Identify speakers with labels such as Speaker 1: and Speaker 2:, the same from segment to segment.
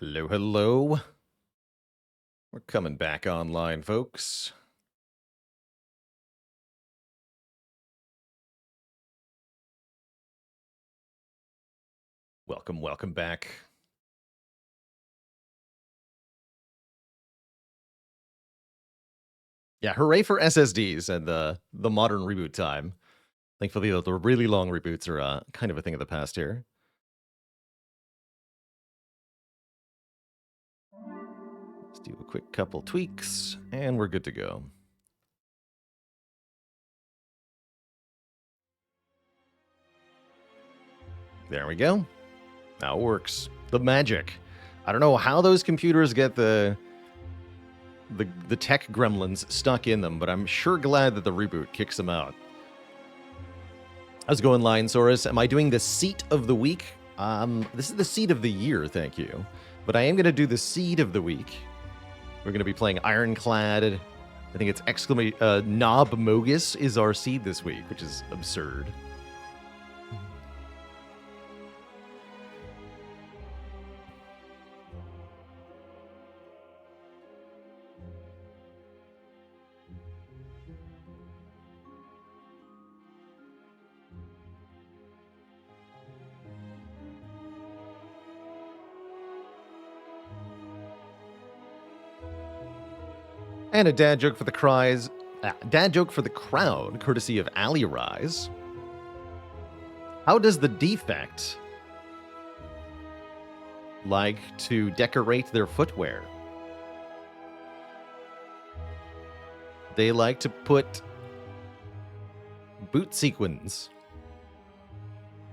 Speaker 1: Hello, hello. We're coming back online, folks. Welcome back. Yeah, hooray for SSDs and the modern reboot time. Thankfully, the really long reboots are kind of a thing of the past here. Let's do a quick couple tweaks, and we're good to go. There we go. Now it works. The magic. I don't know how those computers get the tech gremlins stuck in them, but I'm sure glad that the reboot kicks them out. How's it going, Lionsaurus? Am I doing the seat of the week? This is the seat of the year, thank you. But I am going to do the seed of the week. We're going to be playing Ironclad. I think it's Knob Mogus is our seed this week, which is absurd. And a dad joke for the crowd, courtesy of Alley Rise. How does the defect like to decorate their footwear? They like to put boot sequins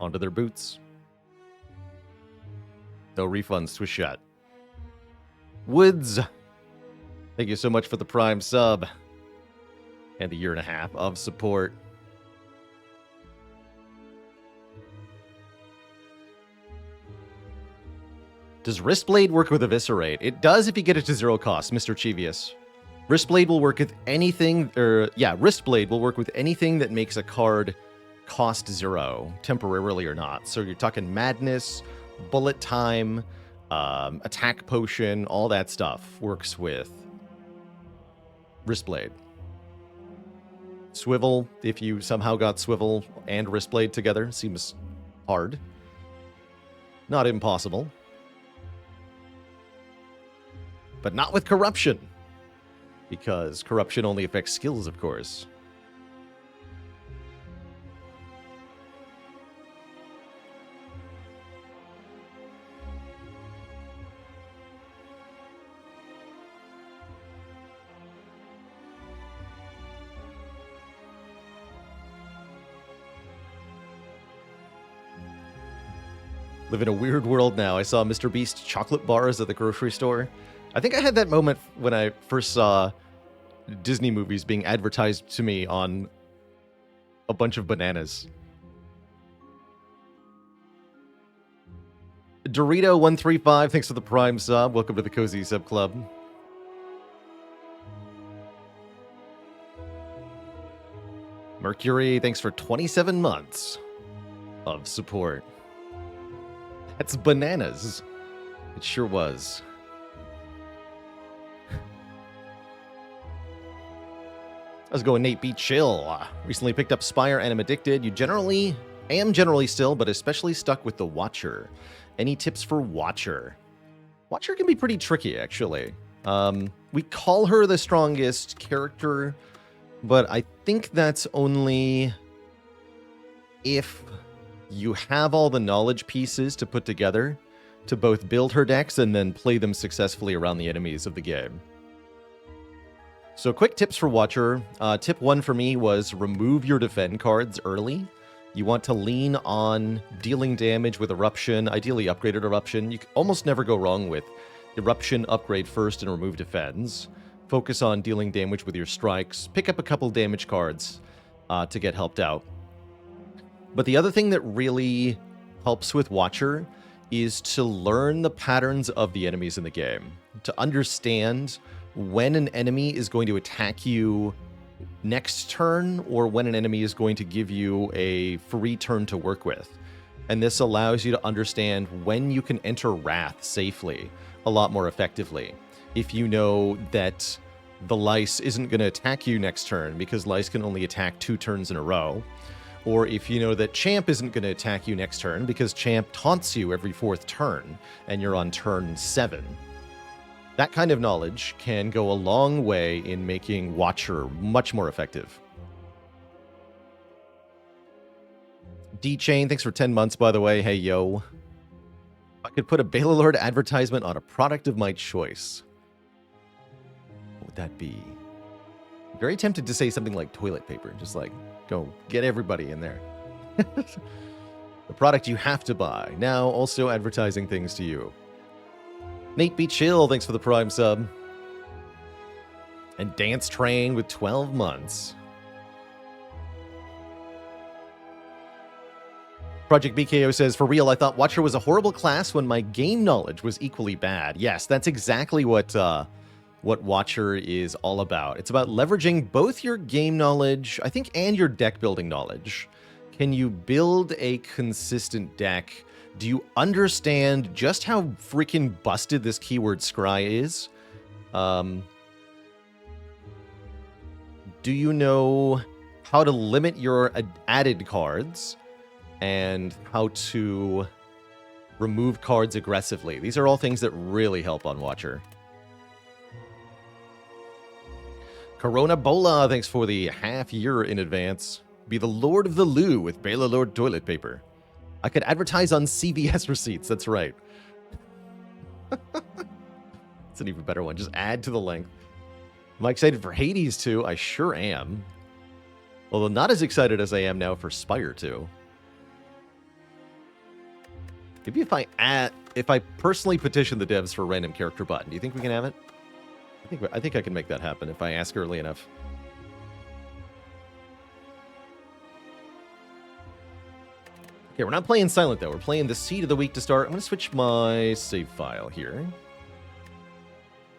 Speaker 1: onto their boots. No refunds, twist shot. Woods, thank you so much for the Prime sub and the 1.5 years of support. Does Wristblade work with Eviscerate? It does if you get it to 0 cost, Mr. Chevius. Wristblade will work with anything, Wristblade will work with anything that makes a card cost 0, temporarily or not. So you're talking Madness, Bullet Time, Attack Potion, all that stuff works with Wristblade. Swivel, if you somehow got Swivel and Wristblade together, seems hard. Not impossible. But not with Corruption, because Corruption only affects skills, of course. Live in a weird world now. I saw Mr. Beast chocolate bars at the grocery store. I think I had that moment when I first saw Disney movies being advertised to me on a bunch of bananas. Dorito135, thanks for the Prime sub. Welcome to the Cozy Sub Club. Mercury, thanks for 27 months of support. That's bananas. It sure was. How's it going, Nate? Be chill. Recently picked up Spire and am addicted. I am generally still, but especially stuck with the Watcher. Any tips for Watcher? Watcher can be pretty tricky, actually. We call her the strongest character, but I think that's only if you have all the knowledge pieces to put together to both build her decks and then play them successfully around the enemies of the game. So quick tips for Watcher. Tip 1 for me was remove your defend cards early. You want to lean on dealing damage with Eruption, ideally upgraded Eruption. You can almost never go wrong with Eruption, upgrade first, and remove defends. Focus on dealing damage with your strikes. Pick up a couple damage cards to get helped out. But the other thing that really helps with Watcher is to learn the patterns of the enemies in the game. To understand when an enemy is going to attack you next turn or when an enemy is going to give you a free turn to work with. And this allows you to understand when you can enter Wrath safely a lot more effectively. If you know that the Lice isn't going to attack you next turn because Lice can only attack 2 turns in a row. Or if you know that Champ isn't going to attack you next turn because Champ taunts you every 4th turn and you're on turn 7. That kind of knowledge can go a long way in making Watcher much more effective. D-Chain, thanks for 10 months, by the way. Hey, yo. I could put a Balor advertisement on a product of my choice. What would that be? I'm very tempted to say something like toilet paper. Just like, go get everybody in there. The product you have to buy. Now also advertising things to you. Nate Be Chill, thanks for the Prime sub. And Dance Train with 12 months. Project BKO says, for real, I thought Watcher was a horrible class when my game knowledge was equally bad. Yes, that's exactly what Watcher is all about. It's about leveraging both your game knowledge, I think, and your deck building knowledge. Can you build a consistent deck? Do you understand just how freaking busted this keyword scry is? Do you know how to limit your added cards? And how to remove cards aggressively. These are all things that really help on Watcher. Corona Bola, thanks for the half year in advance. Be the Lord of the Loo with Bela Lord toilet paper. I could advertise on CVS receipts, that's right. It's an even better one. Just add to the length. Am I excited for Hades 2? I sure am. Although not as excited as I am now for Spire 2. Maybe if I personally petition the devs for a random character button, do you think we can have it? I think I can make that happen if I ask early enough. Okay, we're not playing Silent though. We're playing the Seed of the Week to start. I'm going to switch my save file here.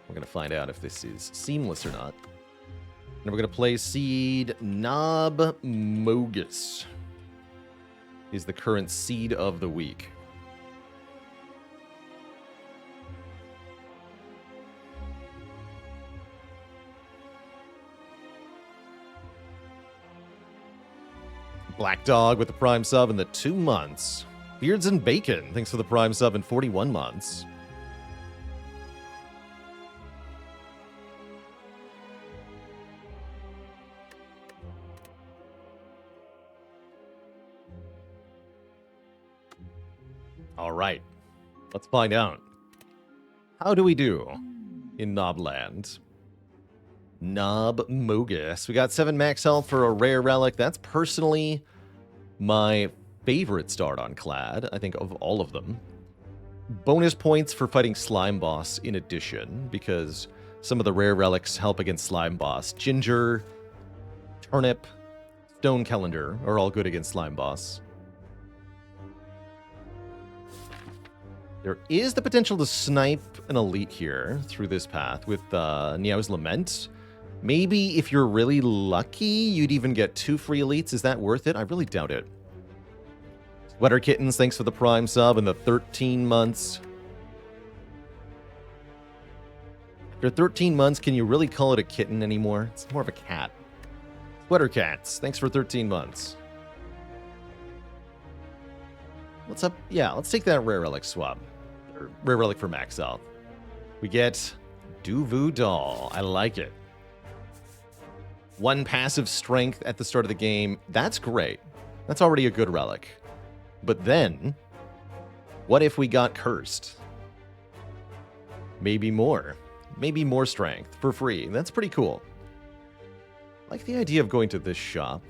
Speaker 1: We're going to find out if this is seamless or not. And we're going to play Seed Knob Mogus. Is the current Seed of the Week. Black Dog with the Prime sub in the 2 months. Beards and Bacon, thanks for the Prime sub in 41 months. All right, let's find out. How do we do in Knobland? Knob Mogus. We got 7 max health for a rare relic. That's personally my favorite start on Clad, I think, of all of them. Bonus points for fighting Slime Boss in addition, because some of the rare relics help against Slime Boss. Ginger, Turnip, Stone Calendar are all good against Slime Boss. There is the potential to snipe an elite here through this path with Niao's Lament. Maybe if you're really lucky, you'd even get 2 free elites. Is that worth it? I really doubt it. Sweater Kittens, thanks for the Prime sub and the 13 months. After 13 months, can you really call it a kitten anymore? It's more of a cat. Sweater Cats, thanks for 13 months. What's up? Yeah, let's take that rare relic swap. Or rare relic for max health. We get Duvu Doll. I like it. 1 passive strength at the start of the game. That's great. That's already a good relic. But then, what if we got cursed? Maybe more. Maybe more strength for free. That's pretty cool. I like the idea of going to this shop.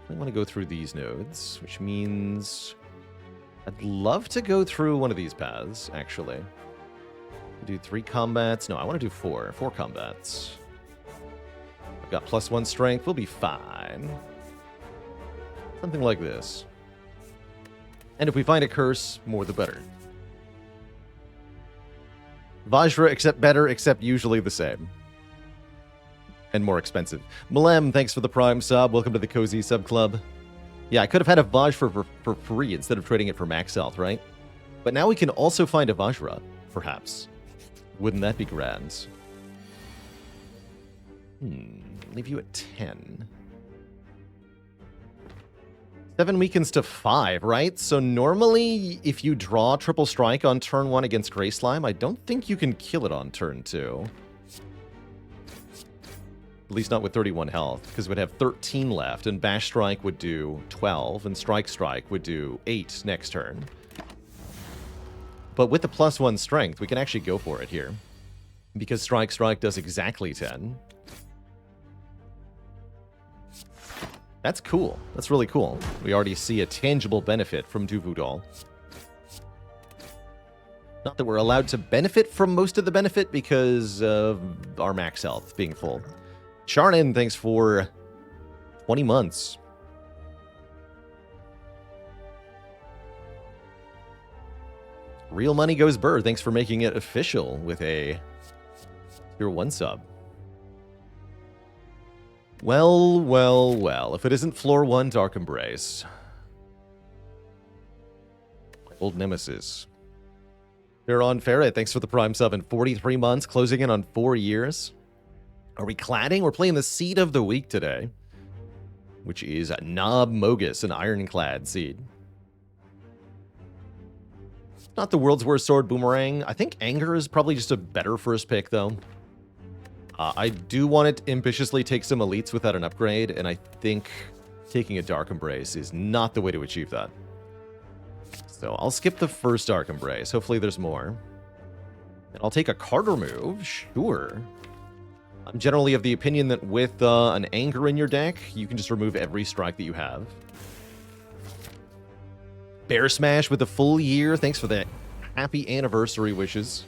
Speaker 1: I want to go through these nodes, which means I'd love to go through one of these paths, actually. Do 3 combats. No, I want to do 4. 4 combats. I've got +1 strength. We'll be fine. Something like this. And if we find a curse, more the better. Vajra, except better, except usually the same. And more expensive. Malem, thanks for the Prime sub. Welcome to the Cozy Sub Club. Yeah, I could have had a Vaj for free instead of trading it for max health, right? But now we can also find a Vajra, perhaps. Wouldn't that be grand? Leave you at 10. 7 weakens to 5, right? So normally, if you draw Triple Strike on turn 1 against Grey Slime, I don't think you can kill it on turn 2. At least not with 31 health, because it would have 13 left, and Bash Strike would do 12, and Strike would do 8 next turn. But with the +1 strength, we can actually go for it here. Because Strike does exactly 10. That's cool. That's really cool. We already see a tangible benefit from Duvudal. Not that we're allowed to benefit from most of the benefit because of our max health being full. Sharnin, thanks for 20 months. Real Money Goes Burr, thanks for making it official with a tier 1 sub. Well, well, well. If it isn't floor 1 Dark Embrace. Old nemesis. Baron Ferret, thanks for the Prime sub in 43 months, closing in on 4 years. Are we cladding? We're playing the seed of the week today, which is Knob Mogus, an Ironclad seed. Not the world's worst sword, Boomerang. I think Anger is probably just a better first pick, though. I do want to ambitiously take some elites without an upgrade, and I think taking a Dark Embrace is not the way to achieve that. So I'll skip the first Dark Embrace. Hopefully there's more. And I'll take a card remove, sure. I'm generally of the opinion that with an Anger in your deck, you can just remove every strike that you have. Bear Smash with a full year. Thanks for the happy anniversary wishes.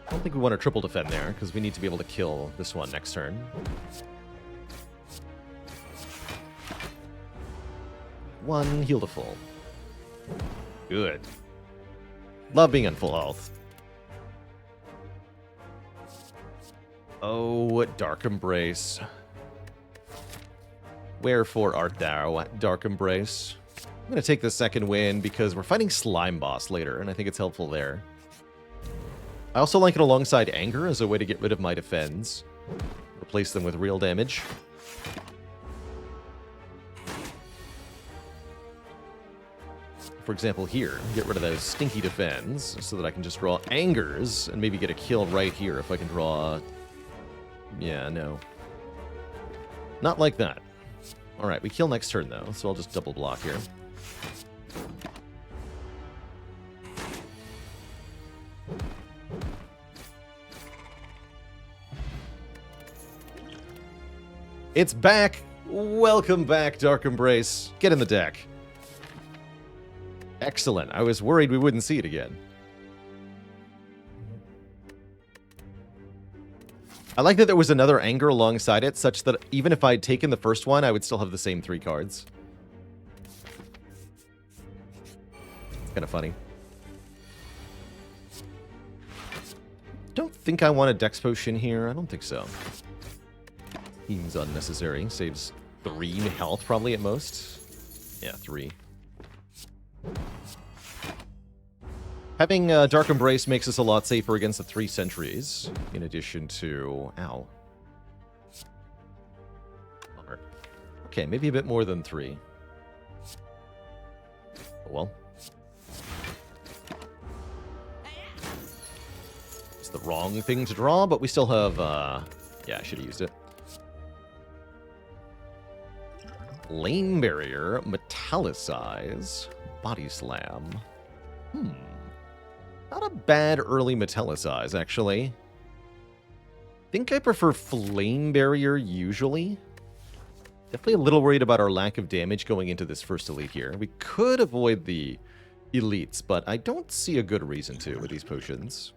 Speaker 1: I don't think we want to triple defend there, because we need to be able to kill this one next turn. One, heal to full. Good. Love being on full health. Oh, Dark Embrace. Wherefore art thou, Dark Embrace? I'm going to take the second win because we're fighting Slime Boss later, and I think it's helpful there. I also like it alongside Anger as a way to get rid of my defense. Replace them with real damage. For example, here, get rid of those stinky defends so that I can just draw Angers and maybe get a kill right here if I can draw... Yeah, no. Not like that. Alright, we kill next turn, though, so I'll just double block here. It's back! Welcome back, Dark Embrace. Get in the deck. Excellent. I was worried we wouldn't see it again. I like that there was another Anger alongside it, such that even if I'd taken the first one, I would still have the same 3 cards. It's kind of funny. Don't think I want a Dex Potion here. I don't think so. Seems unnecessary. Saves 3 health probably at most. Yeah, 3. Having Dark Embrace makes us a lot safer against the 3 sentries, in addition to... Ow. Bummer. Okay, maybe a bit more than 3. Oh, well. It's the wrong thing to draw, but we still have... Yeah, I should have used it. Flame Barrier, Metallicize, Body Slam. Not a bad early Metallicize, actually. Think I prefer Flame Barrier usually. Definitely a little worried about our lack of damage going into this first elite here. We could avoid the elites, but I don't see a good reason to with these potions.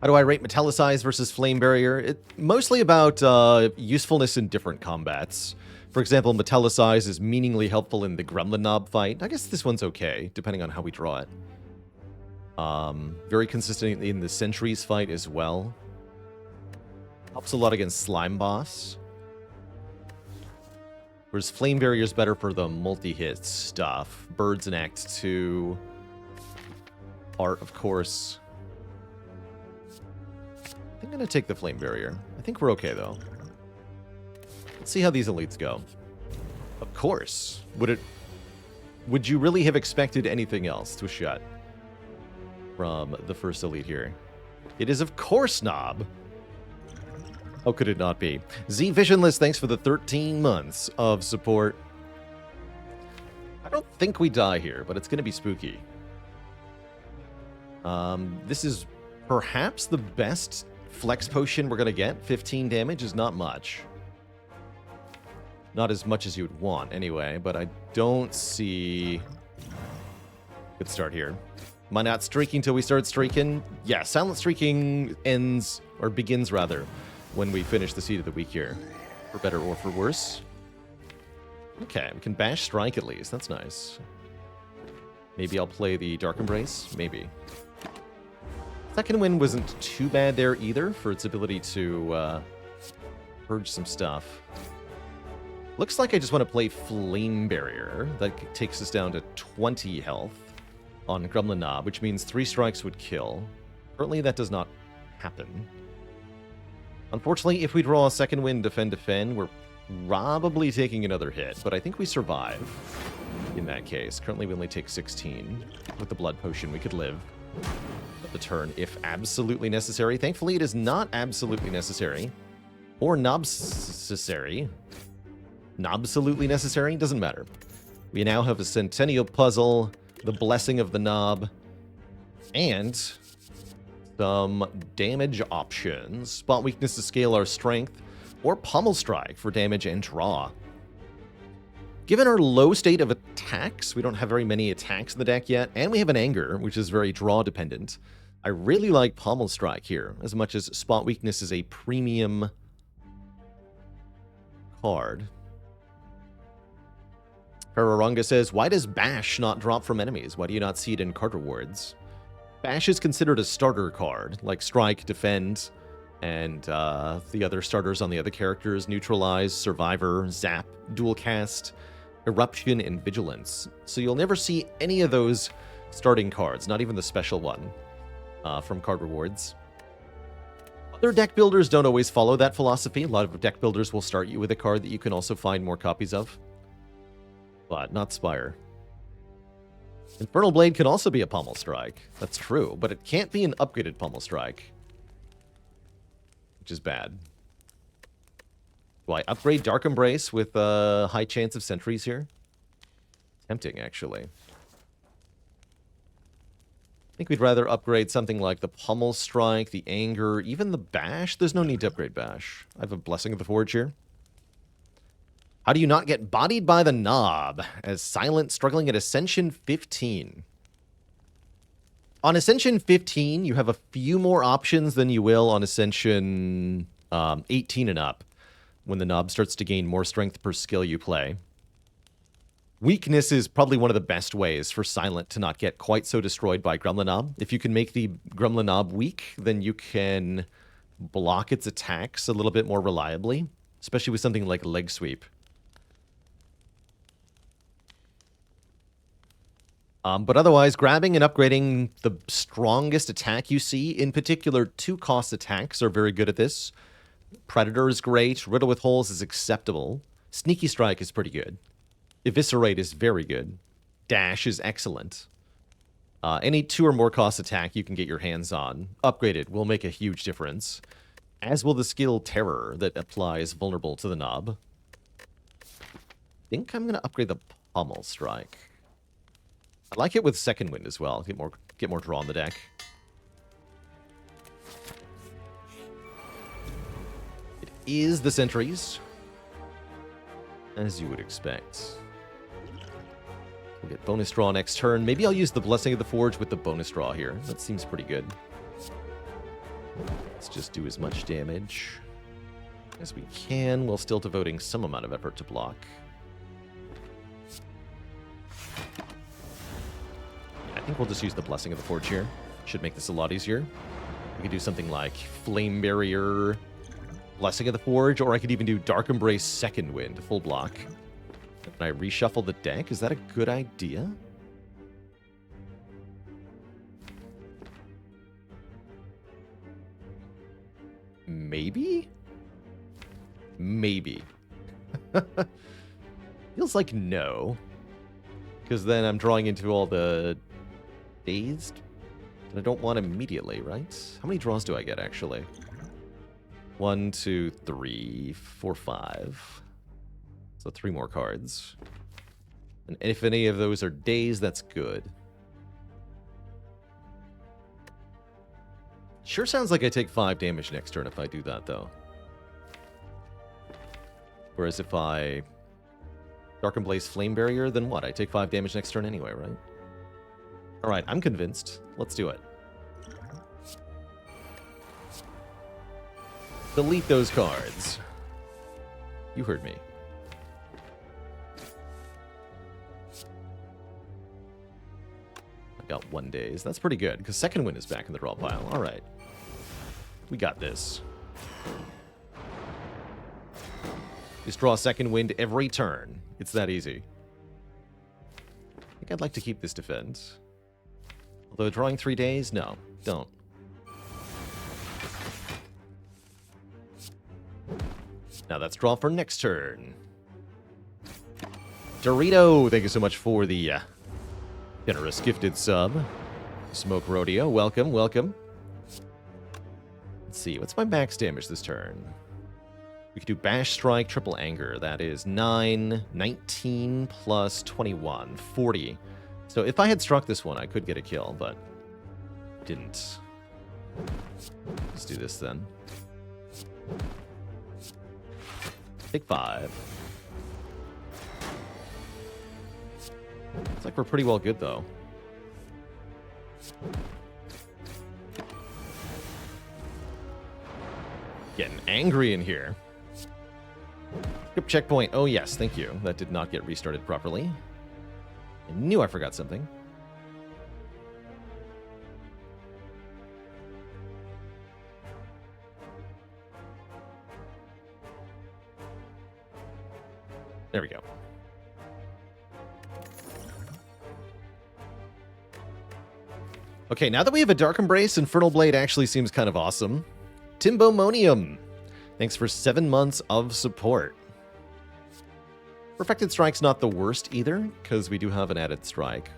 Speaker 1: How do I rate Metallicize versus Flame Barrier? It's mostly about usefulness in different combats. For example, Metallicize is meaningly helpful in the Gremlin Knob fight. I guess this one's okay, depending on how we draw it. Very consistent in the Sentries fight as well. Helps a lot against Slime Boss. Whereas Flame Barrier is better for the multi-hit stuff. Birds in Act 2. Art, of course. I think I'm going to take the Flame Barrier. I think we're okay, though. Let's see how these elites go. Of course. Would you really have expected anything else to shut from the first elite here? It is, of course, Knob. How could it not be? Z Visionless, thanks for the 13 months of support. I don't think we die here, but it's going to be spooky. This is perhaps the best flex potion we're going to get. 15 damage is not much. Not as much as you would want, anyway, but I don't see... Good start here. Am I not streaking till we start streaking? Yeah, silent streaking ends, or begins rather, when we finish the Seed of the Week here. For better or for worse. Okay, we can bash strike at least. That's nice. Maybe I'll play the Dark Embrace? Maybe. Second Wind wasn't too bad there either, for its ability to purge some stuff. Looks like I just want to play Flame Barrier. That takes us down to 20 health on Gremlin Knob, which means 3 strikes would kill. Currently, that does not happen. Unfortunately, if we draw a Second Wind, defend, we're probably taking another hit, but I think we survive in that case. Currently, we only take 16. With the Blood Potion, we could live the turn if absolutely necessary. Thankfully, it is not absolutely necessary. Or nobsessary. Nobsolutely necessary? Doesn't matter. We now have a Centennial Puzzle, the Blessing of the Knob, and some damage options. Spot Weakness to scale our strength, or Pummel Strike for damage and draw. Given our low state of attacks, we don't have very many attacks in the deck yet, and we have an Anger, which is very draw-dependent. I really like Pummel Strike here, as much as Spot Weakness is a premium card. Ferrarunga says, why does Bash not drop from enemies? Why do you not see it in card rewards? Bash is considered a starter card, like Strike, Defend, and the other starters on the other characters, Neutralize, Survivor, Zap, Dual Cast, Eruption, and Vigilance. So you'll never see any of those starting cards, not even the special one, from card rewards. Other deck builders don't always follow that philosophy. A lot of deck builders will start you with a card that you can also find more copies of. But not Spire. Infernal Blade can also be a Pummel Strike. That's true, but it can't be an upgraded Pummel Strike. Which is bad. Do I upgrade Dark Embrace with a high chance of sentries here? Tempting, actually. I think we'd rather upgrade something like the Pummel Strike, the Anger, even the Bash. There's no need to upgrade Bash. I have a Blessing of the Forge here. How do you not get bodied by the Knob as Silent struggling at Ascension 15? On Ascension 15, you have a few more options than you will on Ascension 18 and up, when the Knob starts to gain more strength per skill you play. Weakness is probably one of the best ways for Silent to not get quite so destroyed by Gremlin Knob. If you can make the Gremlin Knob weak, then you can block its attacks a little bit more reliably, especially with something like Leg Sweep. But otherwise, grabbing and upgrading the strongest attack you see, in particular 2-cost attacks are very good at this. Predator is great, Riddle with Holes is acceptable, Sneaky Strike is pretty good, Eviscerate is very good, Dash is excellent. Any 2 or more cost attack you can get your hands on, upgraded, will make a huge difference, as will the skill Terror that applies vulnerable to the Knob. I think I'm going to upgrade the Pummel Strike. I like it with Second Wind as well. Get more draw on the deck. It is the Sentries, as you would expect. We'll get bonus draw next turn. Maybe I'll use the Blessing of the Forge with the bonus draw here. That seems pretty good. Let's just do as much damage. As we can, while still devoting some amount of effort to block. I think we'll just use the Blessing of the Forge here. Should make this a lot easier. We could do something like Flame Barrier, Blessing of the Forge, or I could even do Dark Embrace Second Wind, full block. Can I reshuffle the deck? Is that a good idea? Maybe? Maybe. Feels like no. Because then I'm drawing into all the dazed. And I don't want immediately, right? How many draws do I get, actually? 1, 2, 3, 4, 5. So 3 more cards. And if any of those are dazed, that's good. Sure sounds like I take 5 damage next turn if I do that, though. Whereas if I Dark and Blaze Flame Barrier, then what? I take 5 damage next turn anyway, right? Alright, I'm convinced. Let's do it. Delete those cards. You heard me. I got 1 daze. That's pretty good, because Second Wind is back in the draw pile. Alright. We got this. Just draw Second Wind every turn. It's that easy. I think I'd like to keep this defense. Although drawing 3 days? No, don't. Now that's draw for next turn. Dorito, thank you so much for the generous gifted sub. Smoke Rodeo, welcome, welcome. Let's see, what's my max damage this turn? We could do Bash Strike, Triple Anger. That is 9, 19 plus 21, 40. So if I had struck this one, I could get a kill, but didn't. Let's do this then. Take 5. Looks like we're pretty well good, though. Getting angry in here. Script checkpoint. Oh, yes, thank you. That did not get restarted properly. I knew I forgot something. There we go. Okay, now that we have a Dark Embrace, Infernal Blade actually seems kind of awesome. Timbomonium, thanks for 7 months of support. Perfected Strike's not the worst either, because we do have an added strike.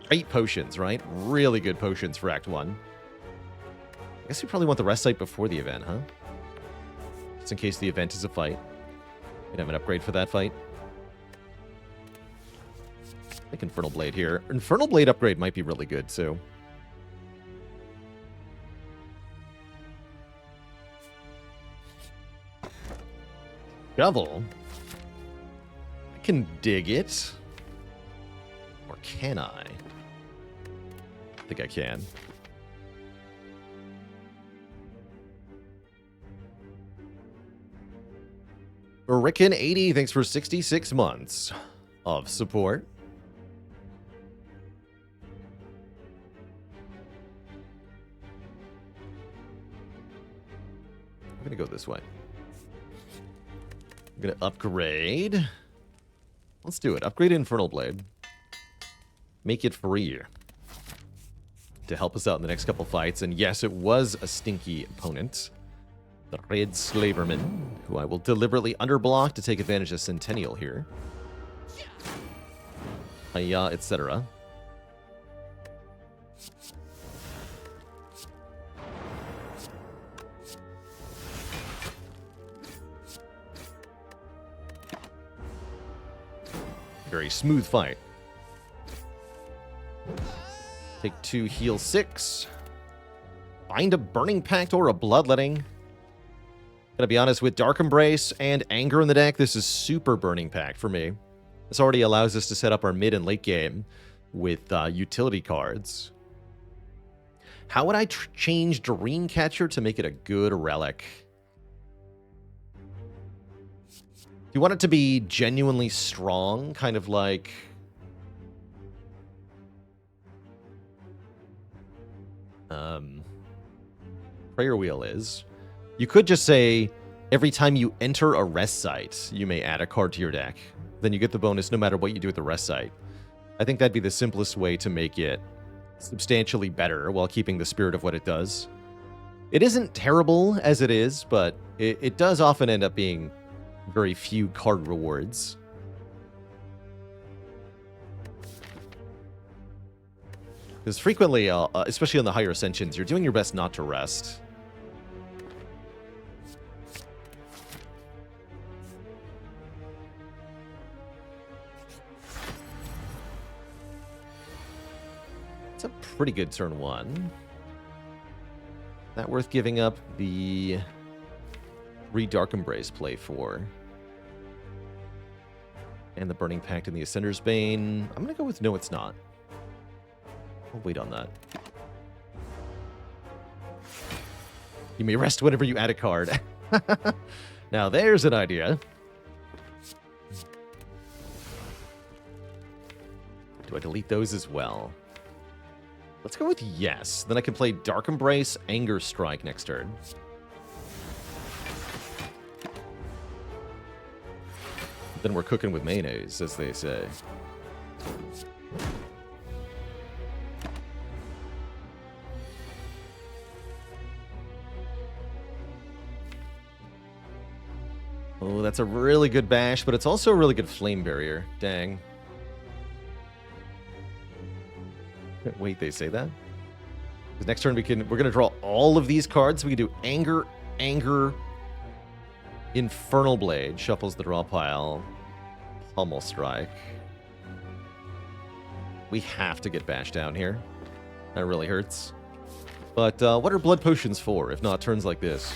Speaker 1: Great potions, right? Really good potions for Act 1. I guess we probably want the rest site before the event, huh? Just in case the event is a fight. We'd have an upgrade for that fight. I think Infernal Blade here. Infernal Blade upgrade might be really good, too. Shovel. I can dig it. Or can I? I think I can. Rickon80, thanks for 66 months of support. I'm gonna go this way. I'm gonna upgrade. Let's do it. Upgrade Infernal Blade. Make it free to help us out in the next couple fights. And yes, it was a stinky opponent. The Red Slaverman, who I will deliberately underblock to take advantage of Centennial here. Hiya, etc. Very smooth fight. Take 2, heal 6. Find a Burning Pact or a Bloodletting. Gotta be honest, with Dark Embrace and Anger in the deck, this is super Burning Pact for me. This already allows us to set up our mid and late game with utility cards. How would I change Dreamcatcher to make it a good relic? you want it to be genuinely strong, kind of like... Prayer Wheel is. You could just say, every time you enter a rest site, you may add a card to your deck. Then you get the bonus no matter what you do at the rest site. I think that'd be the simplest way to make it substantially better while keeping the spirit of what it does. It isn't terrible as it is, but it does often end up being very few card rewards. Because frequently, especially on the higher ascensions, you're doing your best not to rest. It's a pretty good turn one. Not worth giving up the Dark Embrace play for. And the Burning Pact and the Ascender's Bane. I'm going to go with no, it's not. I'll wait on that. You may rest whenever you add a card. Now there's an idea. Do I delete those as well? Let's go with yes. Then I can play Dark Embrace, Anger Strike next turn. Then we're cooking with mayonnaise, as they say. Oh, that's a really good bash, but it's also a really good flame barrier. Dang. Wait, they say that? Because next turn we're gonna draw all of these cards. We can do Anger, Anger, Infernal Blade, shuffles the draw pile, Pummel Strike. We have to get bashed down here. That really hurts. But what are blood potions for, if not turns like this?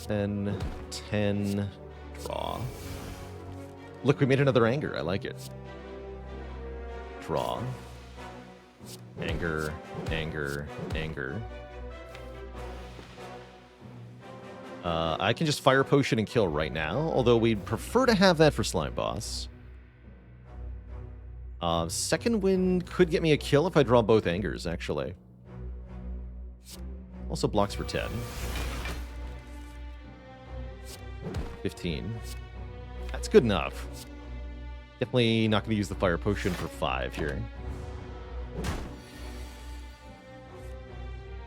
Speaker 1: Ten, draw. Look, we made another anger. I like it. Draw. Anger, anger, anger. I can just Fire Potion and kill right now, although we'd prefer to have that for Slime Boss. Second Wind could get me a kill if I draw both angers, actually. Also blocks for 10. 15. That's good enough. Definitely not going to use the Fire Potion for 5 here.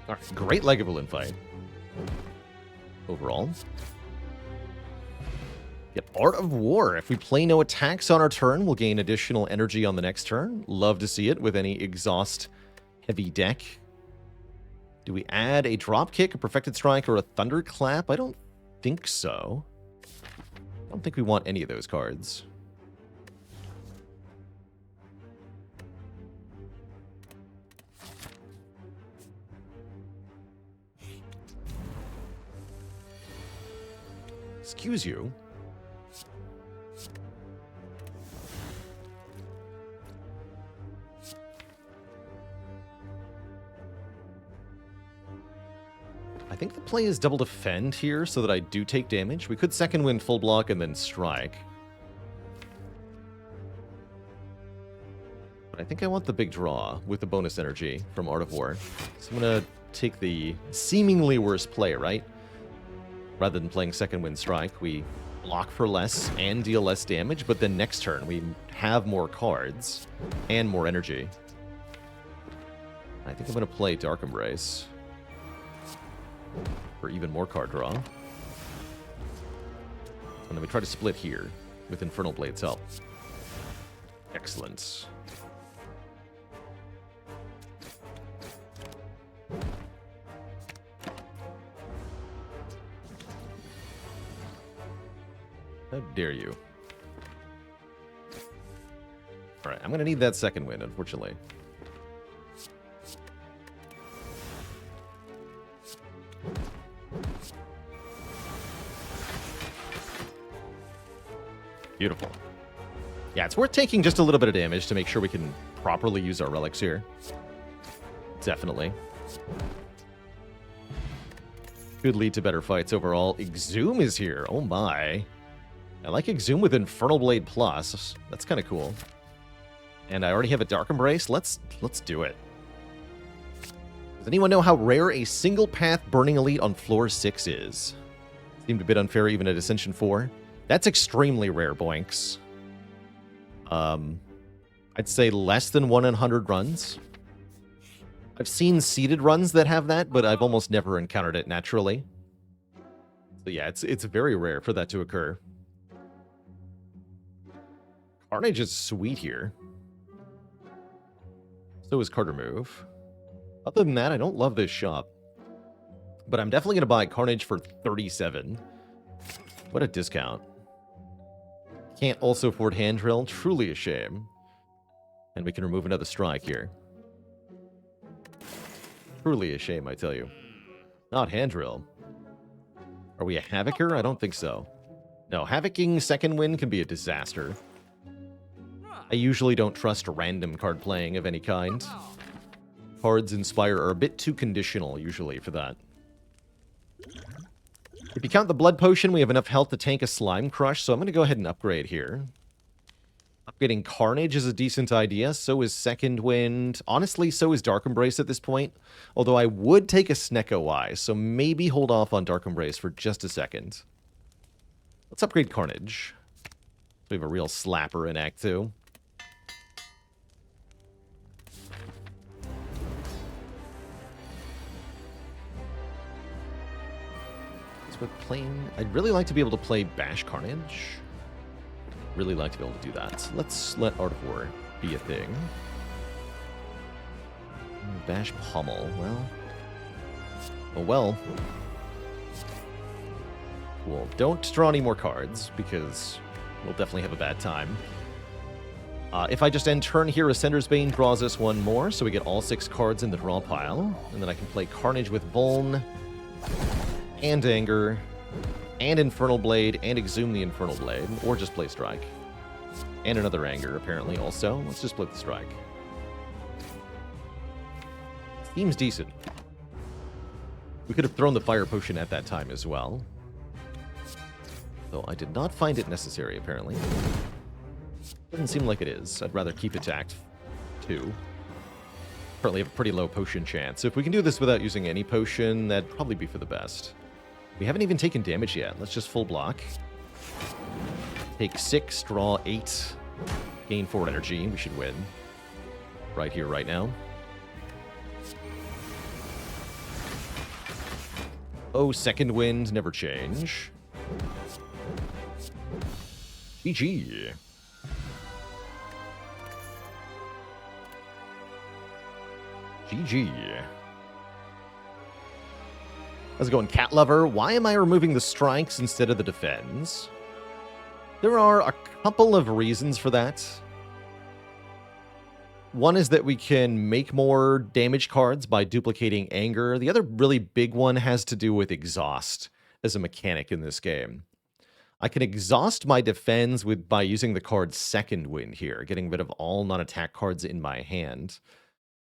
Speaker 1: Alright, great Lagavulin fight. Overall. Get Art of War. If we play no attacks on our turn, we'll gain additional energy on the next turn. Love to see it with any exhaust-heavy deck. Do we add a Dropkick, a Perfected Strike, or a Thunderclap? I don't think so. I don't think we want any of those cards. Excuse you. I think the play is double defend here so that I do take damage. We could second wind full block and then strike. But I think I want the big draw with the bonus energy from Art of War. So I'm going to take the seemingly worst play, right? Rather than playing second wind strike, we block for less and deal less damage, but then next turn we have more cards and more energy. I think I'm going to play Dark Embrace for even more card draw. And then we try to split here with Infernal Blade's help. Excellent. How dare you? Alright, I'm going to need that second win, unfortunately. Beautiful. Yeah, it's worth taking just a little bit of damage to make sure we can properly use our relics here. Definitely. Could lead to better fights overall. Exhume is here. Oh my. I like Exhume with Infernal Blade Plus. That's kind of cool. And I already have a Dark Embrace. Let's do it. Does anyone know how rare a single path Burning Elite on floor 6 is? Seemed a bit unfair even at Ascension 4. That's extremely rare, Boinks. I'd say less than 1 in 100 runs. I've seen seeded runs that have that, but I've almost never encountered it naturally. So yeah, it's very rare for that to occur. Carnage is sweet here. So is card remove. Other than that, I don't love this shop. But I'm definitely going to buy Carnage for 37. What a discount. Can't also afford Hand Drill. Truly a shame. And we can remove another strike here. Truly a shame, I tell you. Not Hand Drill. Are we a Havocer? I don't think so. No, Havocing second win can be a disaster. I usually don't trust random card playing of any kind. Cards in Spire are a bit too conditional, usually, for that. If you count the Blood Potion, we have enough health to tank a Slime Crush, so I'm going to go ahead and upgrade here. Upgrading Carnage is a decent idea, so is Second Wind. Honestly, so is Dark Embrace at this point, although I would take a Snecko Eye, so maybe hold off on Dark Embrace for just a second. Let's upgrade Carnage. We have a real slapper in Act 2. I'd really like to be able to play Bash Carnage. Really like to be able to do that. Let's let Art of War be a thing. Bash Pummel. Well. Oh well. Cool. Don't draw any more cards, because we'll definitely have a bad time. If I just end turn here, Ascender's Bane draws us one more, so we get all 6 cards in the draw pile. And then I can play Carnage with Vuln, and Anger, and Infernal Blade, and Exhume the Infernal Blade, or just play Strike. And another Anger, apparently, also. Let's just play the Strike. Seems decent. We could have thrown the Fire Potion at that time as well. Though I did not find it necessary, apparently. Doesn't seem like it is. I'd rather keep it to Act 2. Currently have a pretty low potion chance. So if we can do this without using any potion, that'd probably be for the best. We haven't even taken damage yet. Let's just full block. Take 6, draw 8, gain 4 energy. We should win. Right here, right now. Oh, Second Wind, never change. GG. GG. How's it going, Cat Lover? Why am I removing the strikes instead of the defends? There are a couple of reasons for that. One is that we can make more damage cards by duplicating Anger. The other really big one has to do with Exhaust as a mechanic in this game. I can exhaust my defends by using the card Second Wind here, getting rid of all non-attack cards in my hand.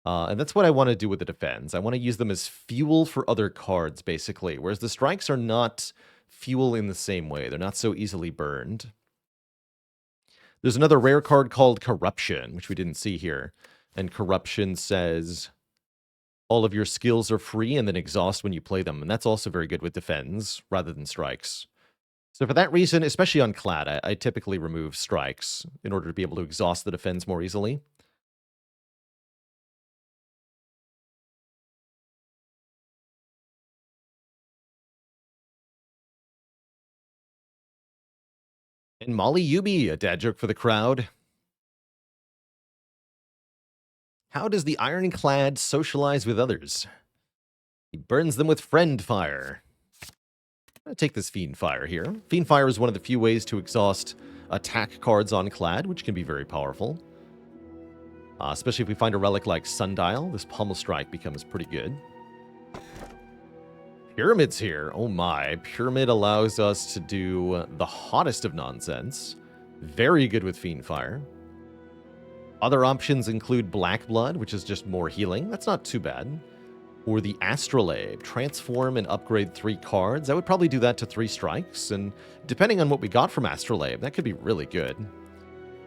Speaker 1: And that's what I want to do with the defends. I want to use them as fuel for other cards, basically, whereas the strikes are not fuel in the same way. They're not so easily burned. There's another rare card called Corruption, which we didn't see here. And Corruption says all of your skills are free and then exhaust when you play them. And that's also very good with defends rather than strikes. So for that reason, especially on Clad, I typically remove strikes in order to be able to exhaust the defends more easily. And Molly Yubi, a dad joke for the crowd. How does the Ironclad socialize with others? He burns them with friend fire. I'm going to take this Fiend Fire here. Fiend Fire is one of the few ways to exhaust attack cards on Clad, which can be very powerful. Especially if we find a relic like Sundial, this Pummel Strike becomes pretty good. Pyramid's here. Oh my. Pyramid allows us to do the hottest of nonsense. Very good with Fiend Fire. Other options include Black Blood, which is just more healing. That's not too bad. Or the Astrolabe. Transform and upgrade 3 cards. I would probably do that to 3 strikes, and depending on what we got from Astrolabe, that could be really good.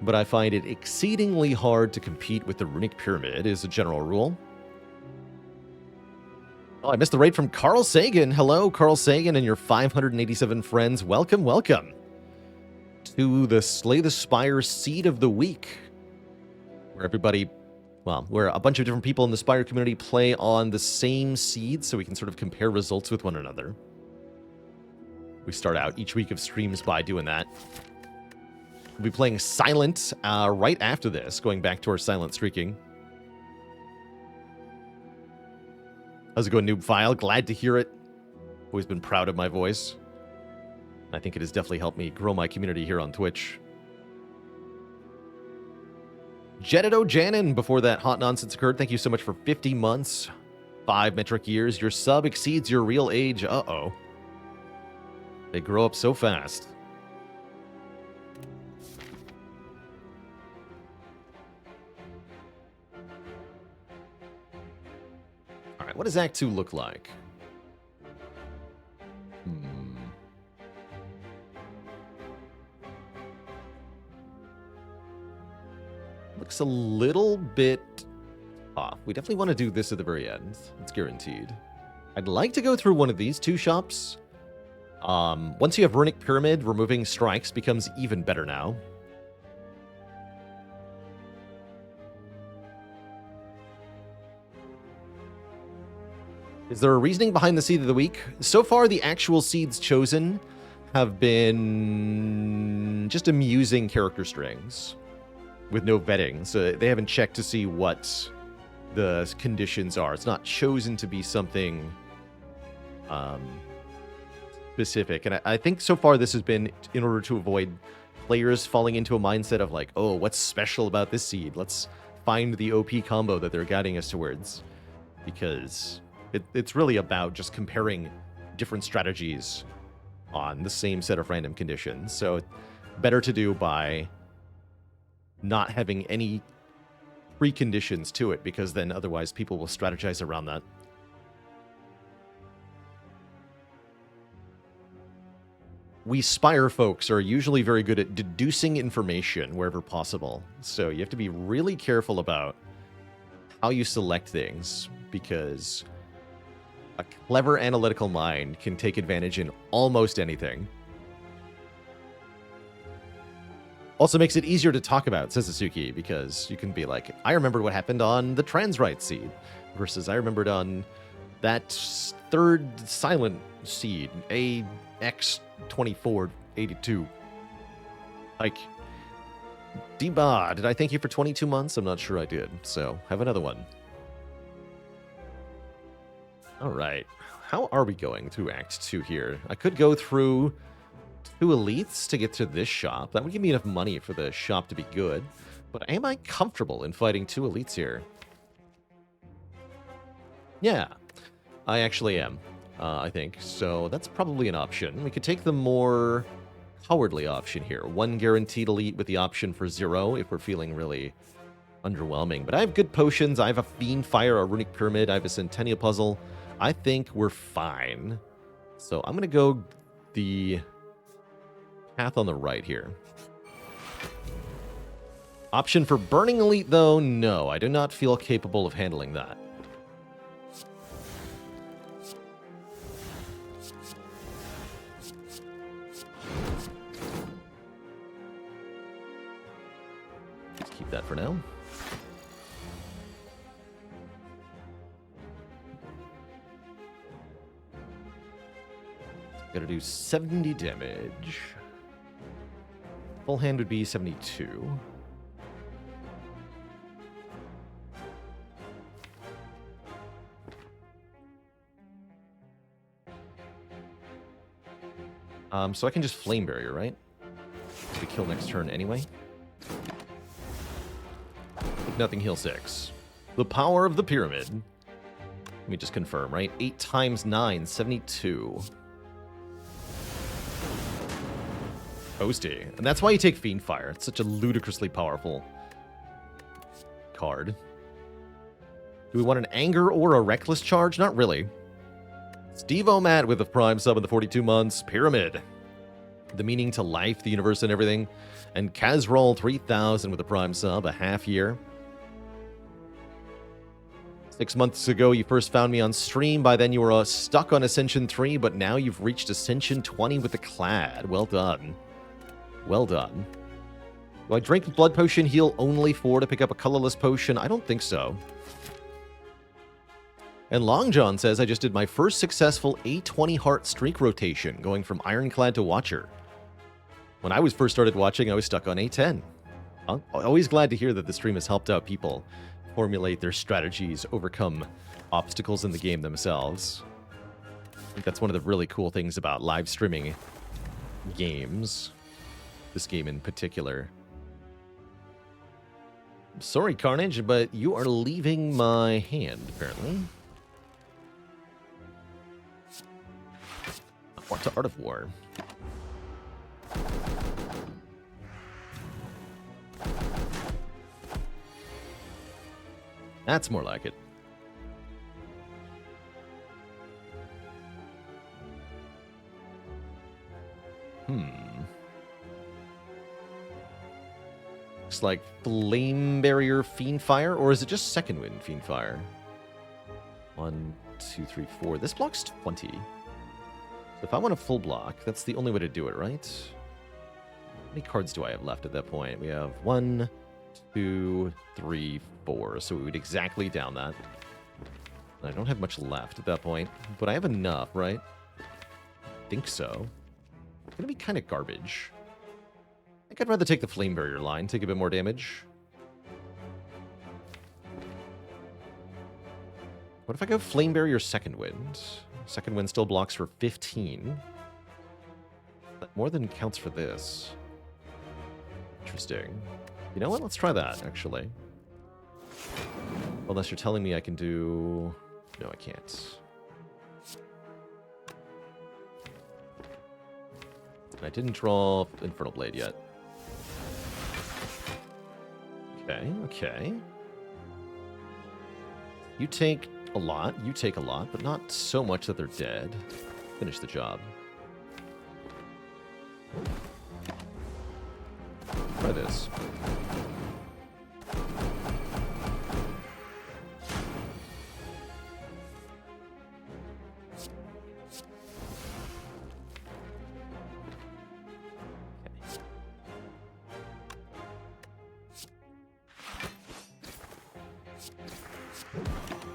Speaker 1: But I find it exceedingly hard to compete with the Runic Pyramid, is a general rule. Oh, I missed the raid from Carl Sagan. Hello, Carl Sagan and your 587 friends. Welcome, welcome to the Slay the Spire Seed of the Week, where everybody, well, where a bunch of different people in the Spire community play on the same seed so we can sort of compare results with one another. We start out each week of streams by doing that. We'll be playing Silent right after this, going back to our Silent streaking. How's it going, Noob File? Glad to hear it. Always been proud of my voice. I think it has definitely helped me grow my community here on Twitch. Jedido Janin, before that hot nonsense occurred, thank you so much for 50 months, 5 metric years. Your sub exceeds your real age. Uh-oh. They grow up so fast. All right, what does Act 2 look like? Looks a little bit off. We definitely want to do this at the very end. It's guaranteed. I'd like to go through one of these 2 shops. Once you have Runic Pyramid, removing strikes becomes even better now. Is there a reasoning behind the seed of the week? So far, the actual seeds chosen have been just amusing character strings with no vetting. So they haven't checked to see what the conditions are. It's not chosen to be something specific. And I think so far this has been in order to avoid players falling into a mindset of like, oh, what's special about this seed? Let's find the OP combo that they're guiding us towards. Because it's really about just comparing different strategies on the same set of random conditions. So better to do by not having any preconditions to it, because then otherwise people will strategize around that. We Spire folks are usually very good at deducing information wherever possible. So you have to be really careful about how you select things, because a clever analytical mind can take advantage in almost anything. Also makes it easier to talk about, says Asuki, because you can be like, I remember what happened on the Transrite seed, versus I remembered on that 3rd silent seed, AX2482. Like, Deba, did I thank you for 22 months? I'm not sure I did, so have another one. All right, how are we going through Act 2 here? I could go through 2 elites to get to this shop. That would give me enough money for the shop to be good. But am I comfortable in fighting 2 elites here? Yeah, I actually am, I think. So that's probably an option. We could take the more cowardly option here. 1 guaranteed elite with the option for 0 if we're feeling really underwhelming. But I have good potions. I have a Fiend Fire, a Runic Pyramid. I have a Centennial Puzzle. I think we're fine. So I'm going to go the path on the right here. Option for Burning Elite, though, no. I do not feel capable of handling that. Let's keep that for now. Gotta do 70 damage. Full hand would be 72. So I can just Flame Barrier, right? We kill next turn anyway. Nothing, heal 6. The power of the pyramid. Let me just confirm, right? 8 times 9, 72. Toasty. And that's why you take Fiend Fire. It's such a ludicrously powerful card. Do we want an anger or a reckless charge? Not really. Steve O'Mat with the prime sub in the 42 months. Pyramid. The meaning to life, the universe, and everything. And Kazroll 3000 with a prime sub, a half year. 6 months ago, you first found me on stream. By then, you were stuck on Ascension 3, but now you've reached Ascension 20 with the Clad. Well done. Well done. Do I drink Blood Potion, heal only 4 to pick up a colorless potion? I don't think so. And Long John says, I just did my first successful A20 heart streak rotation, going from Ironclad to Watcher. When I was first started watching, I was stuck on A10. I'm always glad to hear that the stream has helped out people formulate their strategies, overcome obstacles in the game themselves. I think that's one of the really cool things about live streaming games. This game in particular. Sorry, Carnage, but you are leaving my hand, apparently. What to Art of War? That's more like it. Looks like Flame Barrier Fiend Fire, or is it just Second Wind Fiend Fire? 1, 2, 3, 4. This block's 20. So if I want a full block, that's the only way to do it, right? How many cards do I have left at that point? We have 1, 2, 3, 4. So we would exactly down that. I don't have much left at that point, but I have enough, right? I think so. It's going to be kind of garbage. I think I'd rather take the Flame Barrier line, take a bit more damage. What if I go Flame Barrier Second Wind? Second Wind still blocks for 15. That more than counts for this. Interesting. You know what? Let's try that, actually. Unless you're telling me I can do... No, I can't. I didn't draw Infernal Blade yet. Okay, okay. You take a lot, you take a lot, but not so much that they're dead. Finish the job. Try this.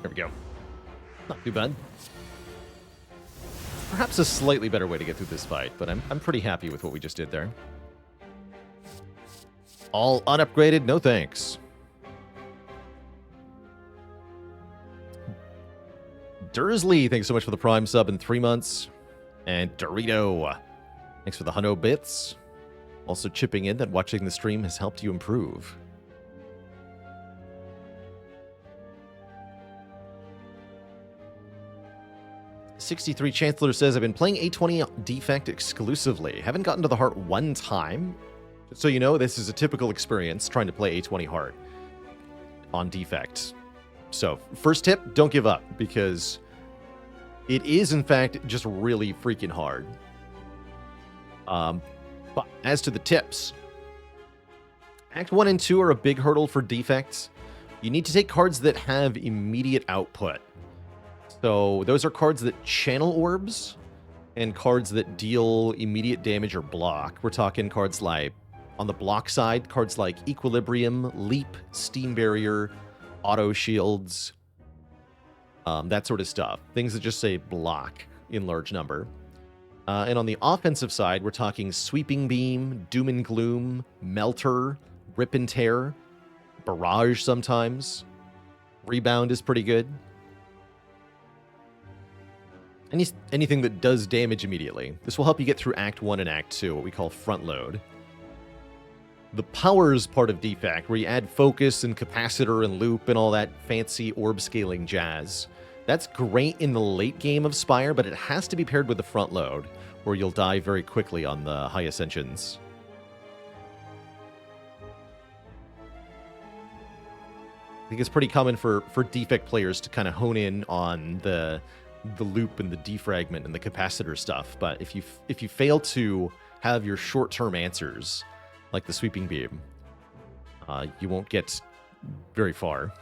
Speaker 1: There we go. Not too bad. Perhaps a slightly better way to get through this fight, but I'm pretty happy with what we just did there. All unupgraded? No thanks. Dursley, thanks so much for the Prime sub in 3 months. And Dorito, thanks for the 100 bits. Also chipping in that watching the stream has helped you improve. '63 Chancellor says, I've been playing A20 Defect exclusively. Haven't gotten to the heart one time. So you know, this is a typical experience trying to play A20 Heart on Defect. So, first tip, don't give up, because it is, in fact, just really freaking hard. But as to the tips, Act 1 and 2 are a big hurdle for Defects. You need to take cards that have immediate output. So those are cards that channel orbs and cards that deal immediate damage or block. We're talking cards like, on the block side, cards like Equilibrium, Leap, Steam Barrier, Auto Shields, that sort of stuff. Things that just say block in large number. And on the offensive side, we're talking Sweeping Beam, Doom and Gloom, Melter, Rip and Tear, Barrage sometimes. Rebound is pretty good. Anything that does damage immediately. This will help you get through Act 1 and Act 2, what we call front load. The powers part of Defect, where you add focus and capacitor and loop and all that fancy orb scaling jazz. That's great in the late game of Spire, but it has to be paired with the front load, or you'll die very quickly on the high ascensions. think it's pretty common for defect players to kind of hone in on the loop and the defragment and the capacitor stuff. But if you fail to have your short-term answers, like the sweeping beam, you won't get very far.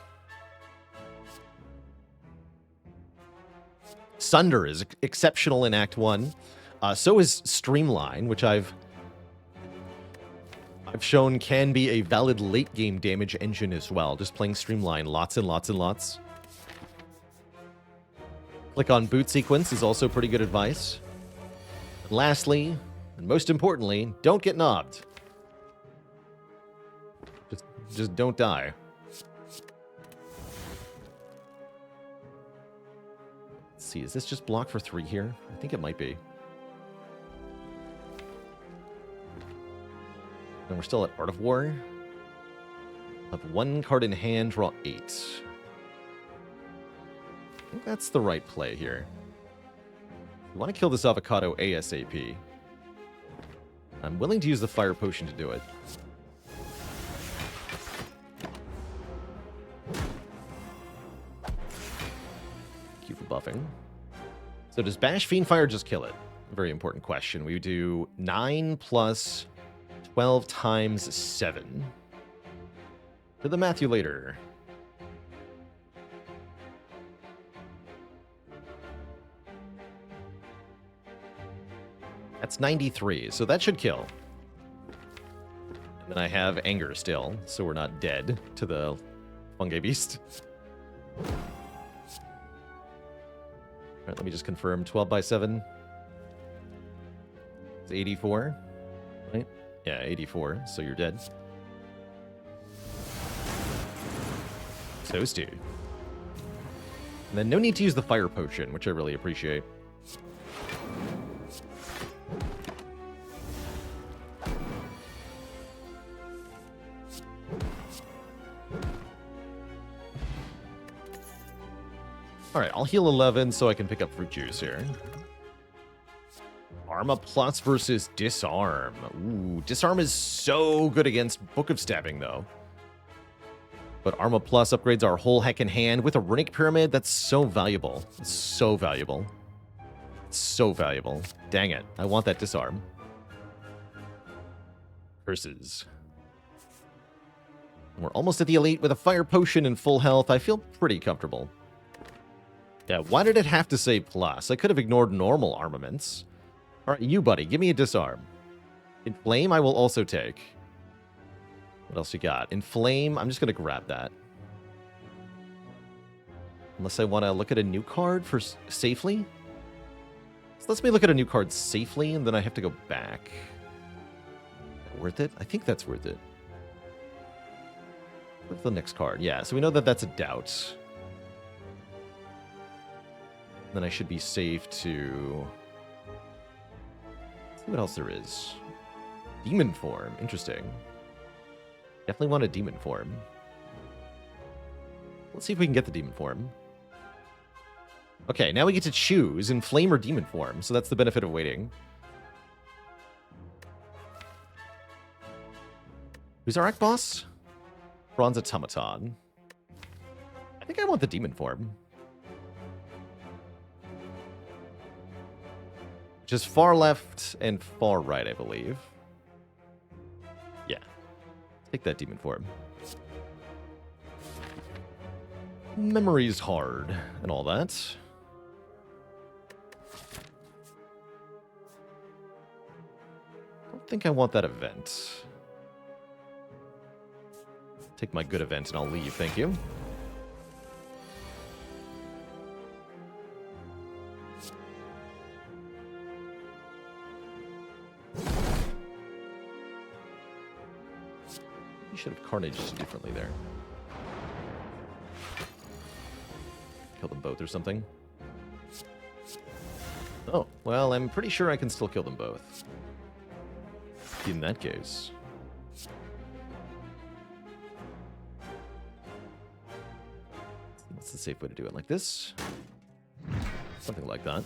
Speaker 1: Sunder is exceptional in Act 1. So is Streamline, which I've shown can be a valid late-game damage engine as well. Just playing Streamline lots and lots and lots. Click on Boot Sequence is also pretty good advice. And lastly, and most importantly, don't get knobbed. Just don't die. Let's see, is this just block for 3 here? I think it might be. And we're still at Art of War. Have 1 card in hand, draw 8. I think that's the right play here. We want to kill this avocado ASAP. I'm willing to use the fire potion to do it. Thank you for buffing. So does Bash Fiendfire just kill it? Very important question. We do 9 plus 12 times 7. To the math you later. That's 93, so that should kill. And then I have Anger still, so we're not dead to the Fungi Beast. Alright, let me just confirm. 12 by 7. It's 84, right? Yeah, 84, so you're dead. Toasty. And then no need to use the fire potion, which I really appreciate. Alright, I'll heal 11 so I can pick up fruit juice here. Arma Plus versus Disarm. Ooh, Disarm is so good against Book of Stabbing, though. But Arma Plus upgrades our whole heckin' hand with a Runic Pyramid. That's so valuable. It's so valuable. It's so valuable. Dang it. I want that Disarm. Curses. We're almost at the Elite with a Fire Potion and full health. I feel pretty comfortable. Yeah, why did it have to say plus? I could have ignored normal armaments. Alright, you buddy, give me a Disarm. Inflame, I will also take. What else you got? Inflame, I'm just going to grab that. Unless I want to look at a new card for safely. So let's me look at a new card safely, and then I have to go back. Worth it? I think that's worth it. What's the next card? Yeah, so we know that that's a doubt. Then I should be safe to... Let's see what else there is. Demon form. Interesting. Definitely want a demon form. Let's see if we can get the demon form. Okay, now we get to choose Inflame or demon form, so that's the benefit of waiting. Who's our act boss? Bronze Automaton. I think I want the demon form. Which is far left and far right, I believe. Yeah. Take that demon form. Memory's hard and all that. I don't think I want that event. Take my good event and I'll leave, thank you. You should have carnaged differently there. Kill them both or something. Oh, well, I'm pretty sure I can still kill them both. In that case. What's the safe way to do it? Like this? Something like that.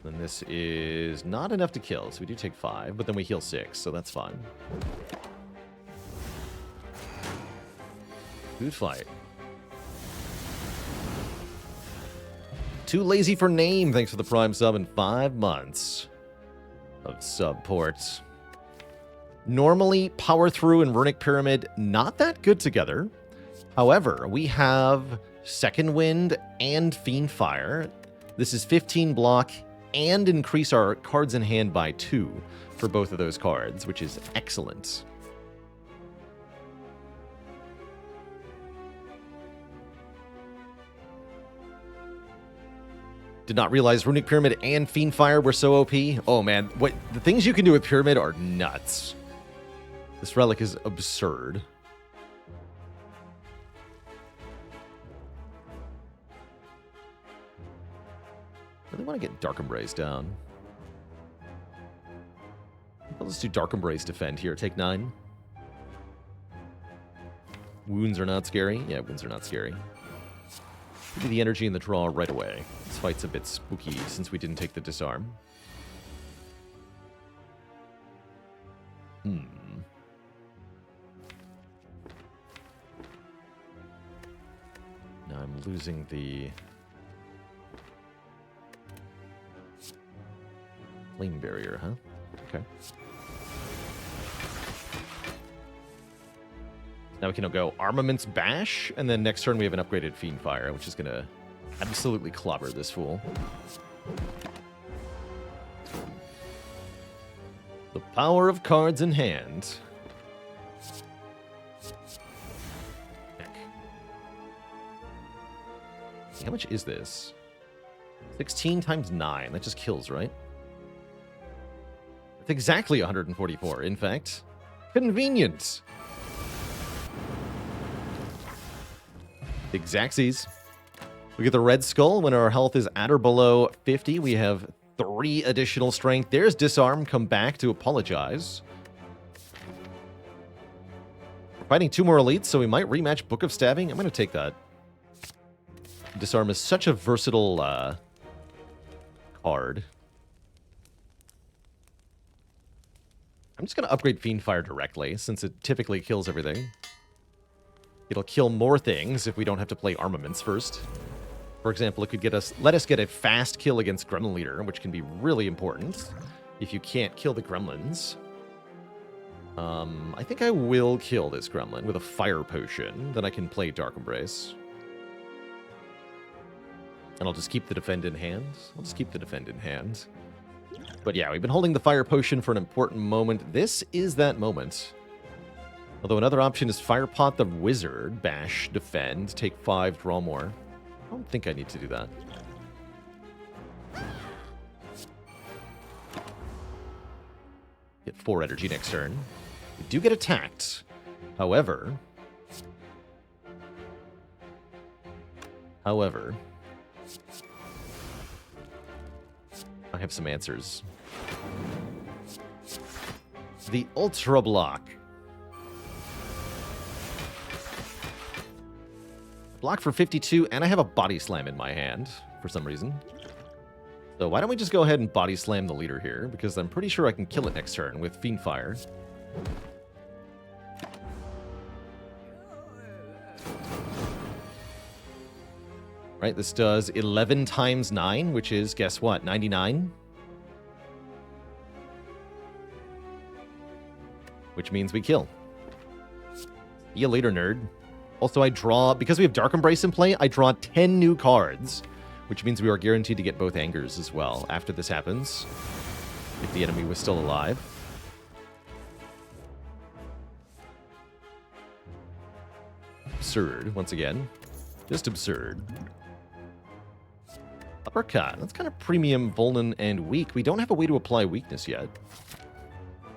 Speaker 1: Then this is not enough to kill, so we do take 5, but then we heal 6, so that's fine. Good fight. Too lazy for name. Thanks for the Prime sub in 5 months of support. Normally, Power Through and Runic Pyramid, not that good together. However, we have Second Wind and Fiend Fire. This is 15 block and increase our cards in hand by 2 for both of those cards, which is excellent. Did not realize Runic Pyramid and Fiend Fire were so OP. Oh man, what the things you can do with Pyramid are nuts. This relic is absurd. Really want to get Dark Embrace down. Well, let's do Dark Embrace defend here. Take 9. Wounds are not scary. Yeah, wounds are not scary. Give me the energy and the draw right away. This fight's a bit spooky since we didn't take the disarm. Now I'm losing the flame barrier, huh? Okay. Now we can go Armaments Bash, and then next turn we have an upgraded Fiend Fire, which is going to absolutely clobber this fool. The power of cards in hand. Heck. How much is this? 16 times 9. That just kills, right? That's exactly 144, in fact. Convenient. Big Zaxxies. We get the Red Skull when our health is at or below 50. We have 3 additional strength. There's Disarm. Come back to apologize. We're fighting 2 more elites, so we might rematch Book of Stabbing. I'm going to take that. Disarm is such a versatile card. I'm just going to upgrade Fiend Fire directly, since it typically kills everything. It'll kill more things if we don't have to play armaments first. For example, it could let us get a fast kill against Gremlin Leader, which can be really important if you can't kill the gremlins. I think I will kill this gremlin with a fire potion. Then I can play Dark Embrace. And I'll just keep the defend in hand. But yeah, we've been holding the fire potion for an important moment. This is that moment. Although another option is Fire Pot the Wizard, bash, defend, take 5, draw more. I don't think I need to do that. Get 4 energy next turn. We do get attacked. However, I have some answers. The Ultra Block. Block for 52, and I have a Body Slam in my hand for some reason. So why don't we just go ahead and Body Slam the leader here, because I'm pretty sure I can kill it next turn with Fiend Fire. Right, this does 11 times 9, which is, guess what, 99? Which means we kill. See you later, nerd. Also, I draw, because we have Dark Embrace in play, I draw 10 new cards, which means we are guaranteed to get both Angers as well after this happens, if the enemy was still alive. Absurd, once again. Just absurd. Uppercut. That's kind of premium, Volnan, and weak. We don't have a way to apply weakness yet.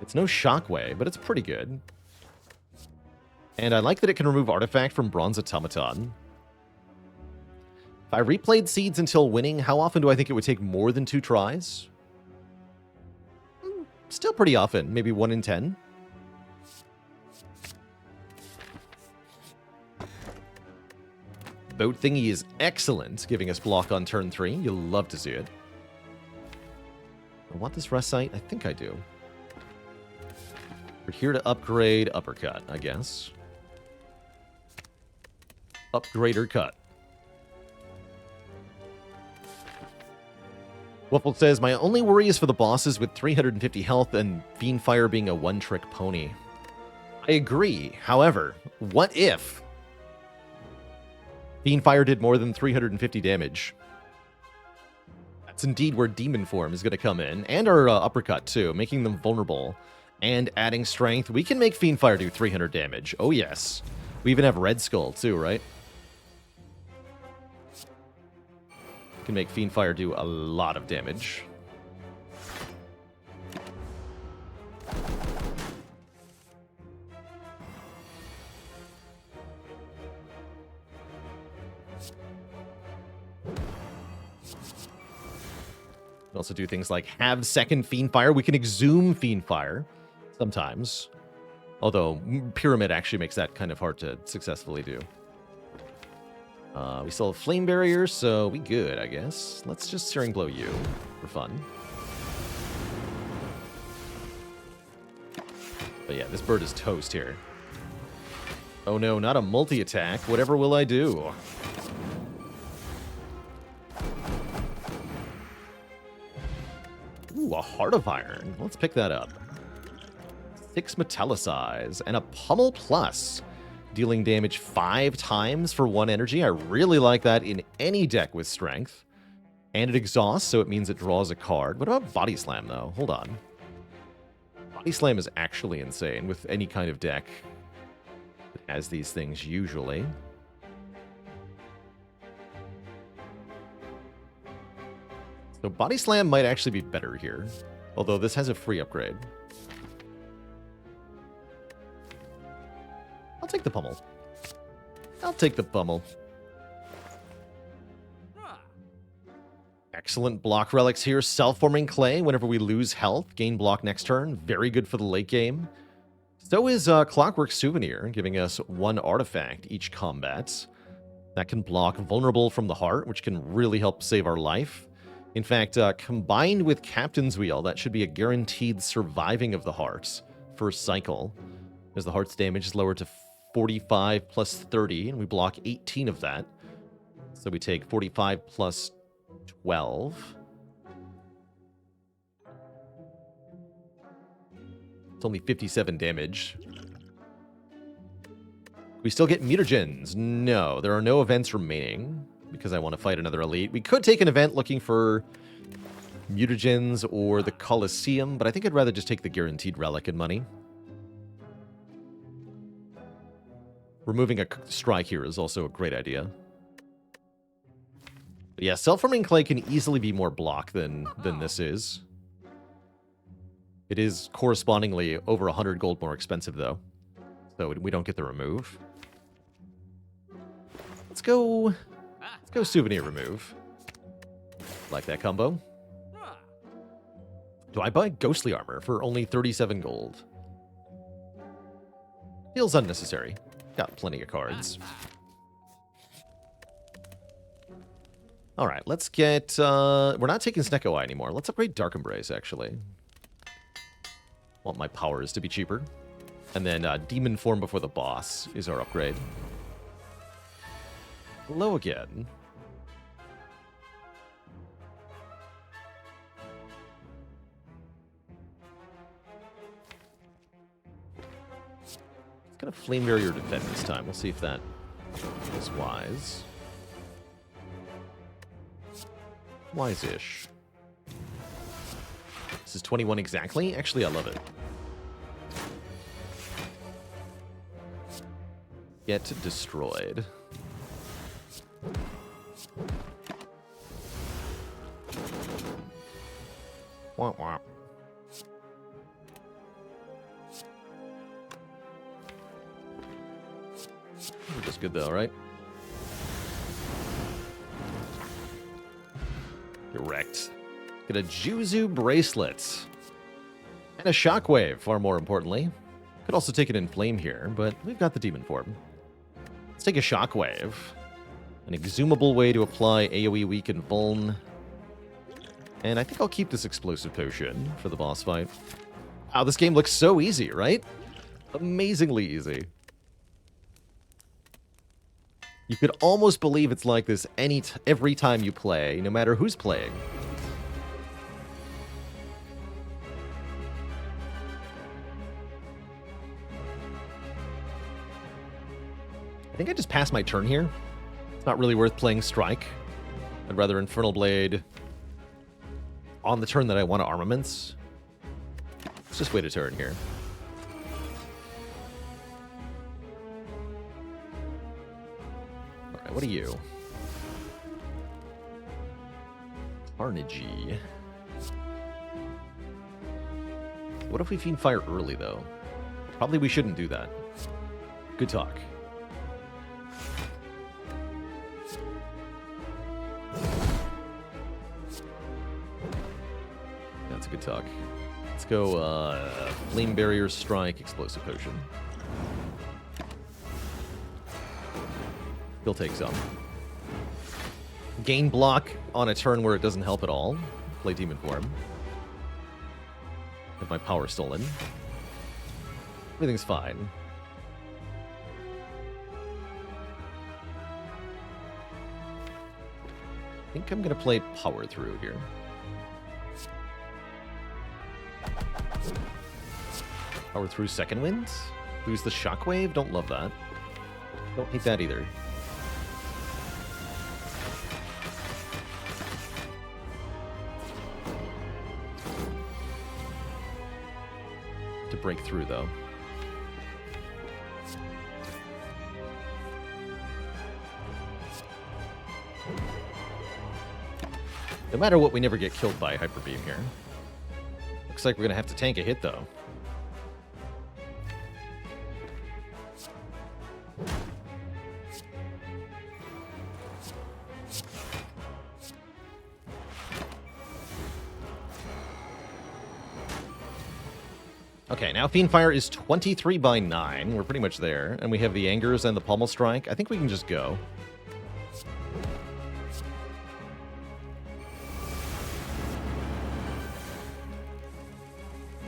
Speaker 1: It's no Shockwave, but it's pretty good. And I like that it can remove Artifact from Bronze Automaton. If I replayed Seeds until winning, how often do I think it would take more than 2 tries? Still pretty often. Maybe 1 in 10. Boat Thingy is excellent, giving us block on turn 3. You'll love to see it. I want this Rest Site? I think I do. We're here to upgrade Uppercut, I guess. Upgrader cut. Waffle says, my only worry is for the bosses with 350 health and Fiendfire being a one-trick pony. I agree. However, what if Fiendfire did more than 350 damage? That's indeed where Demon Form is going to come in, and our uppercut too, making them vulnerable and adding strength. We can make Fiendfire do 300 damage. Oh yes. We even have Red Skull too, right? Can make Fiendfire do a lot of damage. We also do things like have second Fiendfire. We can exhume Fiendfire sometimes. Although Pyramid actually makes that kind of hard to successfully do. We still have Flame Barrier, so we good, I guess. Let's just Searing Blow you for fun. But yeah, this bird is toast here. Oh no, not a multi-attack. Whatever will I do? Ooh, a Heart of Iron. Let's pick that up. 6 Metallicize and a Pummel Plus. Dealing damage 5 times for 1 energy. I really like that in any deck with strength. And it exhausts, so it means it draws a card. What about Body Slam, though? Hold on. Body Slam is actually insane with any kind of deck that has these things usually. So Body Slam might actually be better here. Although this has a free upgrade. I'll take the Pummel. I'll take the Pummel. Excellent block relics here. Self-forming clay. Whenever we lose health, gain block next turn. Very good for the late game. So is Clockwork Souvenir, giving us 1 artifact each combat. That can block Vulnerable from the Heart, which can really help save our life. In fact, combined with Captain's Wheel, that should be a guaranteed surviving of the Heart first cycle, as the Heart's damage is lowered to 45 plus 30, and we block 18 of that. So we take 45 plus 12. It's only 57 damage. We still get mutagens. No, there are no events remaining because I want to fight another elite. We could take an event looking for mutagens or the Colosseum, but I think I'd rather just take the guaranteed relic and money. Removing a strike here is also a great idea. But yeah, Self-Forming Clay can easily be more block than this is. It is correspondingly over 100 gold more expensive, though. So we don't get the remove. Let's go Souvenir Remove. Like that combo. Do I buy Ghostly Armor for only 37 gold? Feels unnecessary. Got plenty of cards. Alright, let's get... we're not taking Snecko Eye anymore. Let's upgrade Dark Embrace, actually. Want my powers to be cheaper. And then Demon Form before the boss is our upgrade. Hello again. Gonna Flame Barrier defend this time. We'll see if that is wise. Wise-ish. This is 21 exactly. Actually, I love it. Get destroyed. Wah, wah. Just good though, right? Correct. Get a Juzu Bracelet. And a Shockwave, far more importantly. Could also take it in Flame here, but we've got the Demon Form. Let's take a Shockwave. An exhumable way to apply AoE weak and Vuln. And I think I'll keep this Explosive Potion for the boss fight. Wow, this game looks so easy, right? Amazingly easy. You could almost believe it's like this every time you play, no matter who's playing. I think I just passed my turn here. It's not really worth playing Strike. I'd rather Infernal Blade on the turn that I want to Armaments. Let's just wait a turn here. Alright, what are you? Carnagey. What if we Fiend Fire early, though? Probably we shouldn't do that. Good talk. That's a good talk. Let's go Flame Barrier, Strike, Explosive Potion. He'll take some. Gain block on a turn where it doesn't help at all. Play Demon Form. Have my power stolen. Everything's fine. I think I'm going to play Power Through here. Power Through Second Wind. Lose the Shockwave. Don't love that. Don't hate that either. To break through, though. No matter what, we never get killed by Hyper Beam here. Looks like we're going to have to tank a hit, though. Okay, now Fiend Fire is 23 by 9. We're pretty much there. And we have the Angers and the Pommel Strike. I think we can just go.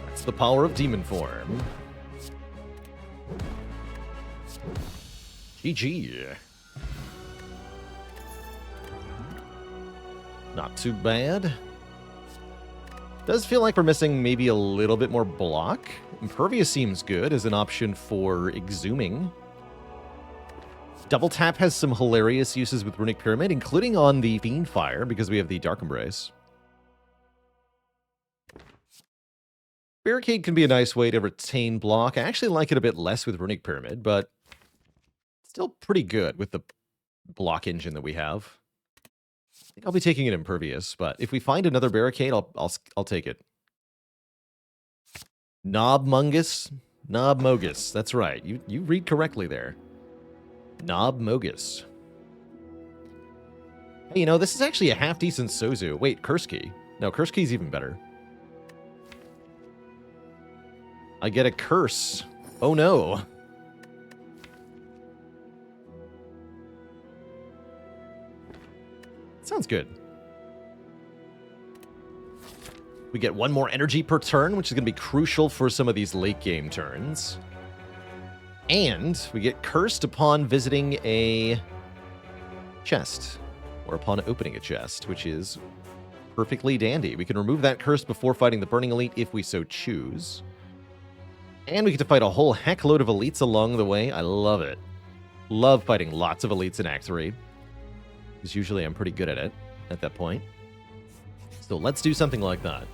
Speaker 1: That's the power of Demon Form. GG. Not too bad. Does feel like we're missing maybe a little bit more block. Impervious seems good as an option for Exhuming. Double Tap has some hilarious uses with Runic Pyramid, including on the Fiend Fire, because we have the Dark Embrace. Barricade can be a nice way to retain block. I actually like it a bit less with Runic Pyramid, but still pretty good with the block engine that we have. I think I'll be taking it Impervious, but if we find another Barricade, I'll take it. Knobmungus? Knobmogus. That's right. You read correctly there. Knobmogus. Hey, you know, this is actually a half-decent Sozu. Wait, Curse Key. No, Curse Key's even better. I get a curse. Oh, no. Sounds good. We get one more energy per turn, which is going to be crucial for some of these late game turns. And we get cursed upon visiting a chest, or upon opening a chest, which is perfectly dandy. We can remove that curse before fighting the Burning Elite if we so choose. And we get to fight a whole heckload of elites along the way. I love it. Love fighting lots of elites in Act 3. Because usually I'm pretty good at it at that point. So let's do something like that.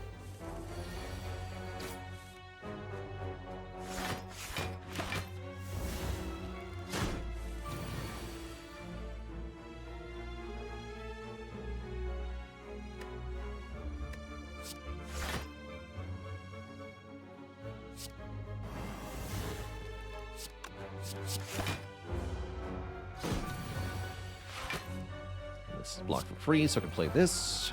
Speaker 1: This is blocked for free, so I can play this.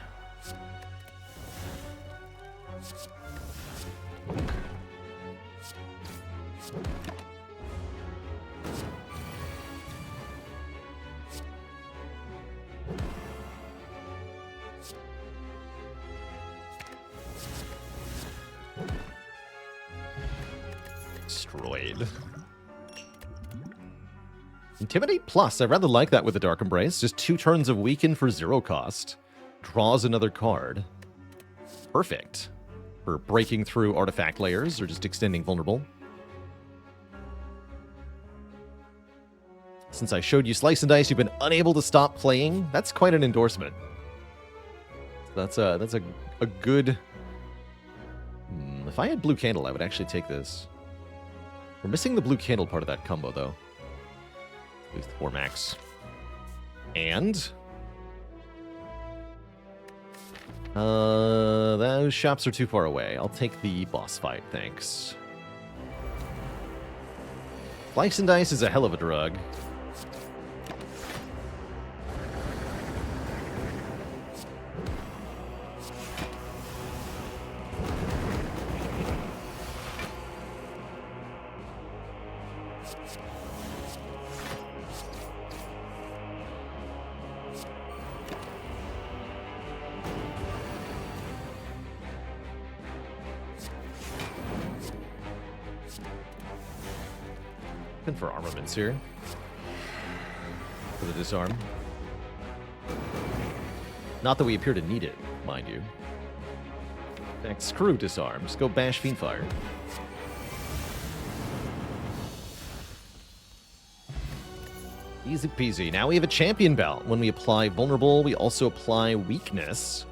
Speaker 1: Destroyed. Intimidate Plus. I rather like that with the Dark Embrace. Just 2 turns of Weaken for 0 cost. Draws another card. Perfect. For breaking through artifact layers or just extending vulnerable. Since I showed you Slice and Dice, you've been unable to stop playing. That's quite an endorsement. That's a good... If I had Blue Candle, I would actually take this. We're missing the Blue Candle part of that combo, though. At least 4 max. And... those shops are too far away. I'll take the boss fight, thanks. Slice and Dice is a hell of a drug. For armaments here. For the disarm. Not that we appear to need it, mind you. In fact, screw disarms. Go bash Fiendfire. Easy peasy. Now we have a champion belt. When we apply vulnerable, we also apply weakness,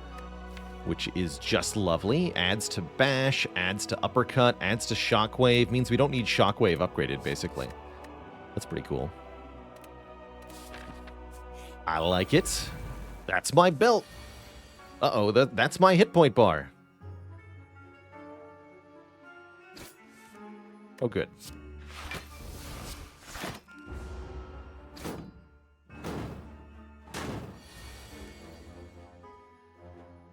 Speaker 1: which is just lovely. Adds to bash, adds to uppercut, adds to shockwave. Means we don't need shockwave upgraded, basically. That's pretty cool. I like it. That's my belt. Uh-oh, that's my hit point bar. Oh, good.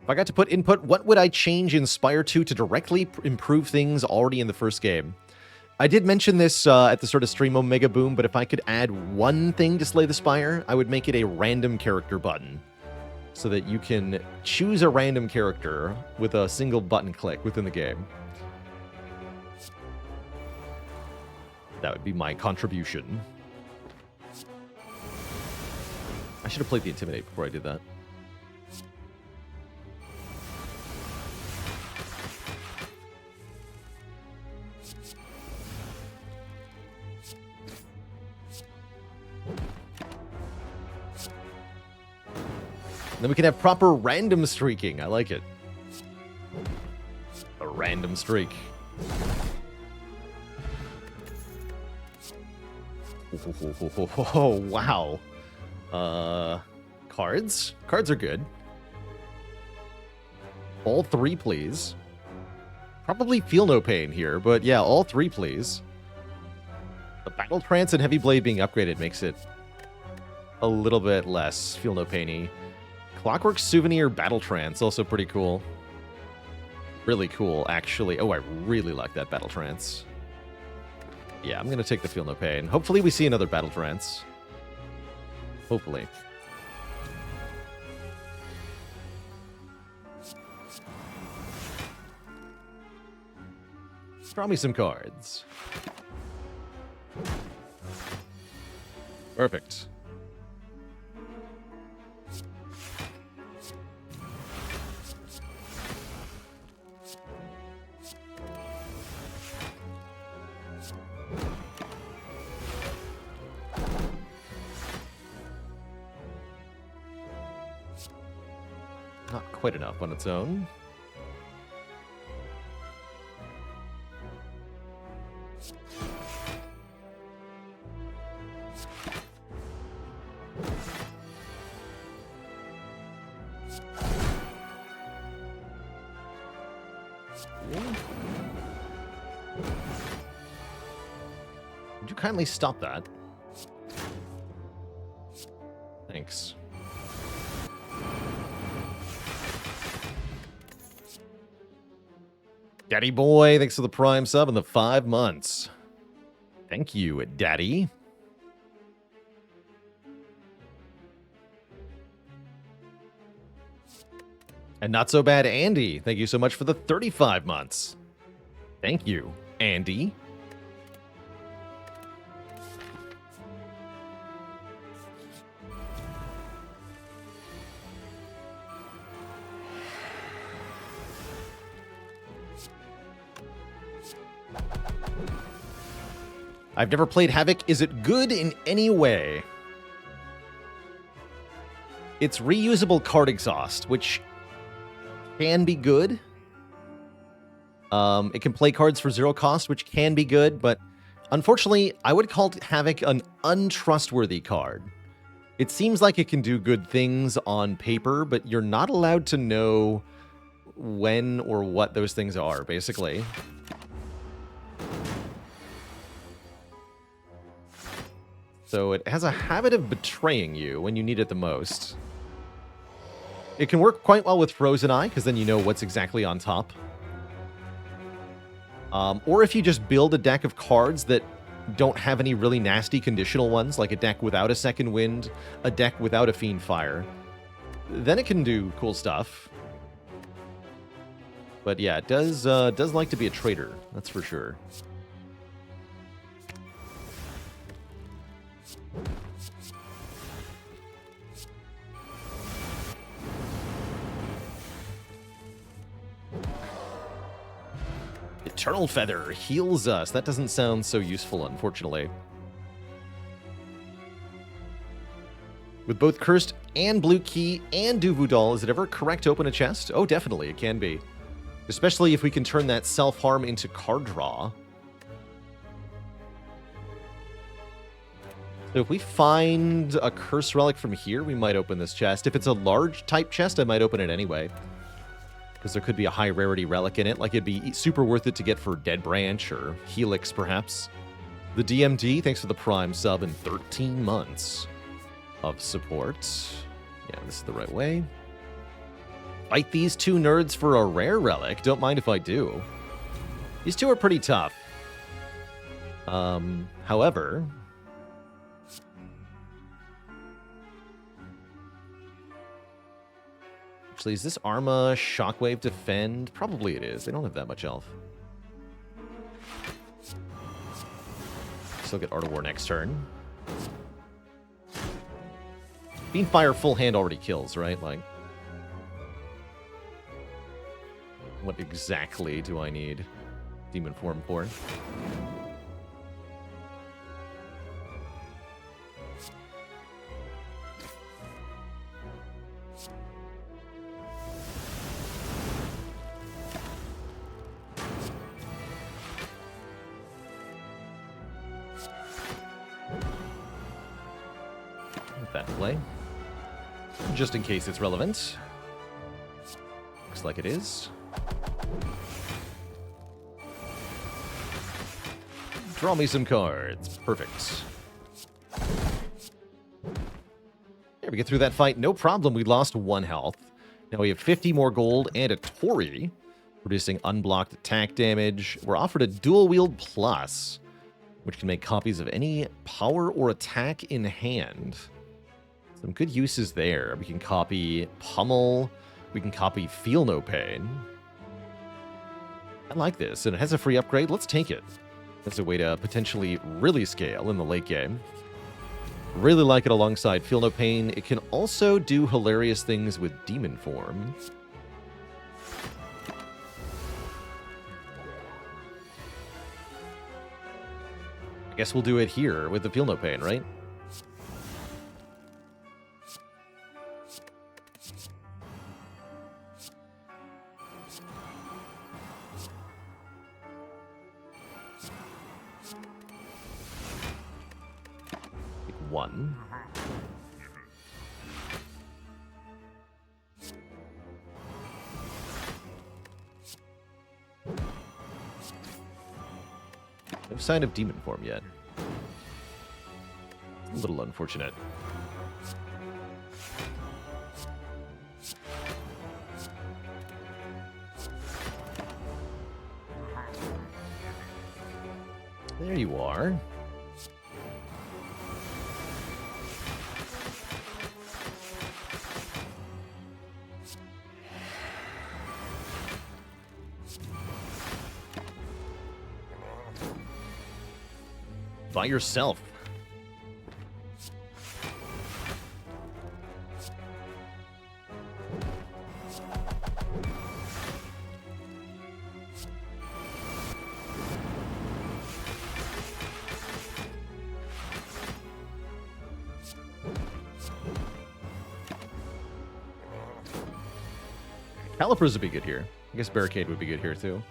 Speaker 1: If I got to put input, what would I change in Spire 2 to directly improve things already in the first game? I did mention this at the sort of stream Omega Boom, but if I could add one thing to Slay the Spire, I would make it a random character button. So that you can choose a random character with a single button click within the game. That would be my contribution. I should have played the Intimidate before I did that. Then we can have proper random streaking. I like it. A random streak. Oh, wow. Cards? Cards are good. All 3, please. Probably Feel No Pain here, but yeah, all 3, please. The Battle Trance and Heavy Blade being upgraded makes it a little bit less Feel No Pain-y. Clockwork Souvenir Battle Trance, also pretty cool. Really cool, actually. Oh, I really like that Battle Trance. Yeah, I'm going to take the Feel No Pain. Hopefully we see another Battle Trance. Hopefully. Draw me some cards. Perfect. Not quite enough on its own. Would you kindly stop that? Thanks. Daddy boy, thanks for the Prime sub and the 5 months. Thank you, Daddy. And not so bad, Andy. Thank you so much for the 35 months. Thank you, Andy. I've never played Havoc. Is it good in any way? It's reusable card exhaust, which can be good. It can play cards for 0 cost, which can be good, but unfortunately, I would call Havoc an untrustworthy card. It seems like it can do good things on paper, but you're not allowed to know when or what those things are, basically. So it has a habit of betraying you when you need it the most. It can work quite well with Frozen Eye, because then you know what's exactly on top. Or if you just build a deck of cards that don't have any really nasty conditional ones, like a deck without a Second Wind, a deck without a Fiend Fire, then it can do cool stuff. But yeah, it does like to be a traitor, that's for sure. Eternal Feather heals us. That doesn't sound so useful, unfortunately. With both Cursed and Blue Key and Duvudal, is it ever correct to open a chest? Oh, definitely, it can be. Especially if we can turn that self-harm into card draw. So if we find a Curse Relic from here, we might open this chest. If it's a large type chest, I might open it anyway. Because there could be a high rarity relic in it. Like, it'd be super worth it to get for Dead Branch or Helix, perhaps. The DMD, thanks for the Prime sub and 13 months of support. Yeah, this is the right way. Fight these two nerds for a rare relic. Don't mind if I do. These two are pretty tough. However... Actually, is this Arma Shockwave Defend? Probably it is. They don't have that much health. Still get Art of War next turn. Fiend Fire full hand already kills, right? Like, what exactly do I need Demon Form for? That play, just in case it's relevant. Looks like it is. Draw me some cards. Perfect. There, we get through that fight, no problem. We lost 1 health. Now we have 50 more gold and a Tori, producing unblocked attack damage. We're offered a dual wield plus, which can make copies of any power or attack in hand. Some good uses there. We can copy Pummel. We can copy Feel No Pain. I like this, and it has a free upgrade. Let's take it. That's a way to potentially really scale in the late game. Really like it alongside Feel No Pain. It can also do hilarious things with Demon Form. I guess we'll do it here with the Feel No Pain, right? One. No sign of Demon Form yet. A little unfortunate. There you are. By yourself. Calipers would be good here. I guess Barricade would be good here, too.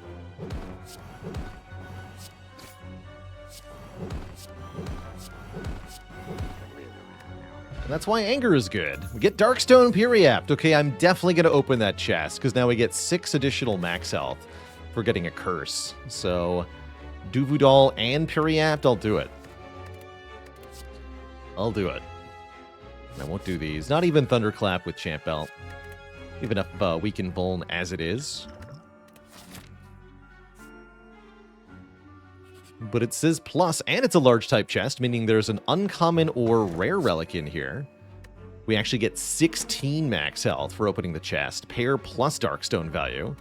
Speaker 1: And that's why Anger is good. We get Darkstone Periapt. Okay, I'm definitely going to open that chest, because now we get 6 additional max health for getting a curse. So, Duvudal and Periapt, I'll do it. I'll do it. I won't do these. Not even Thunderclap with Champ Belt. Even enough Weaken Vuln as it is. But it says plus, and it's a large type chest, meaning there's an uncommon or rare relic in here. We actually get 16 max health for opening the chest. Pair plus Darkstone value.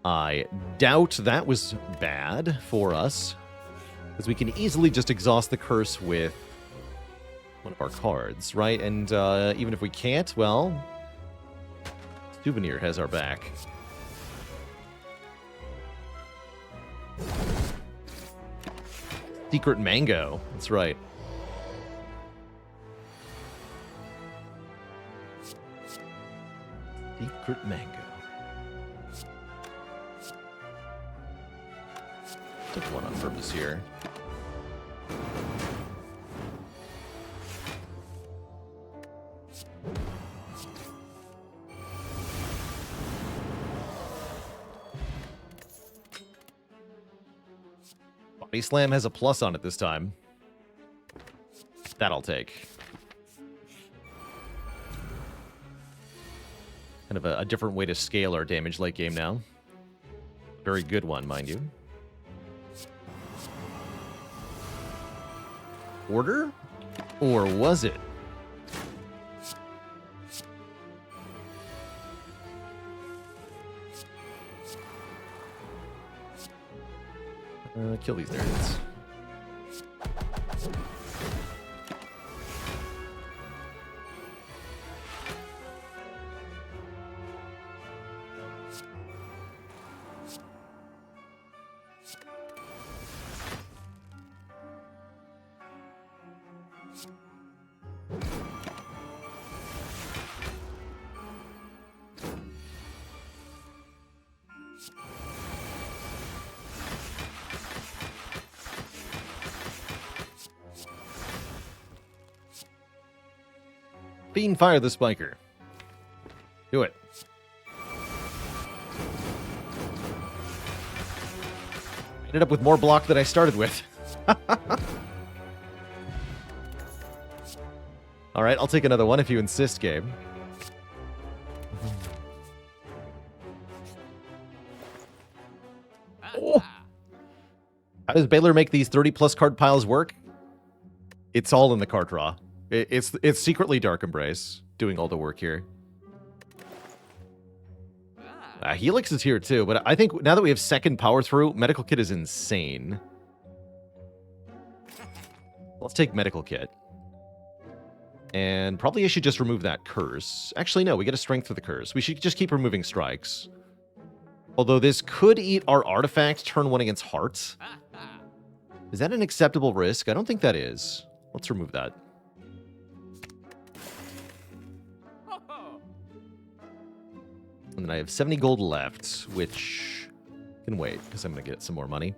Speaker 1: I doubt that was bad for us, because we can easily just exhaust the curse with one of our cards, right? And even if we can't, well, Souvenir has our back. Secret Mango. That's right. Secret Mango. Took one on purpose here. Body Slam has a plus on it this time. That I'll take. Kind of a different way to scale our damage late game now. Very good one, mind you. Order? Or was it? Kill these nerds. Fiend Fire the Spiker. Do it. Ended up with more block than I started with. All right, I'll take another one if you insist, Gabe. Oh. How does Baylor make these 30-plus card piles work? It's all in the card draw. It's secretly Dark Embrace doing all the work here. Helix is here too, but I think now that we have second power through, Medical Kit is insane. Let's take Medical Kit. And probably I should just remove that curse. Actually, no, we get a strength for the curse. We should just keep removing strikes. Although this could eat our artifact turn 1 against Heart. Is that an acceptable risk? I don't think that is. Let's remove that. And then I have 70 gold left, which can wait, because I'm going to get some more money.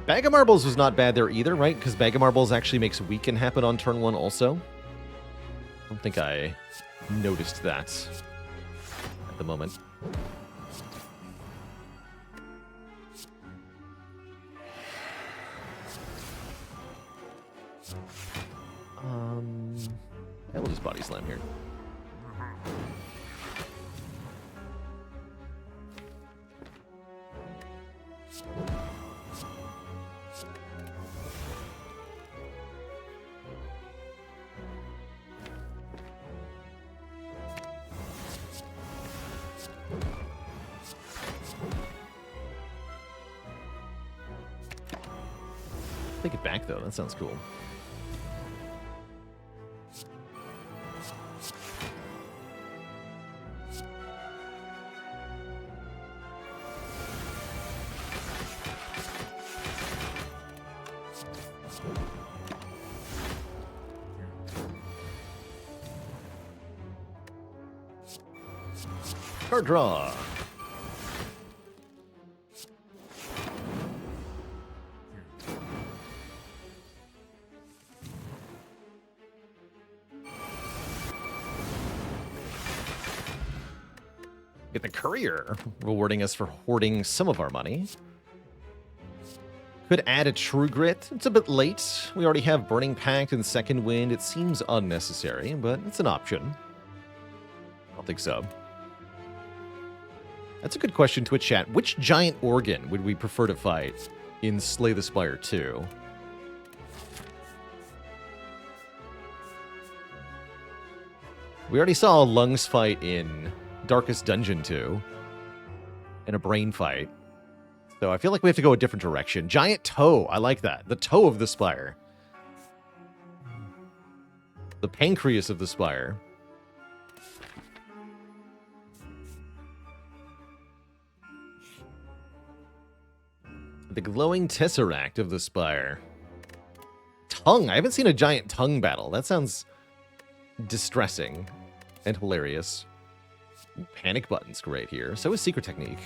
Speaker 1: Bag of Marbles was not bad there either, right? Because Bag of Marbles actually makes Weaken happen on turn 1 also. I don't think I noticed that at the moment. Yeah, we'll just Body Slam here. Take it back though, that sounds cool. Card draw. Get the Courier, rewarding us for hoarding some of our money. Could add a True Grit. It's a bit late. We already have Burning Pact and Second Wind. It seems unnecessary, but it's an option. I don't think so. That's a good question, Twitch chat. Which giant organ would we prefer to fight in Slay the Spire 2? We already saw a lungs fight in Darkest Dungeon 2. And a brain fight. So I feel like we have to go a different direction. Giant toe. I like that. The toe of the Spire. The pancreas of the Spire. The glowing tesseract of the Spire. Tongue. I haven't seen a giant tongue battle. That sounds distressing and hilarious. Panic button's great here. So is Secret Technique.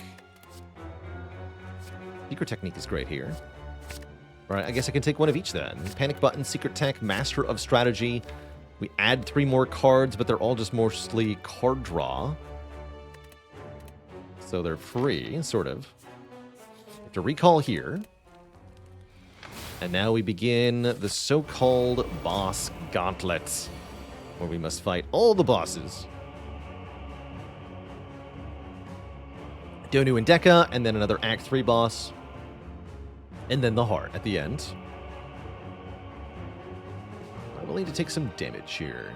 Speaker 1: Secret Technique is great here. All right, I guess I can take one of each then. Panic button, Secret Tech, Master of Strategy. We add 3 more cards, but they're all just mostly card draw. So they're free, sort of. To recall here. And now we begin the so-called boss gauntlet, where we must fight all the bosses. Donu and Deka, and then another Act 3 boss. And then the heart at the end. I'm willing to take some damage here.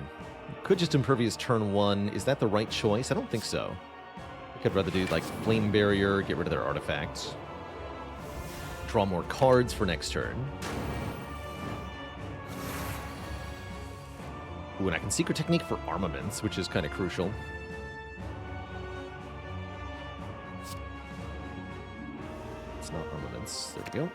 Speaker 1: Could just Impervious turn 1. Is that the right choice? I don't think so. I could rather do like Flame Barrier, get rid of their artifacts. Draw more cards for next turn. Ooh, and I can Secret Technique for armaments, which is kind of crucial. It's not armaments. There we go.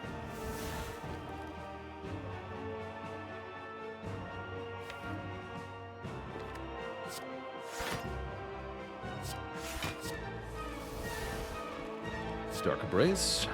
Speaker 1: Dark Embrace.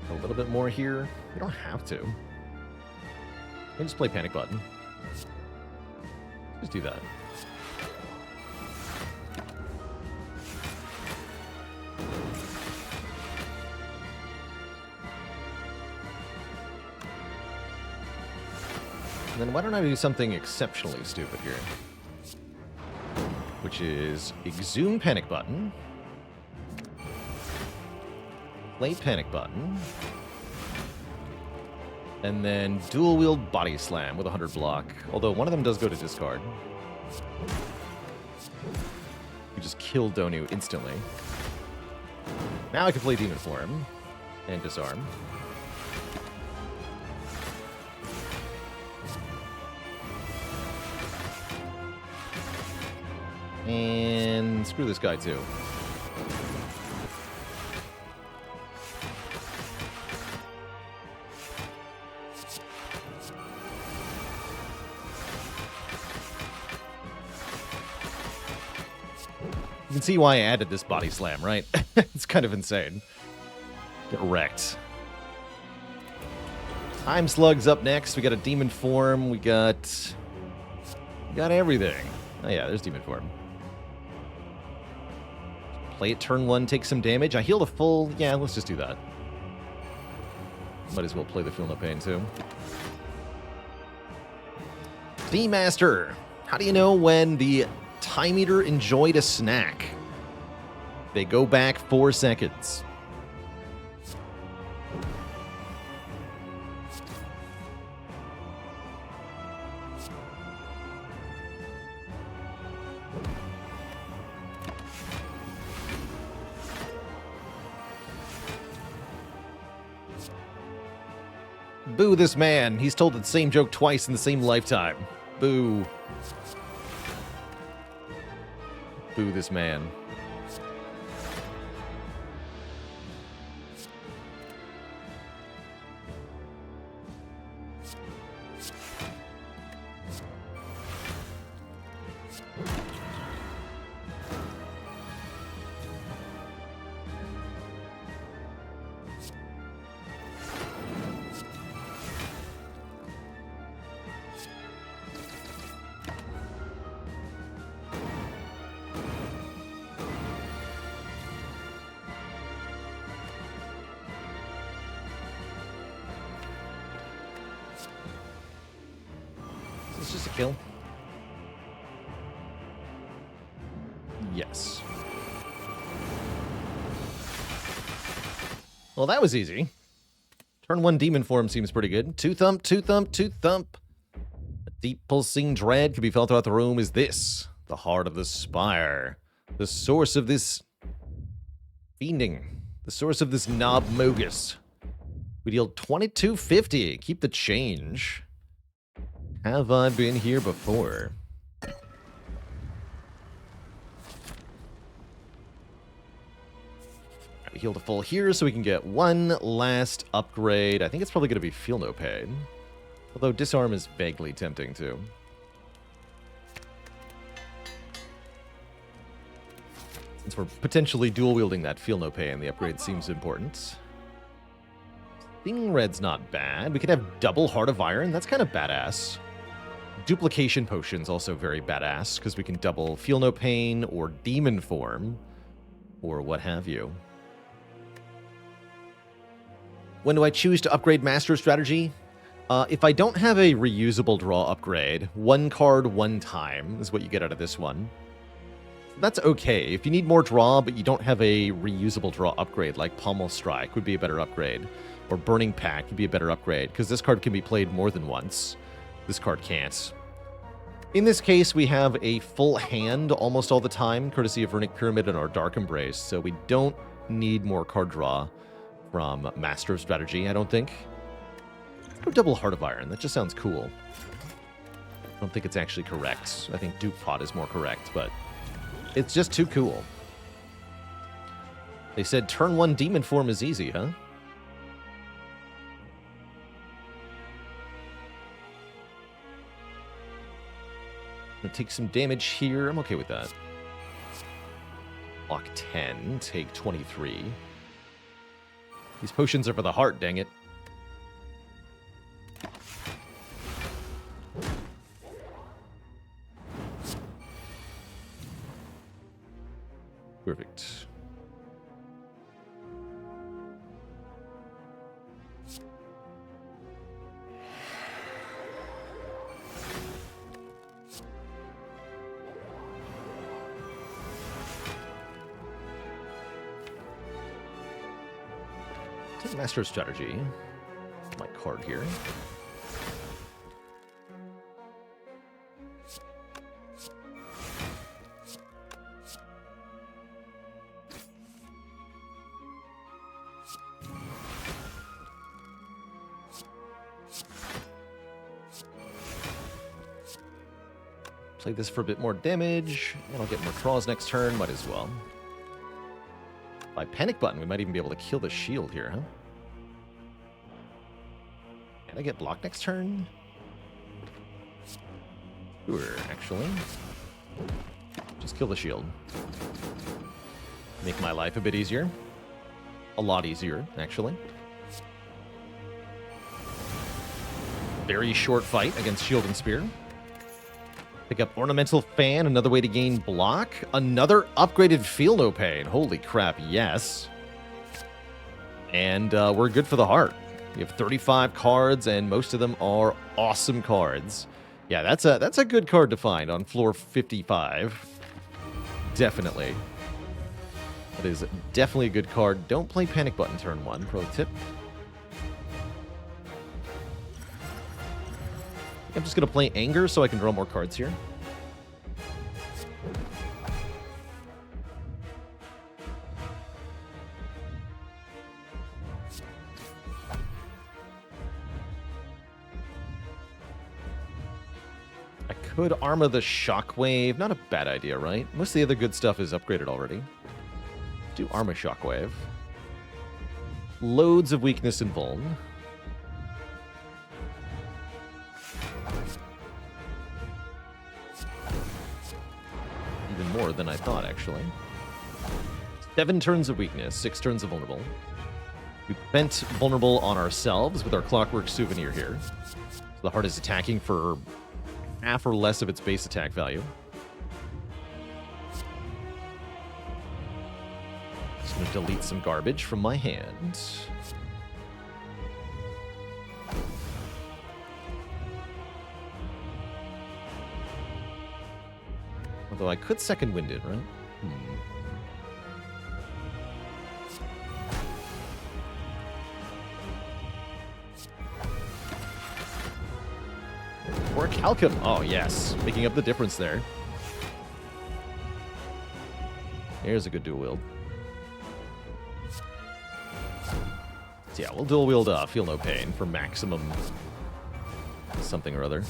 Speaker 1: A little bit more here. You don't have to. You can just play Panic Button. Just do that. And then why don't I do something exceptionally stupid here? Which is Exhume Panic Button. Play Panic Button. And then Dual Wield Body Slam with 100 block. Although one of them does go to discard. You just kill Donu instantly. Now I can play Demon Form. And disarm. And screw this guy too. You can see why I added this body slam, right? It's kind of insane. Get wrecked. Time Slug's up next. We got a Demon Form. We got everything. Oh yeah, there's Demon Form. Play it turn 1, take some damage. I healed a full... Yeah, let's just do that. Might as well play the Feel No Pain, too. Theme Master. How do you know when the Time Eater enjoyed a snack? They go back 4 seconds. Boo this man. He's told the same joke twice in the same lifetime. Boo. Boo this man. just a kill? Yes. Well, that was easy. Turn 1 demon form seems pretty good. Two thump, two thump, two thump. A deep pulsing dread can be felt throughout the room. Is this the heart of the Spire? The source of this fiending. The source of this knob mogus. We deal 2250. Keep the change. Have I been here before? We heal to full here so we can get one last upgrade. I think it's probably going to be Feel No Pain. Although Disarm is vaguely tempting too. Since we're potentially dual wielding that Feel No Pain, the upgrade seems important. Sting Red's not bad. We could have double Heart of Iron. That's kind of badass. Duplication Potion's also very badass, because we can double Feel No Pain or Demon Form, or what have you. When do I choose to upgrade Master Strategy? If I don't have a reusable draw upgrade, one card, one time is what you get out of this one. That's okay. If you need more draw, but you don't have a reusable draw upgrade, like Pommel Strike would be a better upgrade, or Burning Pact would be a better upgrade, because this card can be played more than once. This card can't. In this case, we have a full hand almost all the time, courtesy of Vernic Pyramid and our Dark Embrace, so we don't need more card draw from Master of Strategy, I don't think. Let's go double Heart of Iron. That just sounds cool. I don't think it's actually correct. I think Duke Pot is more correct, but it's just too cool. They said turn 1 demon form is easy, huh? Gonna take some damage here. I'm okay with that. Block 10, take 23. These potions are for the heart, dang it. Perfect. Take Master of Strategy. My card here. Play this for a bit more damage, and I'll get more draws next turn. Might as well. By Panic Button, we might even be able to kill the shield here, huh? Can I get blocked next turn? Sure, actually. Just kill the shield. Make my life a bit easier. A lot easier, actually. Very short fight against Shield and Spear. Pick up Ornamental Fan, another way to gain block. Another upgraded Feel No Pain. Holy crap, yes. And we're good for the heart. We have 35 cards, and most of them are awesome cards. Yeah, that's a good card to find on floor 55. Definitely. That is definitely a good card. Don't play Panic Button turn 1, pro tip. I'm just going to play Anger so I can draw more cards here. I could Armor the Shockwave. Not a bad idea, right? Most of the other good stuff is upgraded already. Do Armor Shockwave. Loads of weakness and vuln. Even more than I thought, actually. 7 turns of weakness, 6 turns of vulnerable. We bent vulnerable on ourselves with our Clockwork Souvenir here. So the heart is attacking for half or less of its base attack value. Just going to delete some garbage from my hand. Although I could second wind it, right? Or a Calcum. Oh, yes. Making up the difference there. Here's a good dual wield. So yeah, we'll dual wield Feel No Pain for maximum something or other.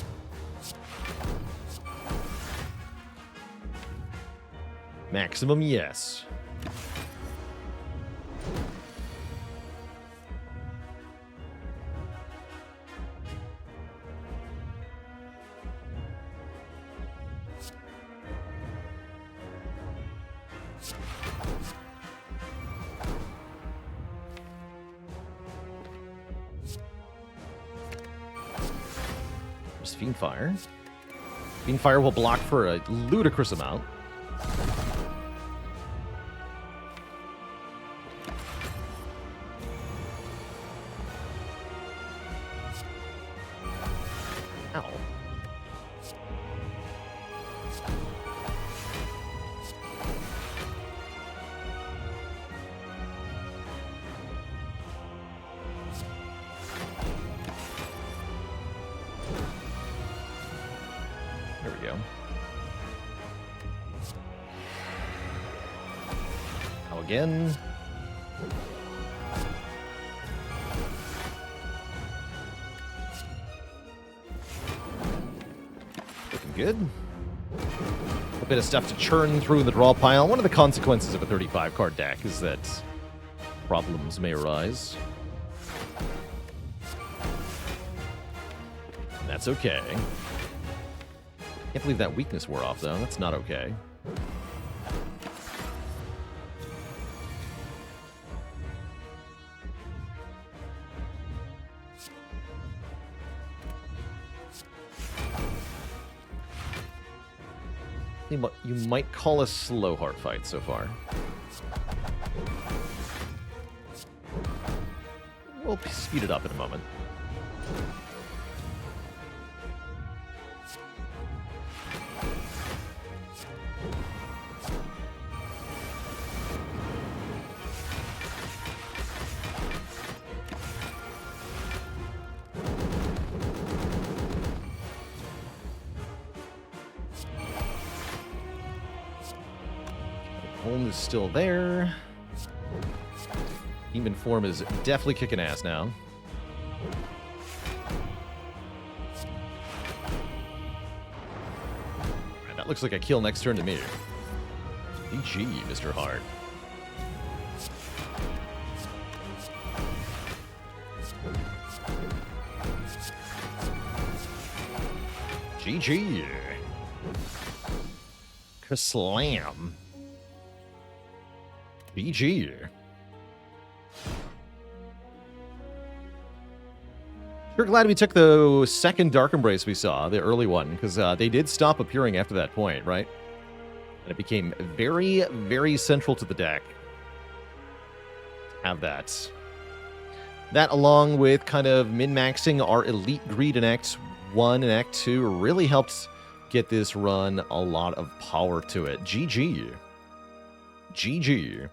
Speaker 1: Maximum, yes. There's Fiendfire. Fiendfire will block for a ludicrous amount. Ow. There we go. Now again. Looking good. A bit of stuff to churn through in the draw pile. One of the consequences of a 35-card deck is that problems may arise. And that's okay. Can't believe that weakness wore off, though. That's not okay. You might call a slow heart fight so far. We'll speed it up in a moment. Home is still there. Demon form is definitely kicking ass now. Right, that looks like a kill next turn to me. GG, Mr. Hart. GG. Kaslam. BG. Sure glad we took the second Dark Embrace we saw, the early one, because they did stop appearing after that point, right? And it became very, very central to the deck. Have that. That, along with kind of min-maxing our Elite Greed in Act 1 and Act 2, really helped get this run a lot of power to it. GG. GG.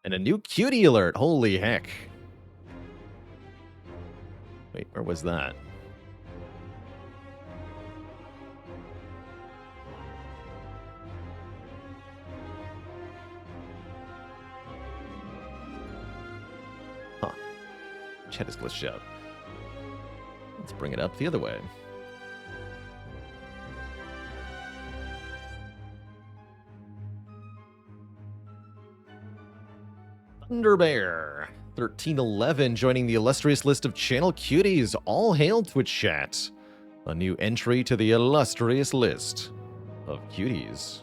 Speaker 1: And a new cutie alert. Holy heck. Wait, where was that? Huh. Chat is glitched out. Let's bring it up the other way. Thunderbear, 1311, joining the illustrious list of channel cuties. All hail, Twitch chat. A new entry to the illustrious list of cuties.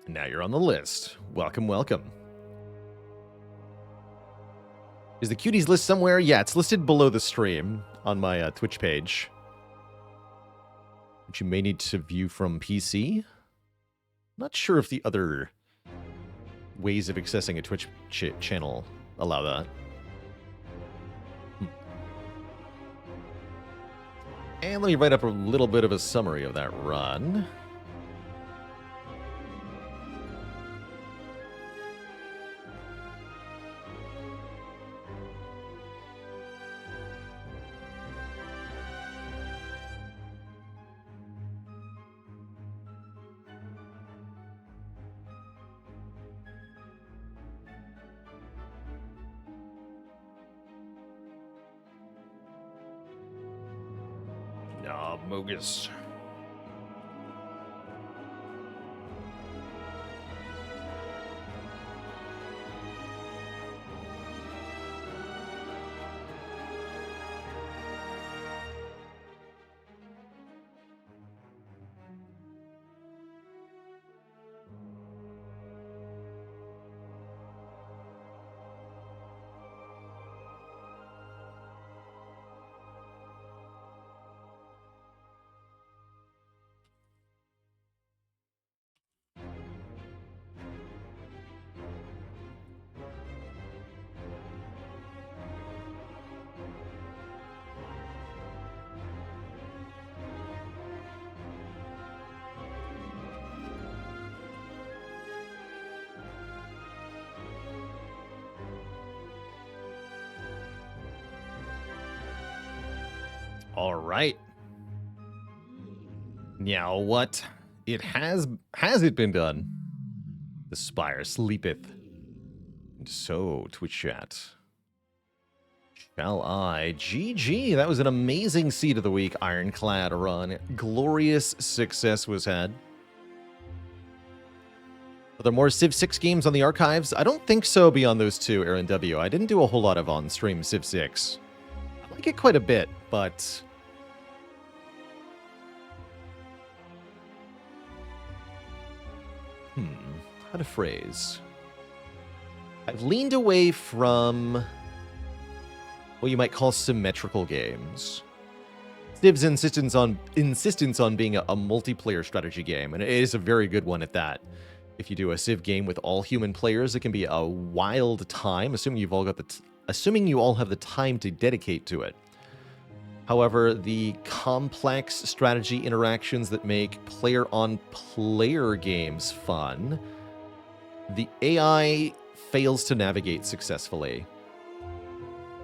Speaker 1: Now you're on the list. Welcome, welcome. Is the cuties list somewhere? Yeah, it's listed below the stream on my Twitch page. which you may need to view from PC. Not sure if the other ways of accessing a Twitch channel allow that. And let me write up a little bit of a summary of that run. Mogus. All right. Now what? It has it been done? The Spire sleepeth. And so, Twitch chat. Shall I? GG. That was an amazing seed of the week, Ironclad run. Glorious success was had. Are there more Civ 6 games on the archives? I don't think so beyond those two, Aaron W. I didn't do a whole lot of on-stream Civ 6. I like it quite a bit, but... how to phrase? I've leaned away from what you might call symmetrical games. Civ's insistence on being a multiplayer strategy game, and it is a very good one at that. If you do a Civ game with all human players, it can be a wild time, assuming you all have the time to dedicate to it. However, the complex strategy interactions that make player-on-player games fun, the AI fails to navigate successfully.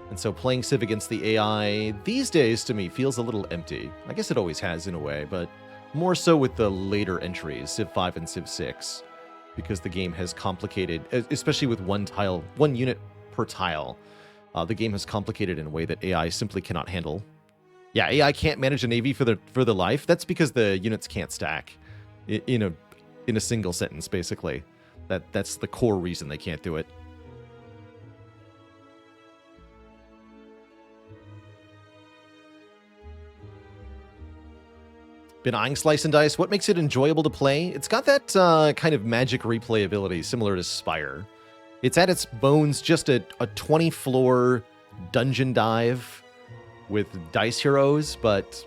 Speaker 1: And so playing Civ against the AI these days, to me, feels a little empty. I guess it always has in a way, but more so with the later entries, Civ 5 and Civ 6, because the game has complicated, especially with one unit per tile, the game has complicated in a way that AI simply cannot handle. Yeah, AI can't manage a navy for the life. That's because the units can't stack in a single sentence, basically. That's the core reason they can't do it. Been eyeing Slice and Dice. What makes it enjoyable to play? It's got that kind of magic replayability similar to Spire. It's at its bones just a 20-floor dungeon dive with dice heroes, but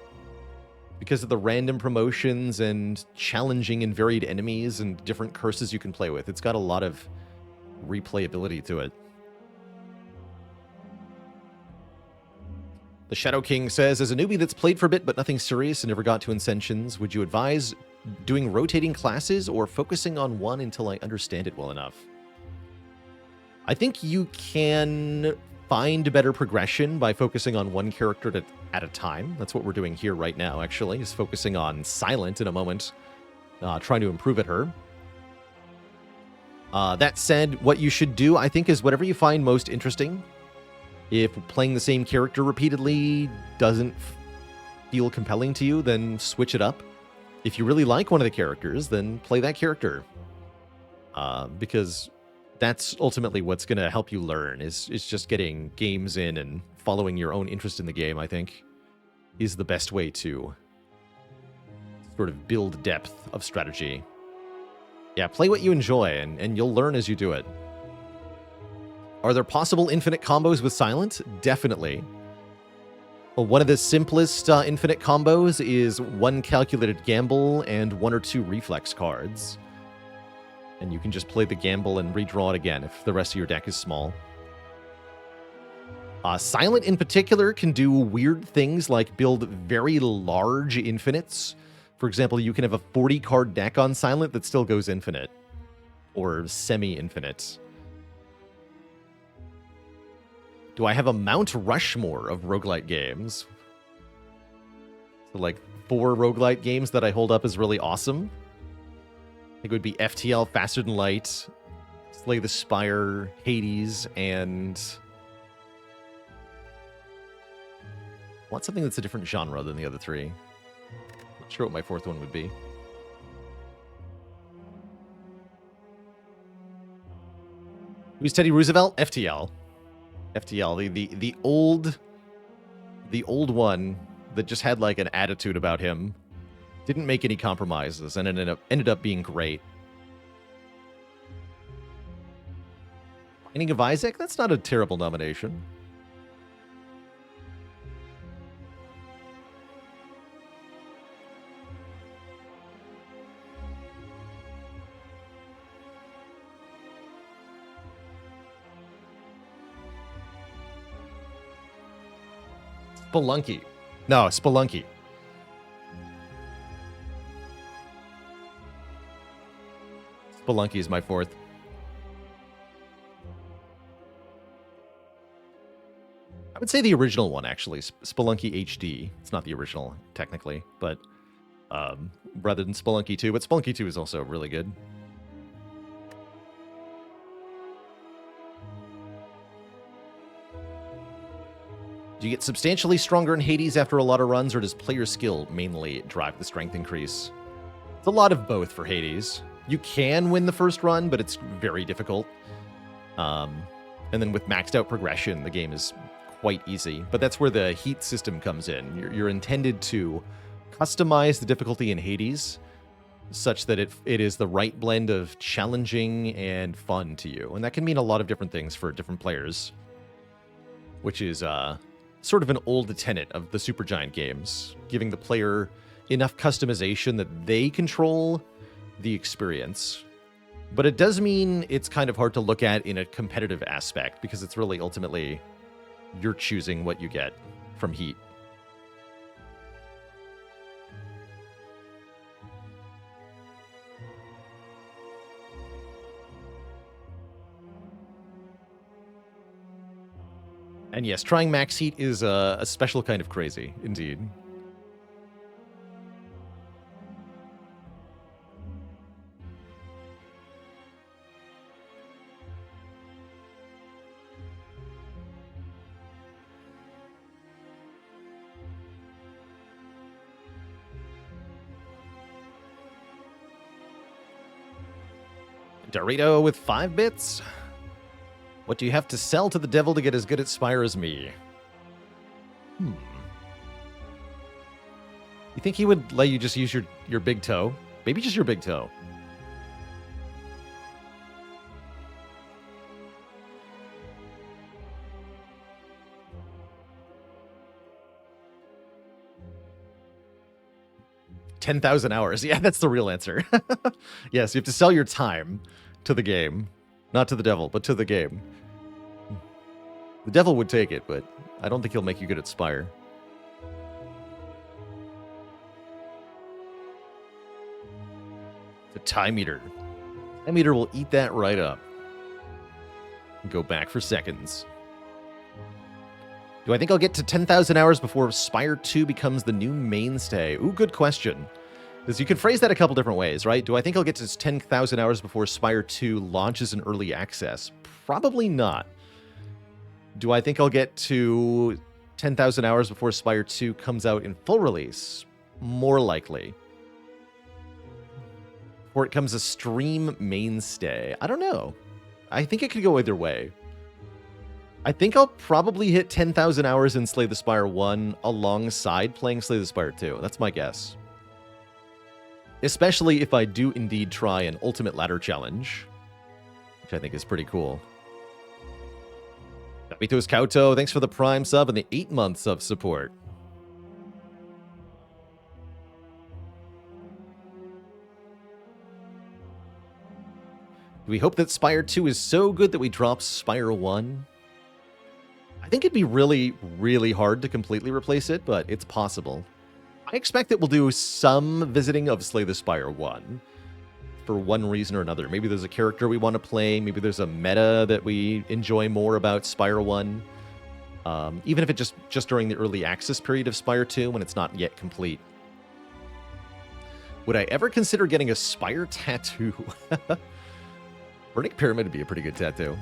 Speaker 1: because of the random promotions and challenging and varied enemies and different curses you can play with, it's got a lot of replayability to it. The Shadow King says, as a newbie that's played for a bit but nothing serious and never got to Ascensions, would you advise doing rotating classes or focusing on one until I understand it well enough? I think you can find better progression by focusing on one character at a time. That's what we're doing here right now, actually, is focusing on Silent in a moment, trying to improve at her. That said, what you should do, I think, is whatever you find most interesting. If playing the same character repeatedly doesn't feel compelling to you, then switch it up. If you really like one of the characters, then play that character. Because that's ultimately what's going to help you learn, is just getting games in and following your own interest in the game, I think, is the best way to sort of build depth of strategy. Yeah, play what you enjoy, and you'll learn as you do it. Are there possible infinite combos with Silent? Definitely. One of the simplest infinite combos is 1 calculated gamble and 1 or 2 reflex cards. And you can just play the gamble and redraw it again if the rest of your deck is small. Silent in particular can do weird things like build very large infinites. For example, you can have a 40-card deck on Silent that still goes infinite. Or semi-infinite. Do I have a Mount Rushmore of roguelite games? So like 4 roguelite games that I hold up as really awesome. I think it would be FTL, Faster Than Light, Slay the Spire, Hades, and... I want something that's a different genre than the other 3. Not sure what my 4th one would be. Who's Teddy Roosevelt? FTL. FTL, the old one that just had like an attitude about him. Didn't make any compromises and ended up being great. Binding of Isaac? That's not a terrible nomination. Spelunky. No, Spelunky. Spelunky is my 4th. I would say the original one, actually. Spelunky HD. It's not the original, technically, but rather than Spelunky 2. But Spelunky 2 is also really good. Do you get substantially stronger in Hades after a lot of runs, or does player skill mainly drive the strength increase? It's a lot of both for Hades. You can win the first run, but it's very difficult. And then with maxed out progression, the game is quite easy. But that's where the heat system comes in. You're intended to customize the difficulty in Hades such that it is the right blend of challenging and fun to you. And that can mean a lot of different things for different players, which is... sort of an old tenet of the Supergiant games, giving the player enough customization that they control the experience. But it does mean it's kind of hard to look at in a competitive aspect, because it's really ultimately you're choosing what you get from Heat. And yes, trying max heat is a special kind of crazy, indeed. Dorito with 5 bits. What do you have to sell to the devil to get as good at Spire as me? You think he would let you just use your big toe? Maybe just your big toe. $10,000 hours. Yeah, that's the real answer. Yes, you have to sell your time to the game. Not to the devil, but to the game. The devil would take it, but I don't think he'll make you good at Spire. The time meter. Time meter will eat that right up. Go back for seconds. Do I think I'll get to 10,000 hours before Spire 2 becomes the new mainstay? Ooh, good question. Because you can phrase that a couple different ways, right? Do I think I'll get to 10,000 hours before Spire 2 launches in early access? Probably not. Do I think I'll get to 10,000 hours before Spire 2 comes out in full release? More likely. Or it comes a stream mainstay. I don't know. I think it could go either way. I think I'll probably hit 10,000 hours in Slay the Spire 1 alongside playing Slay the Spire 2. That's my guess. Especially if I do indeed try an Ultimate Ladder Challenge, which I think is pretty cool. Davitos Kauto, thanks for the Prime sub and the 8 months of support. we hope that Spire 2 is so good that we drop Spire 1? I think it'd be really, really hard to completely replace it, but it's possible. I expect that we'll do some visiting of Slay the Spire 1 for one reason or another. Maybe there's a character we want to play. Maybe there's a meta that we enjoy more about Spire 1. Even if it's just during the early access period of Spire 2 when it's not yet complete. Would I ever consider getting a Spire tattoo? Burning Pyramid would be a pretty good tattoo.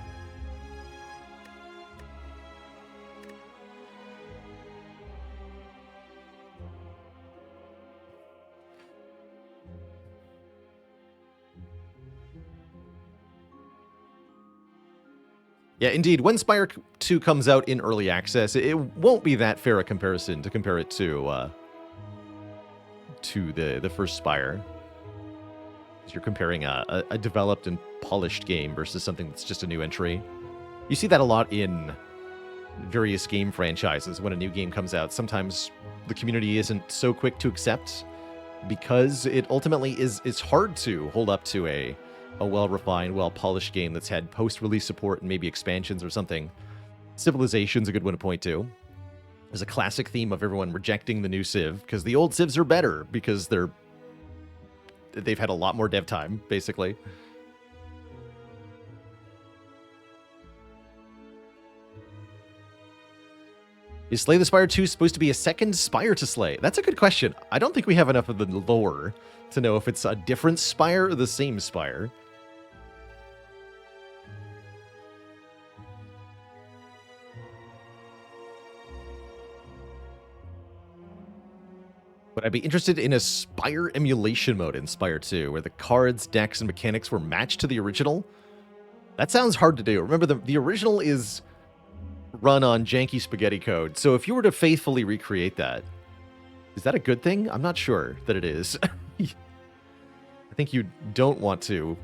Speaker 1: Yeah, indeed. When Spire 2 comes out in early access, it won't be that fair a comparison to compare it to the first Spire. You're comparing a developed and polished game versus something that's just a new entry. You see that a lot in various game franchises. When a new game comes out, sometimes the community isn't so quick to accept because it ultimately is hard to hold up to a well-refined, well-polished game that's had post-release support and maybe expansions or something. Civilization's a good one to point to. There's a classic theme of everyone rejecting the new Civ because the old Civs are better because they've had a lot more dev time, basically. Is Slay the Spire 2 supposed to be a second Spire to Slay? That's a good question. I don't think we have enough of the lore to know if it's a different Spire or the same Spire. Would I be interested in a Spire emulation mode in Spire 2, where the cards, decks, and mechanics were matched to the original? That sounds hard to do. Remember, the original is run on janky spaghetti code, so if you were to faithfully recreate that, is that a good thing? I'm not sure that it is. I think you don't want to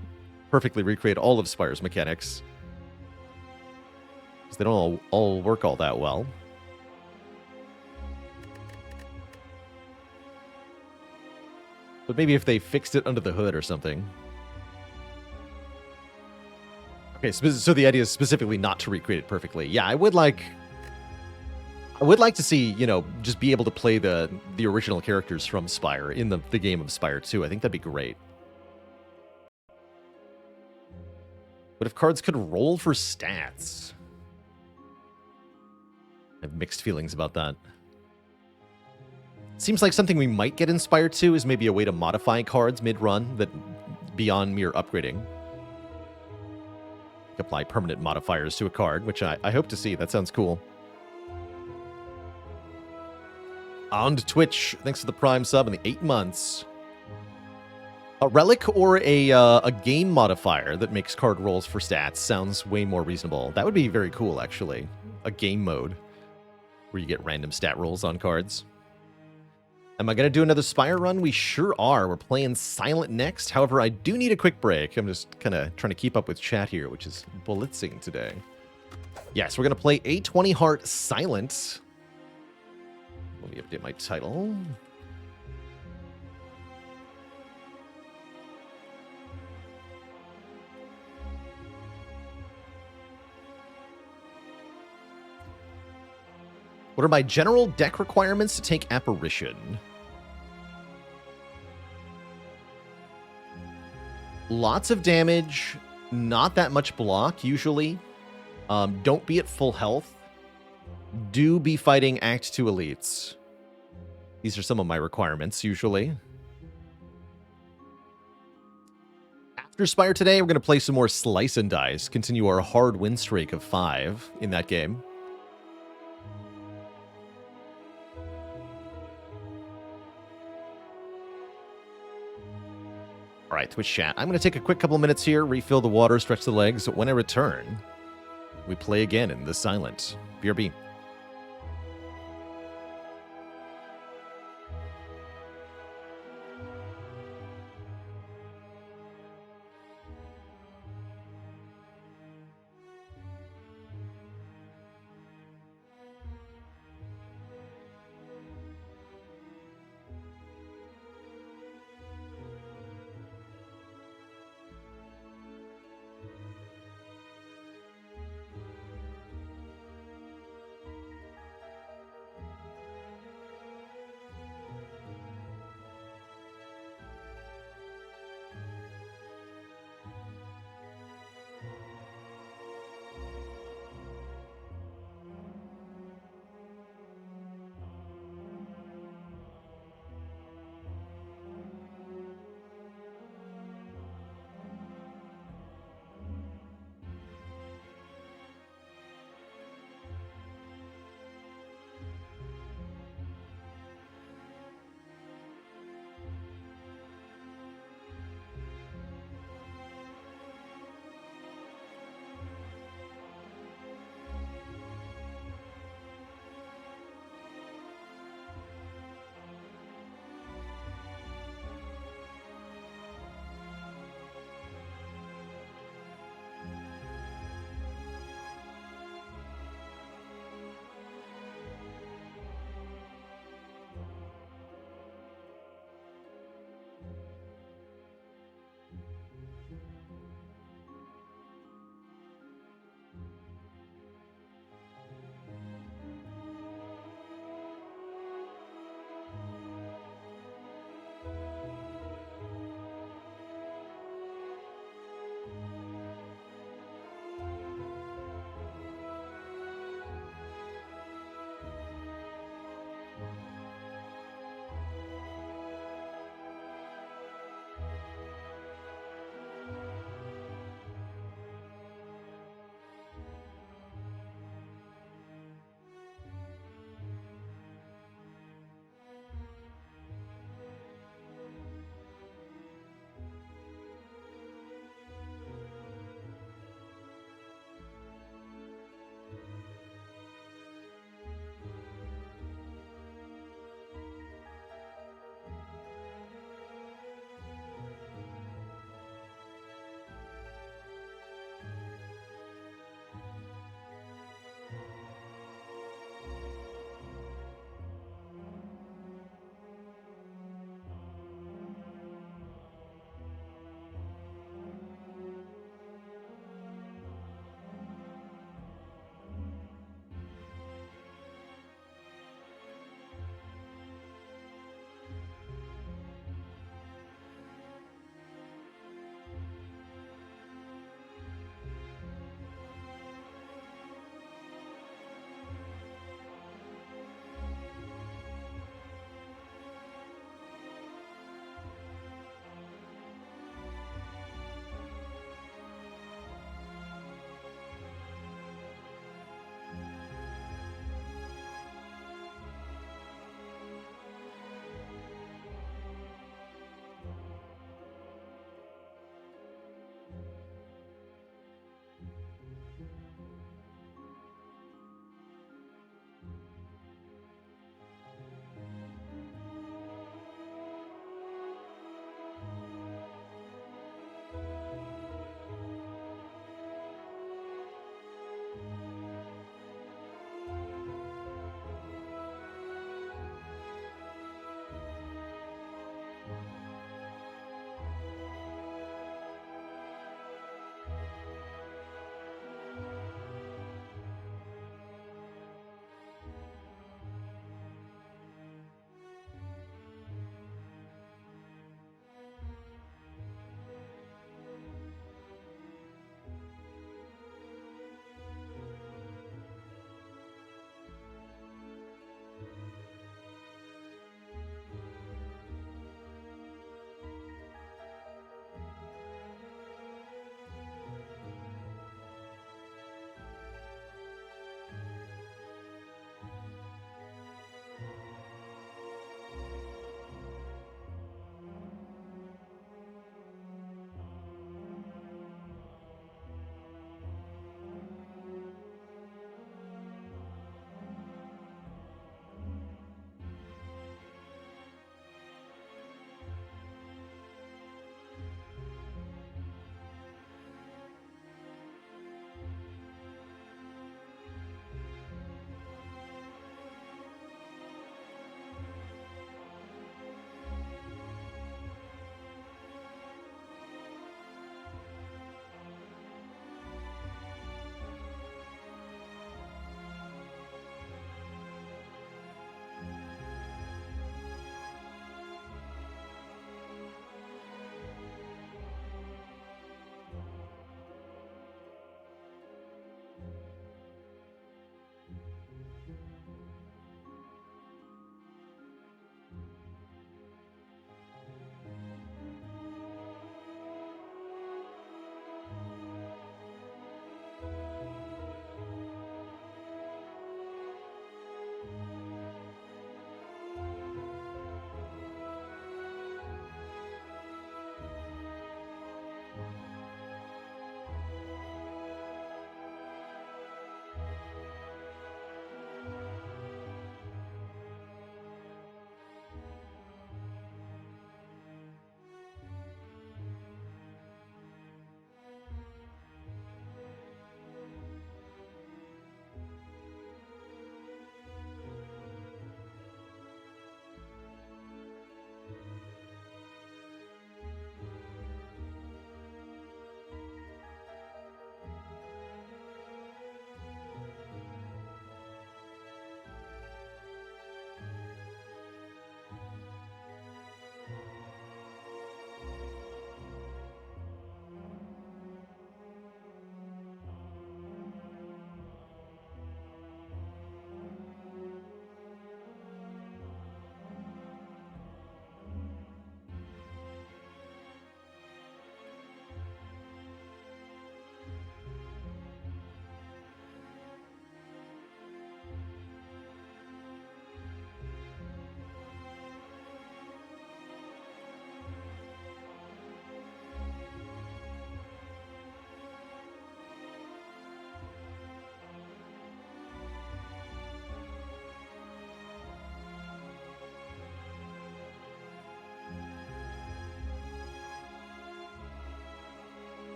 Speaker 1: perfectly recreate all of Spire's mechanics, because they don't all work all that well. But maybe if they fixed it under the hood or something. Okay, so the idea is specifically not to recreate it perfectly. Yeah, I would like to see, just be able to play the original characters from Spire in the game of Spire 2. I think that'd be great. What if cards could roll for stats? I have mixed feelings about that. Seems like something we might get in Spire 2 is maybe a way to modify cards mid-run that beyond mere upgrading. Apply permanent modifiers to a card, which I hope to see. That sounds cool. On to Twitch. Thanks for the Prime sub and the 8 months. A relic or a game modifier that makes card rolls for stats sounds way more reasonable. That would be very cool, actually. A game mode where you get random stat rolls on cards. Am I going to do another Spire run? We sure are. We're playing Silent next. However, I do need a quick break. I'm just kind of trying to keep up with chat here, which is blitzing today. Yes, we're going to play A20 Heart Silent. Let me update my title. What are my general deck requirements to take Apparition? Lots of damage, not that much block, usually. Don't be at full health. Do be fighting Act 2 elites. These are some of my requirements, usually. After Spire today, we're going to play some more Slice and Dice, continue our hard win streak of 5 in that game. All right, Twitch chat. I'm going to take a quick couple minutes here, refill the water, stretch the legs. When I return, we play again in the Silent. BRB.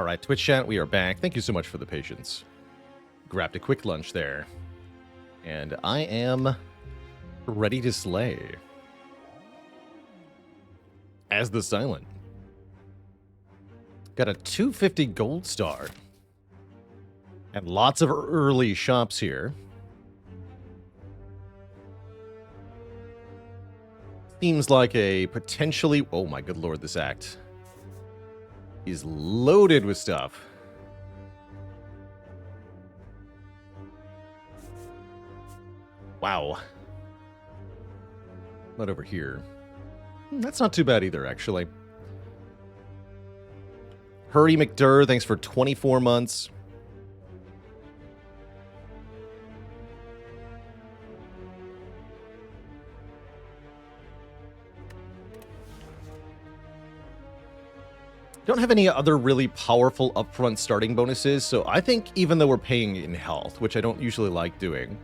Speaker 1: All right, Twitch chat, we are back. Thank you so much for the patience. Grabbed a quick lunch there. And I am ready to slay. As the Silent. Got a 250 gold star. And lots of early shops here. Seems like a potentially... Oh my good lord, this act is loaded with stuff. Wow. Not over here. That's not too bad either, actually. Hurry McDurr, thanks for 24 months. Don't have any other really powerful upfront starting bonuses, so I think even though we're paying in health, which I don't usually like doing,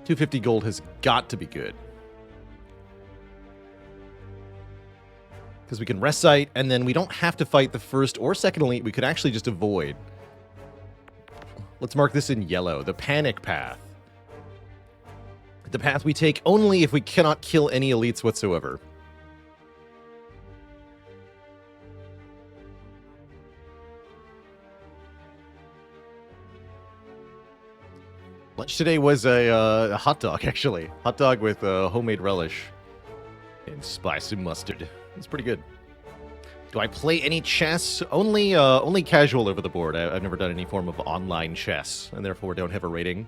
Speaker 1: 250 gold has got to be good. Because we can recite, and then we don't have to fight the first or second elite. We could actually just avoid. Let's mark this in yellow. The panic path. The path we take only if we cannot kill any elites whatsoever. Lunch today was a hot dog, actually. Hot dog with homemade relish and spicy mustard. It's pretty good. Do I play any chess? Only casual over the board. I've never done any form of online chess, and therefore don't have a rating.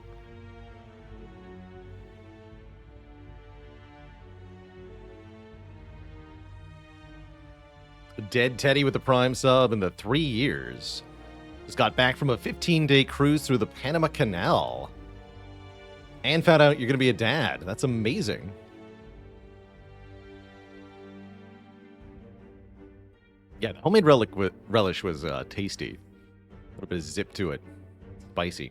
Speaker 1: Dead Teddy with the Prime sub in the 3 years. Just got back from a 15-day cruise through the Panama Canal. And found out you're going to be a dad. That's amazing. Yeah, the homemade relish was tasty. A little bit of zip to it. Spicy.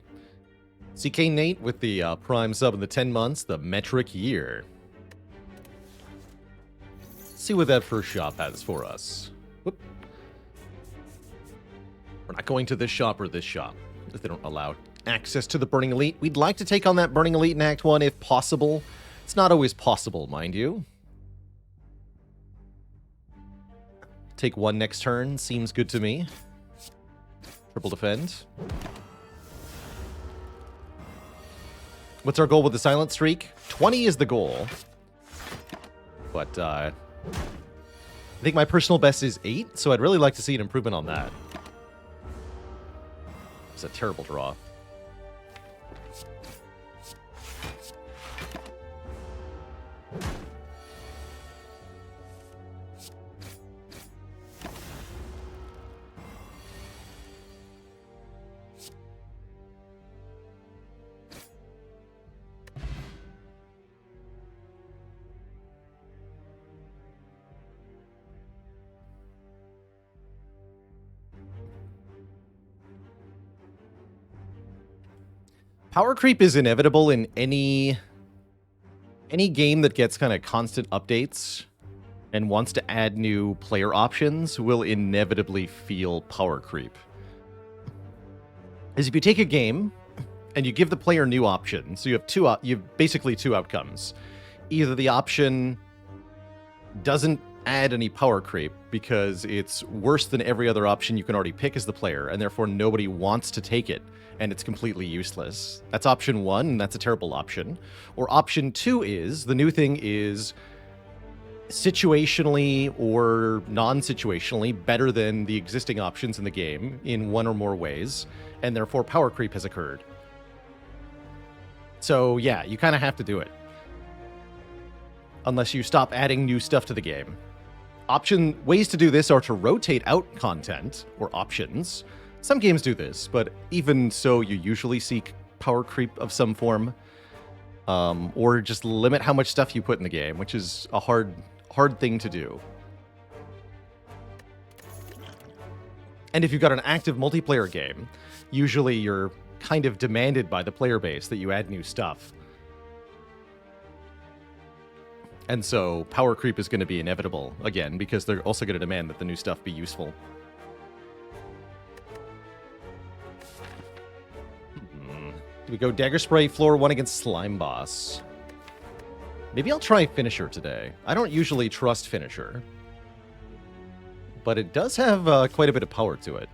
Speaker 1: CK Nate with the Prime sub in the 10 months, the metric year. Let's see what that first shop has for us. Whoop. We're not going to this shop or this shop, if they don't allow access to the Burning Elite. We'd like to take on that Burning Elite in Act 1 if possible. It's not always possible, mind you. Take one next turn. Seems good to me. Triple defend. What's our goal with the Silent Streak? 20 is the goal. But I think my personal best is 8, so I'd really like to see an improvement on that. It's a terrible draw. Power creep is inevitable in any game that gets kind of constant updates and wants to add new player options will inevitably feel power creep. As if you take a game and you give the player new options, so you have basically two outcomes. Either the option doesn't add any power creep because it's worse than every other option you can already pick as the player, and therefore nobody wants to take it, and it's completely useless. That's option 1, and that's a terrible option. Or option 2 is, the new thing is situationally or non-situationally better than the existing options in the game in one or more ways, and therefore power creep has occurred. So yeah, you kind of have to do it. Unless you stop adding new stuff to the game. Ways to do this are to rotate out content, or options. Some games do this, but even so, you usually seek power creep of some form. Or just limit how much stuff you put in the game, which is a hard thing to do. And if you've got an active multiplayer game, usually you're kind of demanded by the player base that you add new stuff. And so power creep is going to be inevitable, again, because they're also going to demand that the new stuff be useful. Do we go Dagger Spray floor 1 against Slime Boss? Maybe I'll try Finisher today. I don't usually trust Finisher, but it does have quite a bit of power to it.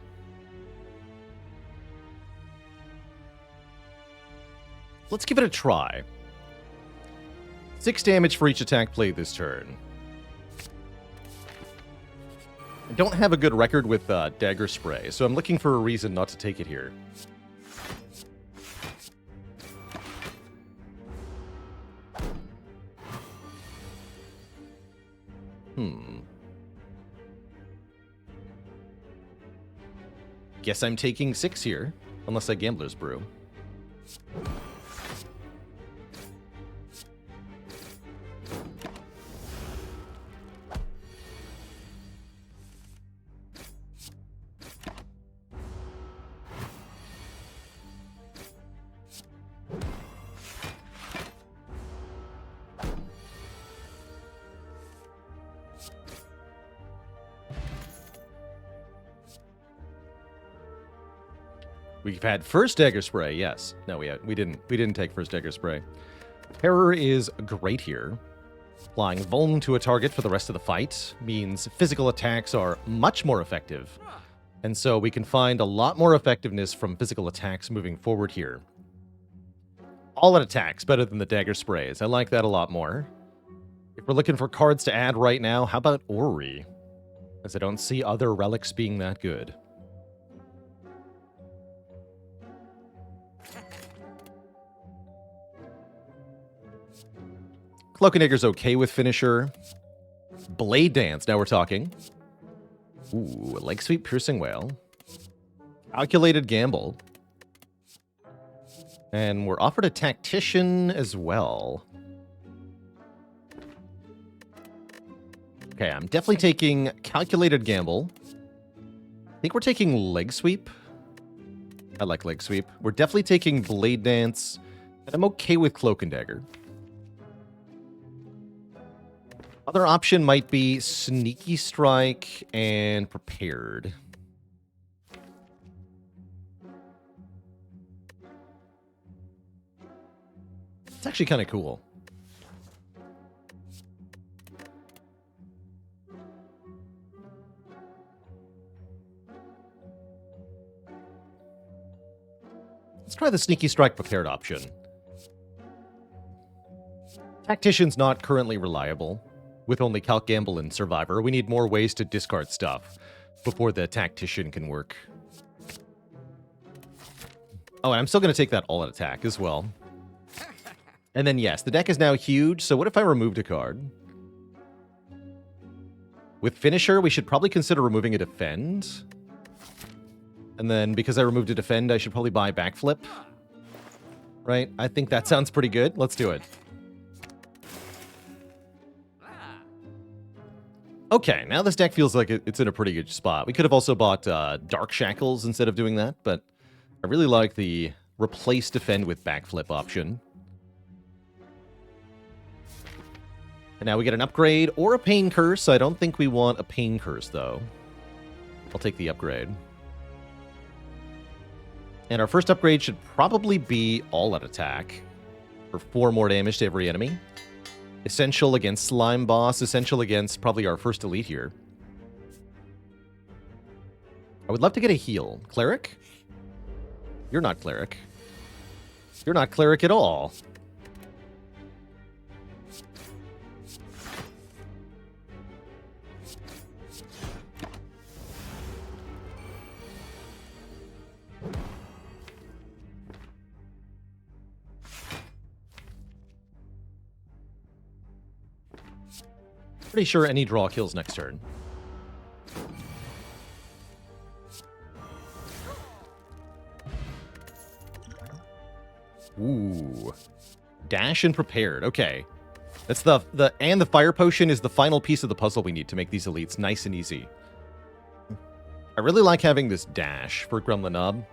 Speaker 1: Let's give it a try. 6 damage for each attack played this turn. I don't have a good record with Dagger Spray, so I'm looking for a reason not to take it here. Guess I'm taking 6 here, unless I Gambler's Brew. We've had first Dagger Spray, yes. No, we didn't take first Dagger Spray. Terror is great here. Applying Vuln to a target for the rest of the fight means physical attacks are much more effective. And so we can find a lot more effectiveness from physical attacks moving forward here. All-out attacks better than the Dagger Sprays. I like that a lot more. If we're looking for cards to add right now, how about Ori? As I don't see other relics being that good. Cloak and Dagger's okay with Finisher. Blade Dance, now we're talking. Ooh, Leg Sweep, Piercing Wail. Calculated Gamble. And we're offered a Tactician as well. Okay, I'm definitely taking Calculated Gamble. I think we're taking Leg Sweep. I like Leg Sweep. We're definitely taking Blade Dance. And I'm okay with Cloak and Dagger. Other option might be Sneaky Strike and Prepared. It's actually kind of cool. Let's try the Sneaky Strike Prepared option. Tactician's not currently reliable. With only Calc Gamble and Survivor, we need more ways to discard stuff before the Tactician can work. Oh, and I'm still going to take that all-out attack as well. And then, yes, the deck is now huge, so what if I removed a card? With Finisher, we should probably consider removing a Defend. And then, because I removed a Defend, I should probably buy Backflip. Right? I think that sounds pretty good. Let's do it. Okay, now this deck feels like it's in a pretty good spot. We could have also bought Dark Shackles instead of doing that, but I really like the replace Defend with Backflip option. And now we get an upgrade or a Pain Curse. I don't think we want a Pain Curse, though. I'll take the upgrade. And our first upgrade should probably be all-out attack for 4 more damage to every enemy. Essential against Slime Boss. Essential against probably our first elite here. I would love to get a heal. Cleric? You're not Cleric. You're not Cleric at all. Pretty sure any draw kills next turn. Ooh. Dash and Prepared. Okay. That's the Fire Potion is the final piece of the puzzle we need to make these elites nice and easy. I really like having this dash for Gremlin Nob.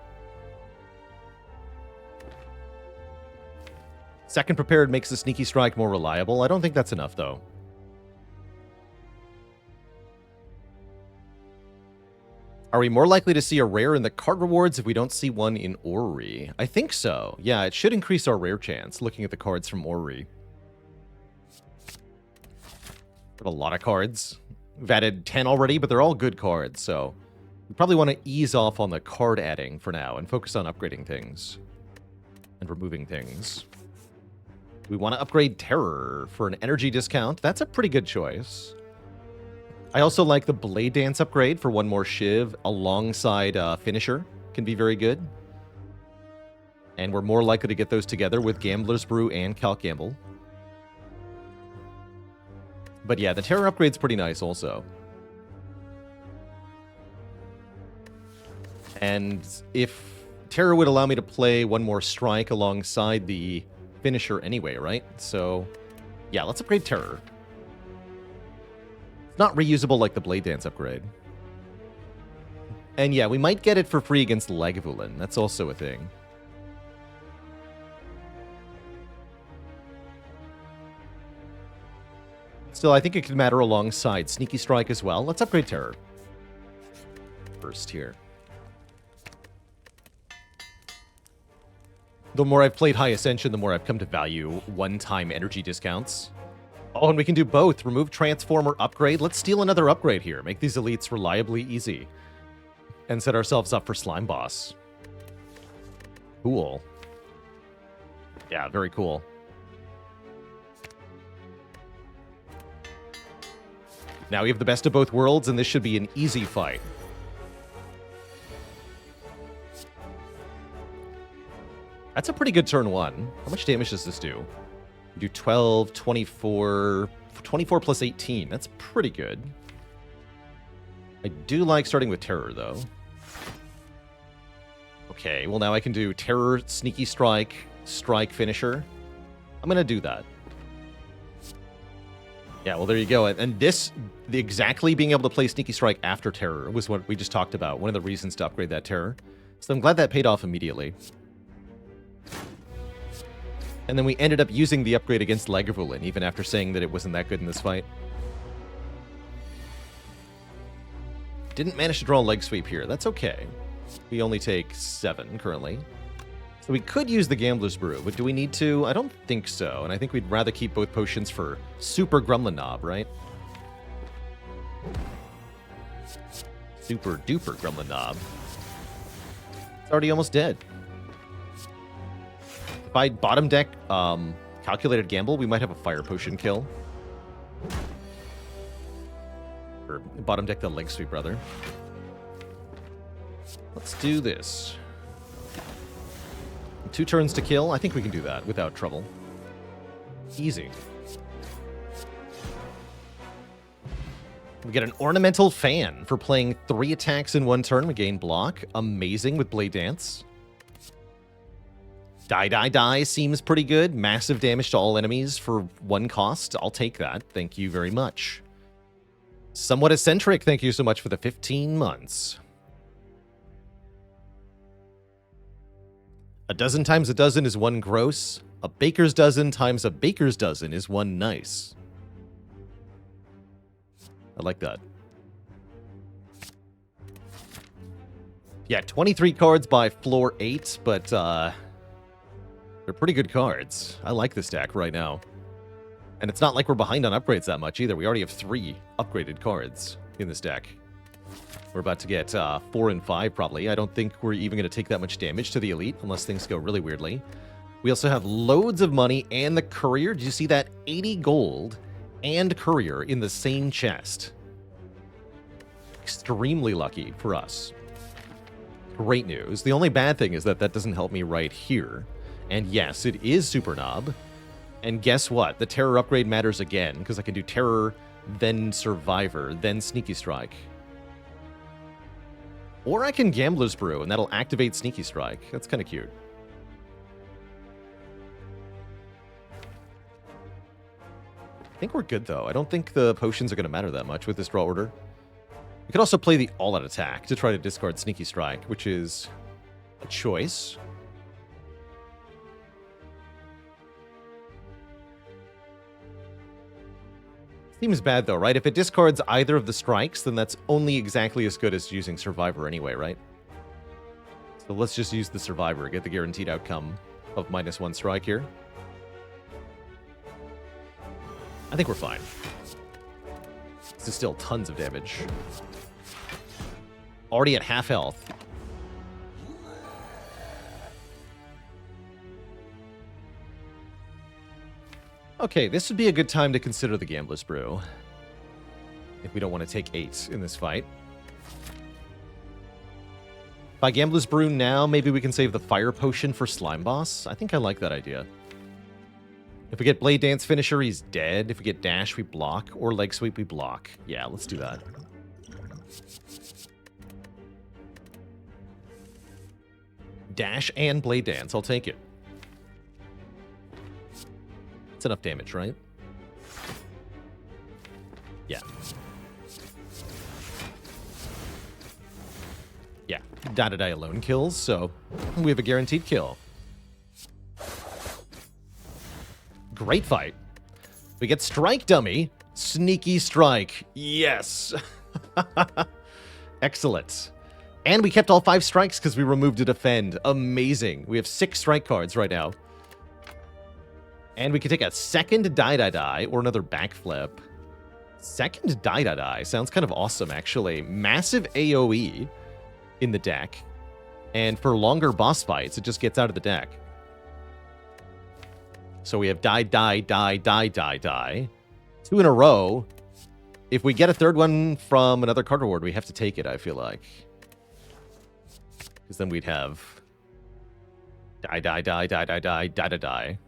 Speaker 1: Second Prepared makes the Sneaky Strike more reliable. I don't think that's enough, though. Are we more likely to see a rare in the card rewards if we don't see one in Orrery? I think so. Yeah, it should increase our rare chance, looking at the cards from Orrery. We have a lot of cards. We've added 10 already, but they're all good cards, so we probably want to ease off on the card adding for now and focus on upgrading things and removing things. We want to upgrade Terror for an energy discount. That's a pretty good choice. I also like the Blade Dance upgrade for one more Shiv alongside Finisher. Can be very good. And we're more likely to get those together with Gambler's Brew and Calc Gamble. But yeah, the Terror upgrade's pretty nice also. And if Terror would allow me to play one more Strike alongside the Finisher anyway, right? So yeah, let's upgrade Terror. It's not reusable like the Blade Dance upgrade. And yeah, we might get it for free against Lagavulin. That's also a thing. Still, I think it could matter alongside Sneaky Strike as well. Let's upgrade Terror first here. The more I've played High Ascension, the more I've come to value one-time energy discounts. Oh, and we can do both. Remove Transformer, upgrade. Let's steal another upgrade here. Make these elites reliably easy. And set ourselves up for Slime Boss. Cool. Yeah, very cool. Now we have the best of both worlds, and this should be an easy fight. That's a pretty good turn one. How much damage does this do? We do 12, 24, 24 plus 18. That's pretty good. I do like starting with Terror, though. Okay, well now I can do Terror, Sneaky Strike, Strike, Finisher. I'm going to do that. Yeah, well, there you go. And this, exactly being able to play Sneaky Strike after Terror was what we just talked about. One of the reasons to upgrade that Terror. So I'm glad that paid off immediately. And then we ended up using the upgrade against Lagavulin, even after saying that it wasn't that good in this fight. Didn't manage to draw a leg sweep here. That's okay. We only take 7 currently. So we could use the Gambler's Brew, but do we need to? I don't think so, and I think we'd rather keep both potions for Super Gremlin Knob, right? Super duper Gremlin Knob. It's already almost dead. If I bottom deck Calculated Gamble, we might have a Fire Potion kill. Or bottom deck the Leg Sweep, rather. Let's do this. 2 turns to kill. I think we can do that without trouble. Easy. We get an Ornamental Fan for playing 3 attacks in 1 turn. We gain block. Amazing with Blade Dance. Die, die, die seems pretty good. Massive damage to all enemies for 1 cost. I'll take that. Thank you very much. Somewhat Eccentric, thank you so much for the 15 months. A dozen times a dozen is 1 gross. A baker's dozen times a baker's dozen is 1 nice. I like that. Yeah, 23 cards by floor 8, but they're pretty good cards. I like this deck right now. And it's not like we're behind on upgrades that much either. We already have 3 upgraded cards in this deck. We're about to get 4 and 5 probably. I don't think we're even going to take that much damage to the elite unless things go really weirdly. We also have loads of money and the courier. Did you see that? 80 gold and courier in the same chest. Extremely lucky for us. Great news. The only bad thing is that that doesn't help me right here. And yes, it is Super Knob. And guess what? The Terror upgrade matters again because I can do Terror, then Survivor, then Sneaky Strike. Or I can Gambler's Brew, and that'll activate Sneaky Strike. That's kind of cute. I think we're good, though. I don't think the potions are going to matter that much with this draw order. We could also play the all-out attack to try to discard Sneaky Strike, which is a choice. Seems bad, though, right? If it discards either of the strikes, then that's only exactly as good as using Survivor anyway, right? So let's just use the Survivor, get the guaranteed outcome of -1 strike here. I think we're fine. This is still tons of damage. Already at half health. Okay, this would be a good time to consider the Gambler's Brew. If we don't want to take 8 in this fight. By Gambler's Brew now, maybe we can save the Fire Potion for Slime Boss. I think I like that idea. If we get Blade Dance Finisher, he's dead. If we get Dash, we block. Or Leg Sweep, we block. Yeah, let's do that. Dash and Blade Dance, I'll take it. It's enough damage, right? Yeah. Yeah, Die alone kills, so we have a guaranteed kill. Great fight. We get Strike Dummy. Sneaky Strike. Yes. Excellent. And we kept all 5 strikes because we removed a Defend. Amazing. We have 6 strike cards right now. And we can take a second Die or another Backflip. Second Die sounds kind of awesome, actually. Massive AoE in the deck. And for longer boss fights, it just gets out of the deck. So we have die. 2 in a row. If we get a third one from another card reward, we have to take it, I feel like. Because then we'd have die.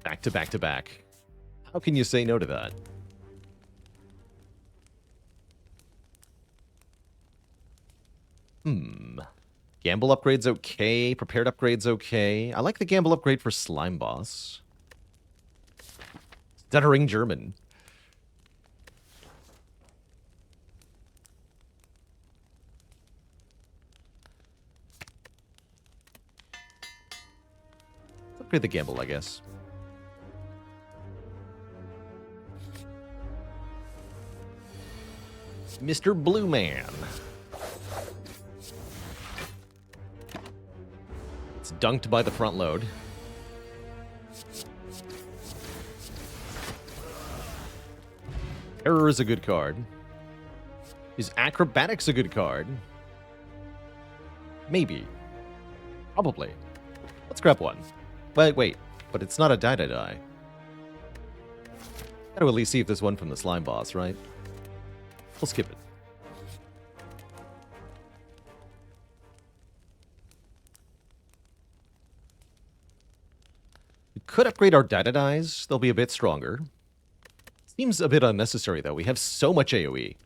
Speaker 1: Back to back to back. How can you say no to that? Gamble upgrade's okay. Prepared upgrade's okay. I like the gamble upgrade for Slime Boss. Stuttering German. Let's upgrade the gamble, I guess. Mr. Blue Man. It's dunked by the front load. Terror is a good card. Is Acrobatics a good card? Maybe. Probably. Let's grab one. Wait. But it's not a die. Gotta at least see if there's one from the Slime Boss, right? We'll skip it. We could upgrade our dies. They'll be a bit stronger. Seems a bit unnecessary, though. We have so much AoE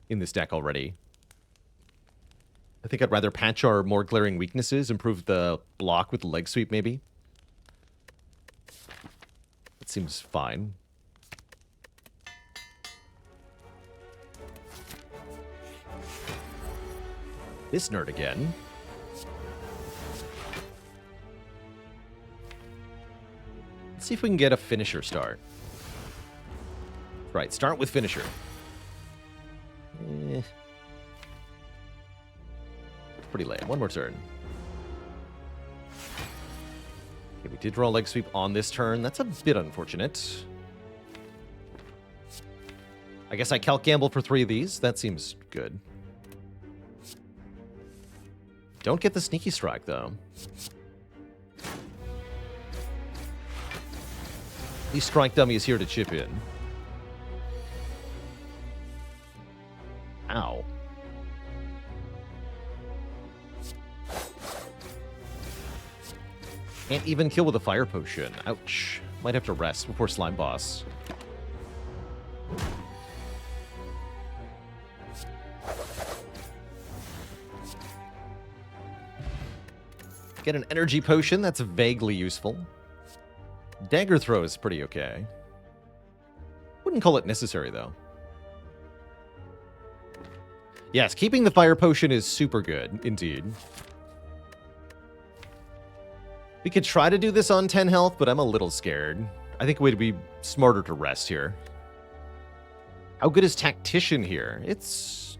Speaker 1: in this deck already. I think I'd rather patch our more glaring weaknesses, improve the block with the leg sweep, maybe. That seems fine. This nerd again. Let's see if we can get a finisher start. Right, start with finisher. Pretty lame. One more turn. Okay, we did draw a leg sweep on this turn. That's a bit unfortunate. I guess I calc gamble for 3 of these. That seems good. Don't get the sneaky strike, though. At least Strike Dummy is here to chip in. Ow. Can't even kill with a Fire Potion. Ouch. Might have to rest before Slime Boss. Get an Energy Potion. That's vaguely useful. Dagger Throw is pretty okay. Wouldn't call it necessary, though. Yes, keeping the Fire Potion is super good, indeed. We could try to do this on 10 health, but I'm a little scared. I think it would be smarter to rest here. How good is Tactician here? It's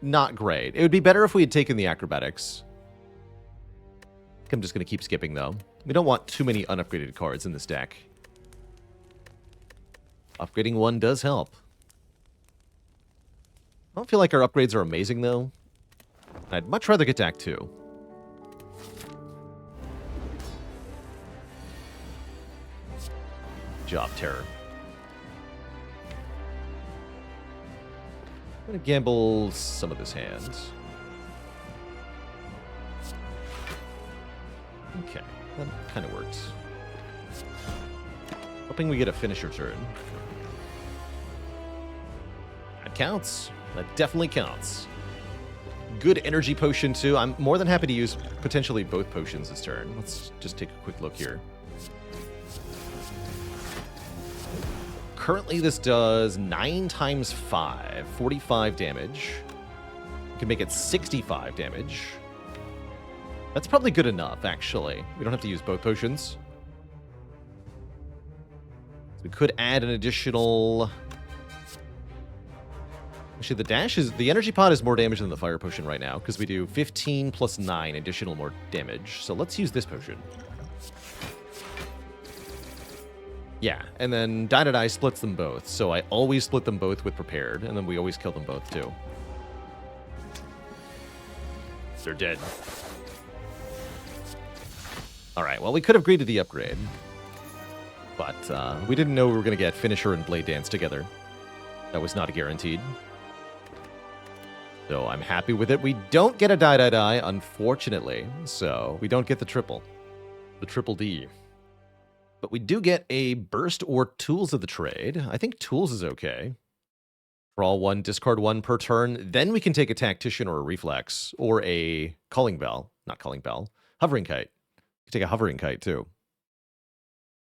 Speaker 1: not great. It would be better if we had taken the acrobatics. I'm just going to keep skipping, though. We don't want too many unupgraded cards in this deck. Upgrading one does help. I don't feel like our upgrades are amazing, though. I'd much rather get to Act 2. Job Terror. I'm going to gamble some of this hand. Okay, that kind of works. Hoping we get a finisher turn. That counts. That definitely counts. Good energy potion, too. I'm more than happy to use potentially both potions this turn. Let's just take a quick look here. Currently, this does 9 times 5, 45 damage. We can make it 65 damage. That's probably good enough, actually. We don't have to use both potions. So we could add an additional... Actually, the energy pot is more damage than the fire potion right now, because we do 15 plus 9 additional more damage. So let's use this potion. Yeah, and then Die splits them both, so I always split them both with Prepared, and then we always kill them both, too. They're dead. Alright, well, we could have agreed to the upgrade, but we didn't know we were going to get Finisher and Blade Dance together. That was not guaranteed. So I'm happy with it. We don't get a Die, unfortunately, so we don't get the triple. The triple D. But we do get a Burst or Tools of the Trade. I think Tools is okay. Draw 1, discard 1 per turn. Then we can take a Tactician or a Reflex. Or a Calling Bell. Not Calling Bell. Hovering Kite. You can take a Hovering Kite, too.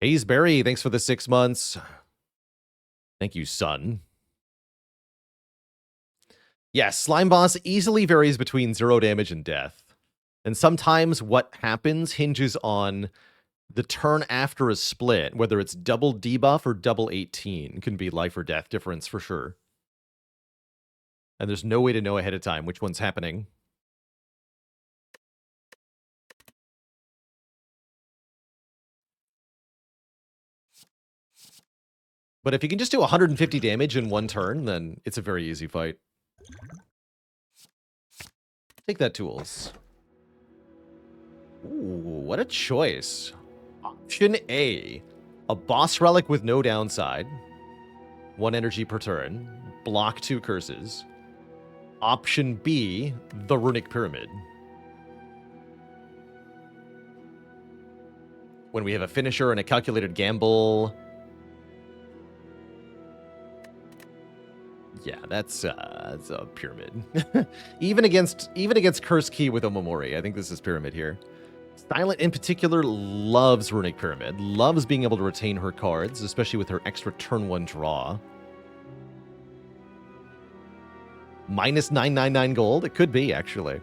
Speaker 1: Hazeberry, thanks for the 6 months. Thank you, son. Yes, Slime Boss easily varies between 0 damage and death. And sometimes what happens hinges on... the turn after a split, whether it's double debuff or double 18, can be life or death difference for sure. And there's no way to know ahead of time which one's happening. But if you can just do 150 damage in one turn, then it's a very easy fight. Take that, Tools. Ooh, what a choice. Option A, a boss relic with no downside. 1 energy per turn. Block 2 curses. Option B, the Runic Pyramid. When we have a finisher and a calculated gamble. Yeah, that's a pyramid. even against Curse Key with Omamori, I think this is pyramid here. Silent, in particular, loves Runic Pyramid. Loves being able to retain her cards, especially with her extra turn 1 draw. Minus 999 gold? It could be, actually.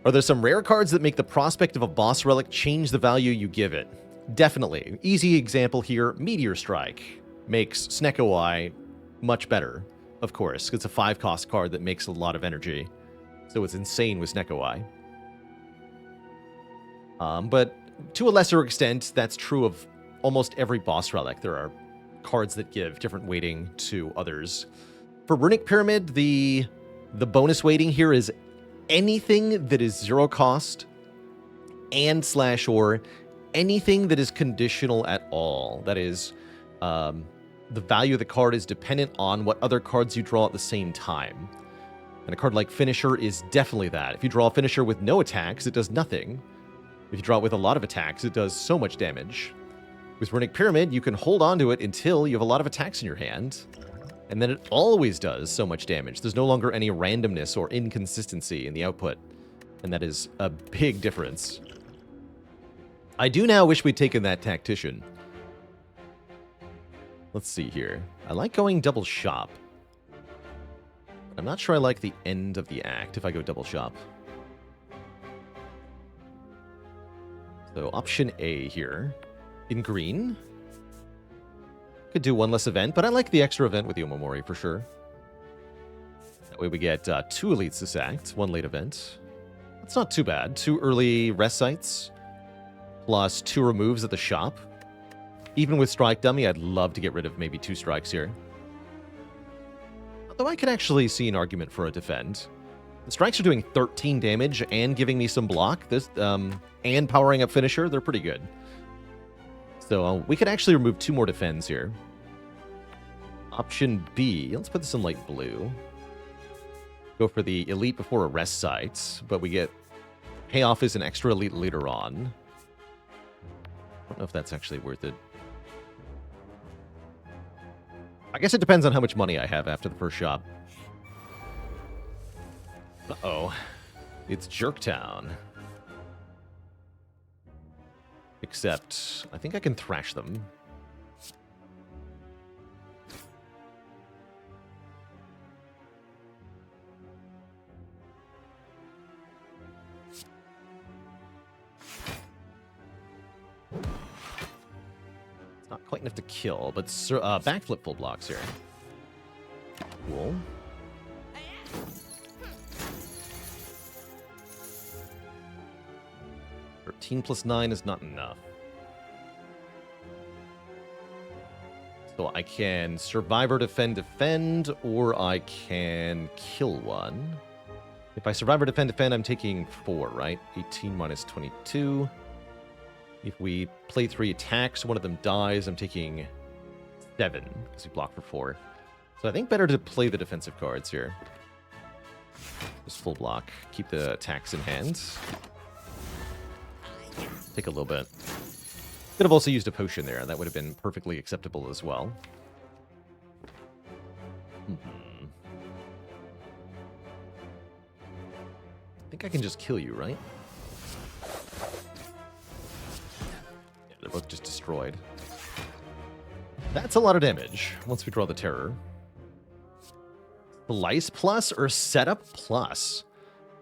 Speaker 1: Are there some rare cards that make the prospect of a boss relic change the value you give it? Definitely. Easy example here, Meteor Strike. Makes Snecko Eye much better, of course. It's a 5-cost card that makes a lot of energy. So it's insane with Snecko Eye. But to a lesser extent, that's true of almost every boss relic. There are cards that give different weighting to others. For Runic Pyramid, the bonus weighting here is anything that is 0 cost and / or anything that is conditional at all. That is, the value of the card is dependent on what other cards you draw at the same time. And a card like Finisher is definitely that. If you draw a Finisher with no attacks, it does nothing. If you draw it with a lot of attacks, it does so much damage. With Runic Pyramid, you can hold on to it until you have a lot of attacks in your hand. And then it always does so much damage. There's no longer any randomness or inconsistency in the output. And that is a big difference. I do now wish we'd taken that Tactician. Let's see here. I like going double shop. I'm not sure I like the end of the act if I go double shop. So option A here. in green. Could do one less event, but I like the extra event with the Omamori for sure. That way we get 2 elites this act, 1 late event. That's not too bad. 2 early rest sites, plus 2 removes at the shop. Even with Strike Dummy, I'd love to get rid of maybe 2 strikes here. Although I could actually see an argument for a defend. The strikes are doing 13 damage and giving me some block. This and powering up finisher, they're pretty good. So we could actually remove 2 more defends here. Option B, let's put this in light blue. Go for the elite before a rest site, but we get payoff as an extra elite later on. I don't know if that's actually worth it. I guess it depends on how much money I have after the first shop. Uh-oh. It's Jerktown. Except, I think I can thrash them. It's not quite enough to kill, but backflip full blocks here. Cool. +9 is not enough. So I can survive or defend, or I can kill one. If I survive or defend, I'm taking 4, right? 18 minus 22. If we play 3 attacks, one of them dies, I'm taking 7, because we block for 4. So I think better to play the defensive cards here. Just full block. Keep the attacks in hand. Take a little bit. Could have also used a potion there. That would have been perfectly acceptable as well. I think I can just kill you, right? Yeah, they're both just destroyed. That's a lot of damage once we draw the terror. Slice plus or setup plus.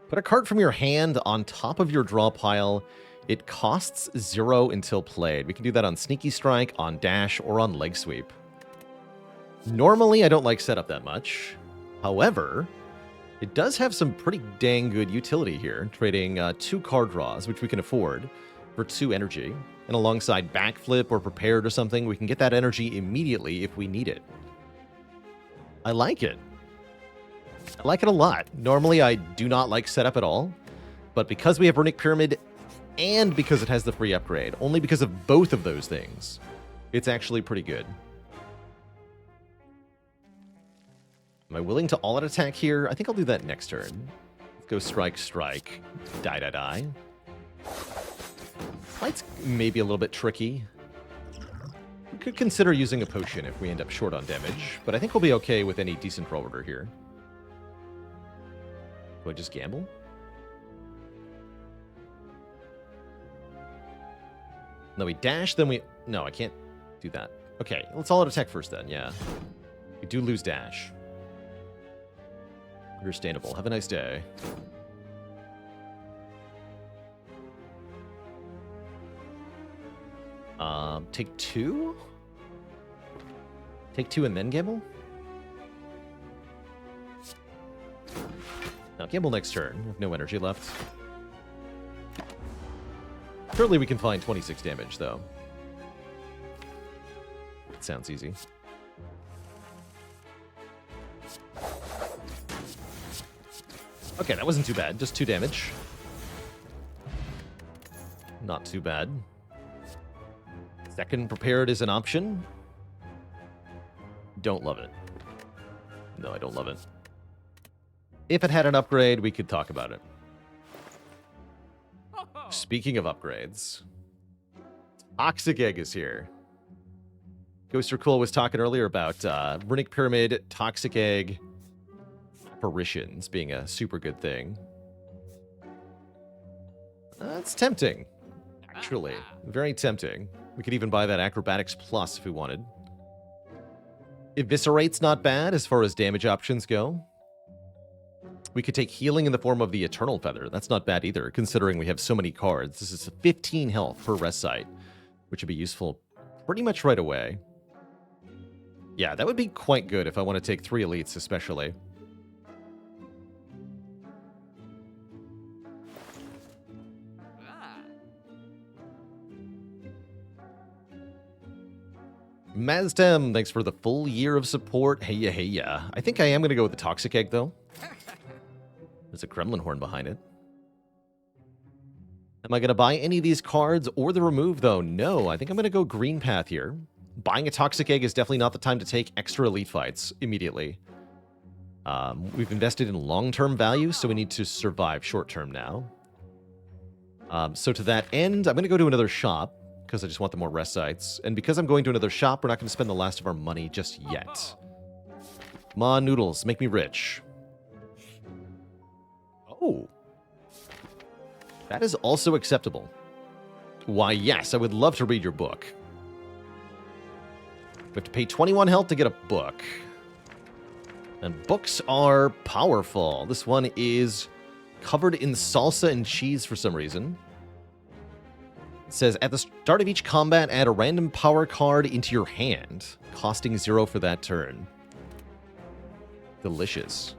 Speaker 1: Put a card from your hand on top of your draw pile. It costs 0 until played. We can do that on Sneaky Strike, on Dash, or on Leg Sweep. Normally, I don't like setup that much. However, it does have some pretty dang good utility here, trading 2 card draws, which we can afford, for 2 energy. And alongside Backflip or Prepared or something, we can get that energy immediately if we need it. I like it. I like it a lot. Normally, I do not like setup at all. But because we have Runic Pyramid, and because it has the free upgrade, only because of both of those things, it's actually pretty good. Am I willing to all-out attack here? I think I'll do that next turn. Let's go strike, strike. Die, die, die. Fight's maybe a little bit tricky. We could consider using a potion if we end up short on damage, but I think we'll be okay with any decent roll order here. Do I just gamble? No, we dash, then we... No, I can't do that. Okay, let's all-out attack first then, yeah. We do lose dash. Understandable. Have a nice day. Take 2? Take 2 and then gamble? Now gamble next turn. We have no energy left. Surely we can find 26 damage, though. It sounds easy. Okay, that wasn't too bad. Just 2 damage. Not too bad. Second Prepared is an option. Don't love it. No, I don't love it. If it had an upgrade, we could talk about it. Speaking of upgrades, Toxic Egg is here. Ghoster Cool was talking earlier about Runic Pyramid, Toxic Egg, Apparitions being a super good thing. That's tempting, actually. Very tempting. We could even buy that Acrobatics Plus if we wanted. Eviscerate's not bad as far as damage options go. We could take healing in the form of the Eternal Feather. That's not bad either, considering we have so many cards. This is 15 health per rest site. which would be useful pretty much right away. Yeah, that would be quite good if I want to take 3 elites, especially. Maztem, thanks for the full year of support. Hey ya. I think I am going to go with the Toxic Egg, though. There's a Kremlin Horn behind it. Am I going to buy any of these cards or the remove, though? No, I think I'm going to go Green Path here. Buying a Toxic Egg is definitely not the time to take extra elite fights immediately. We've invested in long-term value, so we need to survive short-term now. So to that end, I'm going to go to another shop, because I just want the more rest sites. And because I'm going to another shop, we're not going to spend the last of our money just yet. Come on, Noodles, make me rich. Oh. That is also acceptable. Why, yes, I would love to read your book. We have to pay 21 health to get a book. And books are powerful. This one is covered in salsa and cheese for some reason. It says, at the start of each combat, add a random power card into your hand, costing 0 for that turn. Delicious.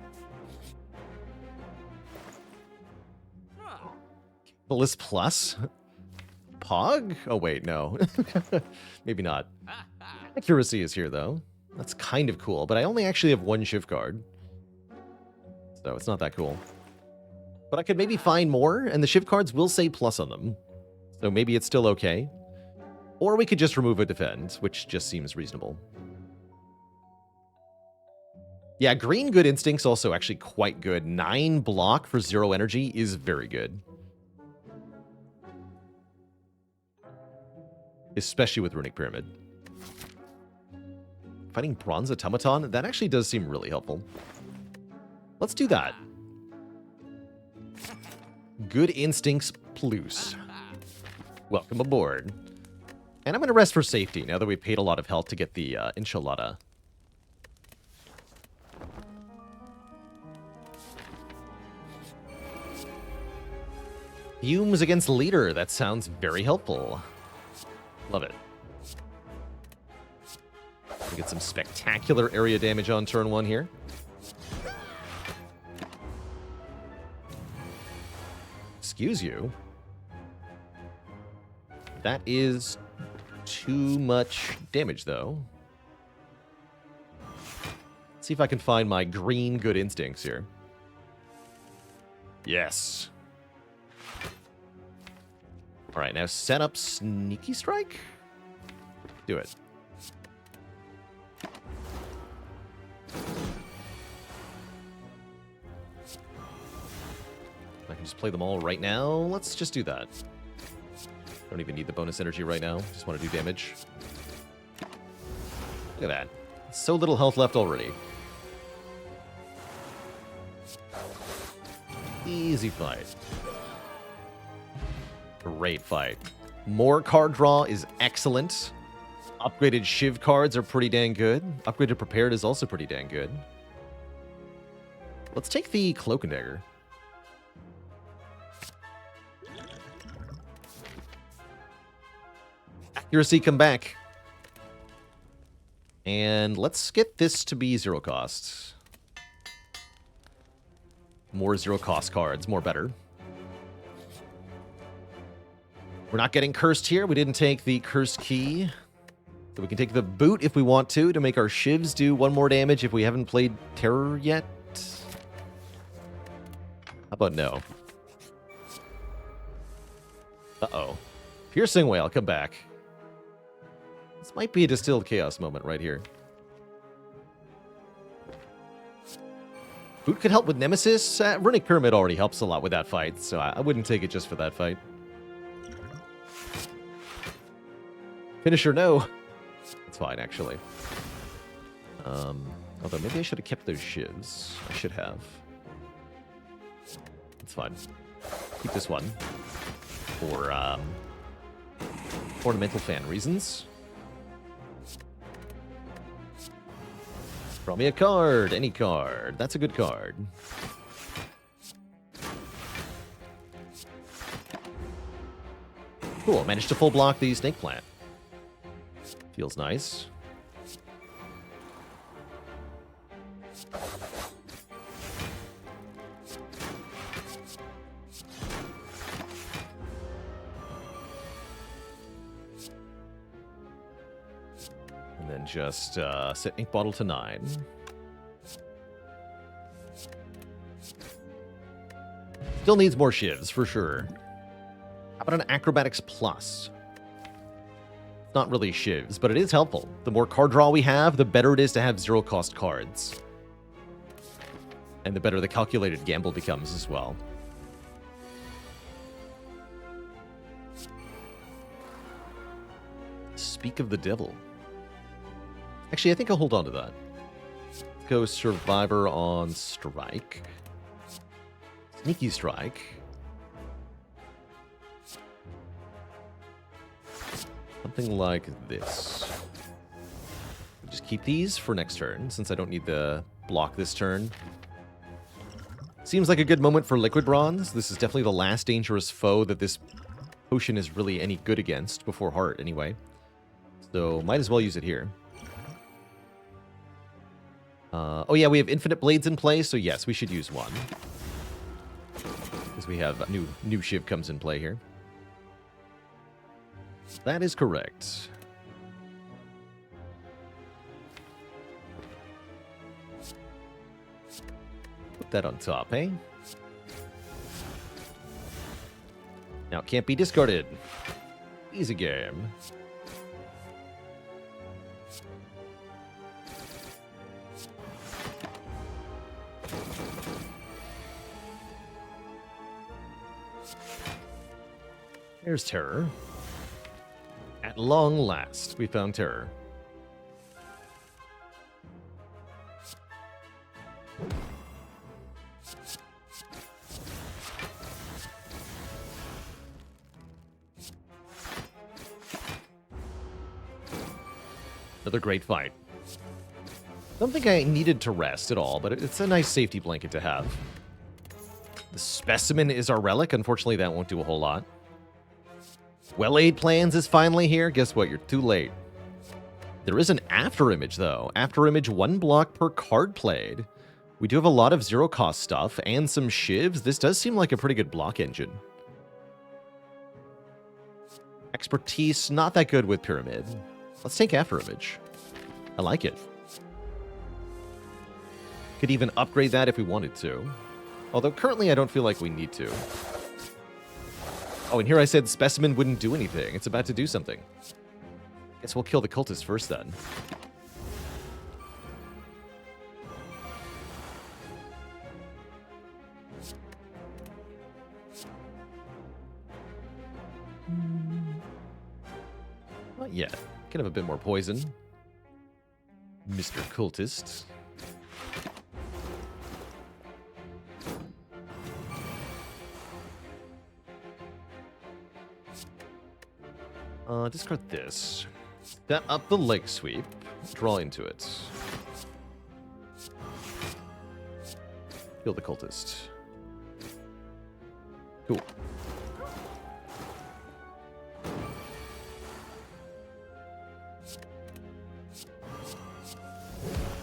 Speaker 1: Bliss Plus? Pog? Oh, wait, no. Maybe not. Accuracy is here, though. That's kind of cool, but I only actually have 1 Shiv card. So it's not that cool. But I could maybe find more, and the Shiv cards will say plus on them. So maybe it's still okay. Or we could just remove a defend, which just seems reasonable. Yeah, green Good Instinct's also actually quite good. 9 block for 0 energy is very good. Especially with Runic Pyramid. Fighting Bronze Automaton, that actually does seem really helpful. Let's do that. Good Instincts Plus. Welcome aboard. And I'm going to rest for safety now that we've paid a lot of health to get the enchilada. Fumes against leader. That sounds very helpful. Love it. We get some spectacular area damage on turn 1 here. Excuse you. That is too much damage, though. Let's see if I can find my green Good Instincts here. Yes. All right, now set up Sneaky Strike. Do it. I can just play them all right now. Let's just do that. Don't even need the bonus energy right now. Just want to do damage. Look at that. So little health left already. Easy fight. Great fight. More card draw is excellent. Upgraded Shiv cards are pretty dang good. Upgraded Prepared is also pretty dang good. Let's take the Cloak and Dagger. Accuracy, come back. And let's get this to be 0 cost. More 0 cost cards, more better. We're not getting cursed here. We didn't take the cursed key. So we can take the boot if we want to make our shivs do 1 more damage if we haven't played Terror yet. How about no? Uh-oh. Piercing Whale, come back. This might be a Distilled Chaos moment right here. Boot could help with Nemesis. Runic Pyramid already helps a lot with that fight, so I wouldn't take it just for that fight. Finisher, no. It's fine, actually. Although maybe I should have kept those shivs. I should have. It's fine. Keep this one. For, ornamental fan reasons. Draw me a card. Any card. That's a good card. Cool. Managed to full block the Snake Plant. Feels nice. And then just set ink bottle to 9. Still needs more shivs, for sure. How about an acrobatics plus? It's not really shivs, but it is helpful. The more card draw we have, the better it is to have zero-cost cards. And the better the calculated gamble becomes as well. Speak of the devil. Actually, I think I'll hold on to that. Go Survivor on Strike. Sneaky Strike. Something like this. Just keep these for next turn, since I don't need the block this turn. Seems like a good moment for Liquid Bronze. This is definitely the last dangerous foe that this potion is really any good against, before Heart, anyway. So, might as well use it here. Oh yeah, we have Infinite Blades in play, so yes, we should use one. Because we have a new Shiv comes in play here. That is correct. Put that on top, eh? Now, it can't be discarded. Easy game. There's Terror. At long last, we found Terror. Another great fight. Don't think I needed to rest at all, but it's a nice safety blanket to have. The Specimen is our relic. Unfortunately, that won't do a whole lot. Well-Laid Plans is finally here. Guess what? You're too late. There is an after image, though. After image, 1 block per card played. We do have a lot of zero-cost stuff and some shivs. This does seem like a pretty good block engine. Expertise, not that good with Pyramid. Let's take after image. I like it. Could even upgrade that if we wanted to. Although currently I don't feel like we need to. Oh, and here I said Specimen wouldn't do anything. It's about to do something. Guess we'll kill the cultist first, then. Not yet. Can have a bit more poison. Mr. Cultist. Discard this. Set up the leg sweep. Draw into it. Kill the cultist. Cool.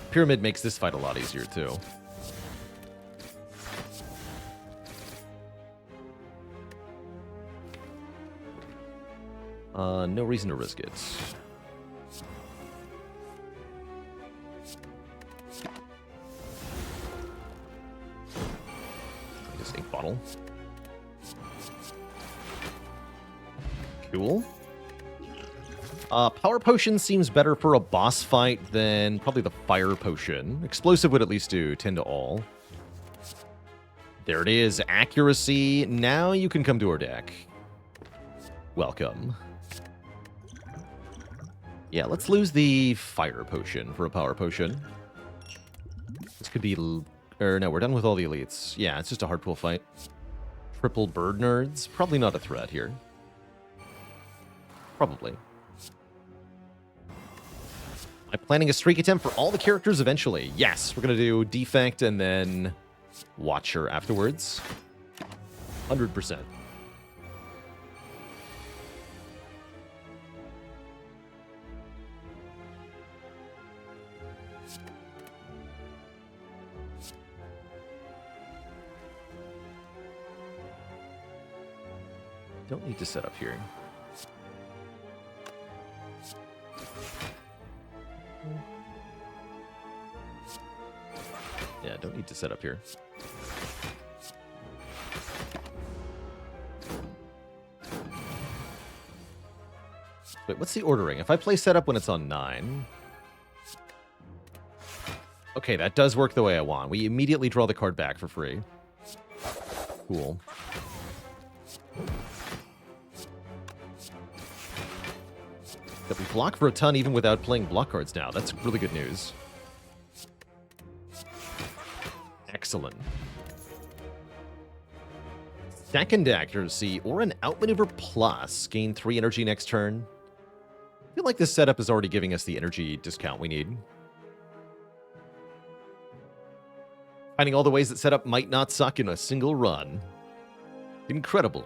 Speaker 1: Pyramid makes this fight a lot easier, too. No reason to risk it. This ink bottle. Cool. Power Potion seems better for a boss fight than probably the Fire Potion. Explosive would at least do 10 to all. There it is. Accuracy. Now you can come to our deck. Welcome. Yeah, let's lose the Fire Potion for a Power Potion. This could be... Or no, we're done with all the elites. Yeah, it's just a hard pool fight. Triple Bird Nerds. Probably not a threat here. Probably. I'm planning a streak attempt for all the characters eventually. Yes, we're going to do Defect and then Watcher afterwards. 100%. Don't need to set up here. Yeah, don't need to set up here. Wait, what's the ordering? If I play setup when it's on 9... Okay, that does work the way I want. We immediately draw the card back for free. Cool. That we block for a ton even without playing block cards now. That's really good news. Excellent. Second accuracy or an outmaneuver plus. Gain 3 energy next turn. I feel like this setup is already giving us the energy discount we need. Finding all the ways that setup might not suck in a single run. Incredible.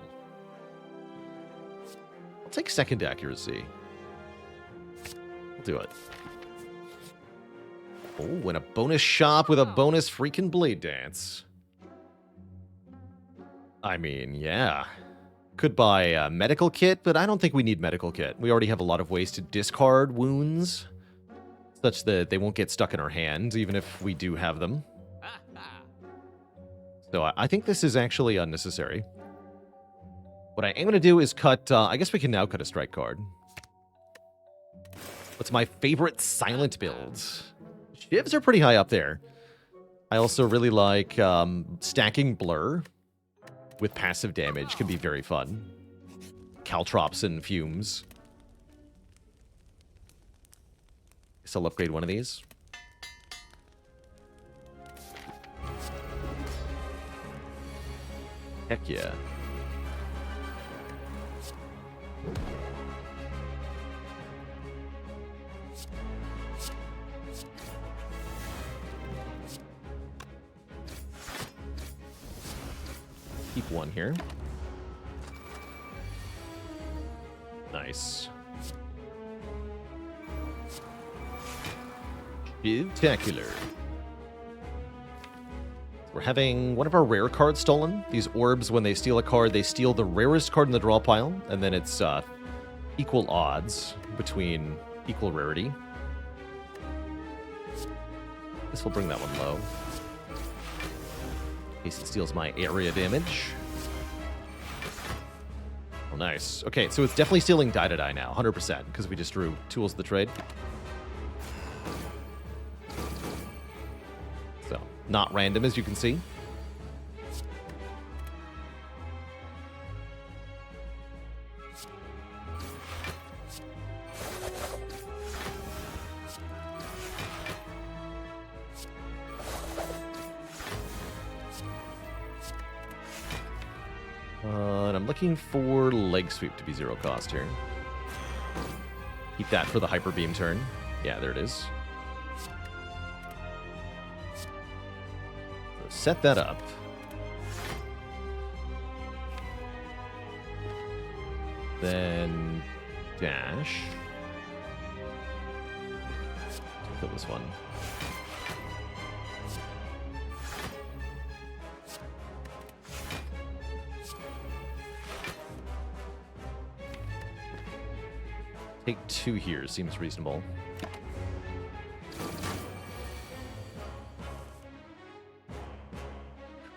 Speaker 1: I'll take second accuracy. I'll do it. Oh, and a bonus shop with a bonus freaking blade dance. I mean, yeah. Could buy a medical kit, but I don't think we need medical kit. We already have a lot of ways to discard wounds, such that they won't get stuck in our hands, even if we do have them. So I think this is actually unnecessary. What I am going to do is cut... I guess we can now cut a strike card. What's my favorite silent build? Shivs are pretty high up there. I also really like stacking Blur with passive damage. Can be very fun. Caltrops and Fumes. Guess I'll upgrade one of these. Heck yeah. Keep one here. Nice. Spectacular. We're having one of our rare cards stolen. These orbs, when they steal a card, they steal the rarest card in the draw pile, and then it's equal odds between equal rarity. This will bring that one low. In case it steals my area damage. Oh, nice. Okay, so it's definitely stealing die-to-die now, 100%, because we just drew Tools of the Trade. So, not random, as you can see. And I'm looking for Leg Sweep to be 0 cost here. Keep that for the Hyper Beam turn. Yeah, there it is. So set that up. Then dash. Kill this one. Take 2 here seems reasonable.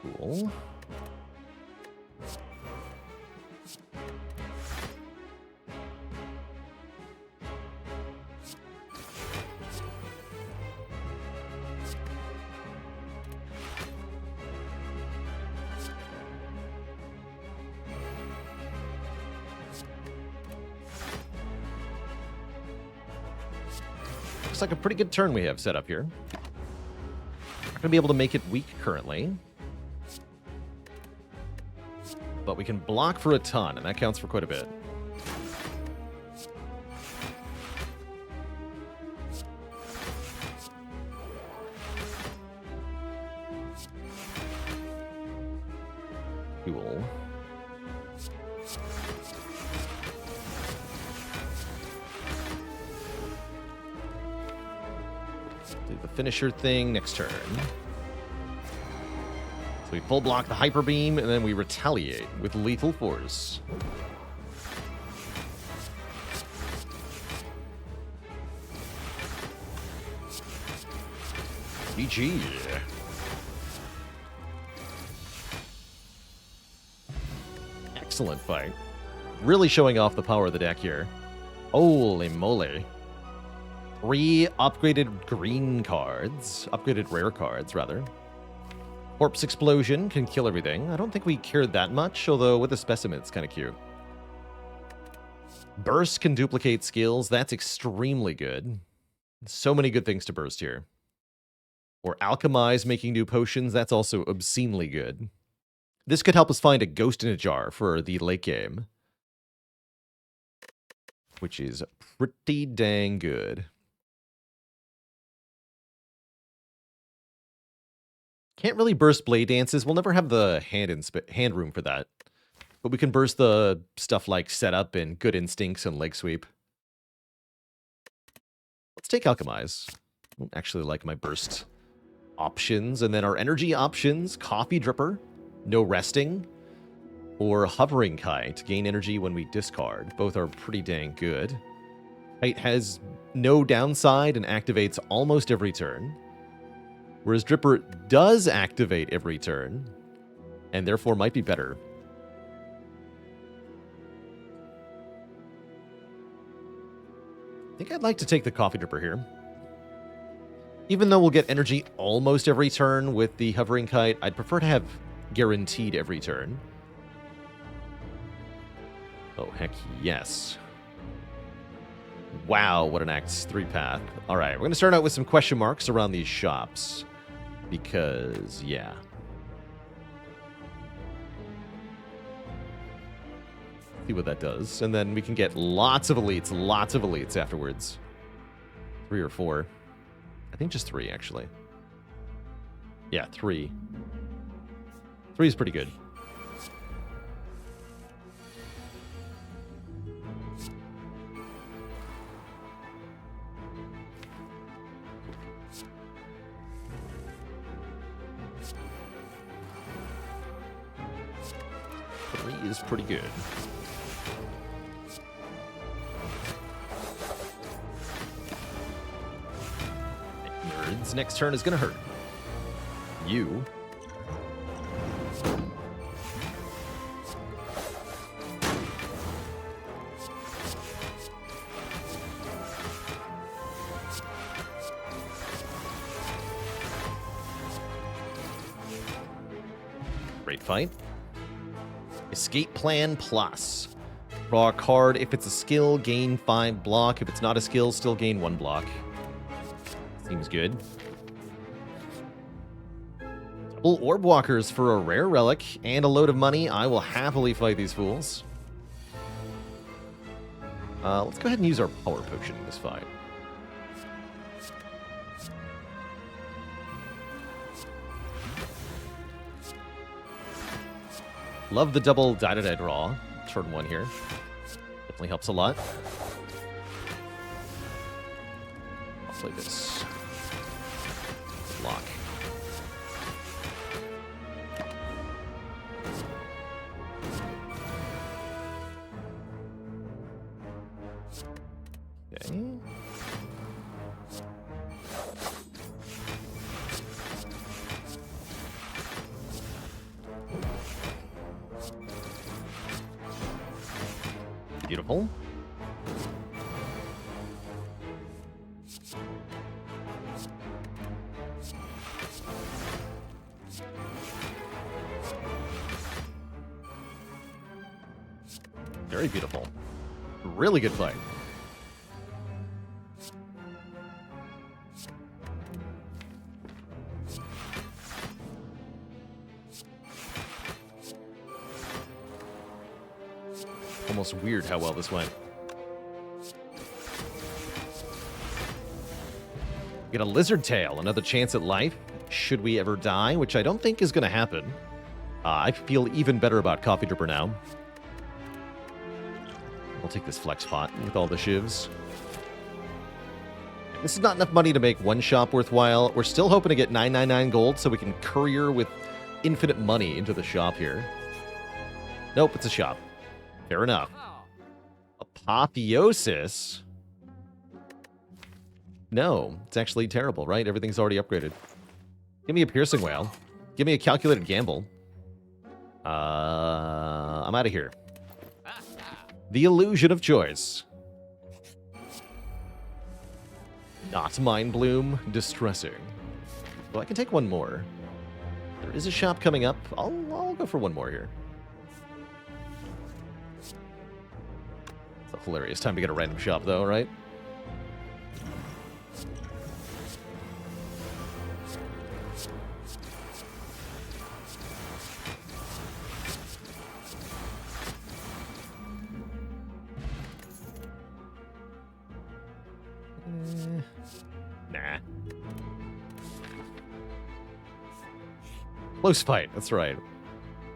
Speaker 1: Cool. Looks like a pretty good turn we have set up here. Not gonna be able to make it weak currently. But we can block for a ton, and that counts for quite a bit. Cool. Do the finisher thing next turn. So we full block the Hyper Beam, and then we retaliate with Lethal Force. GG. Excellent fight. Really showing off the power of the deck here. Holy moly. 3 upgraded green cards. Upgraded rare cards, rather. Corpse Explosion can kill everything. I don't think we cared that much, although with a specimen, it's kind of cute. Burst can duplicate skills. That's extremely good. So many good things to burst here. Or Alchemize, making new potions. That's also obscenely good. This could help us find a Ghost in a Jar for the late game, which is pretty dang good. Can't really burst Blade Dances. We'll never have the hand room for that. But we can burst the stuff like Setup and Good Instincts and Leg Sweep. Let's take Alchemize. I don't actually like my burst options. And then our energy options, Coffee Dripper, no resting, or Hovering Kite, gain energy when we discard. Both are pretty dang good. Kite has no downside and activates almost every turn, whereas Dripper does activate every turn, and therefore might be better. I think I'd like to take the Coffee Dripper here. Even though we'll get energy almost every turn with the Hovering Kite, I'd prefer to have guaranteed every turn. Oh, heck yes. Wow, what an Act 3 path. All right, we're going to start out with some question marks around these shops. Because, yeah. See what that does. And then we can get lots of elites afterwards. 3 or 4. I think just 3, actually. Yeah, 3. 3 is pretty good. Is pretty good. Nerds, next turn is gonna hurt. You. Great fight. Escape Plan Plus. Draw a card. If it's a skill, gain 5 block. If it's not a skill, still gain 1 block. Seems good. Double Orb Walkers for a rare relic and a load of money. I will happily fight these fools. Let's go ahead and use our Power Potion in this fight. Love the double die-to-die draw. Turn 1 here. Definitely helps a lot. I'll play this. Block. Okay. Beautiful. Very beautiful. Really good fight. Almost weird how well this went. Get a Lizard Tail, another chance at life, should we ever die, which I don't think is going to happen. I feel even better about Coffee Dripper now. I'll take this Flex Pot with all the shivs. This is not enough money to make one shop worthwhile. We're still hoping to get 999 gold so we can courier with infinite money into the shop here. Nope, it's a shop. Fair enough. Apotheosis? No, it's actually terrible, right? Everything's already upgraded. Give me a piercing whale. Give me a calculated gamble. I'm out of here. The illusion of choice. Not mind bloom, distressing. Well, I can take one more. There is a shop coming up. I'll go for one more here. It's a hilarious time to get a random shop, though, right? Nah. Close fight, that's right.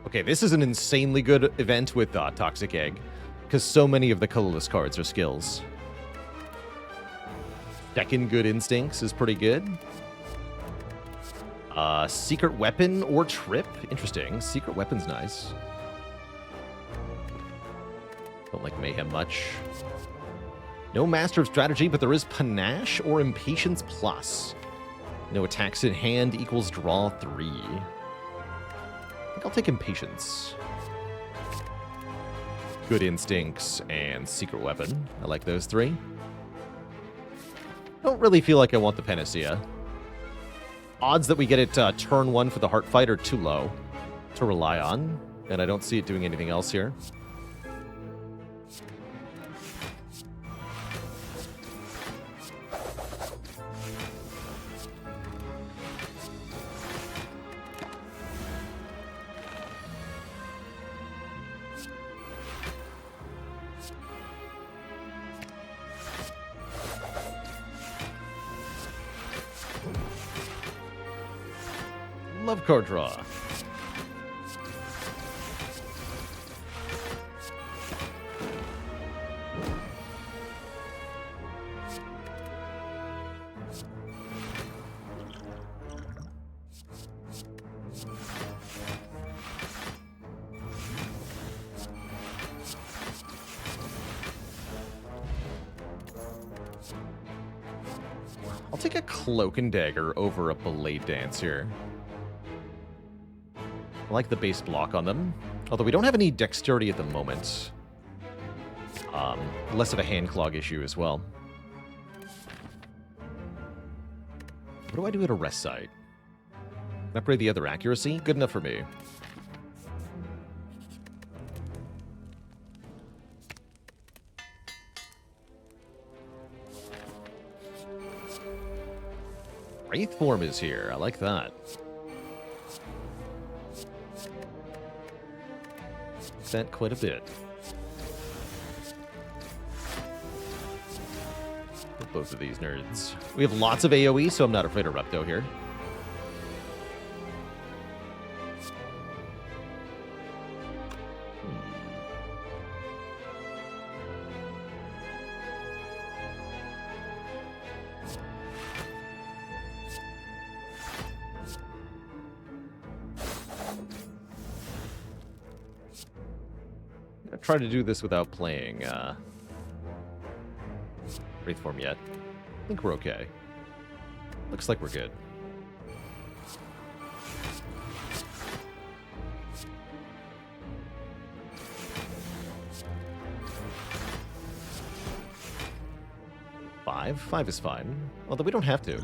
Speaker 1: Okay, this is an insanely good event with Toxic Egg, because so many of the colorless cards are skills. Second Good Instincts is pretty good. Secret Weapon or Trip? Interesting. Secret Weapon's nice. Don't like Mayhem much. No Master of Strategy, but there is Panache or Impatience Plus. No attacks in hand equals draw 3. I think I'll take Impatience. Good Instincts and Secret Weapon. I like those 3. Don't really feel like I want the Panacea. Odds that we get it turn 1 for the Heart Fight are too low to rely on, and I don't see it doing anything else here. Love card draw. I'll take a Cloak and Dagger over a Blade Dance here. I like the base block on them. Although we don't have any dexterity at the moment. Less of a hand clog issue as well. What do I do at a rest site? Can I upgrade the other accuracy? Good enough for me. Wraith form is here. I like that. That quite a bit. For both of these nerds. We have lots of AoE, so I'm not afraid of Repto here. Try to do this without playing Wraith form yet. I think we're okay. Looks like we're good. Five is fine. Although we don't have to.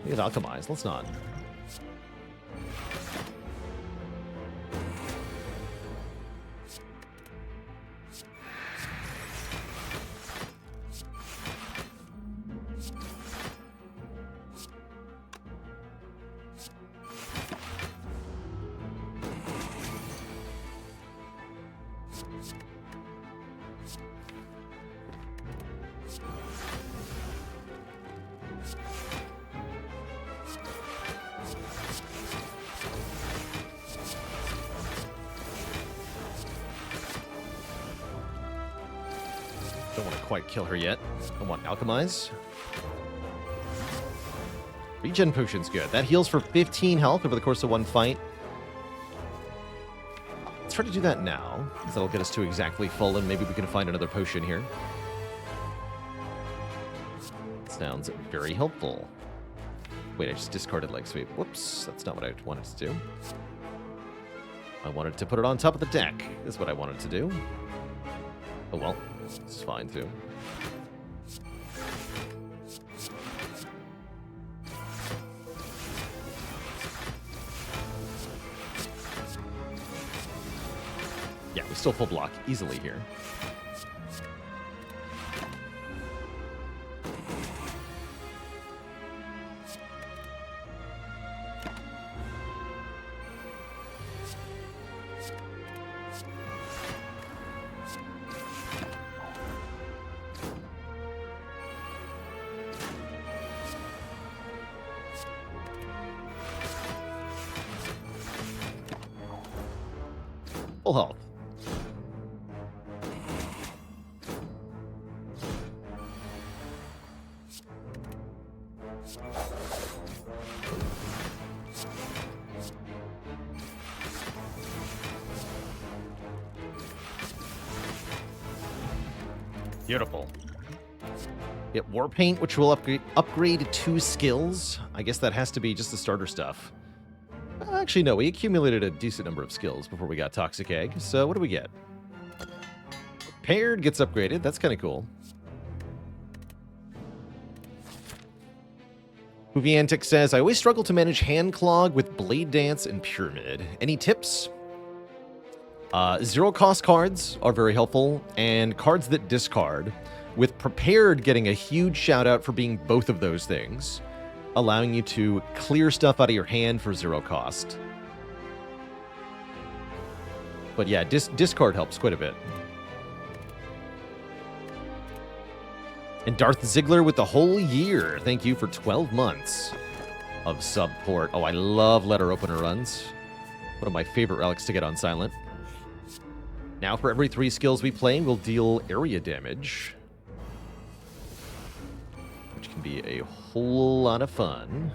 Speaker 1: We can alchemize. Let's not. quite kill her yet. I want Alchemize. Regen Potion's good. That heals for 15 health over the course of one fight. Let's try to do that now, because that'll get us to exactly full, and maybe we can find another potion here. Sounds very helpful. Wait, I just discarded Leg Sweep. Whoops, that's not what I wanted to do. I wanted to put it on top of the deck, is what I wanted to do. Oh well, it's fine too. Yeah, we still full block easily here. Full health. Beautiful. Get War Paint, which will upgrade 2 skills. I guess that has to be just the starter stuff. Actually, no, we accumulated a decent number of skills before we got Toxic Egg. So what do we get? Paired gets upgraded. That's kind of cool. Huviantic says, I always struggle to manage Hand Clog with Blade Dance and Pyramid. Any tips? Zero-cost cards are very helpful, and cards that discard, with Prepared getting a huge shout-out for being both of those things, allowing you to clear stuff out of your hand for 0 cost. But yeah, discard helps quite a bit. And Darth Ziggler with the whole year. Thank you for 12 months of support. Oh, I love letter opener runs. One of my favorite relics to get on silent. Now, for every 3 skills we play, we'll deal area damage, which can be a whole lot of fun.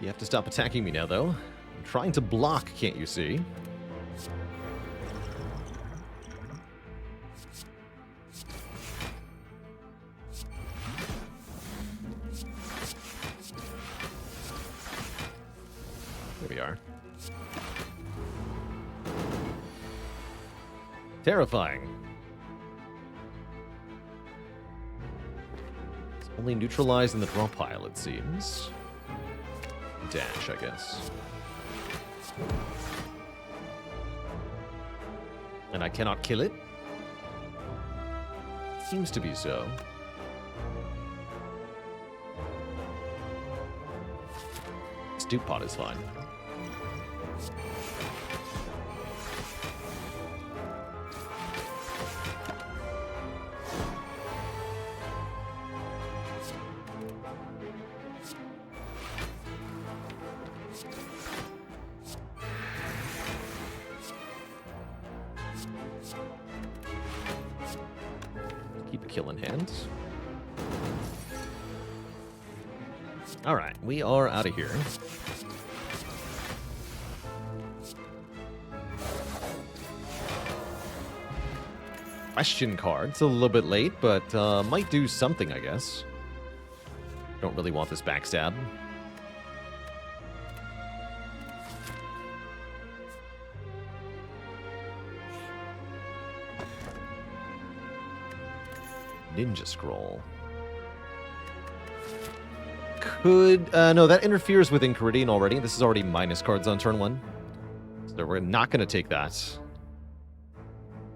Speaker 1: You have to stop attacking me now, though. I'm trying to block, can't you see? Here we are. Terrifying. It's only neutralized in the draw pile, it seems. Dash, I guess. And I cannot kill it? Seems to be so. Stew pot is fine. Keep a kill in hand. All right, we are out of here. Question card. It's a little bit late, but might do something, I guess. Don't really want this backstab. Ninja Scroll. Could... no, that interferes with Enchiridion already. This is already minus cards on turn 1. So we're not going to take that.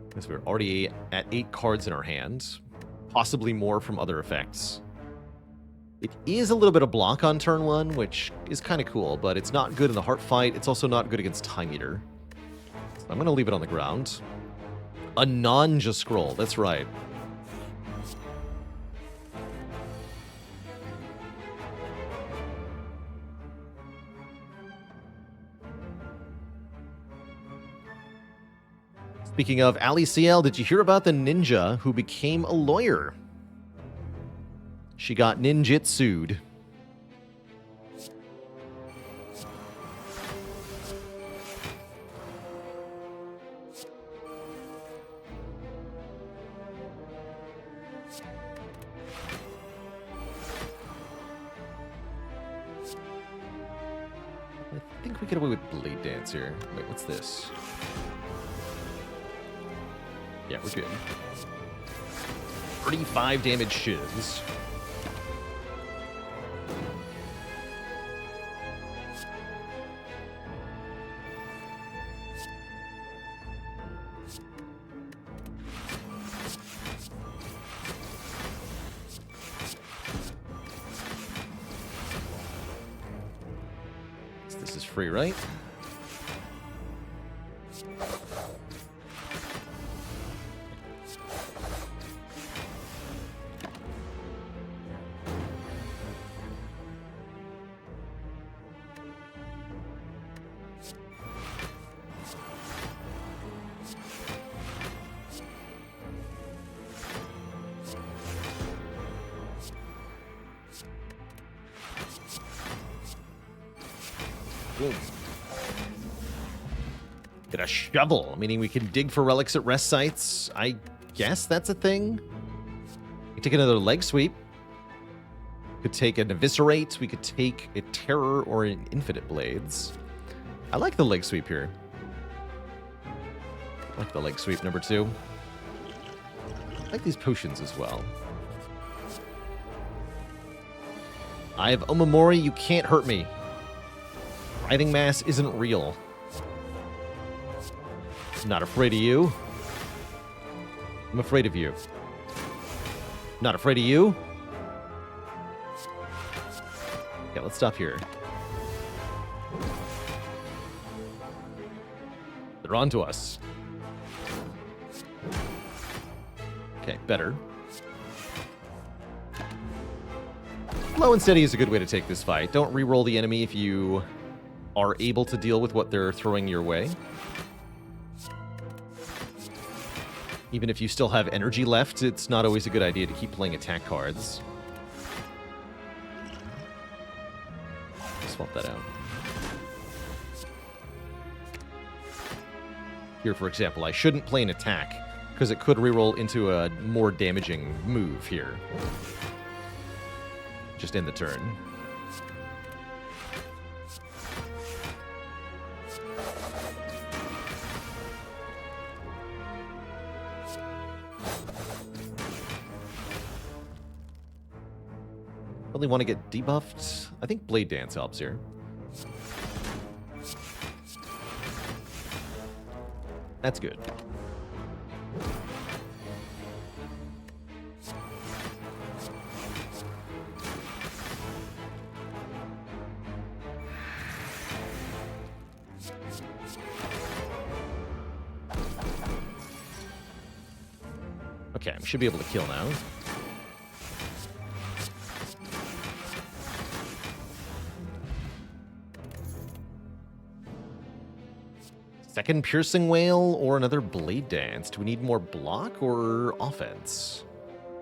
Speaker 1: Because we're already at 8 cards in our hand. Possibly more from other effects. It is a little bit of block on turn 1, which is kind of cool, but it's not good in the Heart Fight. It's also not good against Time Eater. I'm going to leave it on the ground. A Nanja scroll, that's right. Speaking of, Ali CL, did you hear about the ninja who became a lawyer? She got ninjitsu'd. I think we get away with Blade Dance here. Wait, what's this? Yeah, we're good. 35 damage shiz. This is free, right? Boom. Get a shovel, meaning we can dig for relics at rest sites. I guess that's a thing. We could take another leg sweep. We could take an eviscerate. We could take a terror or an infinite blades. I like the leg sweep here. I like the leg sweep number 2. I like these potions as well. I have Omamori, you can't hurt me. Writhing mass isn't real. Not afraid of you. I'm afraid of you. Not afraid of you. Yeah, let's stop here. They're on to us. Okay, better. Low and steady is a good way to take this fight. Don't reroll the enemy if you are able to deal with what they're throwing your way. Even if you still have energy left, it's not always a good idea to keep playing attack cards. Swap that out. Here, for example, I shouldn't play an attack, because it could reroll into a more damaging move here. Just end the turn. Really want to get debuffed? I think Blade Dance helps here. That's good. Okay, I should be able to kill now. Second Piercing Wail or another Blade Dance? Do we need more block or offense?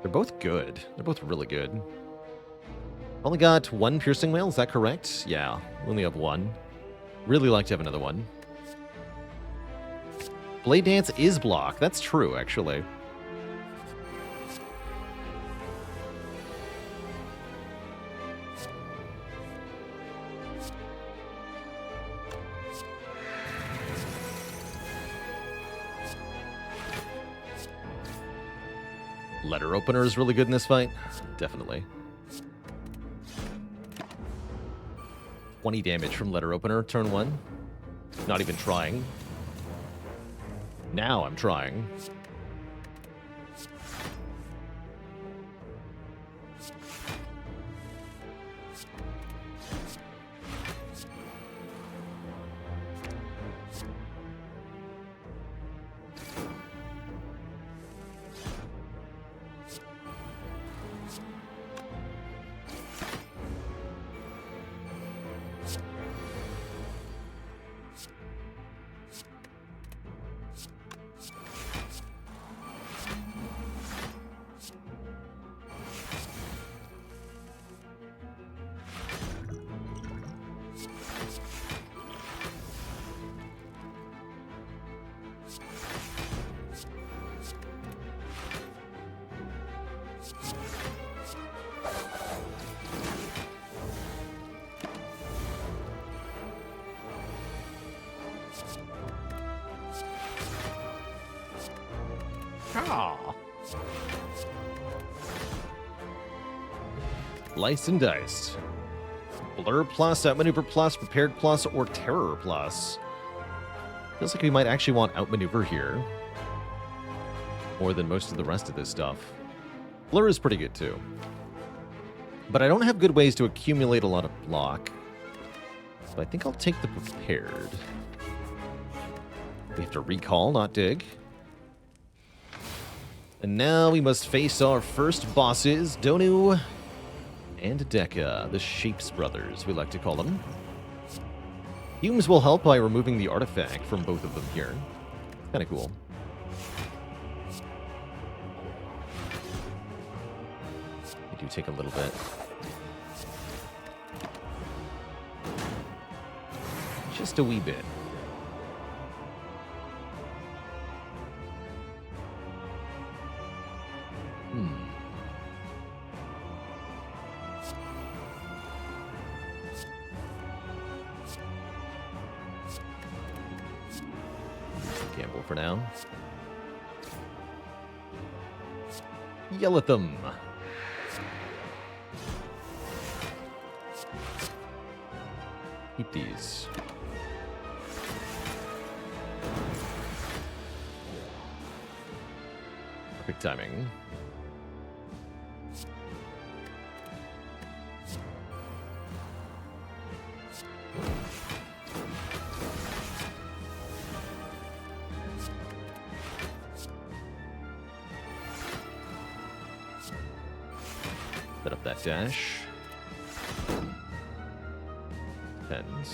Speaker 1: They're both good. They're both really good. Only got one Piercing Wail, is that correct? Yeah, we only have one. Really like to have another one. Blade Dance is block. That's true, actually. Letter Opener is really good in this fight. Definitely. 20 damage from Letter Opener, turn 1. Not even trying. Now I'm trying. Ah. Sliced and diced. Blur plus, outmaneuver plus, prepared plus, or terror plus. Feels like we might actually want outmaneuver here. More than most of the rest of this stuff. Blur is pretty good too. But I don't have good ways to accumulate a lot of block. So I think I'll take the prepared. We have to recall, not dig. And now we must face our first bosses, Donu and Deka, the Shapes Brothers, we like to call them. Fumes will help by removing the artifact from both of them here. Kind of cool. They do take a little bit. Just a wee bit. Gamble for now. Yell at them. Keep these. Perfect timing. Set up that dash. Depends.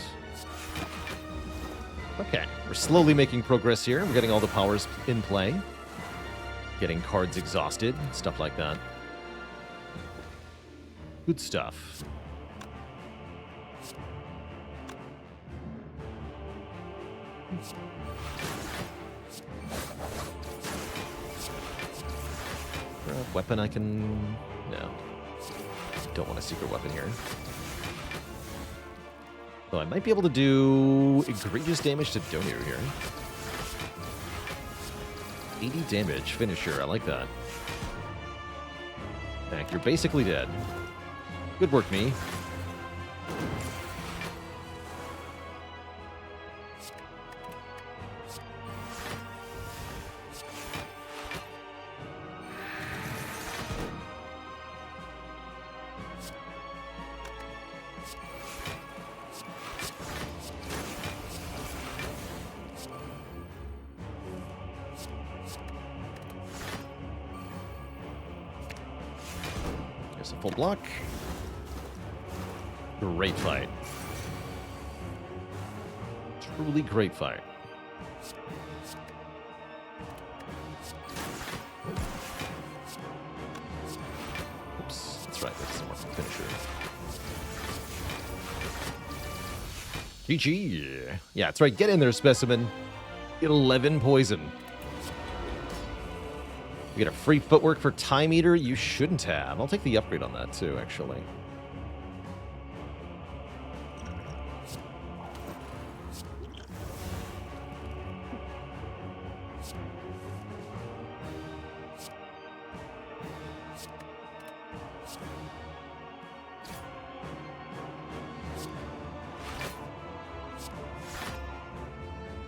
Speaker 1: Okay, we're slowly making progress here. We're getting all the powers in play. Getting cards exhausted, stuff like that. Good stuff. Weapon I can... No. Don't want a secret weapon here. So I might be able to do egregious damage to Donu here. 80 damage, finisher, I like that. Heck, you're basically dead. Good work, me. Here's a full block. Great fight. Truly great fight. Oops, that's right, that's the more finisher. GG. Yeah, that's right, get in there, specimen. 11 poison. You get a free footwork for Time Eater you shouldn't have. I'll take the upgrade on that too, actually.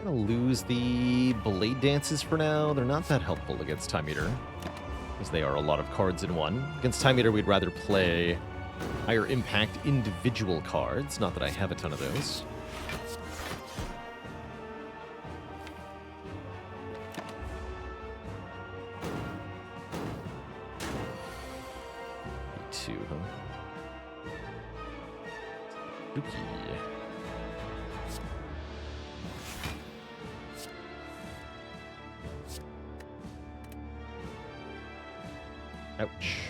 Speaker 1: Gonna lose the Blade Dances for now. They're not that helpful against Time Eater, because they are a lot of cards in one. Against Time Eater, we'd rather play higher impact individual cards. Not that I have a ton of those. Two, huh? Spooky. Ouch.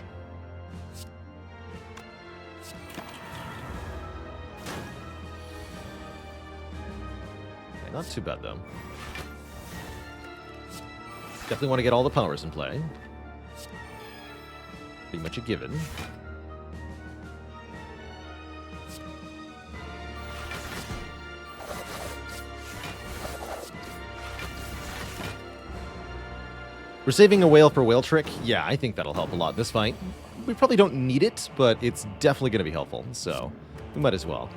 Speaker 1: Okay, not too bad, though. Definitely want to get all the powers in play. Pretty much a given. We're saving a whale for whale trick. Yeah, I think that'll help a lot in this fight. We probably don't need it, but it's definitely going to be helpful, so we might as well.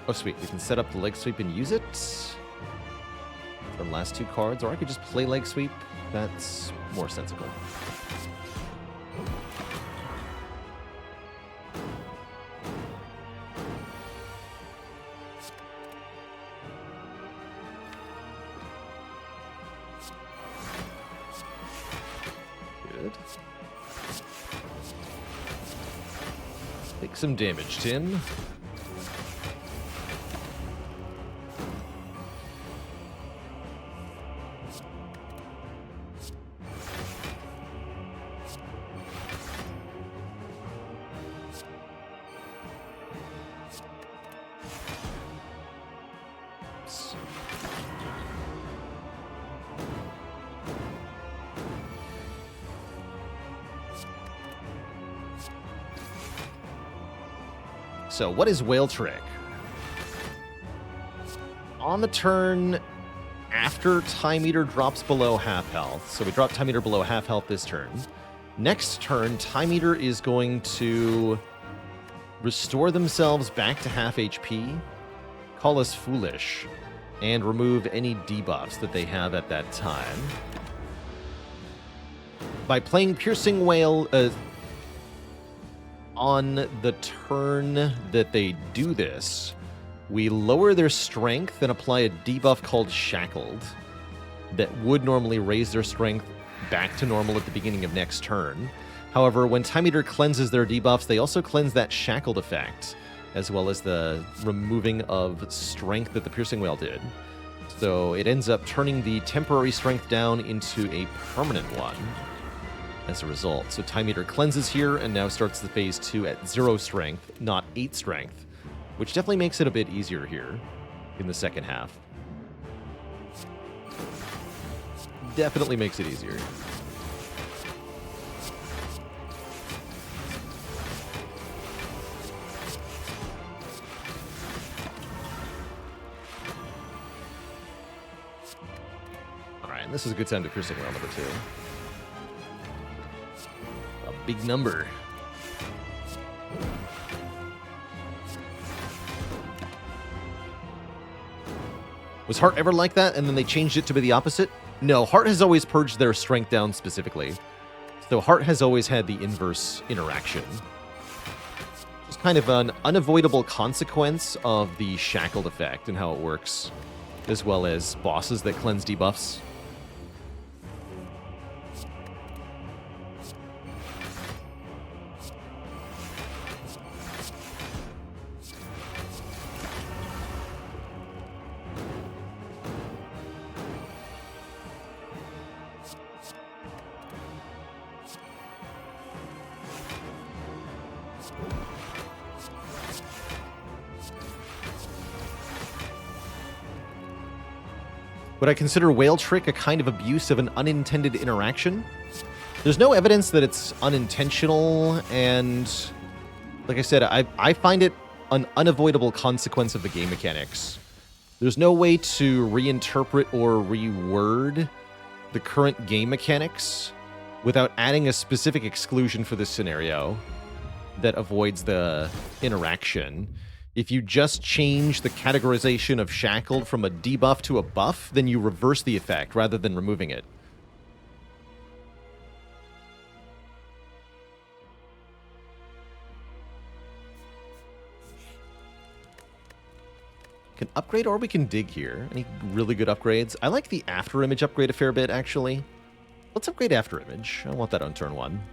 Speaker 1: Oh, sweet. We can set up the leg sweep and use it. For the last 2 cards, or I could just play leg sweep. That's more sensible. Good. Take some damage, Tin. So, what is Whale Trick? On the turn, after Time Eater drops below half health, so we drop Time Eater below half health this turn. Next turn, Time Eater is going to restore themselves back to half HP, call us foolish, and remove any debuffs that they have at that time. By playing Piercing Whale on the turn that they do this, we lower their strength and apply a debuff called Shackled that would normally raise their strength back to normal at the beginning of next turn. However, when Time Eater cleanses their debuffs, they also cleanse that Shackled effect, as well as the removing of strength that the Piercing Whale did. So it ends up turning the temporary strength down into a permanent one as a result. So Time Eater cleanses here and now starts the phase 2 at 0 strength, not 8 strength, which definitely makes it a bit easier here in the second half. Definitely makes it easier. Alright, and this is a good time to Piercing Whale number 2. A big number. Was Heart ever like that, and then they changed it to be the opposite? No, Heart has always purged their strength down specifically. So Heart has always had the inverse interaction. It's kind of an unavoidable consequence of the Shackled effect and how it works, as well as bosses that cleanse debuffs. Would I consider Whale Trick a kind of abuse of an unintended interaction? There's no evidence that it's unintentional, and like I said, I find it an unavoidable consequence of the game mechanics. There's no way to reinterpret or reword the current game mechanics without adding a specific exclusion for this scenario that avoids the interaction. If you just change the categorization of Shackled from a debuff to a buff, then you reverse the effect rather than removing it. Can upgrade or we can dig here. Any really good upgrades? I like the After Image upgrade a fair bit, actually. Let's upgrade After Image. I want that on turn 1.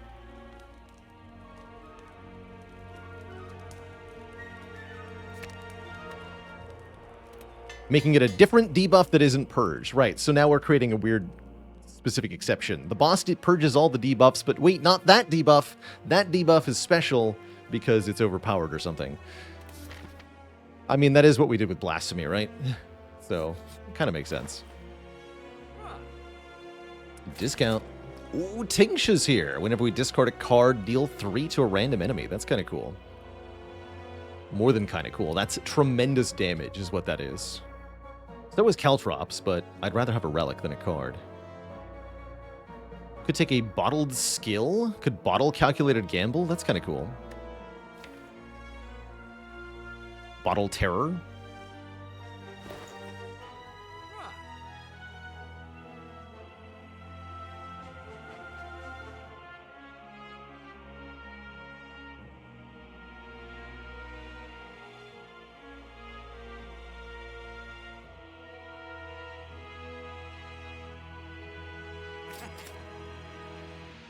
Speaker 1: Making it a different debuff that isn't purged. Right, so now we're creating a weird specific exception. The boss purges all the debuffs, but wait, not that debuff. That debuff is special because it's overpowered or something. I mean, that is what we did with Blasphemy, right? So, it kind of makes sense. discount. Ooh, Tingsha's here. Whenever we discard a card, deal 3 to a random enemy. That's kind of cool. More than kind of cool. That's tremendous damage is what that is. So is Caltrops, but I'd rather have a relic than a card. Could take a bottled skill. Could bottle calculated gamble. That's kind of cool. Bottle terror.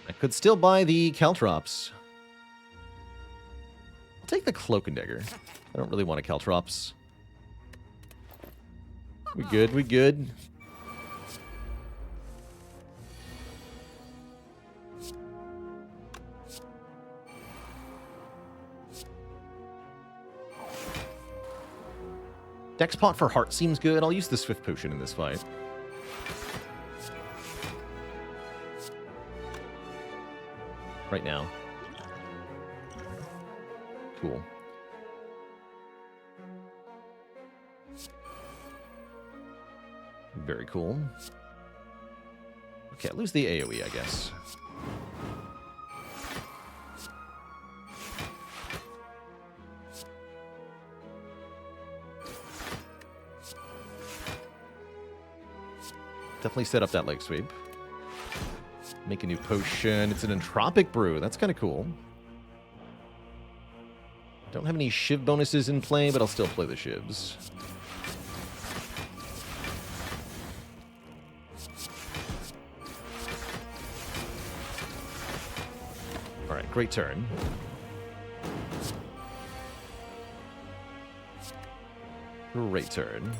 Speaker 1: I could still buy the Caltrops. I'll take the Cloak and Dagger. I don't really want a Caltrops. We good, we good. Dex pot for heart seems good. I'll use the Swift Potion in this fight. Right now. Cool. Very cool. Okay, lose the AoE, I guess. Definitely set up that leg sweep. Make a new potion. It's an Entropic Brew. That's kind of cool. Don't have any Shiv bonuses in play, but I'll still play the Shivs. Alright, great turn. Great turn.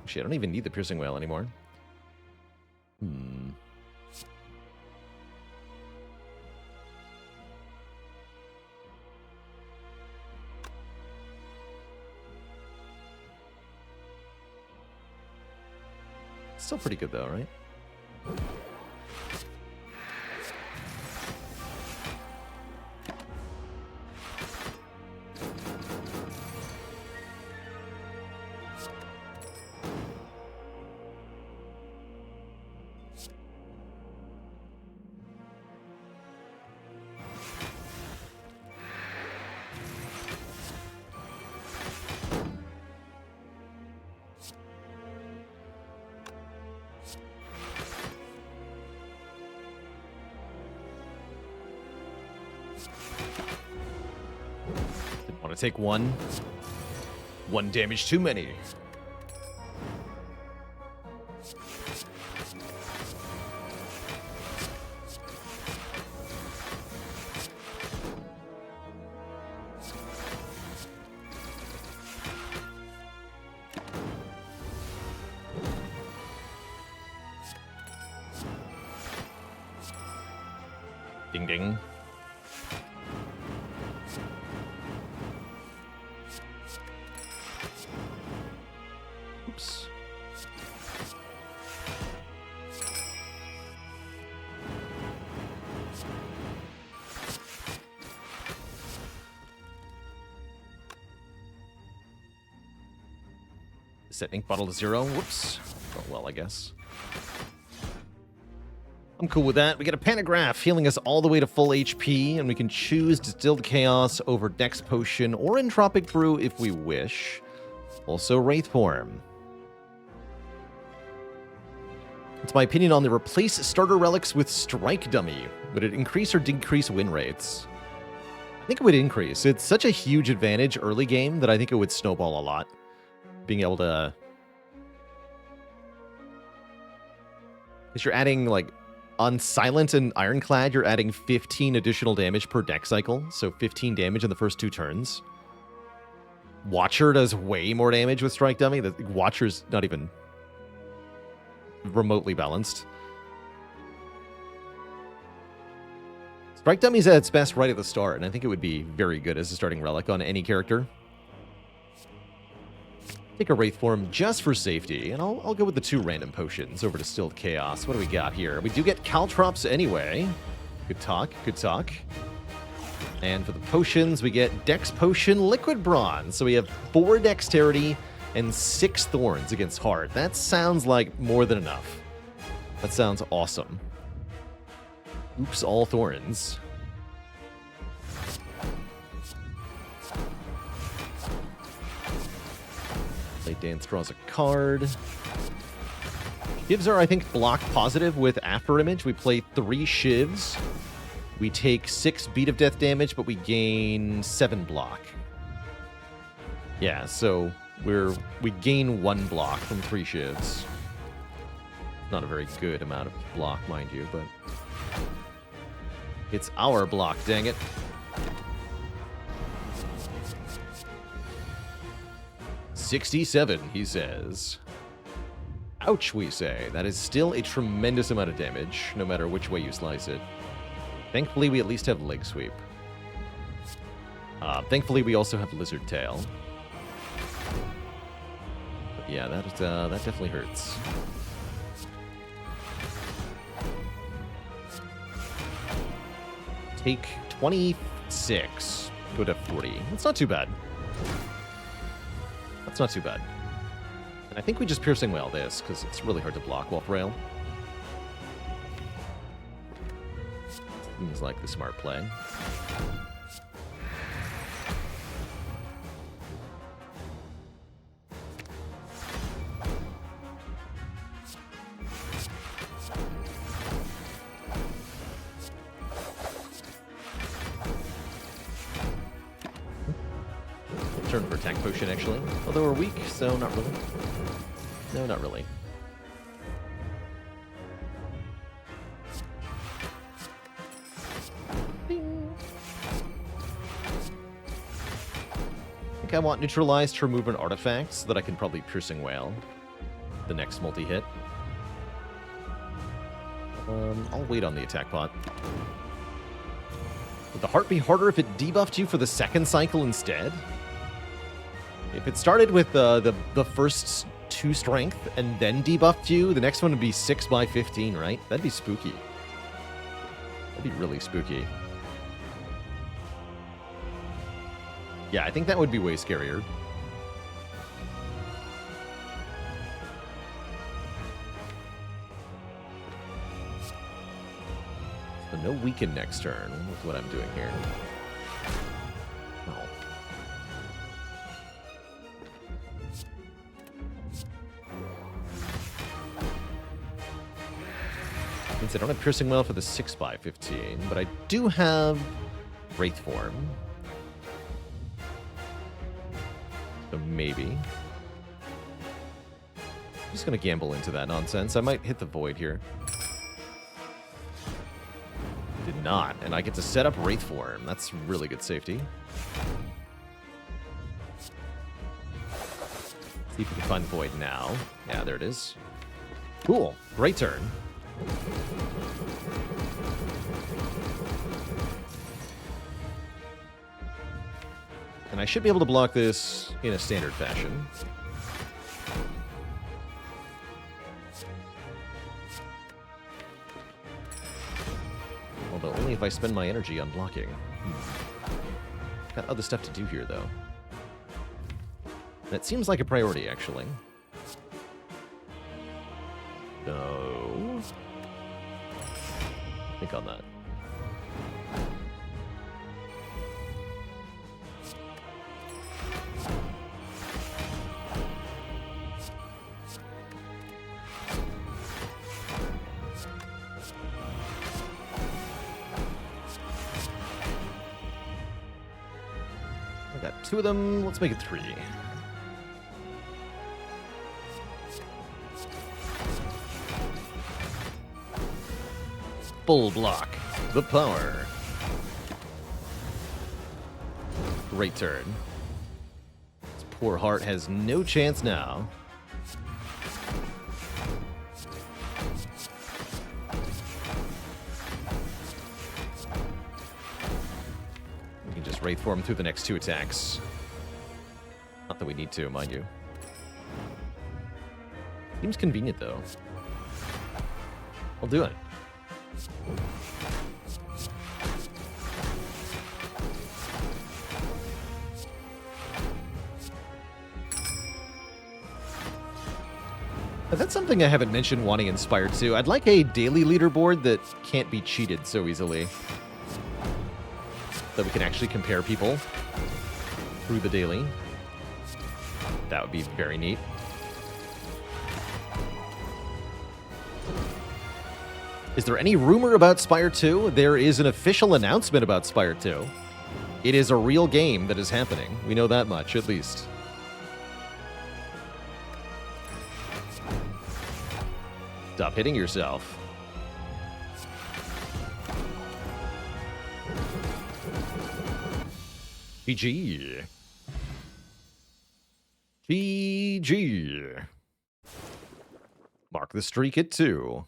Speaker 1: I don't even need the Piercing Wail anymore. Still pretty good though, right? Take one. One damage too many. Ding ding. Oops. Set ink bottle to 0. Whoops. Oh, well, I guess. I'm cool with that. We get a Pantograph healing us all the way to full HP, and we can choose Distilled Chaos over Dex Potion or Entropic Brew if we wish. Also, Wraith Form. It's my opinion on the replace starter relics with Strike Dummy. Would it increase or decrease win rates? I think it would increase. It's such a huge advantage early game that I think it would snowball a lot. Being able to... Because you're adding, like, on Silent and Ironclad, you're adding 15 additional damage per deck cycle. So 15 damage in the first 2 turns. Watcher does way more damage with Strike Dummy. The Watcher's not even remotely balanced. Strike Dummy's at its best right at the start, and I think it would be very good as a starting relic on any character. Take a Wraith form just for safety, and I'll go with the 2 random potions over to Stilled Chaos. What do we got here? We do get Caltrops anyway. Good talk, good talk. And for the potions, we get Dex Potion Liquid Bronze. So we have 4 Dexterity and 6 Thorns against Heart. That sounds like more than enough. That sounds awesome. Oops, all Thorns. Late Dance draws a card. Shivs are, I think, block positive with Afterimage. We play 3 Shivs. We take 6 Beat of Death damage, but we gain 7 block. Yeah, so we gain 1 block from 3 Shivs. Not a very good amount of block, mind you, but it's our block, dang it. $67, he says. Ouch, we say. That is still a tremendous amount of damage, no matter which way you slice it. Thankfully, we at least have Leg Sweep. Thankfully, we also have Lizard Tail. But yeah, that definitely hurts. Take 26. Go to 40. That's not too bad. That's not too bad. And I think we just Piercing Wail this, because it's really hard to block Wolf Rail. Seems like the smart play. Turn for attack potion, actually. Although we're weak, so not really. No, not really. Ding. I think I want Neutralize to remove an artifact so that I can probably Piercing Wail the next multi-hit. I'll wait on the attack pot. Would the heart be harder if it debuffed you for the second cycle instead? If it started with the first 2 strength and then debuffed you, the next one would be 6 by 15, right? That'd be spooky. That'd be really spooky. Yeah, I think that would be way scarier. So no weaken next turn with what I'm doing here. Oh. Means I don't have Piercing Wail for the 6 by 15, but I do have Wraith Form. So maybe. I'm just going to gamble into that nonsense. I might hit the Void here. Did not, and I get to set up Wraith Form. That's really good safety. See if we can find Void now. Yeah, there it is. Cool. Great turn. And I should be able to block this in a standard fashion. Although only if I spend my energy on blocking. Got other stuff to do here, though. That seems like a priority, actually. So... think on that. I got 2 of them. Let's make it 3. Full block. The power. Great turn. Let's Poor Heart has no chance now. We can just Wraith Form through the next 2 attacks. Not that we need to, mind you. Seems convenient, though. I'll do it. That's something I haven't mentioned wanting in Spire 2. I'd like a daily leaderboard that can't be cheated so easily. That we can actually compare people through the daily. That would be very neat. Is there any rumor about Spire 2? There is an official announcement about Spire 2. It is a real game that is happening. We know that much, at least. Stop hitting yourself. GG. GG. Mark the streak at 2.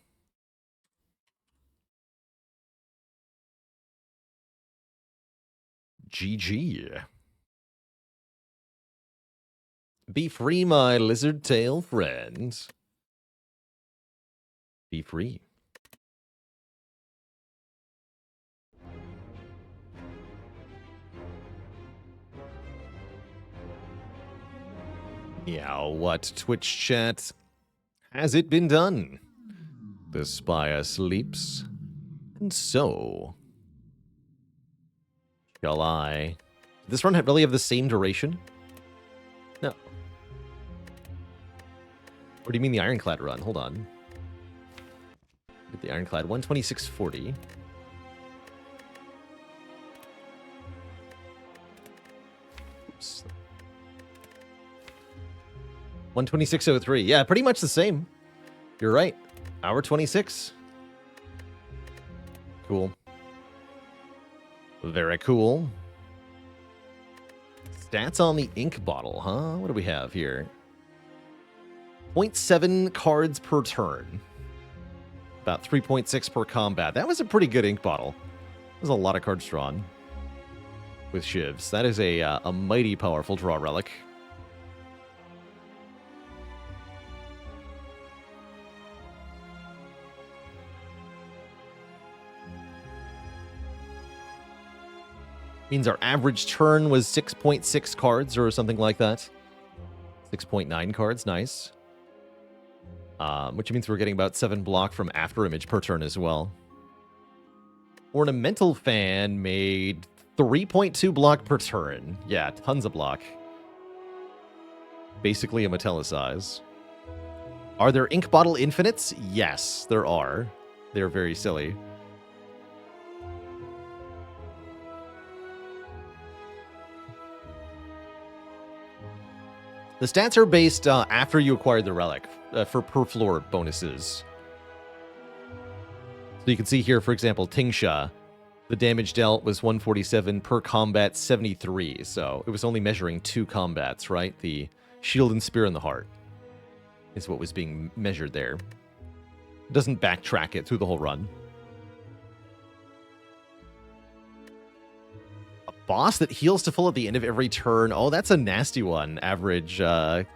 Speaker 1: GG. Be free, my lizard tail friend. Be free. Yeah, what, Twitch chat? Has it been done? The Spire sleeps, and so shall I. Did this run really have the same duration? No. Or do you mean the Ironclad run? Hold on. Get the Ironclad, 126.40. Oops. 126.03. Yeah, pretty much the same. You're right. Hour 26. Cool. Very cool. Stats on the ink bottle, huh? What do we have here? 0.7 cards per turn. About 3.6 per combat. That was a pretty good ink bottle. There's a lot of cards drawn with shivs. That is a mighty powerful draw relic. Means our average turn was 6.6 cards or something like that. 6.9 cards, nice. Which means we're getting about 7 block from After Image per turn as well. Ornamental Fan made 3.2 block per turn. Yeah, tons of block. Basically a metallicize. Are there ink bottle infinites? Yes, there are. They're very silly. The stats are based after you acquire the relic for per floor bonuses. So you can see here, for example, Tingsha, the damage dealt was 147 per combat 73. So it was only measuring 2 combats, right? The shield and spear in the heart is what was being measured there. It doesn't backtrack it through the whole run. Boss that heals to full at the end of every turn. Oh, that's a nasty one. Average. Average.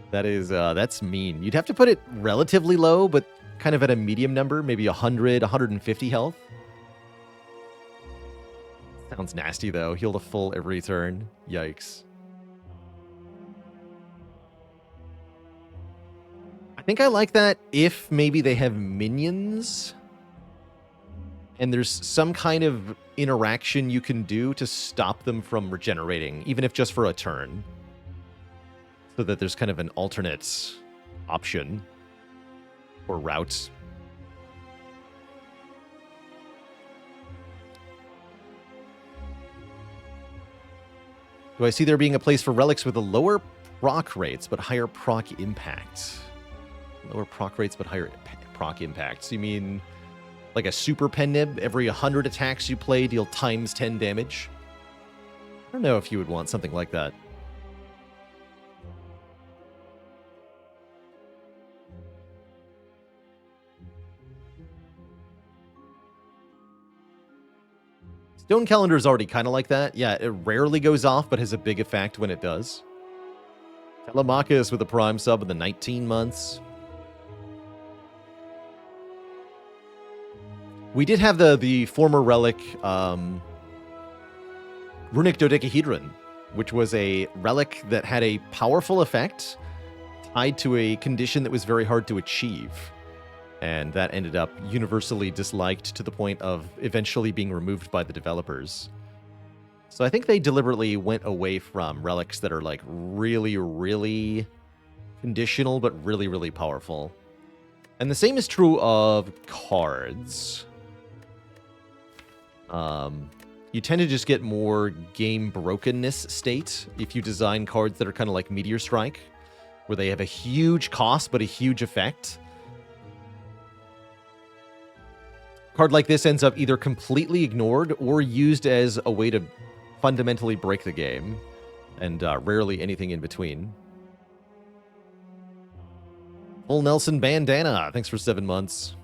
Speaker 1: That is, that's mean. You'd have to put it relatively low, but kind of at a medium number, maybe 100, 150 health. Sounds nasty, though. Heal to full every turn. Yikes. I think I like that if maybe they have minions and there's some kind of interaction you can do to stop them from regenerating, even if just for a turn. So that there's kind of an alternate option or route. Do I see there being a place for relics with a lower proc rates but higher proc impact? Lower proc rates but higher proc impacts. You mean like a super pen nib? Every 100 attacks you play deal times 10 damage? don't know if you would want something like that. Stone Calendar is already kind of like that. Yeah, it rarely goes off, but has a big effect when it does. Telemachus with a Prime sub in the 19 months. We did have the former relic Runic Dodecahedron, which was a relic that had a powerful effect tied to a condition that was very hard to achieve. And that ended up universally disliked to the point of eventually being removed by the developers. So I think they deliberately went away from relics that are like really, really conditional, but really, really powerful. And the same is true of cards. You tend to just get more game brokenness state if you design cards that are kind of like Meteor Strike, where they have a huge cost but a huge effect. Card like this ends up either completely ignored or used as a way to fundamentally break the game, and rarely anything in between. Full Nelson Bandana, thanks for 7 months.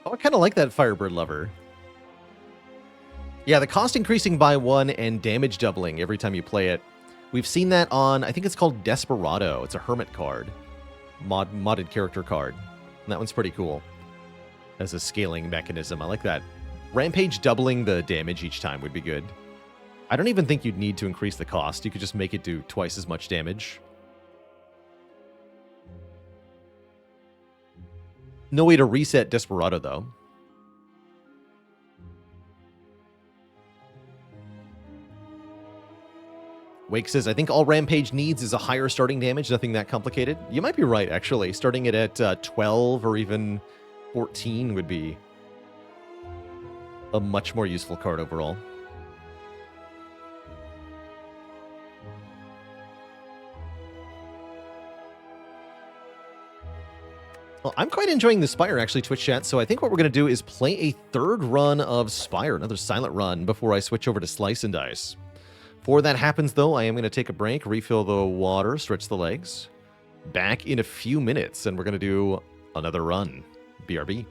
Speaker 1: Oh, I kind of like that Firebird Lover. Yeah, the cost increasing by 1 and damage doubling every time you play it. We've seen that on, I think it's called Desperado. It's a Hermit card. Modded character card. And that one's pretty cool. As a scaling mechanism. I like that. Rampage doubling the damage each time would be good. I don't even think you'd need to increase the cost. You could just make it do twice as much damage. No way to reset Desperado, though. Wake says, I think all Rampage needs is a higher starting damage, nothing that complicated. You might be right, actually. Starting it at 12 or even 14 would be a much more useful card overall. Well, I'm quite enjoying the Spire, actually, Twitch chat, so I think what we're going to do is play a third run of Spire, another silent run, before I switch over to Slice and Dice. Before that happens, though, I am going to take a break, refill the water, stretch the legs. Back in a few minutes, and we're going to do another run. BRB.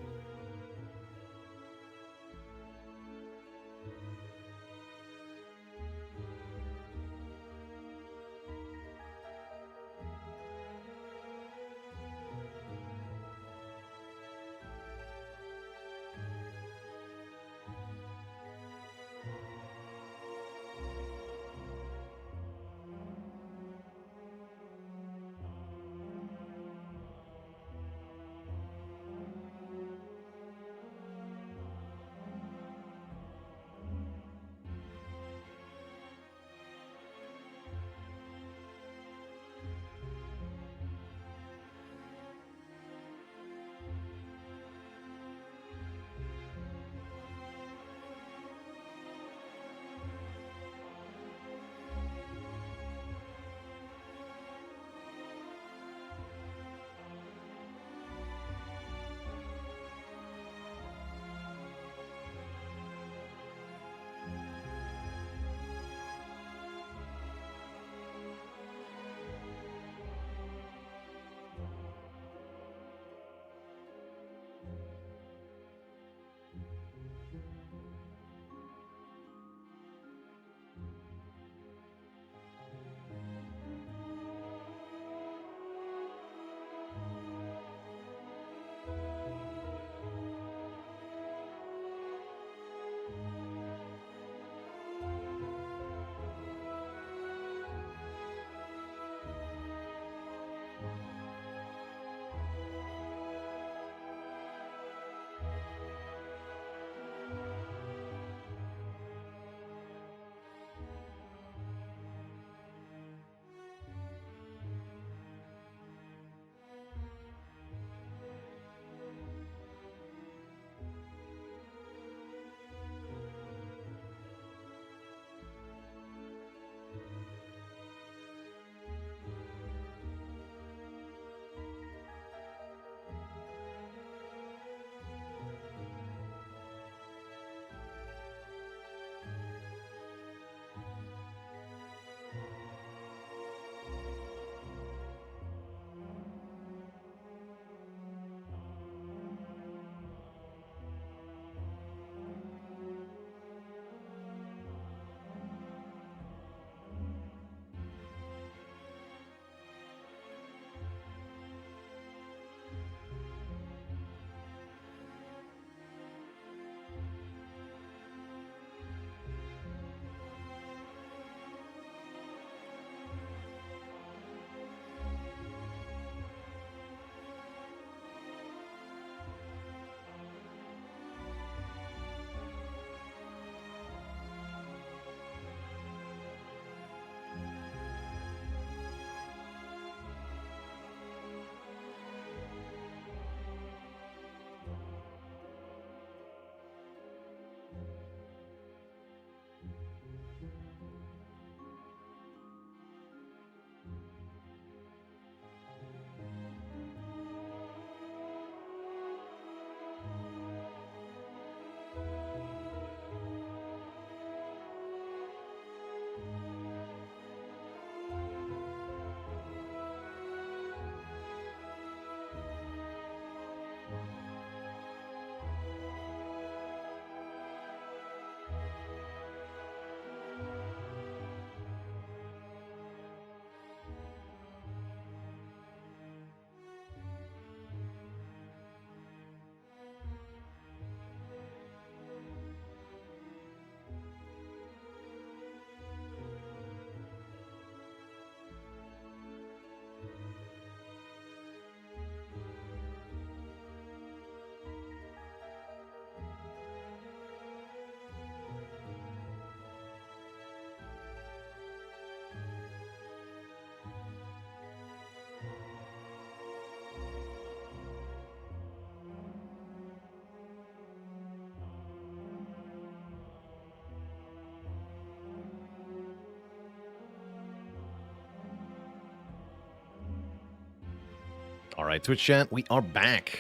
Speaker 1: All right, Twitch chat, we are back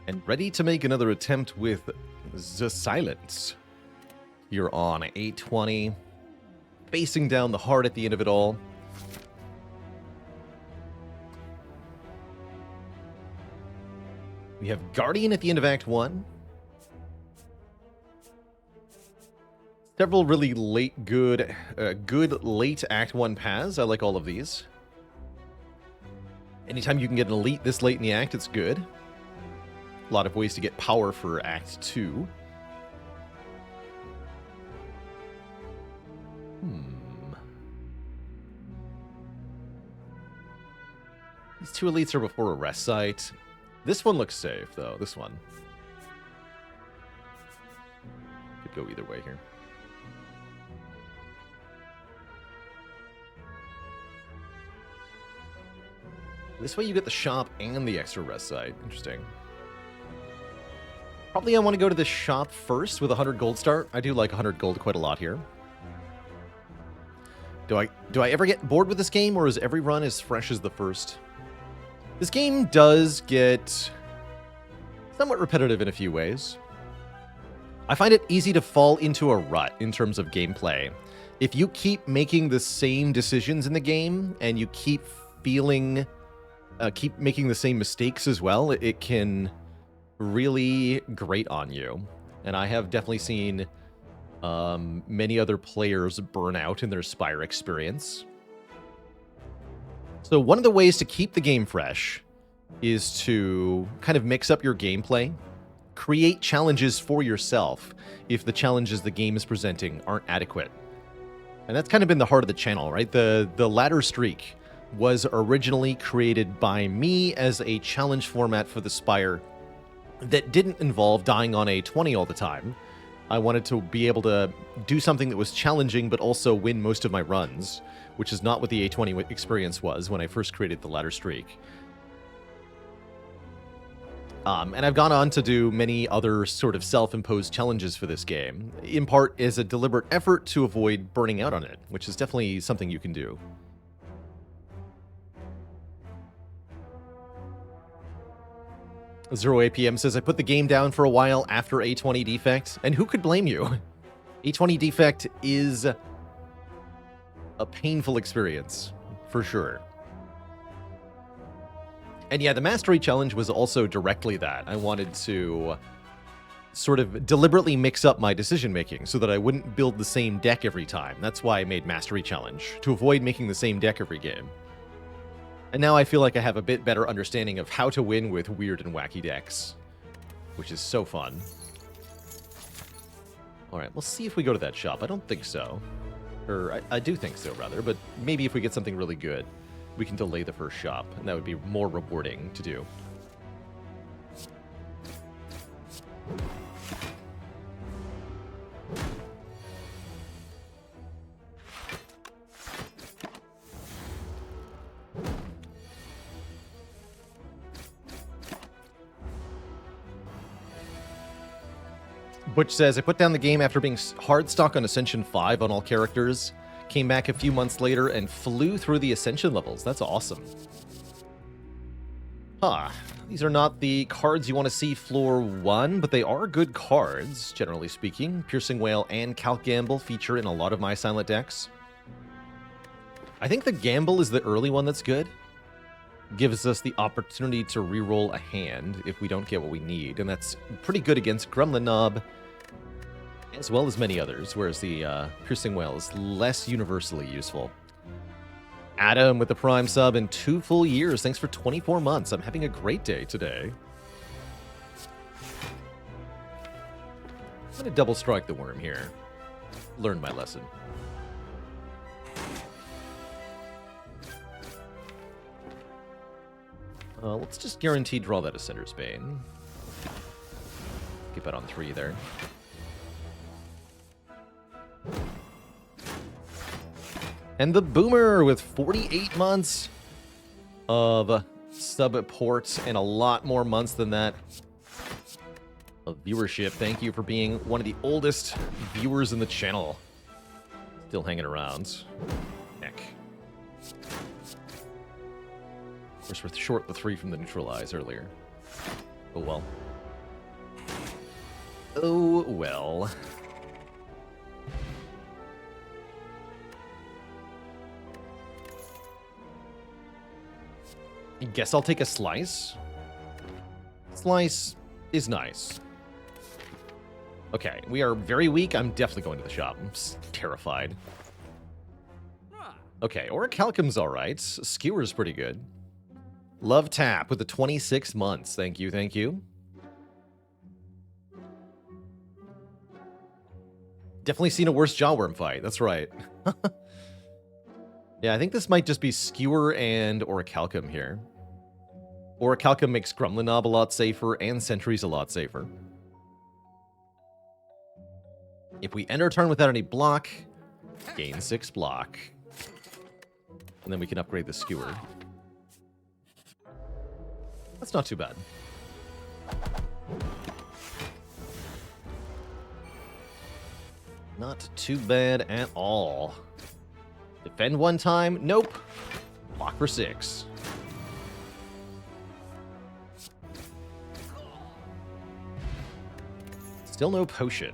Speaker 1: and ready to make another attempt with the Silence. Here on 820, facing down the heart at the end of it all. We have Guardian at the end of Act 1. Several really good late Act 1 paths. I like all of these. Anytime you can get an elite this late in the act, it's good. A lot of ways to get power for Act 2. These two elites are before a rest site. This one looks safe, though. This one. Could go either way here. This way you get the shop and the extra rest site. Interesting. Probably I want to go to the shop first with 100 gold start. I do like 100 gold quite a lot here. Do I ever get bored with this game, or is every run as fresh as the first? This game does get somewhat repetitive in a few ways. I find it easy to fall into a rut in terms of gameplay. If you keep making the same decisions in the game, and you keep making the same mistakes as well, it can really grate on you. And I have definitely seen many other players burn out in their Spire experience. So one of the ways to keep the game fresh is to kind of mix up your gameplay, create challenges for yourself if the challenges the game is presenting aren't adequate. And that's kind of been the heart of the channel, right? The ladder streak was originally created by me as a challenge format for the Spire that didn't involve dying on A20 all the time. I wanted to be able to do something that was challenging but also win most of my runs, which is not what the A20 experience was when I first created the ladder streak. And I've gone on to do many other sort of self-imposed challenges for this game, in part as a deliberate effort to avoid burning out on it, which is definitely something you can do. Zero APM says, I put the game down for a while after A20 Defect, and who could blame you? A20 Defect is a painful experience, for sure. And yeah, the Mastery Challenge was also directly that. I wanted to sort of deliberately mix up my decision-making so that I wouldn't build the same deck every time. That's why I made Mastery Challenge, to avoid making the same deck every game. And now I feel like I have a bit better understanding of how to win with weird and wacky decks, which is so fun. Alright, we'll see if we go to that shop. I don't think so. Or, I do think so, rather, but maybe if we get something really good, we can delay the first shop, and that would be more rewarding to do. Butch says, I put down the game after being hard stuck on Ascension 5 on all characters, came back a few months later, and flew through the Ascension levels. That's awesome. Huh. These are not the cards you want to see floor 1, but they are good cards, generally speaking. Piercing Whale and Calc Gamble feature in a lot of my Silent decks. I think the Gamble is the early one that's good. Gives us the opportunity to reroll a hand if we don't get what we need, and that's pretty good against Gremlin Knob, as well as many others, whereas the Piercing Whale is less universally useful. Adam with the Prime sub in 2 full years. Thanks for 24 months. I'm having a great day today. I'm going to double strike the worm here. Learn my lesson. Let's just guarantee draw that Ascender's Bane. Keep that on 3 there. And the Boomer with 48 months of support and a lot more months than that of viewership. Thank you for being one of the oldest viewers in the channel. Still hanging around. Heck. course, we're short the 3 from the neutralize earlier. Oh well. Oh well. I guess I'll take a slice. Slice is nice. Okay, we are very weak. I'm definitely going to the shop. I'm terrified. Okay, Orichalcum's alright. Skewer's pretty good. Love Tap with the 26 months. Thank you, thank you. Definitely seen a worse Jawworm fight. That's right. Yeah, I think this might just be Skewer and Orichalcum here. Orichalcum makes Grumlinob a lot safer and Sentries a lot safer. If we end our turn without any block, gain 6 block. And then we can upgrade the Skewer. That's not too bad. Not too bad at all. Defend one time? Nope. Block for 6. Still no potion.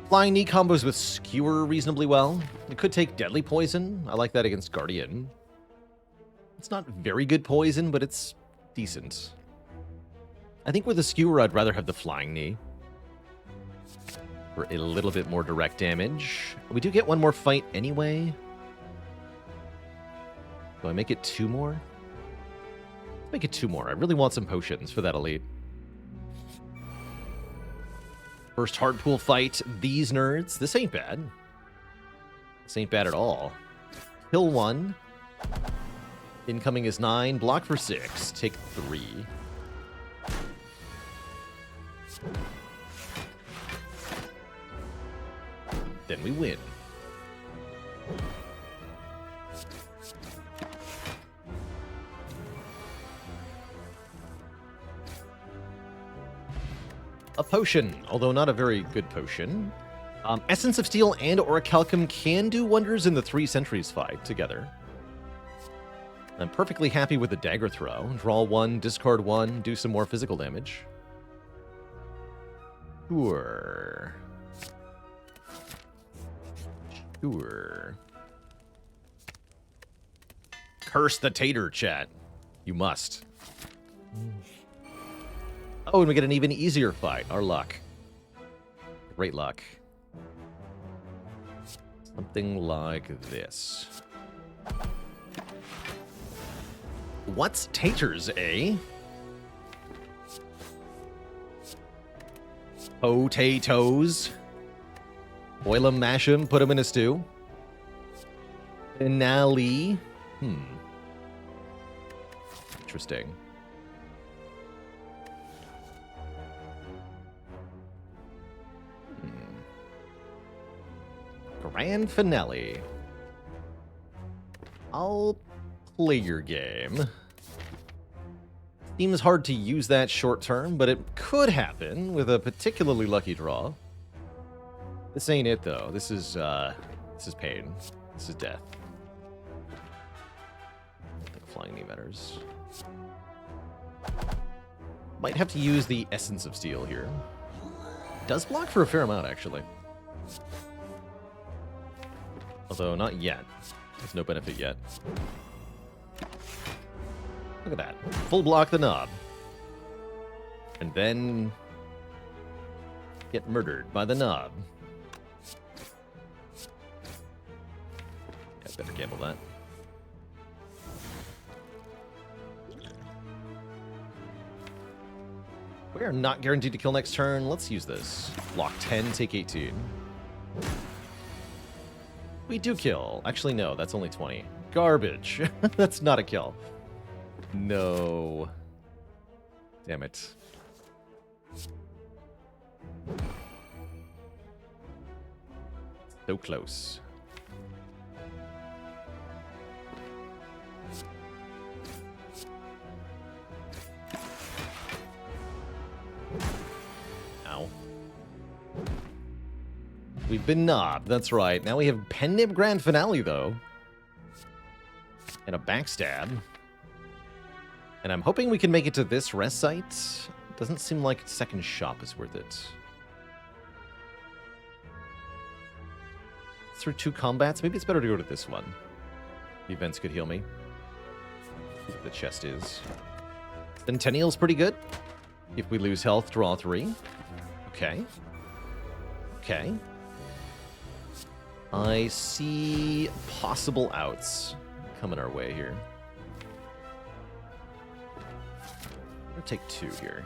Speaker 1: Flying Knee combos with Skewer reasonably well. It could take Deadly Poison. I like that against Guardian. It's not very good poison, but it's decent. I think with the Skewer, I'd rather have the Flying Knee. For a little bit more direct damage. We do get one more fight anyway. Do I make it 2 more? Let's make it 2 more. I really want some potions for that elite. First hardpool fight, these nerds. This ain't bad. This ain't bad at all. Kill 1. Incoming is 9. Block for 6. Take 3. Then we win. A potion, although not a very good potion. Essence of Steel and Orichalcum can do wonders in the 3 Sentries fight together. I'm perfectly happy with the Dagger Throw. Draw 1, discard 1, do some more physical damage. Sure. Sure. Curse the tater, chat. You must. Oh, and we get an even easier fight. Our luck. Great luck. Something like this. What's taters, eh? Potatoes. Boil 'em, mash 'em, put 'em in a stew. Finale. Interesting. Grand finale. I'll play your game. Seems hard to use that short term, but it could happen with a particularly lucky draw. This ain't it though. This is pain. This is death. I don't think Flying Knee matters. Might have to use the Essence of Steel here. Does block for a fair amount actually. Although not yet. There's no benefit yet. Look at that. Full block the knob. And then get murdered by the knob. Yeah, better gamble that. We are not guaranteed to kill next turn. Let's use this. Block 10, take 18. We do kill. Actually, no, that's only 20. Garbage. That's not a kill. No. Damn it. So close. Ow. We've been knobbed, that's right. Now we have Pen Nib Grand Finale, though. And a backstab. And I'm hoping we can make it to this rest site. Doesn't seem like second shop is worth it. Through 2 combats, maybe it's better to go to this one. The events could heal me. The chest is. Centennial's pretty good. If we lose health, draw 3. Okay. Okay. I see possible outs coming our way here. I'll take 2 here.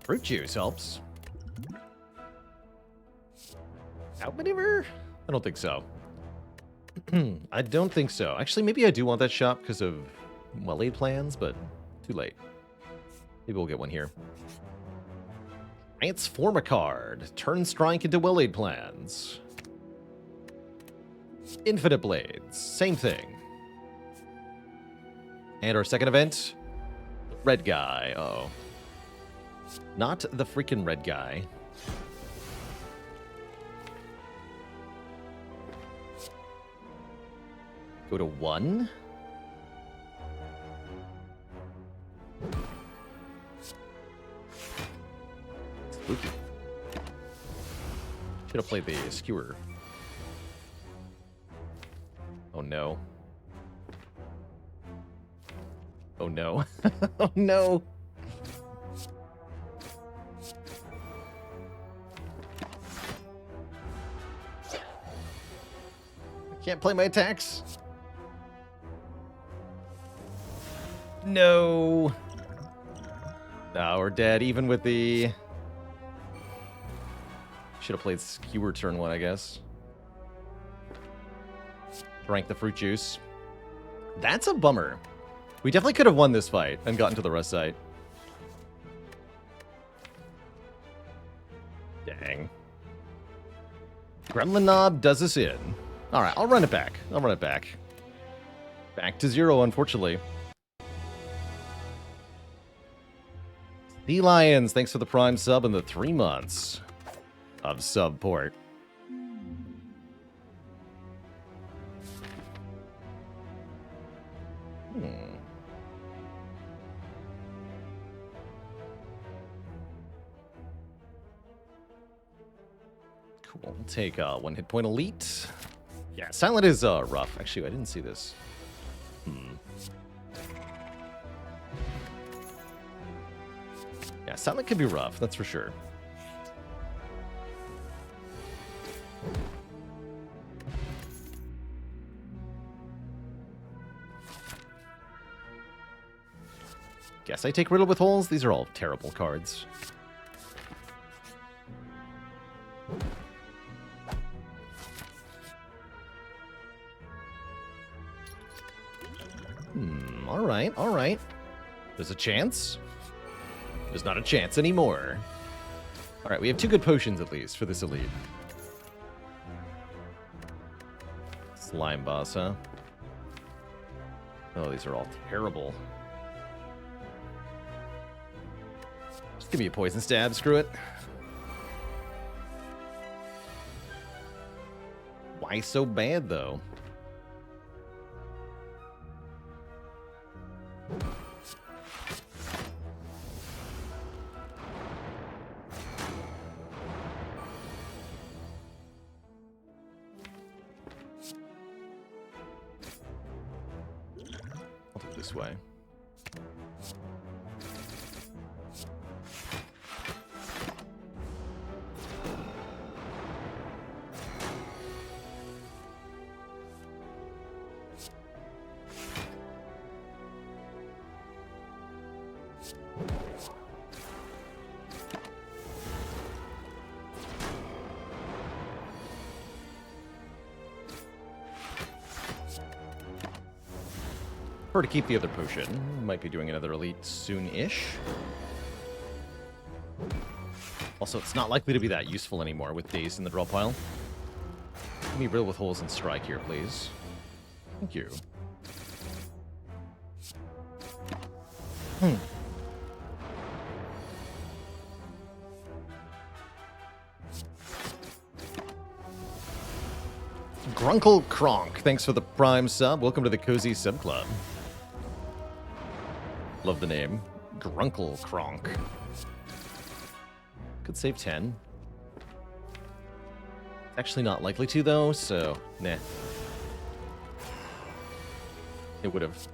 Speaker 1: Fruit juice helps. Outmaneuver? I don't think so. I don't think so. Actually, maybe I do want that shop because of well-laid plans, but too late. Maybe we'll get one here. Transform a card. Turn strike into well-laid plans. Infinite blades. Same thing. And our second event, red guy. Uh-oh. Not the freaking red guy. Go to 1. Spooky. Should have played the skewer. Oh no. Oh no. Oh no. I can't play my attacks. No. No, we're dead, even with the... Should have played skewer turn 1, I guess. Drank the fruit juice. That's a bummer. We definitely could have won this fight and gotten to the rest site. Dang. Gremlin Knob does us in. Alright, I'll run it back. I'll run it back. Back to 0, unfortunately. Sea Lions, thanks for the Prime sub and the 3 months of sub port. Cool. We'll take 1 hit point elite. Yeah, Silent is rough. Actually, I didn't see this. Yeah, Silent can be rough, that's for sure. Guess I take Riddle with Holes. These are all terrible cards. Alright, alright. There's a chance. There's not a chance anymore. Alright, we have 2 good potions at least for this elite. Slime boss, huh? Oh, these are all terrible. Just give me a poison stab, screw it. Why so bad, though? I'll do it this way. Or to keep the other potion. Might be doing another elite soon-ish. Also, it's not likely to be that useful anymore with Dazed in the draw pile. Give me Riddle with Holes and Strike here, please. Thank you. Grunkle Kronk, thanks for the Prime sub. Welcome to the Cozy Sub Club. Love the name. Grunkle Kronk. Could save 10. Actually not likely to, though, so, nah. It would have.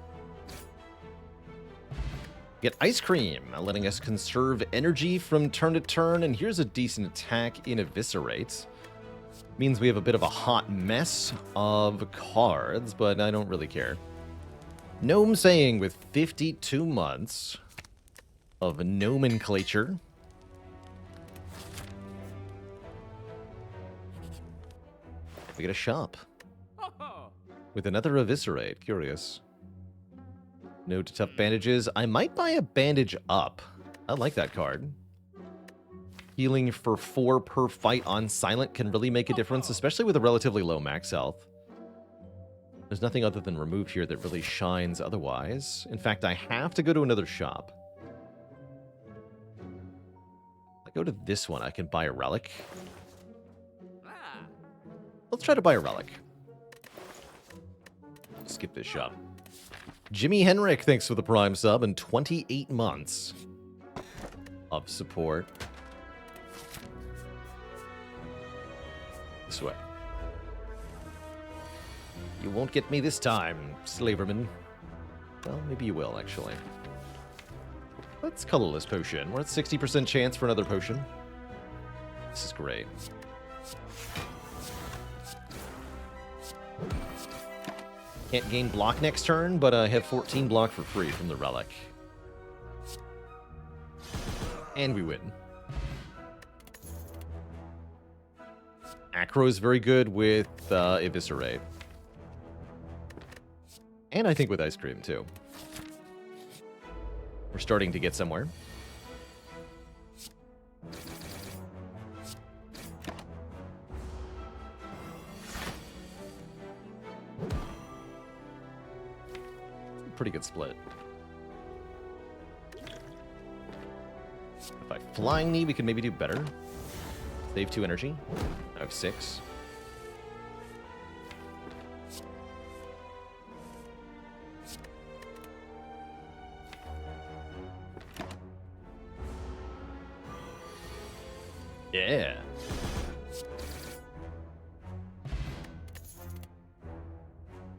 Speaker 1: Get Ice Cream, letting us conserve energy from turn to turn, and here's a decent attack in Eviscerate. Means we have a bit of a hot mess of cards, but I don't really care. Gnome saying with 52 months of nomenclature. We get a shop. With another Eviscerate. Curious. No to tough bandages. I might buy a bandage up. I like that card. Healing for 4 per fight on silent can really make a difference, especially with a relatively low max health. There's nothing other than remove here that really shines otherwise. In fact, I have to go to another shop. If I go to this one, I can buy a relic. Let's try to buy a relic. Skip this shop. Jimmy Henrik, thanks for the Prime sub and 28 months of support. This way. You won't get me this time, Slaverman. Well, maybe you will, actually. Let's colorless potion. We're at 60% chance for another potion. This is great. Can't gain block next turn, but I have 14 block for free from the relic. And we win. Acro is very good with Eviscerate. And I think with Ice Cream, too. We're starting to get somewhere. Pretty good split. If I Flying Knee, we can maybe do better. Save 2 energy. I have 6. Yeah.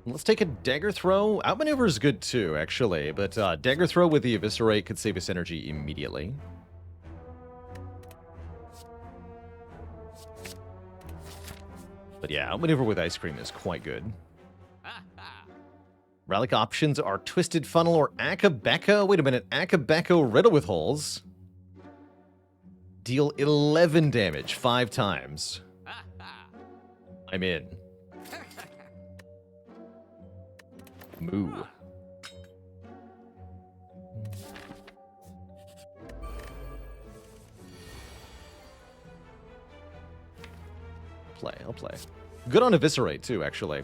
Speaker 1: Let's take a Dagger Throw. Outmaneuver is good too, actually, but Dagger Throw with the Eviscerate could save us energy immediately. But yeah, Outmaneuver with Ice Cream is quite good. Relic options are Twisted Funnel or Akabeko. Wait a minute, Akabeko Riddle with Holes. Deal 11 damage 5 times. I'm in. Moo. I'll play. Good on Eviscerate, too, actually.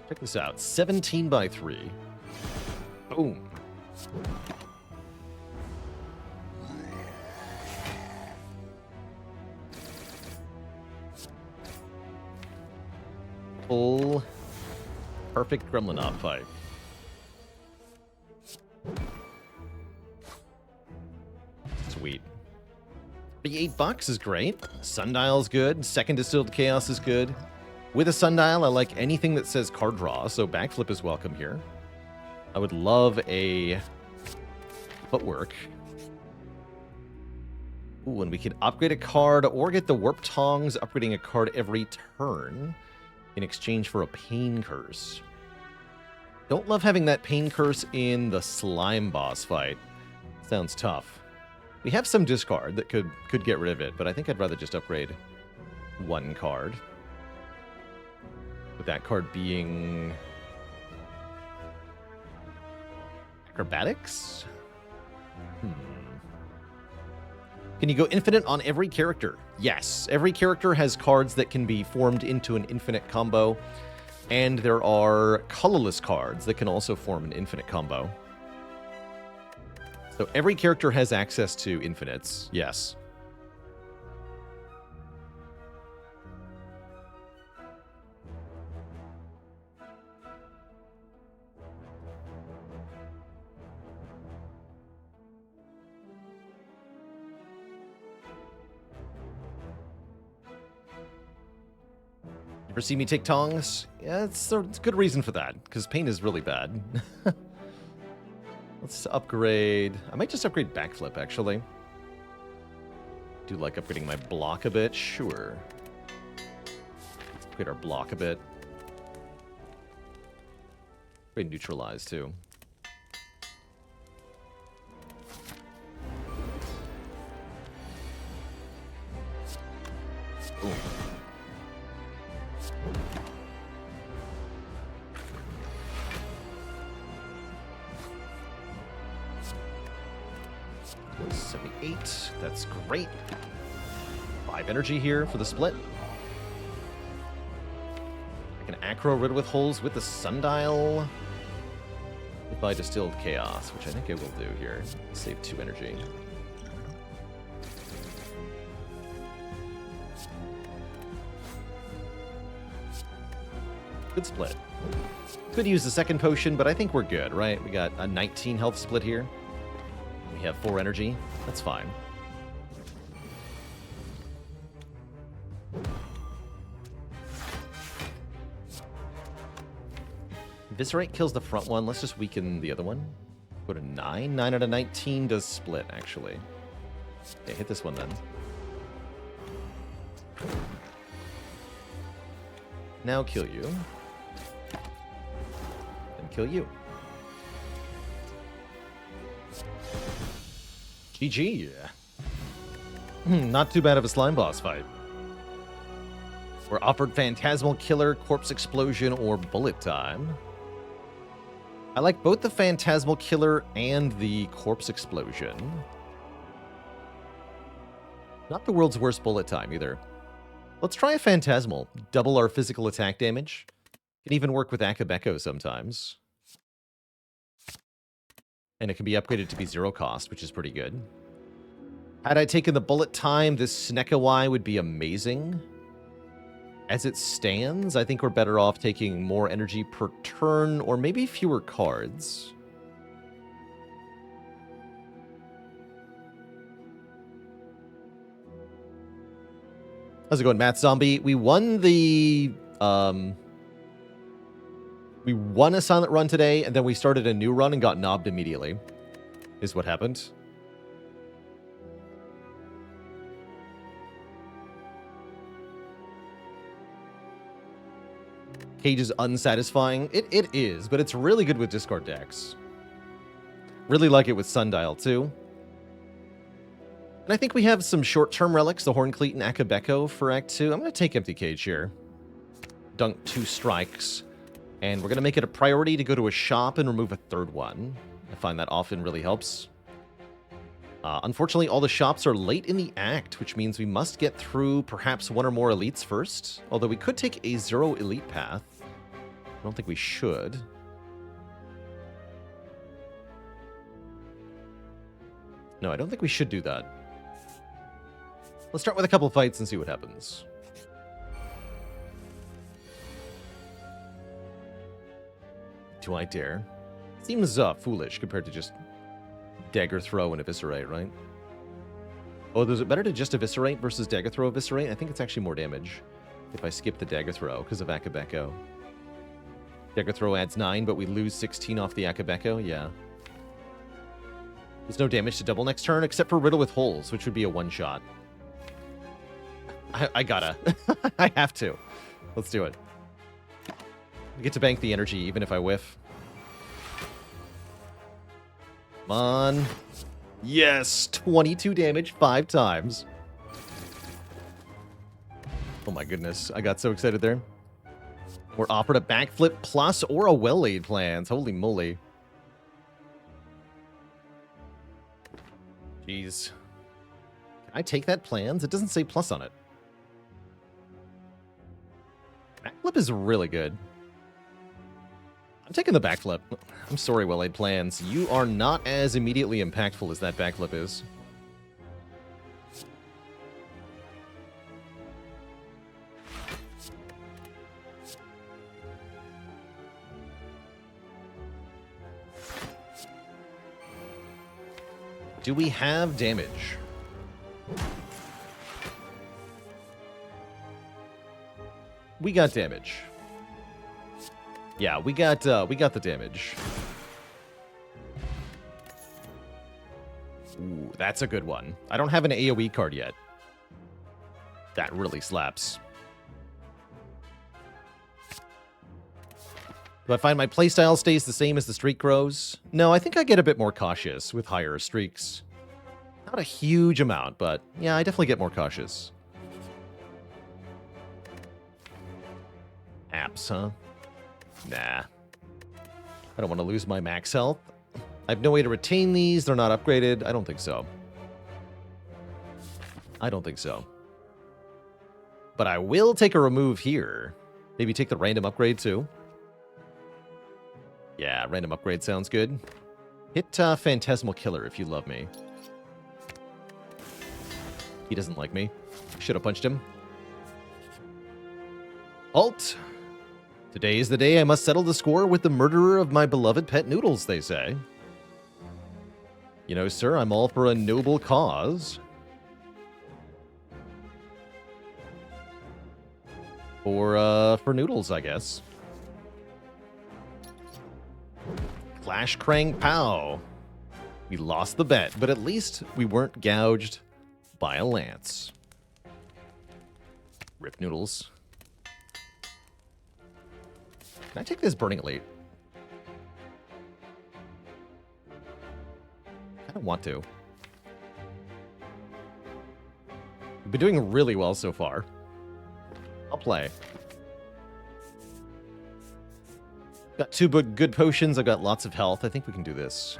Speaker 1: Check this out. 17 by 3. Boom. Full perfect Gremlin op fight. Sweet. $8 is great. Sundial's good. Second Distilled Chaos is good. With a Sundial, I like anything that says card draw, so Backflip is welcome here. I would love a Footwork. Ooh, and we could upgrade a card or get the Warp Tongs, upgrading a card every turn in exchange for a Pain Curse. Don't love having that Pain Curse in the Slime boss fight. Sounds tough. We have some discard that could get rid of it, but I think I'd rather just upgrade one card. With that card being Acrobatics? Can you go infinite on every character? Yes. Every character has cards that can be formed into an infinite combo, and there are colorless cards that can also form an infinite combo. So every character has access to infinites, yes. You ever see me take tongs? Yeah, it's a good reason for that, because pain is really bad. Let's upgrade. I might just upgrade backflip, actually. Do like upgrading my block a bit? Sure. Let's upgrade our block a bit. Upgrade neutralize, too. Ooh. 78. That's great. 5 energy here for the split. I can acro rid with holes with the sundial. If I distilled chaos, which I think I will do here. Save 2 energy. Good split. Could use the second potion, but I think we're good, right? We got a 19 health split here. We have 4 energy. That's fine. Viscerate kills the front one. Let's just weaken the other one. Go to 9. 9 out of 19 does split, actually. Okay, hit this one then. Now kill you. Then kill you. GG. Not too bad of a slime boss fight. We're offered Phantasmal Killer, Corpse Explosion, or Bullet Time. I like both the Phantasmal Killer and the Corpse Explosion. Not the world's worst bullet time, either. Let's try a Phantasmal. Double our physical attack damage. Can even work with Akabeko sometimes. And it can be upgraded to be 0 cost, which is pretty good. Had I taken the bullet time, this Snekawai would be amazing. As it stands, I think we're better off taking more energy per turn, or maybe fewer cards. How's it going, Matt Zombie? We won the... we won a silent run today, and then we started a new run and got knobbed immediately. Is what happened. Cage is unsatisfying. It is, but it's really good with discard decks. Really like it with Sundial, too. And I think we have some short-term relics, the Horncleat and Akabeko for Act 2. I'm going to take Empty Cage here. Dunk 2 strikes. And we're going to make it a priority to go to a shop and remove a third one. I find that often really helps. Unfortunately, all the shops are late in the act, which means we must get through perhaps 1 or more elites first. Although we could take a 0 elite path. I don't think we should. No, I don't think we should do that. Let's start with a couple fights and see what happens. Do I dare? Seems foolish compared to just dagger throw and eviscerate, right? Oh, is it better to just eviscerate versus dagger throw eviscerate? I think it's actually more damage if I skip the dagger throw because of Akabeko. Dagger throw adds 9, but we lose 16 off the Akabeko. Yeah. There's no damage to double next turn except for riddle with holes, which would be a one-shot. I gotta. I have to. Let's do it. I get to bank the energy even if I whiff. Come on. Yes! 22 damage 5 times. Oh my goodness. I got so excited there. We're offered a backflip plus or a well-laid plans. Holy moly. Jeez. Can I take that plans? It doesn't say plus on it. Backflip is really good. I'm taking the backflip. I'm sorry, well-laid plans. You are not as immediately impactful as that backflip is. Do we have damage? we got damage. Yeah, we got the damage. Ooh, that's a good one. I don't have an AoE card yet. That really slaps. Do I find my playstyle stays the same as the streak grows? No, I think I get a bit more cautious with higher streaks. Not a huge amount, but yeah, I definitely get more cautious. Apps, huh? Nah. I don't want to lose my max health. I have no way to retain these. They're not upgraded. I don't think so. I don't think so. But I will take a remove here. Maybe take the random upgrade too. Yeah, random upgrade sounds good. Hit Phantasmal Killer if you love me. He doesn't like me. Should have punched him. Halt! Today is the day I must settle the score with the murderer of my beloved pet Noodles, they say. You know, sir, I'm all for a noble cause. For Noodles, I guess. Clash Krang Pow. We lost the bet, but at least we weren't gouged by a lance. Rip Noodles. Can I take this Burning Elite? I don't want to. We've been doing really well so far. I'll play. Got 2 good potions. I've got lots of health. I think we can do this.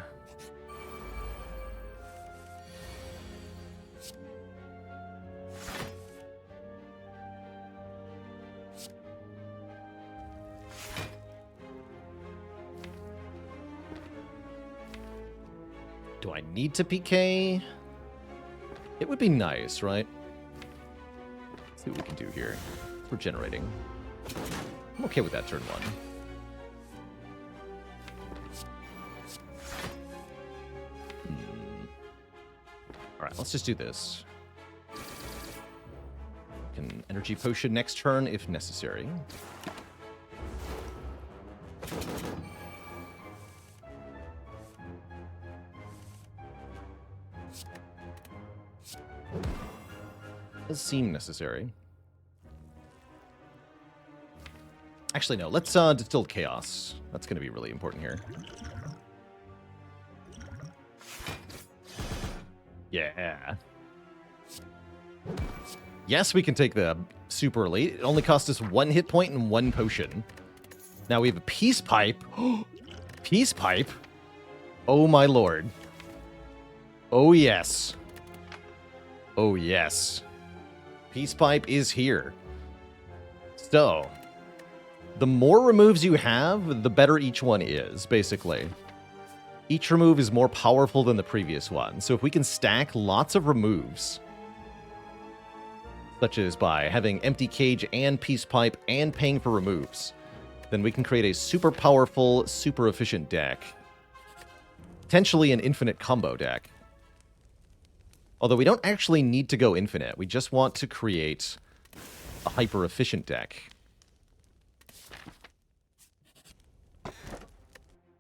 Speaker 1: Do I need to PK? It would be nice, right? Let's see what we can do here. We're generating. I'm okay with that turn 1. Alright, let's just do this. Can energy potion next turn if necessary. Does seem necessary. Actually, no. Let's distill chaos. That's going to be really important here. Yeah. Yes, we can take the super elite. It only cost us 1 hit point and 1 potion. Now we have a peace pipe. Peace pipe? Oh my lord. Oh yes. Oh yes. Peace pipe is here. So, the more removes you have, the better each one is, basically. Each remove is more powerful than the previous one. So if we can stack lots of removes, such as by having Empty Cage and Peace Pipe and paying for removes, then we can create a super powerful, super efficient deck. Potentially an infinite combo deck. Although we don't actually need to go infinite. We just want to create a hyper-efficient deck.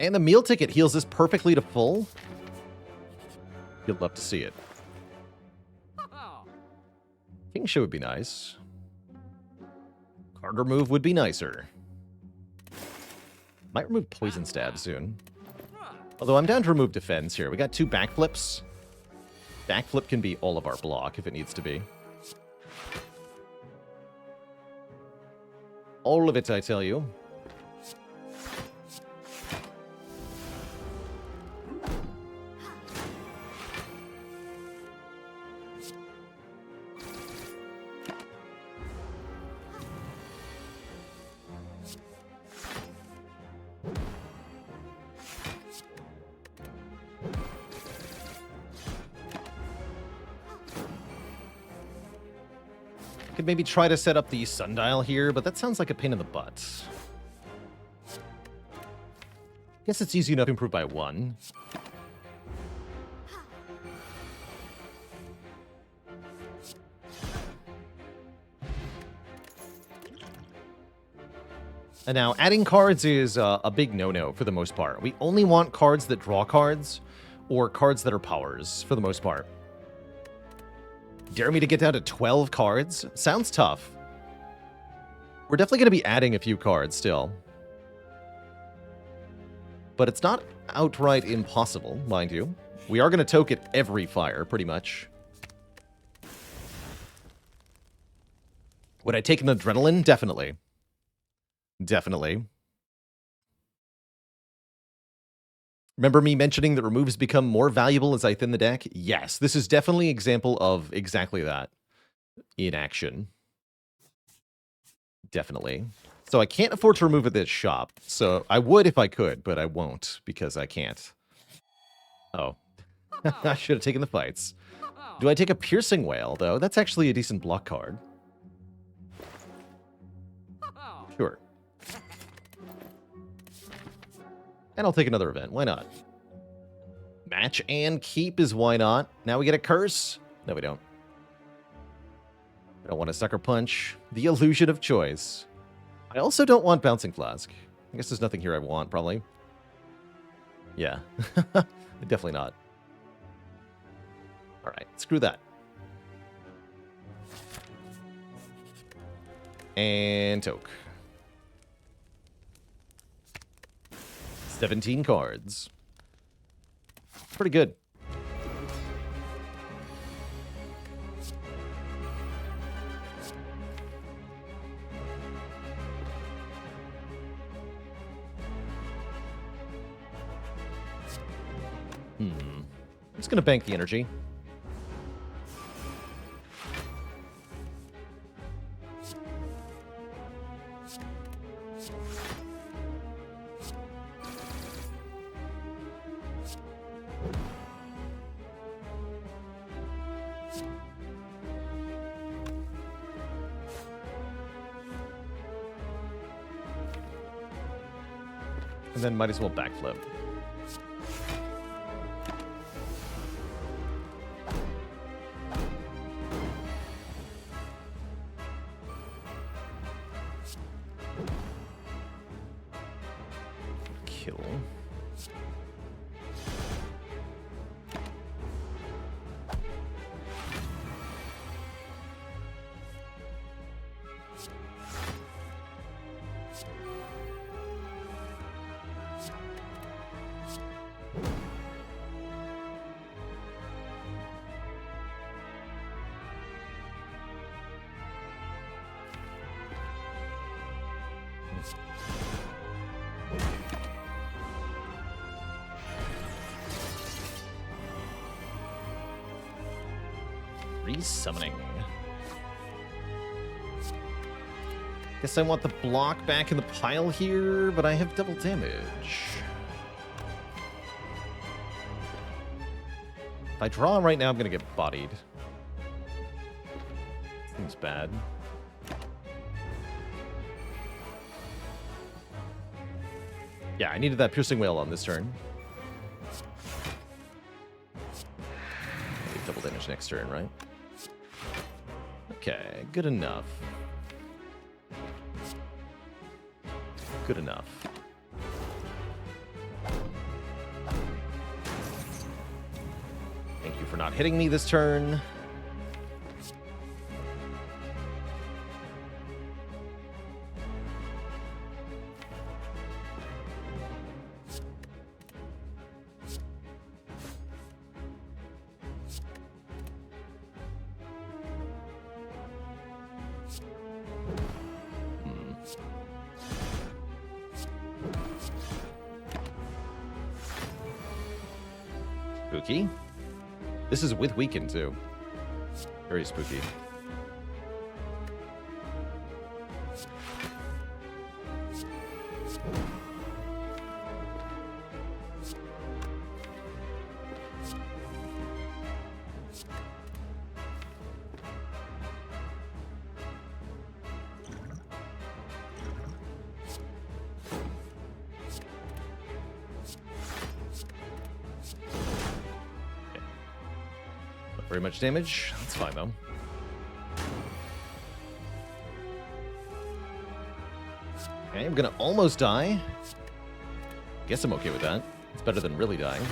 Speaker 1: And the meal ticket heals us perfectly to full. You'll love to see it. King Show would be nice. Card remove would be nicer. Might remove Poison Stab soon. Although I'm down to remove Defense here. We got 2 backflips. Backflip can be all of our block if it needs to be. All of it, I tell you. Could maybe try to set up the sundial here, but that sounds like a pain in the butt. Guess it's easy enough to improve by 1. And now, adding cards is a big no-no for the most part. We only want cards that draw cards or cards that are powers for the most part. Dare me to get down to 12 cards? Sounds tough. We're definitely going to be adding a few cards still. But it's not outright impossible, mind you. We are going to toke at every fire, pretty much. Would I take an adrenaline? Definitely. Definitely. Remember me mentioning that removes become more valuable as I thin the deck? Yes, this is definitely an example of exactly that in action. Definitely. So I can't afford to remove at this shop. So I would if I could, but I won't because I can't. Oh. I should have taken the fights. Do I take a Piercing Whale, though? That's actually a decent block card. Sure. And I'll take another event. Why not? Match and keep is why not. Now we get a curse? No, we don't. I don't want a Sucker Punch. The illusion of choice. I also don't want Bouncing Flask. I guess there's nothing here I want, probably. Yeah. Definitely not. Alright, screw that. And toke. 17 cards. Pretty good. I'm just gonna bank the energy. And then might as well backflip. Kill. Resummoning. Guess I want the block back in the pile here, but I have double damage. If I draw right now, I'm gonna get bodied. Seems bad. Yeah, I needed that Piercing Whale on this turn. Maybe double damage next turn, right? Okay, good enough. Good enough. Thank you for not hitting me this turn. Spooky. This is with Weaken, too. Very spooky. Very much damage. That's fine, though. Okay, I'm gonna almost die. Guess I'm okay with that. It's better than really dying.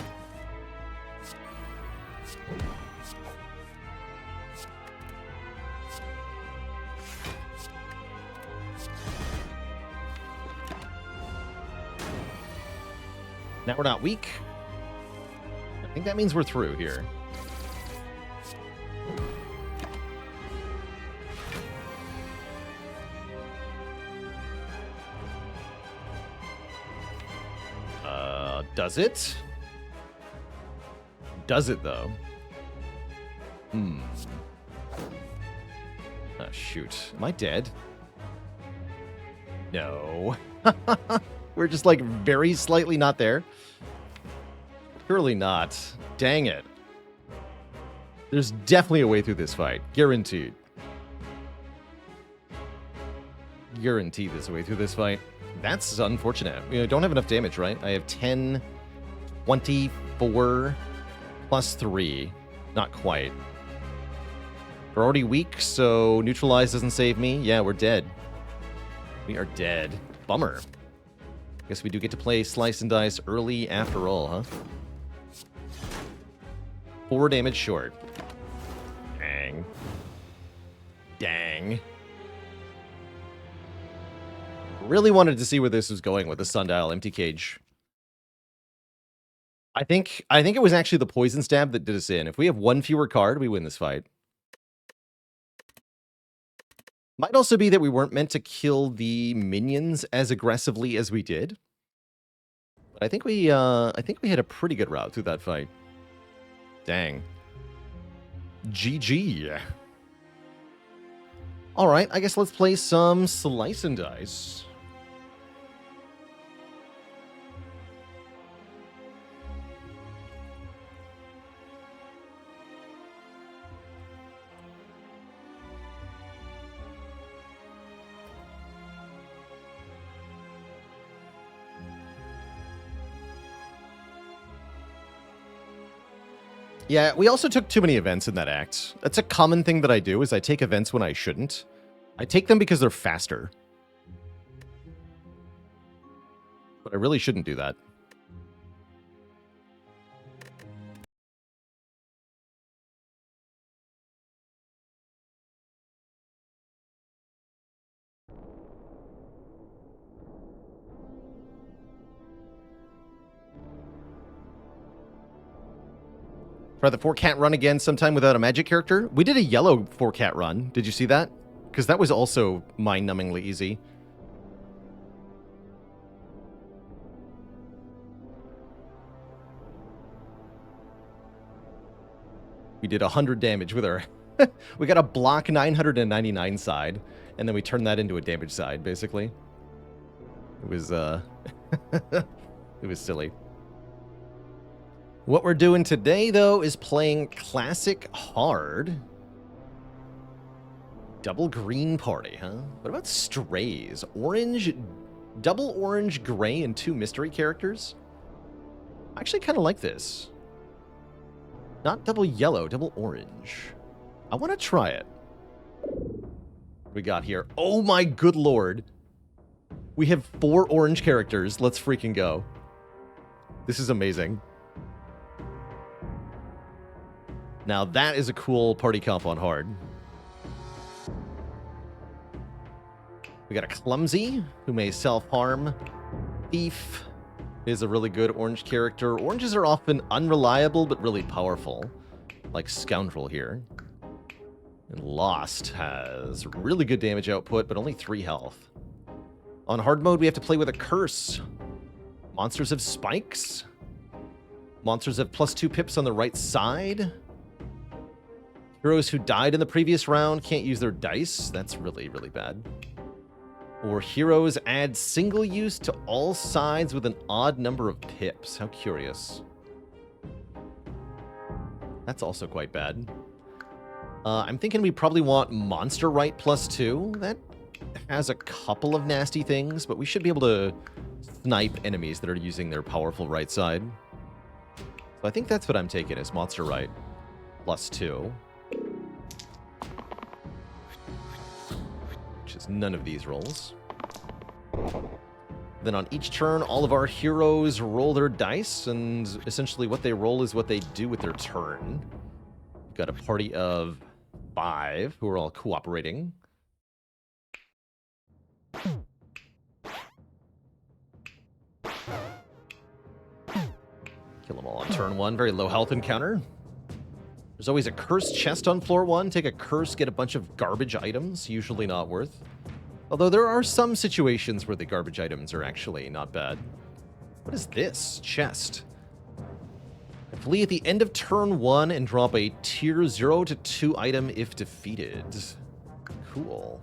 Speaker 1: Now we're not weak. I think that means we're through here. Does it? Does it, though? Oh, shoot. Am I dead? No. We're just, like, very slightly not there. Surely not. Dang it. There's definitely a way through this fight. Guaranteed. Guaranteed there's a way through this fight. That's unfortunate. We don't have enough damage, right? I have 10, 24, plus 3. Not quite. We're already weak, so neutralize doesn't save me. Yeah, we're dead. We are dead. Bummer. Guess we do get to play Slice and Dice early after all, huh? 4 damage short. Dang. Dang. Really wanted to see where this was going with the Sundial Empty Cage. I think it was actually the Poison Stab that did us in. If we have 1 fewer card, we win this fight. Might also be that we weren't meant to kill the minions as aggressively as we did. But I think we had a pretty good route through that fight. Dang. GG. All right, I guess let's play some Slice and Dice. Yeah, we also took too many events in that act. That's a common thing that I do, is I take events when I shouldn't. I take them because they're faster. But I really shouldn't do that. Try the 4-cat run again sometime without a magic character. We did a yellow 4-cat run. Did you see that? Because that was also mind-numbingly easy. We did 100 damage with our... we got a block 999 side, and then we turned that into a damage side, basically. It was, it was silly. What we're doing today, though, is playing Classic Hard. Double green party, huh? What about strays? Orange, double orange, gray, and 2 mystery characters? I actually kind of like this. Not double yellow, double orange. I want to try it. What we got here? Oh my good lord. We have 4 orange characters. Let's freaking go. This is amazing. Now that is a cool party comp on hard. We got a Clumsy, who may self-harm. Thief is a really good orange character. Oranges are often unreliable, but really powerful. Like Scoundrel here. And Lost has really good damage output, but only 3 health. On hard mode, we have to play with a Curse. Monsters have spikes. Monsters have +2 pips on the right side. Heroes who died in the previous round can't use their dice. That's really, really bad. Or heroes add single use to all sides with an odd number of pips. How curious. That's also quite bad. I'm thinking we probably want Monster Right +2. That has a couple of nasty things, but we should be able to snipe enemies that are using their powerful right side. So I think that's what I'm taking, is Monster Right +2. Which is none of these rolls. Then on each turn, all of our heroes roll their dice, and essentially what they roll is what they do with their turn. We've got a party of 5 who are all cooperating. Kill them all on turn 1. Very low health encounter. There's always a cursed chest on floor 1. Take a curse, get a bunch of garbage items. Usually not worth. Although there are some situations where the garbage items are actually not bad. What is this? Chest. Flee at the end of turn 1 and drop a tier 0 to 2 item if defeated. Cool.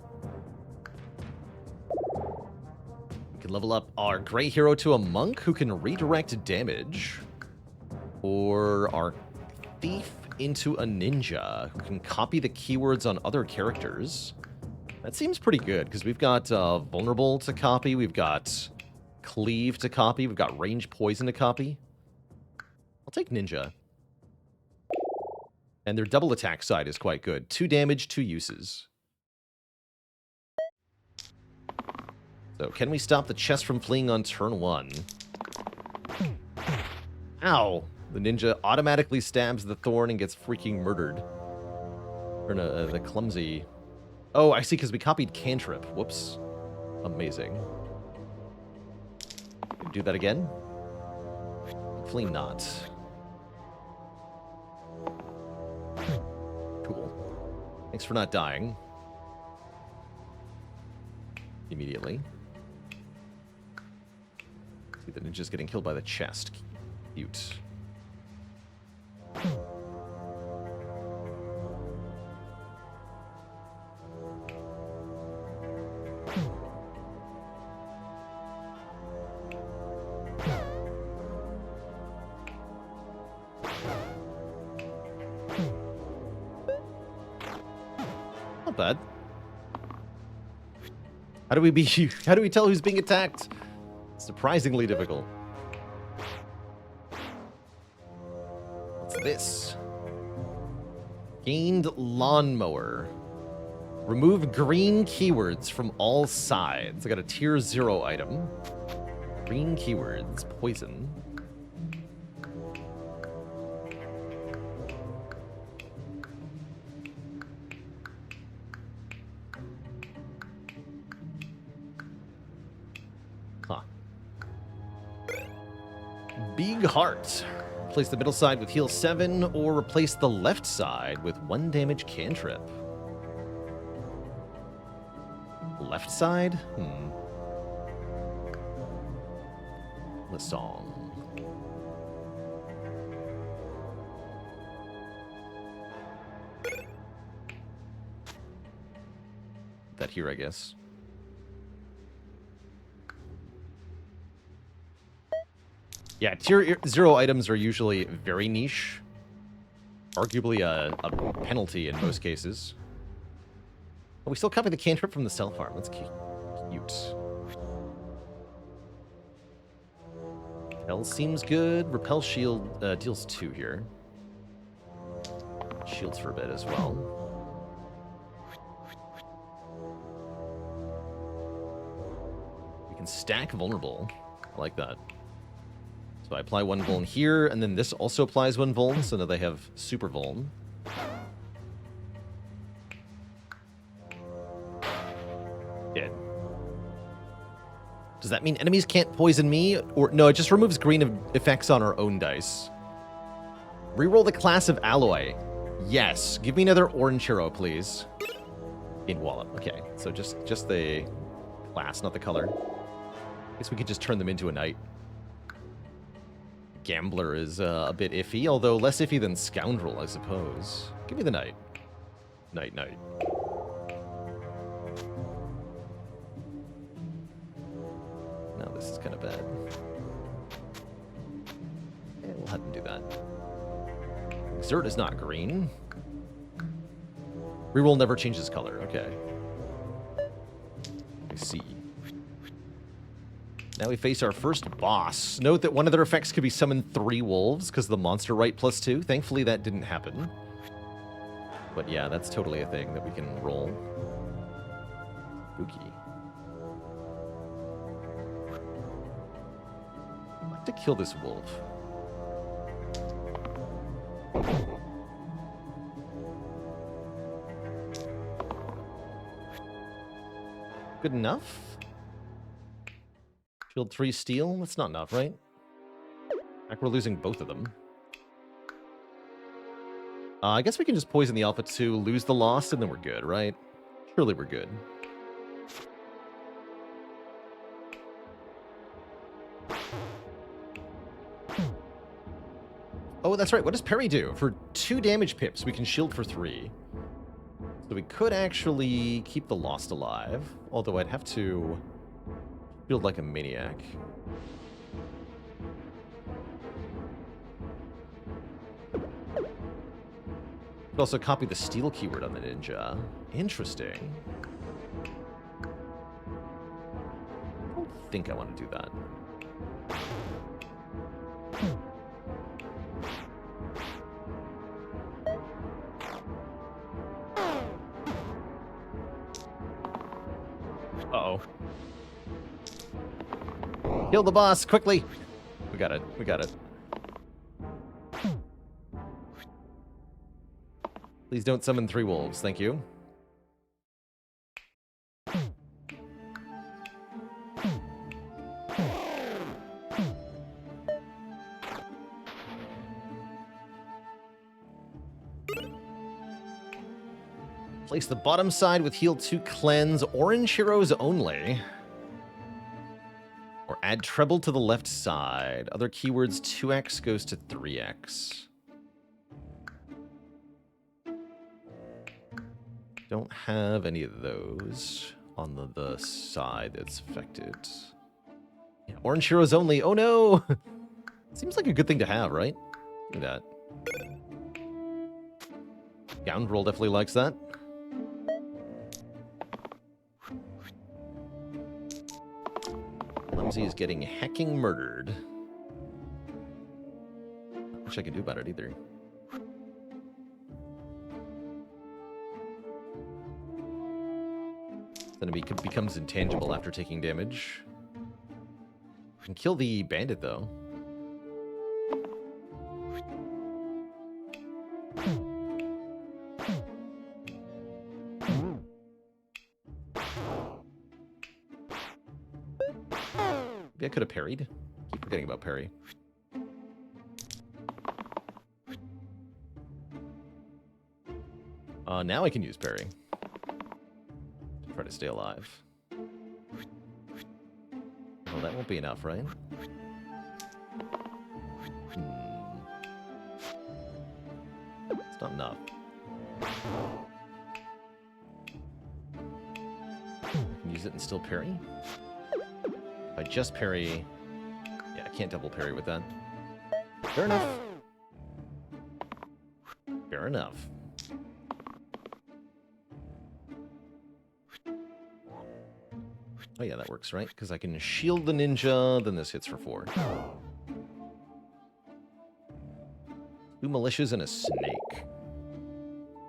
Speaker 1: We can level up our gray hero to a monk who can redirect damage. Or our thief into a ninja who can copy the keywords on other characters. That seems pretty good, because we've got vulnerable to copy, we've got cleave to copy, we've got range poison to copy. I'll take ninja. And their double attack side is quite good. 2 damage, 2 uses. So, can we stop the chest from fleeing on turn 1? Ow! The ninja automatically stabs the thorn and gets freaking murdered. Or no, the clumsy... Oh, I see, because we copied cantrip. Whoops. Amazing. Do that again? Hopefully not. Cool. Thanks for not dying. Immediately. See, the ninja's getting killed by the chest. Cute. Not bad. How do we tell who's being attacked? Surprisingly difficult. What's this? Gained lawnmower. Remove green keywords from all sides. I got a tier 0 item. Green keywords. Poison. Huh. Big heart. Replace the middle side with heal 7, or replace the left side with 1 damage cantrip. Left side? The song. That here, I guess. Yeah, tier 0 items are usually very niche. Arguably a penalty in most cases. But we still copy the cantrip from the stealth farm. That's cute. Repel seems good. Repel shield deals 2 here. Shields for a bit as well. We can stack vulnerable. I like that. So I apply 1 vuln here, and then this also applies 1 vuln, so now they have super vuln. Dead. Does that mean enemies can't poison me? Or no, it just removes green effects on our own dice. Reroll the class of alloy. Yes. Give me another orange hero, please. In Wallop. Okay, so just the class, not the color. I guess we could just turn them into a knight. Gambler is a bit iffy, although less iffy than Scoundrel, I suppose. Give me the knight. Knight. No, this is kind of bad. Yeah, we'll have him do that. Exert is not green. Reroll never changes color. Okay. I see. Now we face our first boss. Note that one of their effects could be summon 3 wolves because of the monster right +2. Thankfully, that didn't happen. But yeah, that's totally a thing that we can roll. Spooky. To kill this wolf. Good enough. Shield 3 steel. That's not enough, right? Like we're losing both of them. I guess we can just poison the Alpha 2, lose the lost, and then we're good, right? Surely we're good. Oh, that's right. What does parry do? For 2 damage pips, we can shield for 3. So we could actually keep the lost alive. Although I'd have to shield like a maniac. Could also copy the steal keyword on the ninja. Interesting. I don't think I want to do that. Uh-oh. Kill the boss, quickly! We got it, we got it. Please don't summon 3 wolves, thank you. Place the bottom side with heal 2 cleanse, orange heroes only. Or add treble to the left side. Other keywords, 2x goes to 3x. Don't have any of those on the side that's affected. Yeah, orange heroes only. Oh no! Seems like a good thing to have, right? Look at that. Scoundrel definitely likes that. Clumsy is getting hecking murdered. Not much I can do about it either. Then it becomes intangible after taking damage. We can kill the bandit, though. Maybe I could have parried. Keep forgetting about parry. Now I can use parry. Try to stay alive. Well, that won't be enough, right? It's not enough. I can use it and still parry? If I just parry... Yeah, I can't double parry with that. Fair enough. Fair enough. Oh yeah, that works, right? Because I can shield the ninja, then this hits for 4. 2 militias and a snake.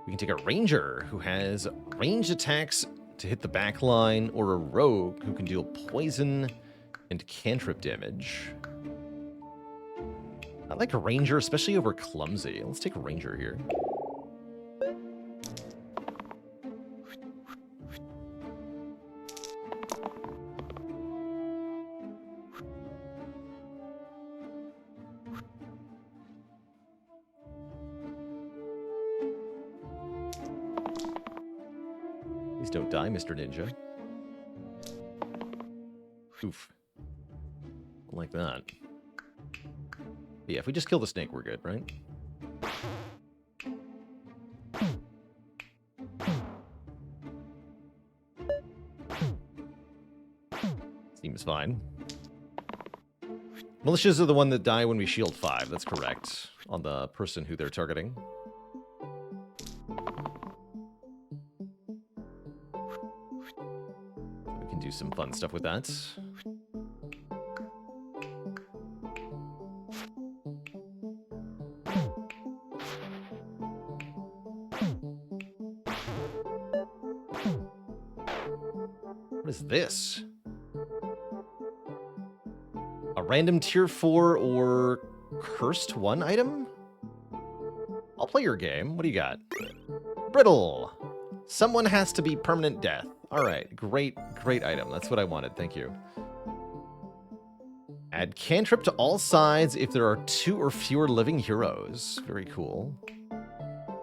Speaker 1: We can take a ranger who has ranged attacks to hit the back line, or a rogue who can deal poison and cantrip damage. I like a ranger, especially over clumsy. Let's take a ranger here. Please don't die, Mr. Ninja. Oof. Like that. Yeah, if we just kill the snake, we're good, right? Seems fine. Militias are the one that die when we shield 5. That's correct. On the person who they're targeting. We can do some fun stuff with that. What is this? A Random tier 4 or cursed 1 item? I'll play your game. What do you got? Brittle. Someone has to be permanent death. All right, great item. That's what I wanted. Thank you. Add cantrip to all sides if there are 2 or fewer living heroes. Very cool.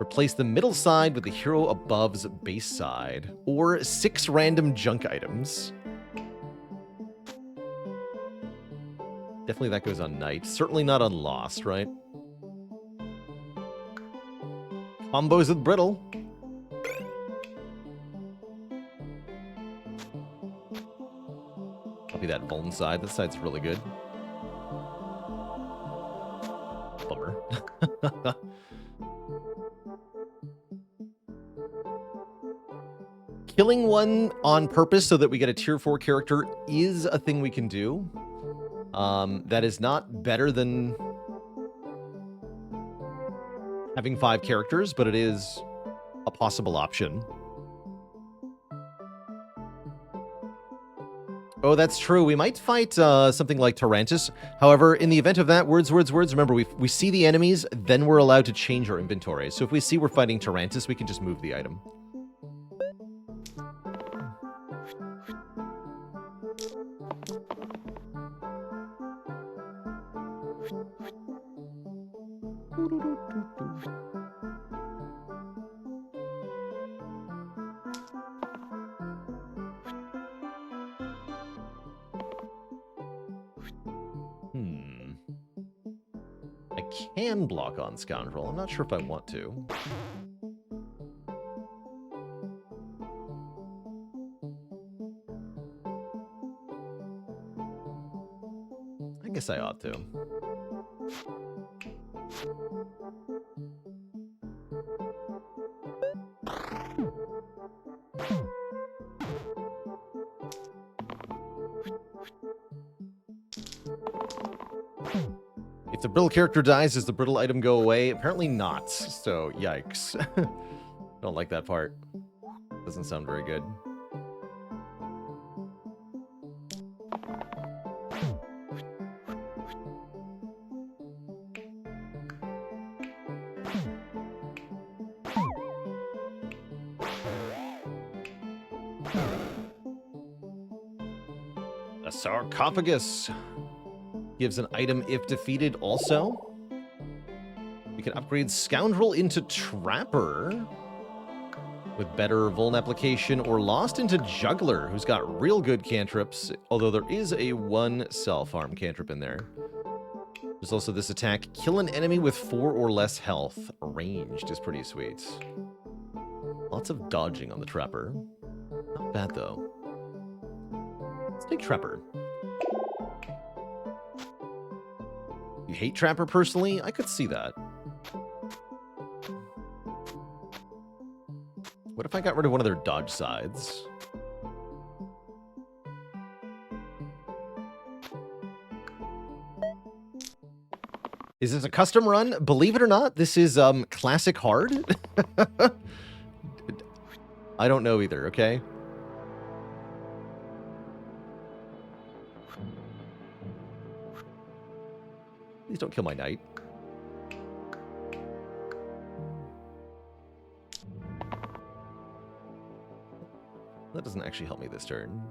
Speaker 1: Replace the middle side with the hero above's base side. Or 6 random junk items. Definitely that goes on Knight. Certainly not on Lost, right? Combos with Brittle. Copy that Vuln side. That side's really good. Bummer. Killing one on purpose so that we get a tier 4 character is a thing we can do. That is not better than having 5 characters, but it is a possible option. Oh, that's true. We might fight something like Tarantus. However, in the event of that, words, remember, we see the enemies, then we're allowed to change our inventory. So if we see we're fighting Tarantus, we can just move the item. I can block on Scoundrel. I'm not sure if I want to. I guess I ought to. If the brittle character dies, does the brittle item go away? Apparently not, so yikes. Don't like that part. Doesn't sound very good. A sarcophagus gives an item if defeated also. We can upgrade Scoundrel into Trapper with better Vuln application, or Lost into Juggler, who's got real good cantrips, although there is a 1 self-harm cantrip in there. There's also this attack, kill an enemy with 4 or less health. Ranged is pretty sweet. Lots of dodging on the Trapper. Not bad, though. Let's take Trapper. You hate Trapper personally? I could see that. What if I got rid of one of their dodge sides? Is this a custom run? Believe it or not, this is classic hard. I don't know either, okay? Please don't kill my knight. That doesn't actually help me this turn.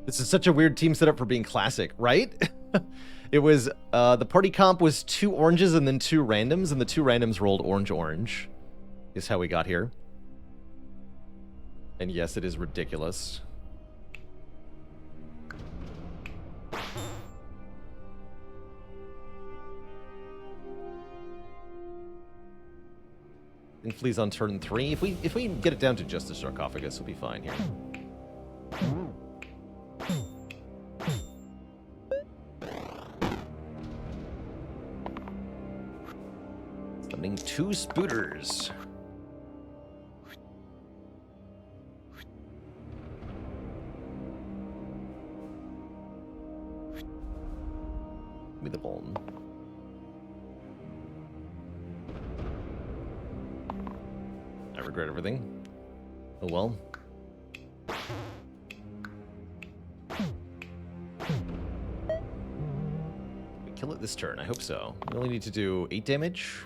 Speaker 1: This is such a weird team setup for being classic, right? It was, the party comp was 2 oranges and then 2 randoms, and the 2 randoms rolled orange-orange, is how we got here. And yes, it is ridiculous. And flees on turn 3. If we get it down to just a sarcophagus, we'll be fine here. Summoning 2 spooters. Incredible. I regret everything. Oh well. We kill it this turn, I hope so. We only need to do 8 damage.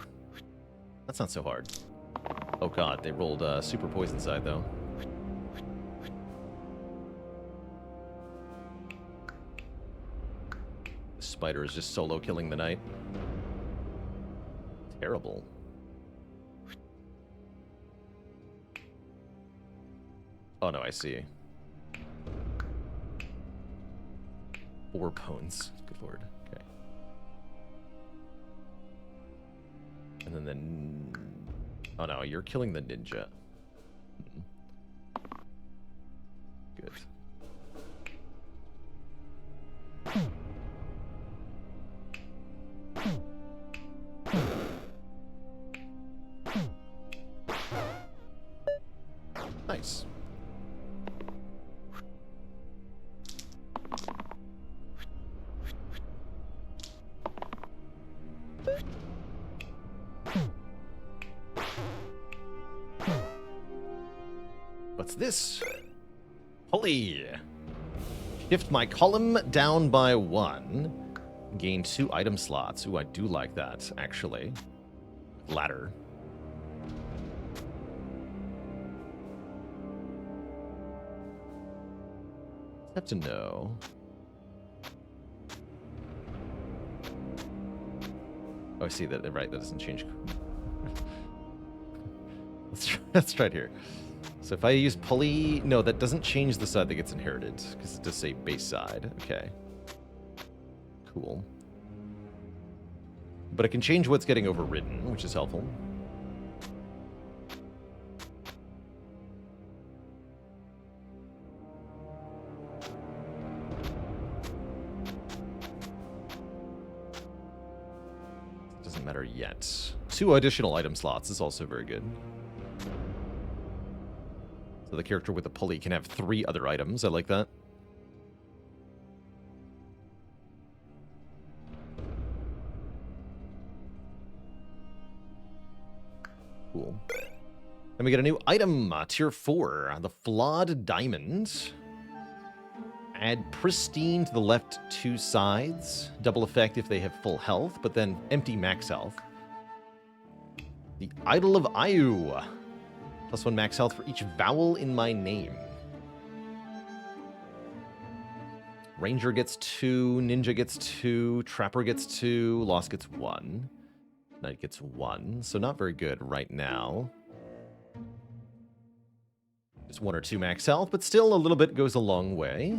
Speaker 1: That's not so hard. Oh god, they rolled super poison side though. The spider is just solo killing the knight. Terrible. Oh no, I see. 4 bones. Good lord. Okay. And then oh no, you're killing the ninja. Good. Nice. What's this? Pulley. Shift my column down by 1. Gain 2 item slots. Ooh, I do like that, actually. Ladder. Have to know. Oh, I see that. Right, that doesn't change. Let's try it here. So if I use pulley, no, that doesn't change the side that gets inherited because it does say base side. Okay. Cool. But it can change what's getting overridden, which is helpful. Doesn't matter yet. 2 additional item slots is also very good. So the character with the pulley can have 3 other items. I like that. Cool. Then we get a new item, tier 4, the Flawed Diamond. Add Pristine to the left 2 sides. Double effect if they have full health, but then empty max health. The Idol of Ayu. +1 max health for each vowel in my name. Ranger gets 2, Ninja gets 2, Trapper gets 2, Lost gets 1. Knight gets 1, so not very good right now. Just 1 or 2 max health, but still a little bit goes a long way.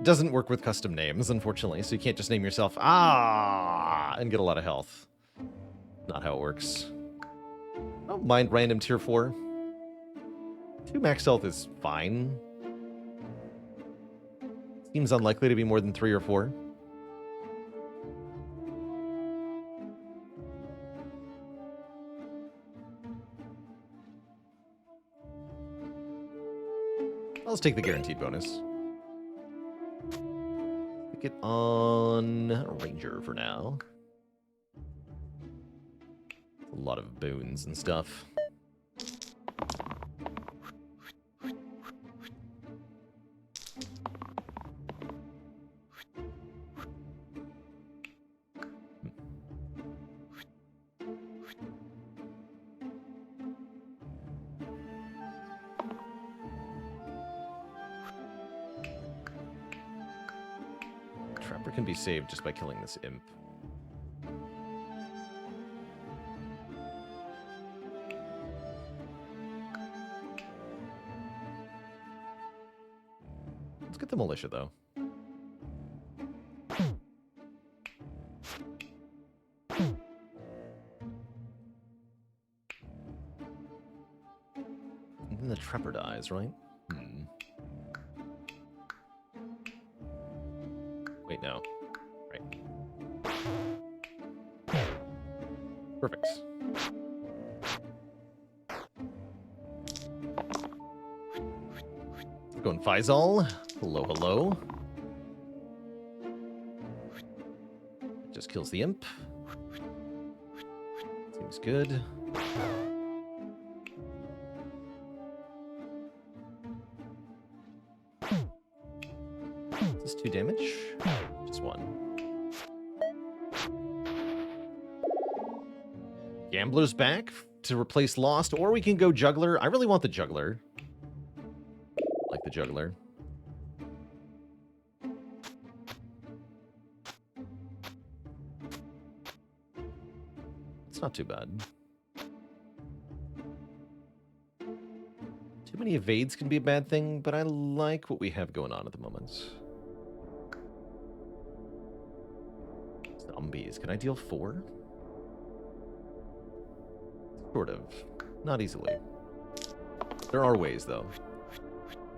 Speaker 1: Doesn't work with custom names, unfortunately, so you can't just name yourself and get a lot of health. Not how it works. Oh, mind random tier 4. 2 max health is fine. Seems unlikely to be more than 3 or 4. Let's take the guaranteed bonus. Pick it on Ranger for now. A lot of boons and stuff. Trapper can be saved just by killing this imp. Let's get the militia, though. And then the Trapper dies, right? Wait, no. Right. Perfect. Going Faisal. Hello, hello. Just kills the imp. Seems good. Is this 2 damage? Just 1. Gambler's back to replace Lost, or we can go Juggler. I really want the Juggler. I like the Juggler. It's not too bad. Too many evades can be a bad thing, but I like what we have going on at the moment. Zombies. Can I deal 4? Sort of. Not easily. There are ways, though.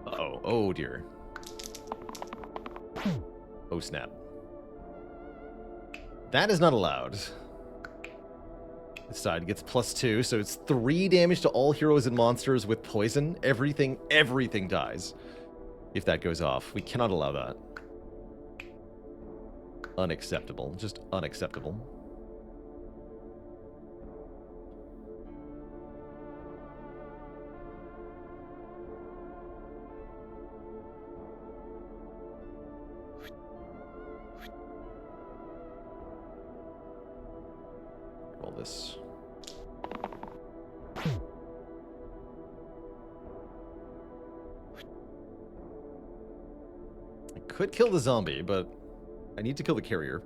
Speaker 1: Uh-oh. Oh, dear. Oh, snap. That is not allowed. This side gets +2, so it's 3 damage to all heroes and monsters with poison. Everything dies if that goes off. We cannot allow that. Unacceptable. Just unacceptable. Roll this. I could kill the zombie, but I need to kill the carrier.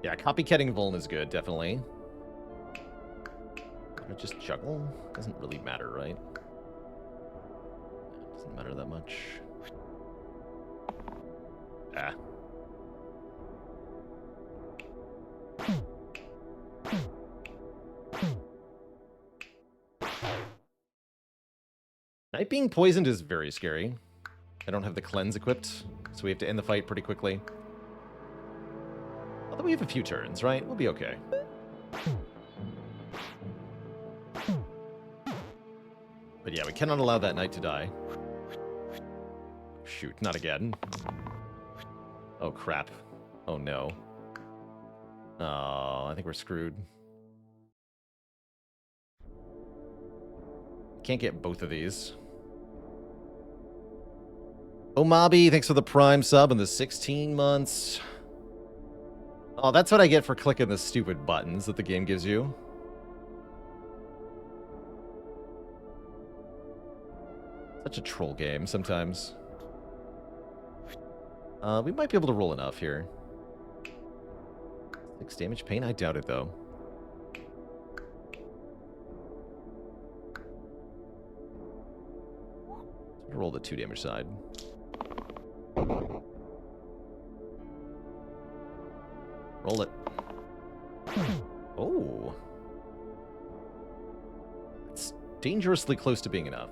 Speaker 1: Yeah, copycatting Vuln is good, definitely. Or just juggle? Doesn't really matter, right? Doesn't matter that much. Ah. Knight being poisoned is very scary. I don't have the cleanse equipped, so we have to end the fight pretty quickly. Although we have a few turns, right? We'll be okay. But yeah, we cannot allow that knight to die. Shoot, not again. Oh, crap. Oh, no. Oh, I think we're screwed. Can't get both of these. Oh, Mobby, thanks for the Prime sub and the 16 months. Oh, that's what I get for clicking the stupid buttons that the game gives you. Such a troll game sometimes. We might be able to roll enough here. 6 damage pain? I doubt it, though. Roll the 2 damage side. Roll it. Oh. It's dangerously close to being enough.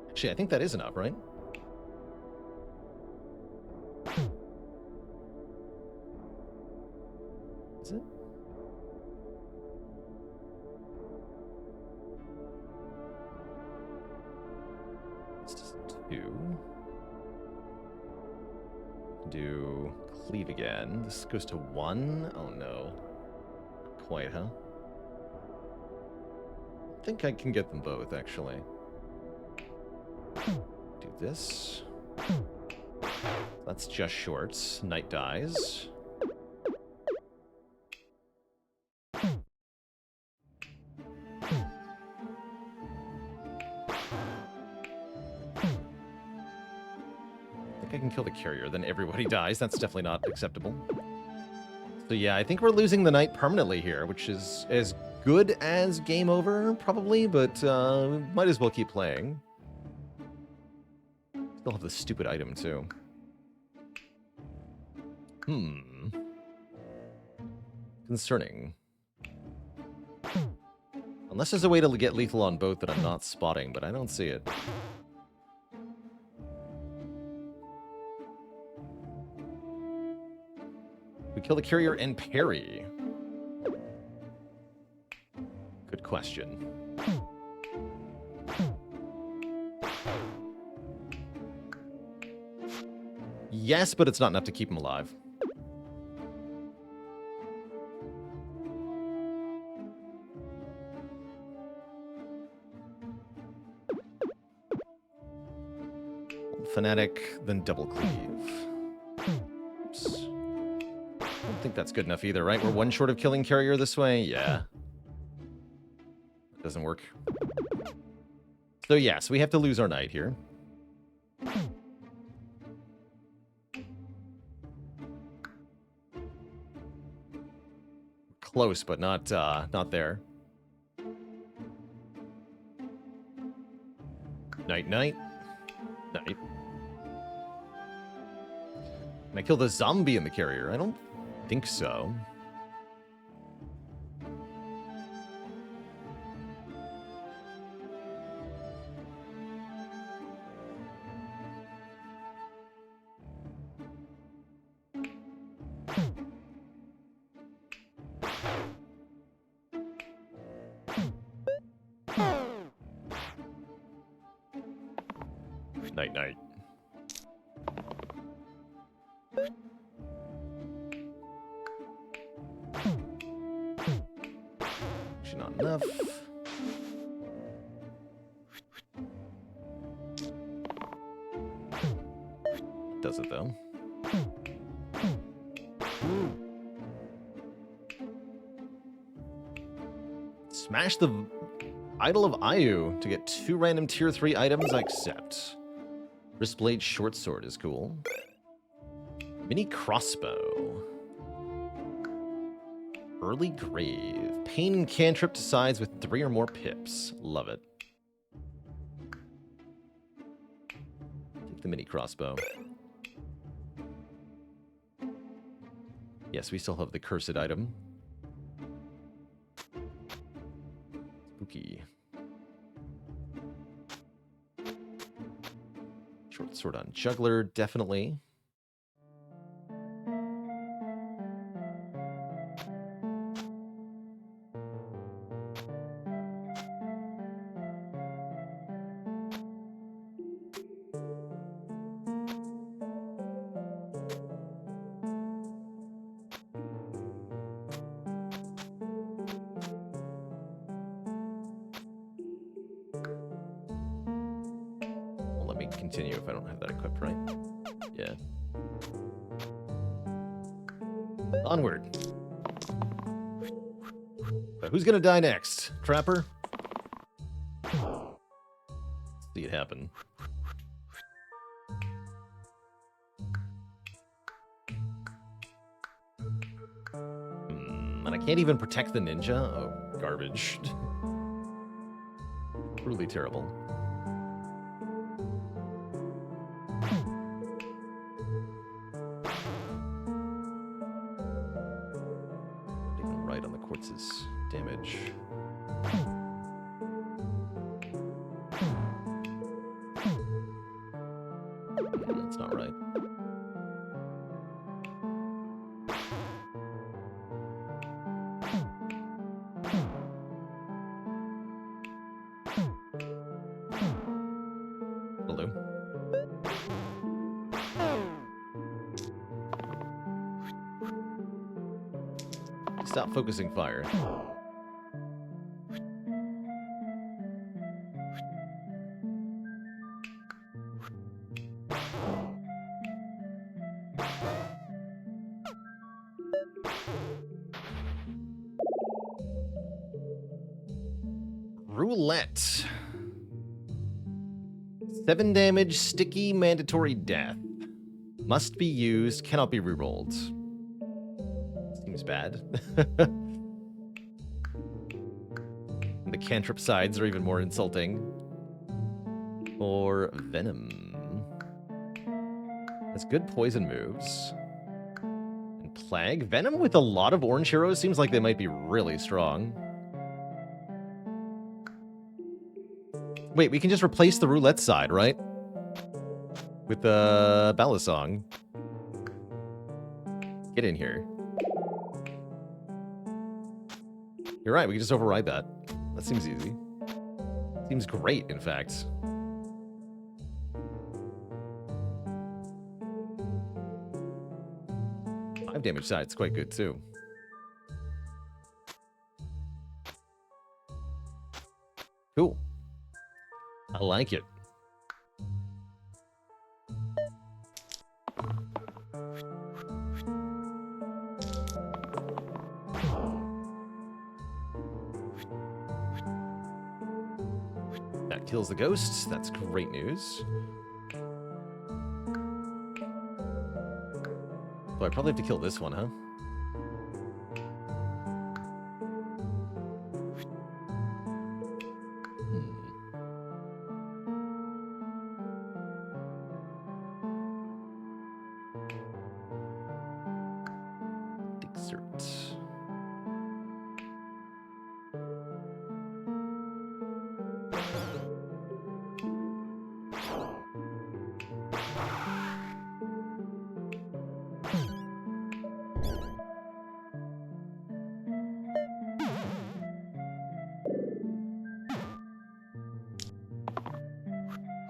Speaker 1: Actually, I think that is enough, right? Is it? It's just 2. Do cleave again. This goes to 1. Oh no. Not quite, huh? I think I can get them both, actually. Do this. That's just shorts. Knight dies. I can kill the carrier, then everybody dies. That's definitely not acceptable. So yeah, I think we're losing the knight permanently here, which is as good as game over, probably, but we might as well keep playing. Still have the stupid item, too. Concerning. Unless there's a way to get lethal on both that I'm not spotting, but I don't see it. We kill the carrier and parry. Good question. Yes, but it's not enough to keep him alive. Fanatic, then double cleave. Oops. I don't think that's good enough either, right? We're one short of killing carrier this way? Yeah. Doesn't work. So yes, we have to lose our knight here. Close, but not there. Knight, knight. Knight. Can I kill the zombie in the carrier? I don't think so. Night, night. Actually, not enough. Does it though? Smash the Idol of Ayu to get 2 random tier 3 items. I accept. Wristblade short sword is cool. Mini crossbow. Early grave. Pain and cantrip to sides with 3 or more pips. Love it. Take the mini crossbow. Yes, we still have the cursed item. Spooky. Short sword on juggler, definitely. Continue if I don't have that equipped, right? Yeah. Onward. But who's gonna die next? Trapper? See it happen. And I can't even protect the ninja? Oh, garbage. Truly terrible. Damage. That's not right. Hello. Stop focusing fire. Roulette. 7 damage, sticky, mandatory death. Must be used, cannot be rerolled. Seems bad. The cantrip sides are even more insulting. Or Venom. That's good poison moves. And Plague. Venom with a lot of orange heroes seems like they might be really strong. Wait, we can just replace the roulette side, right? With the Balisong. Get in here. You're right, we can just override that. That seems easy. Seems great, in fact. Five damage side, it's quite good too. Cool. I like it. That kills the ghost. That's great news. So I probably have to kill this one, huh? Exert.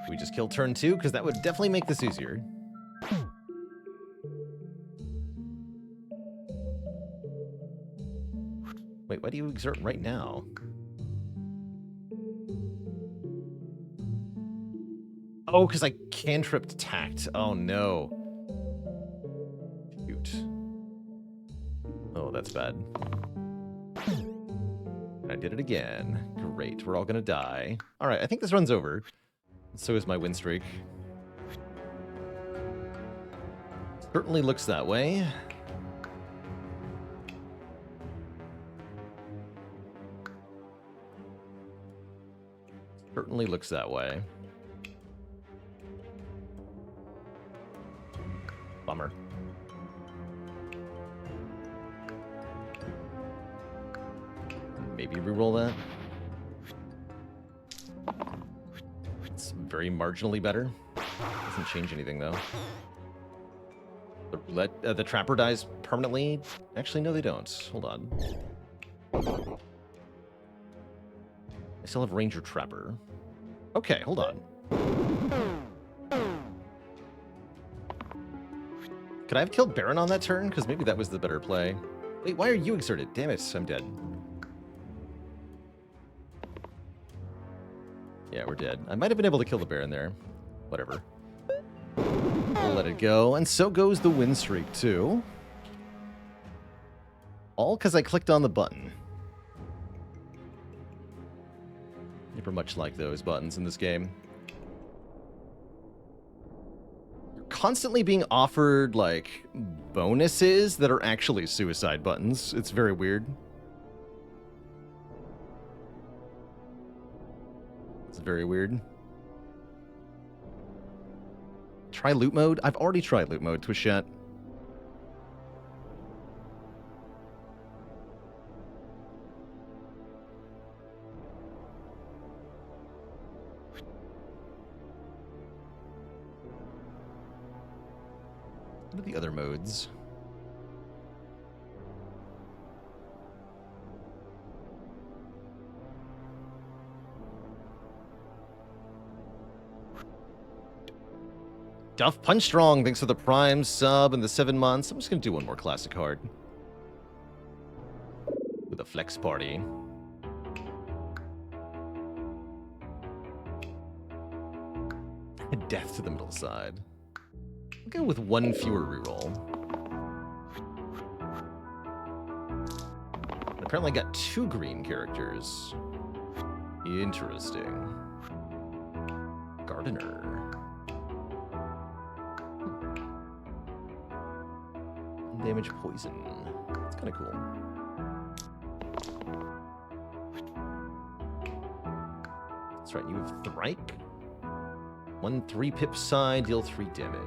Speaker 1: We just kill turn 2, because that would definitely make this easier. Wait, why do you exert right now? Oh, because I cantripped tact. Oh, no. Shoot. Oh, that's bad. And I did it again. Great, we're all gonna die. All right, I think this run's over. So is my win streak. Certainly looks that way. Certainly looks that way. Bummer. Maybe reroll that. It's very marginally better. Doesn't change anything though. The trapper dies permanently. Actually, no, they don't. Hold on. I still have ranger trapper. Okay, hold on. Could I have killed Baron on that turn? Because maybe that was the better play. Wait, why are you exerted? Damn it, I'm dead. Yeah, we're dead. I might have been able to kill the Baron there. Whatever. We'll let it go. And so goes the win streak, too. All because I clicked on the button. Never much like those buttons in this game. You're constantly being offered, like, bonuses that are actually suicide buttons. It's very weird. It's very weird. Try loot mode? I've already tried loot mode, Twishette. What are the other modes? Duff Punch Strong, thanks for the Prime sub and the 7 months. I'm just going to do one more classic card. With a flex party. Death to the middle side. I'll go with one fewer reroll. Apparently I got 2 green characters. Interesting. Gardener. Damage poison. That's kind of cool. That's right, you have Thrike. 1 3-pip side, deal 3 damage.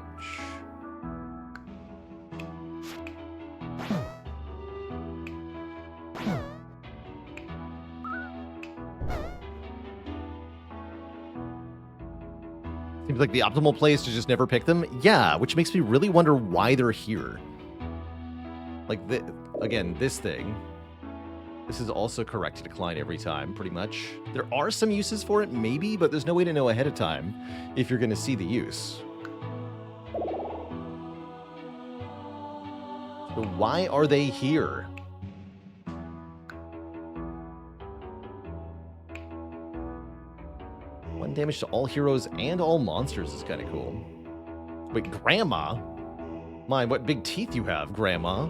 Speaker 1: Seems like the optimal play is to just never pick them. Yeah, which makes me really wonder why they're here. Like, again, this thing. This is also correct to decline every time, pretty much. There are some uses for it, maybe, but there's no way to know ahead of time if you're going to see the use. So why are they here? One damage to all heroes and all monsters is kind of cool. Wait, Grandma? My, what big teeth you have, Grandma.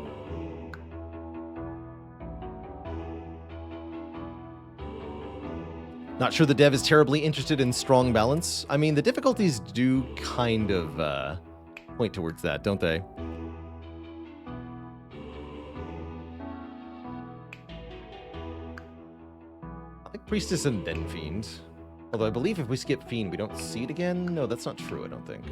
Speaker 1: Not sure the dev is terribly interested in strong balance. I mean, the difficulties do kind of point towards that, don't they? I like Priestess and then Fiend. Although I believe if we skip Fiend, we don't see it again. No, that's not true, I don't think.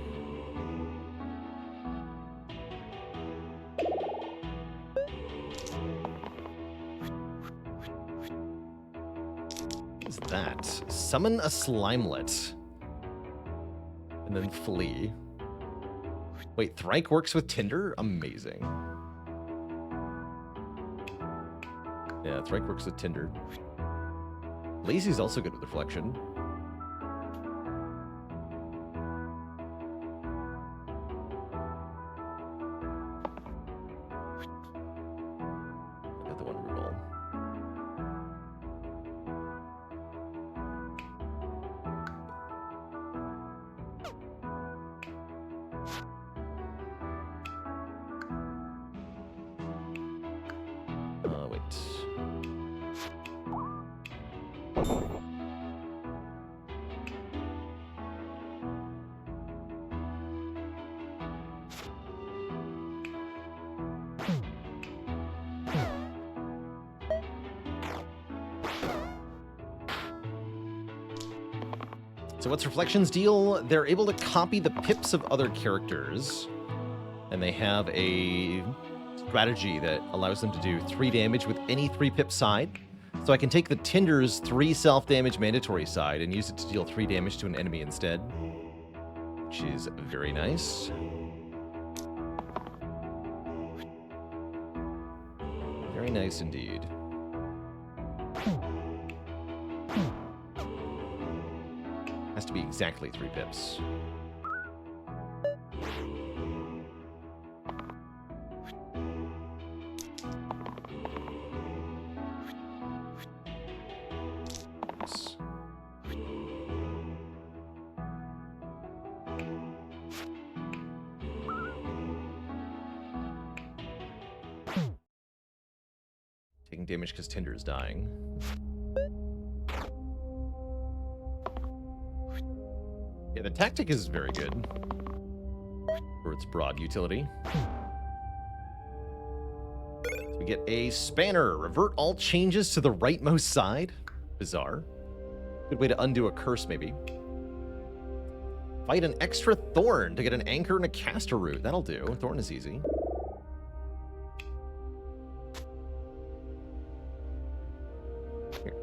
Speaker 1: What is that? Summon a Slimelet. And then flee. Wait, Thrike works with Tinder? Amazing. Yeah, Thrike works with Tinder. Lazy's also good with Reflection. I got the one reroll. Wait. So what's Reflection's deal? They're able to copy the pips of other characters, and they have a strategy that allows them to do 3 damage with any 3 pip side. So I can take the Tinder's 3 self-damage mandatory side and use it to deal 3 damage to an enemy instead, which is very nice. Very nice indeed. Has to be exactly 3 pips. Taking damage because Tinder is dying. Yeah, the tactic is very good for its broad utility. So we get a Spanner. Revert all changes to the rightmost side. Bizarre. Good way to undo a curse, maybe. Fight an extra Thorn to get an Anchor and a Caster Root. That'll do. Thorn is easy. Here.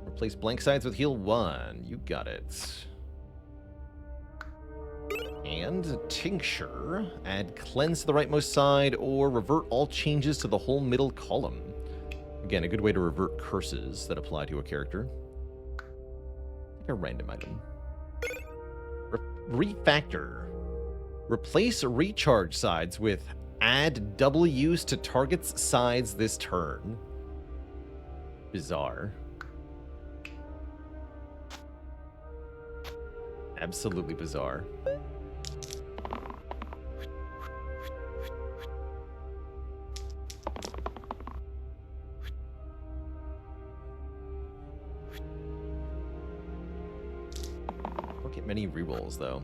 Speaker 1: Replace blank sides with heal 1. You got it. And Tincture. Add Cleanse to the rightmost side or revert all changes to the whole middle column. Again, a good way to revert curses that apply to a character. A random item. Refactor. Replace recharge sides with add double use to target's sides this turn. Bizarre. Absolutely bizarre. Don't get many rerolls though.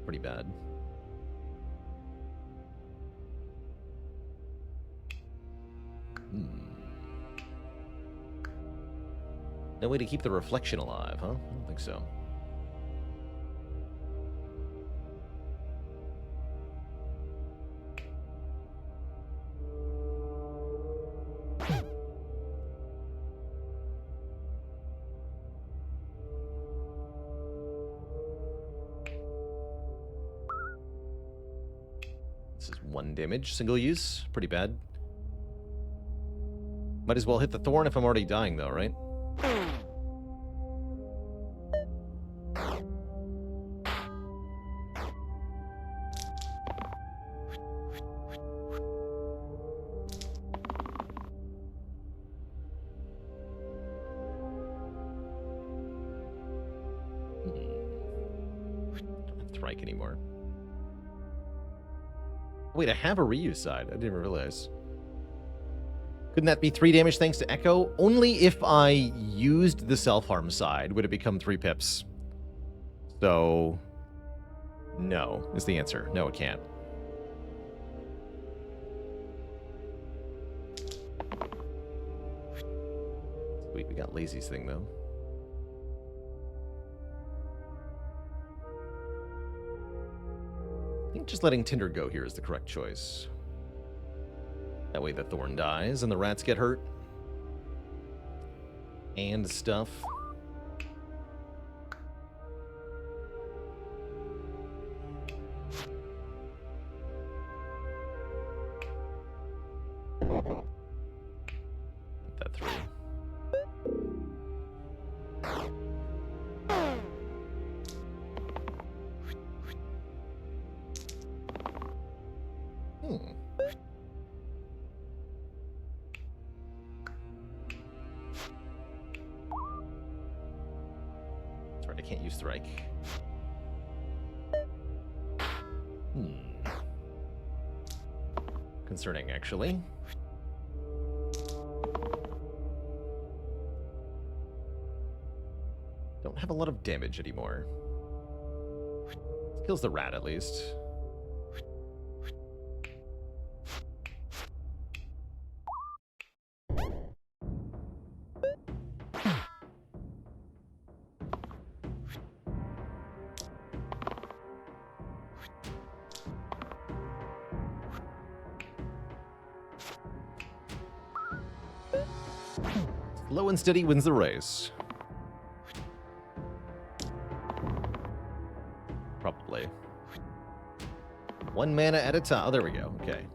Speaker 1: Pretty bad. No way to keep the reflection alive, huh? I don't think so. This This is 1 damage. Single use. Pretty bad. Might as well hit the thorn if I'm already dying, though, right? Don't have Thrike anymore. Wait, I have a reuse side. I didn't even realize. Couldn't that be 3 damage thanks to Echo? Only if I used the self-harm side would it become 3 pips. So, no is the answer. No, it can't. Sweet, we got Lazy's thing, though. I think just letting Tinder go here is the correct choice. That way the thorn dies and the rats get hurt. And stuff. That 3. That's right, I can't use Thrike. Concerning, actually. Don't have a lot of damage anymore. Kills the rat, at least. Slow and steady wins the race. Probably. 1 mana at a time. Oh, there we go. Okay.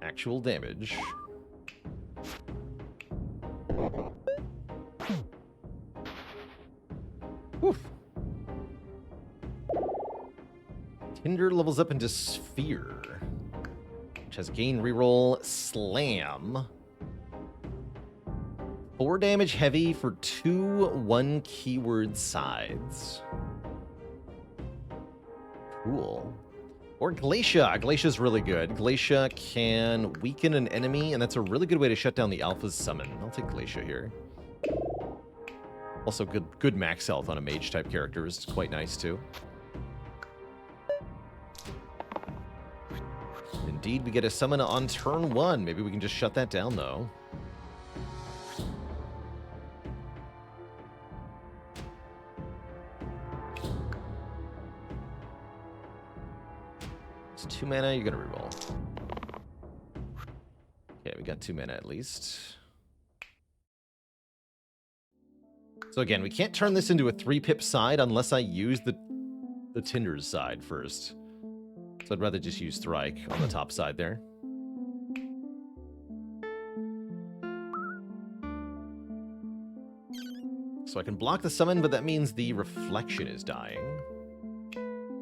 Speaker 1: Actual damage. Woof. Tinder levels up into Sphere, which has gain reroll Slam. 4 damage heavy for 2 1-keyword sides. Cool. Or Glacia. Glacia's really good. Glacia can weaken an enemy, and that's a really good way to shut down the Alpha's summon. I'll take Glacia here. Also, good max health on a mage-type character is quite nice, too. Indeed, we get a summon on turn 1. Maybe we can just shut that down, though. It's 2 mana, you're gonna reroll. Okay, we got 2 mana at least. So again, we can't turn this into a 3-pip side unless I use the Tinder's side first. So I'd rather just use Thrike on the top side there. So I can block the summon, but that means the reflection is dying.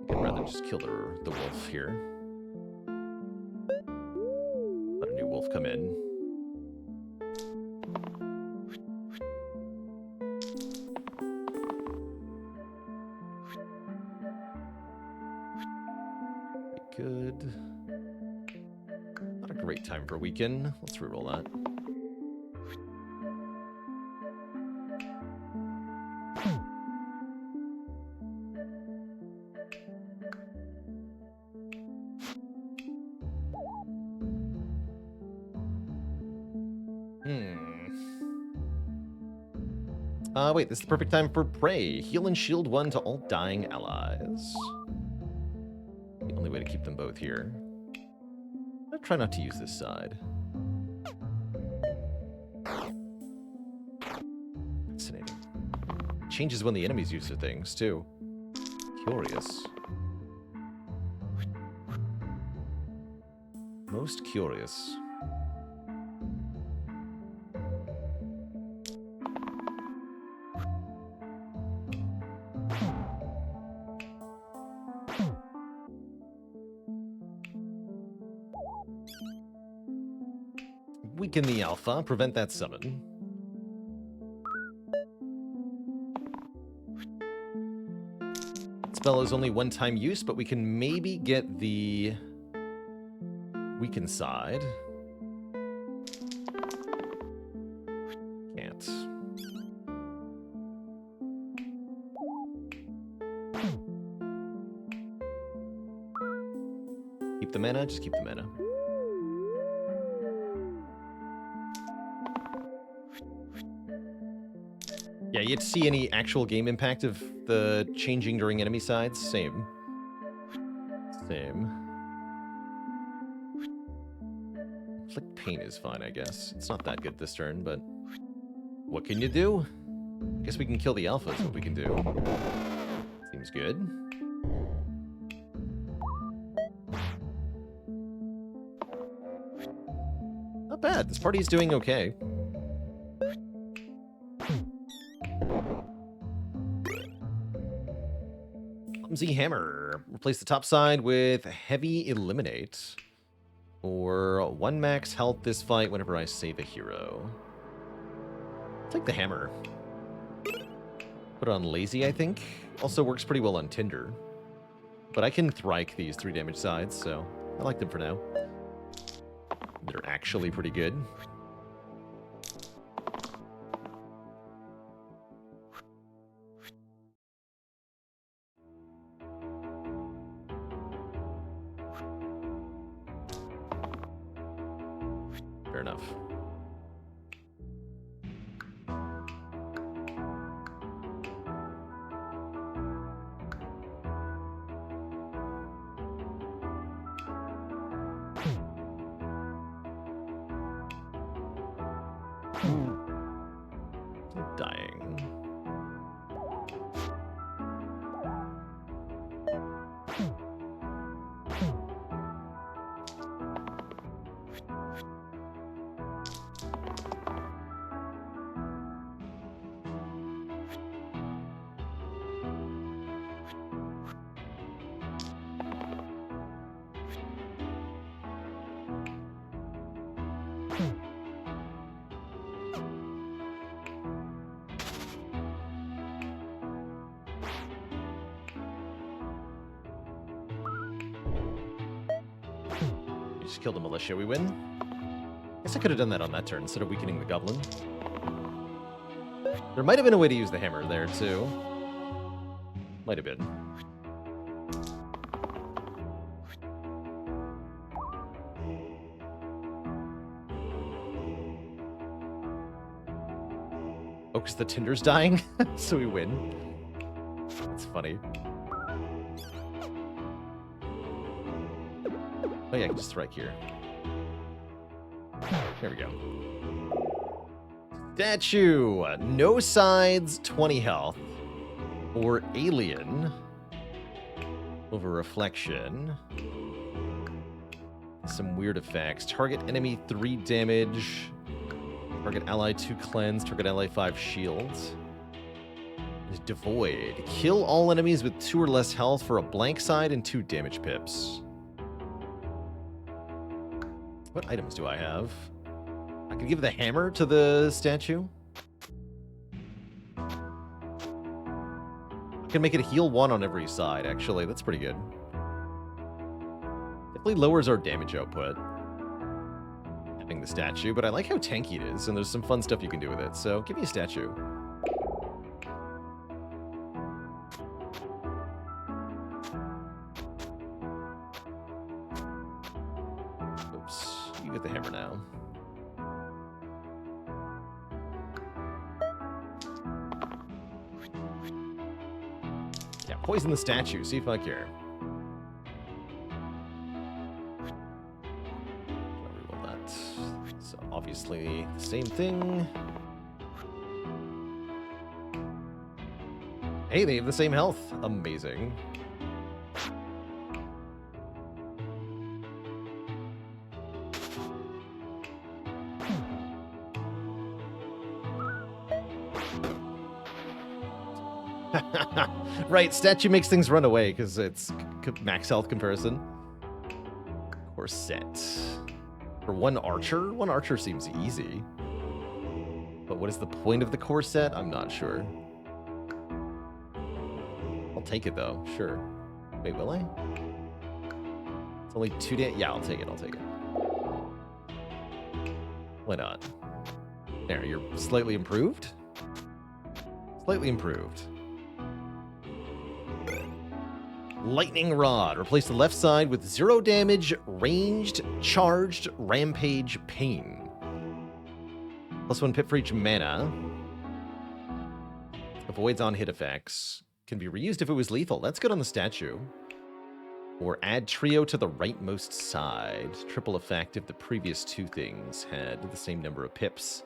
Speaker 1: I'd rather just kill the wolf here. Let a new wolf come in. Good. Not a great time for weaken. Let's reroll that. Wait, this is the perfect time for Prey. Heal and shield 1 to all dying allies. The only way to keep them both here. I'll try not to use this side. Fascinating. Changes when the enemy's used to things, too. Curious. Most curious. Weaken the alpha, prevent that summon. Spell is only one-time use, but we can maybe get the weaken side. Can't. Keep the mana, just keep the mana. Yeah, you get to see any actual game impact of the changing during enemy sides? Same. Same. Inflict pain is fine, I guess. It's not that good this turn, but what can you do? I guess we can kill the alpha is what we can do. Seems good. Not bad. This party's doing okay. Clumsy Hammer. Replace the top side with Heavy Eliminate. Or 1 max health this fight whenever I save a hero. Take the hammer. Put it on Lazy, I think. Also works pretty well on Tinder. But I can Thrike these 3 damage sides, so I like them for now. They're actually pretty good. Fair enough. Dying. Just kill the militia, we win. Guess I could have done that on that turn instead of weakening the goblin. There might have been a way to use the hammer there, too. Might have been. Oh, because the Tinder's dying? So we win. That's funny. Oh yeah, I can just strike here. There we go. Statue! No sides, 20 health. Or alien. Over reflection. Some weird effects. Target enemy 3 damage. Target ally 2 cleanse. Target ally 5 shields. Devoid. Kill all enemies with 2 or less health for a blank side and 2 damage pips. What items do I have? I can give the hammer to the statue. I can make it heal 1 on every side, actually. That's pretty good. Definitely lowers our damage output. Having the statue, but I like how tanky it is, and there's some fun stuff you can do with it, so give me a statue. You get the hammer now. Yeah, poison the statue. See if I care. I'll reroll that. So obviously, same thing. Hey, they have the same health. Right, statue makes things run away because it's max health comparison. Corset. For one archer seems easy. But what is the point of the corset? I'm not sure. I'll take it though, sure. Wait, will I? It's only 2 damage. Yeah, I'll take it. Why not? There, you're slightly improved? Slightly improved. Lightning Rod. Replace the left side with 0 damage, ranged, charged, rampage, pain. +1 pip for each mana. Avoids on-hit effects. Can be reused if it was lethal. That's good on the statue. Or add trio to the rightmost side. Triple effect if the previous 2 things had the same number of pips.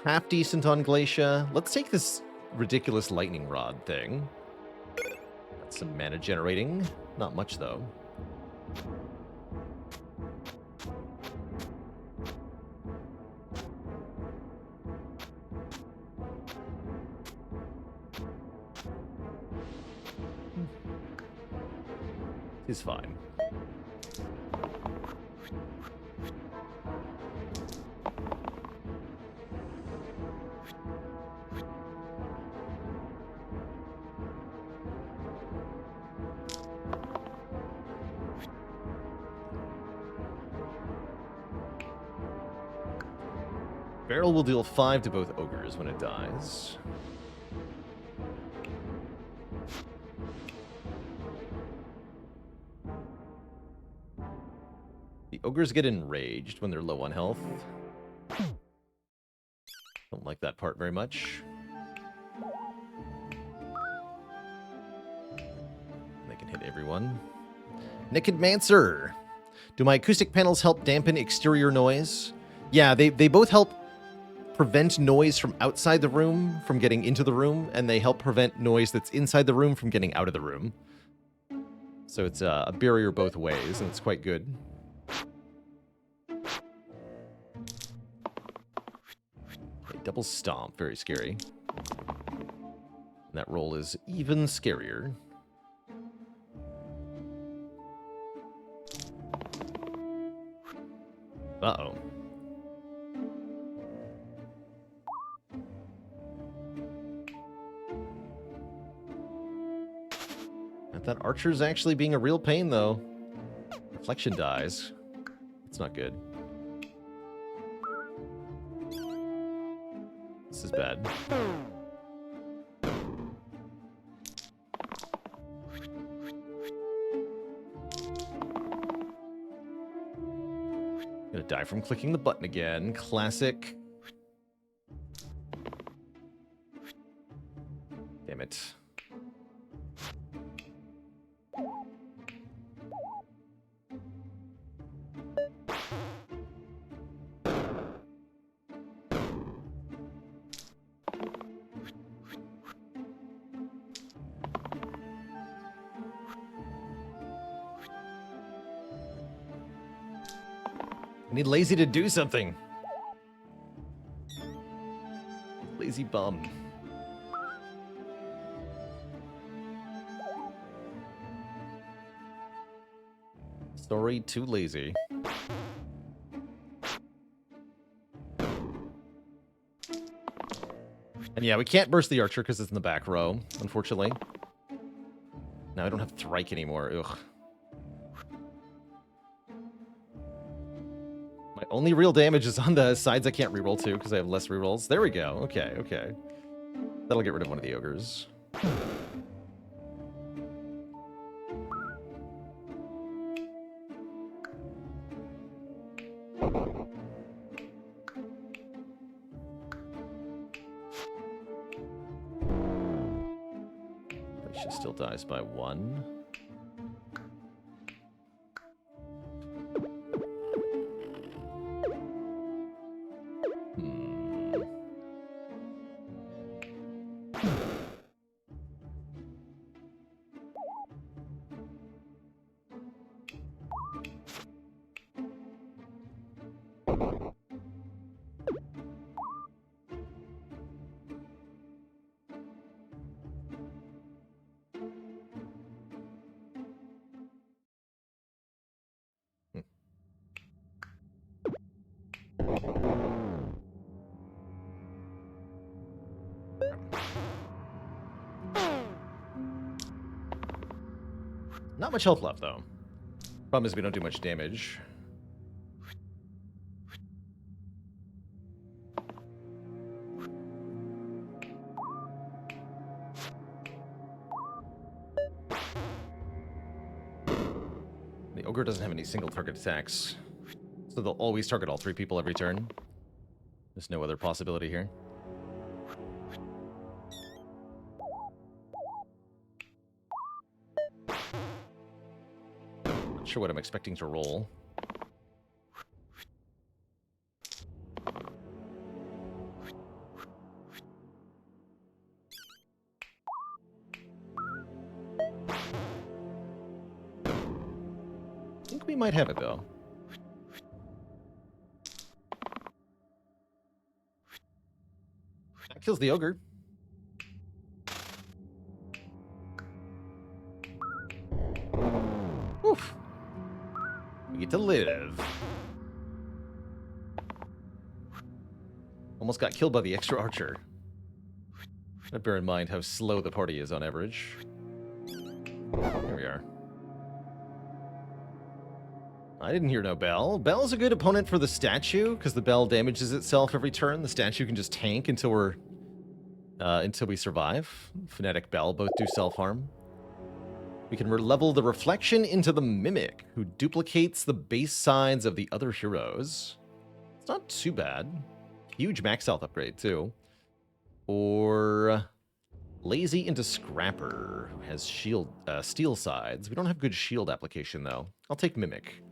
Speaker 1: Half decent on Glacia. Let's take this ridiculous lightning rod thing. Got some mana generating. Not much, though. Is fine. Barrel will deal 5 to both ogres when it dies. The ogres get enraged when they're low on health. Don't like that part very much. And they can hit everyone. Necromancer. Do my acoustic panels help dampen exterior noise? Yeah, they both help prevent noise from outside the room from getting into the room, and they help prevent noise that's inside the room from getting out of the room. So it's a barrier both ways, and it's quite good. Okay, double stomp, very scary. And that roll is even scarier. Uh-oh. That archer's actually being a real pain, though. Reflection dies. It's not good. This is bad. Gonna die from clicking the button again. Classic. Damn it. I need Lazy to do something. Lazy bum. Sorry, too lazy. And yeah, we can't burst the archer because it's in the back row, unfortunately. Now I don't have Thrike anymore. Ugh. My only real damage is on the sides I can't reroll to because I have less rerolls. There we go. Okay, okay. That'll get rid of one of the ogres. She still dies by 1. Not much health left, though. Problem is we don't do much damage. The ogre doesn't have any single target attacks, so they'll always target all 3 people every turn. There's no other possibility here. Not sure what I'm expecting to roll. I think we might have it, though. That kills the ogre. Oof. We get to live. Almost got killed by the extra archer. Gotta bear in mind how slow the party is on average. Here we are. I didn't hear no bell. Bell's a good opponent for the statue, because the bell damages itself every turn. The statue can just tank until we survive. Phonetic Bell both do self-harm. We can level the reflection into the Mimic, who duplicates the base sides of the other heroes. It's not too bad. Huge max health upgrade, too. Or Lazy into Scrapper, who has shield, steel sides. We don't have good shield application, though. I'll take Mimic.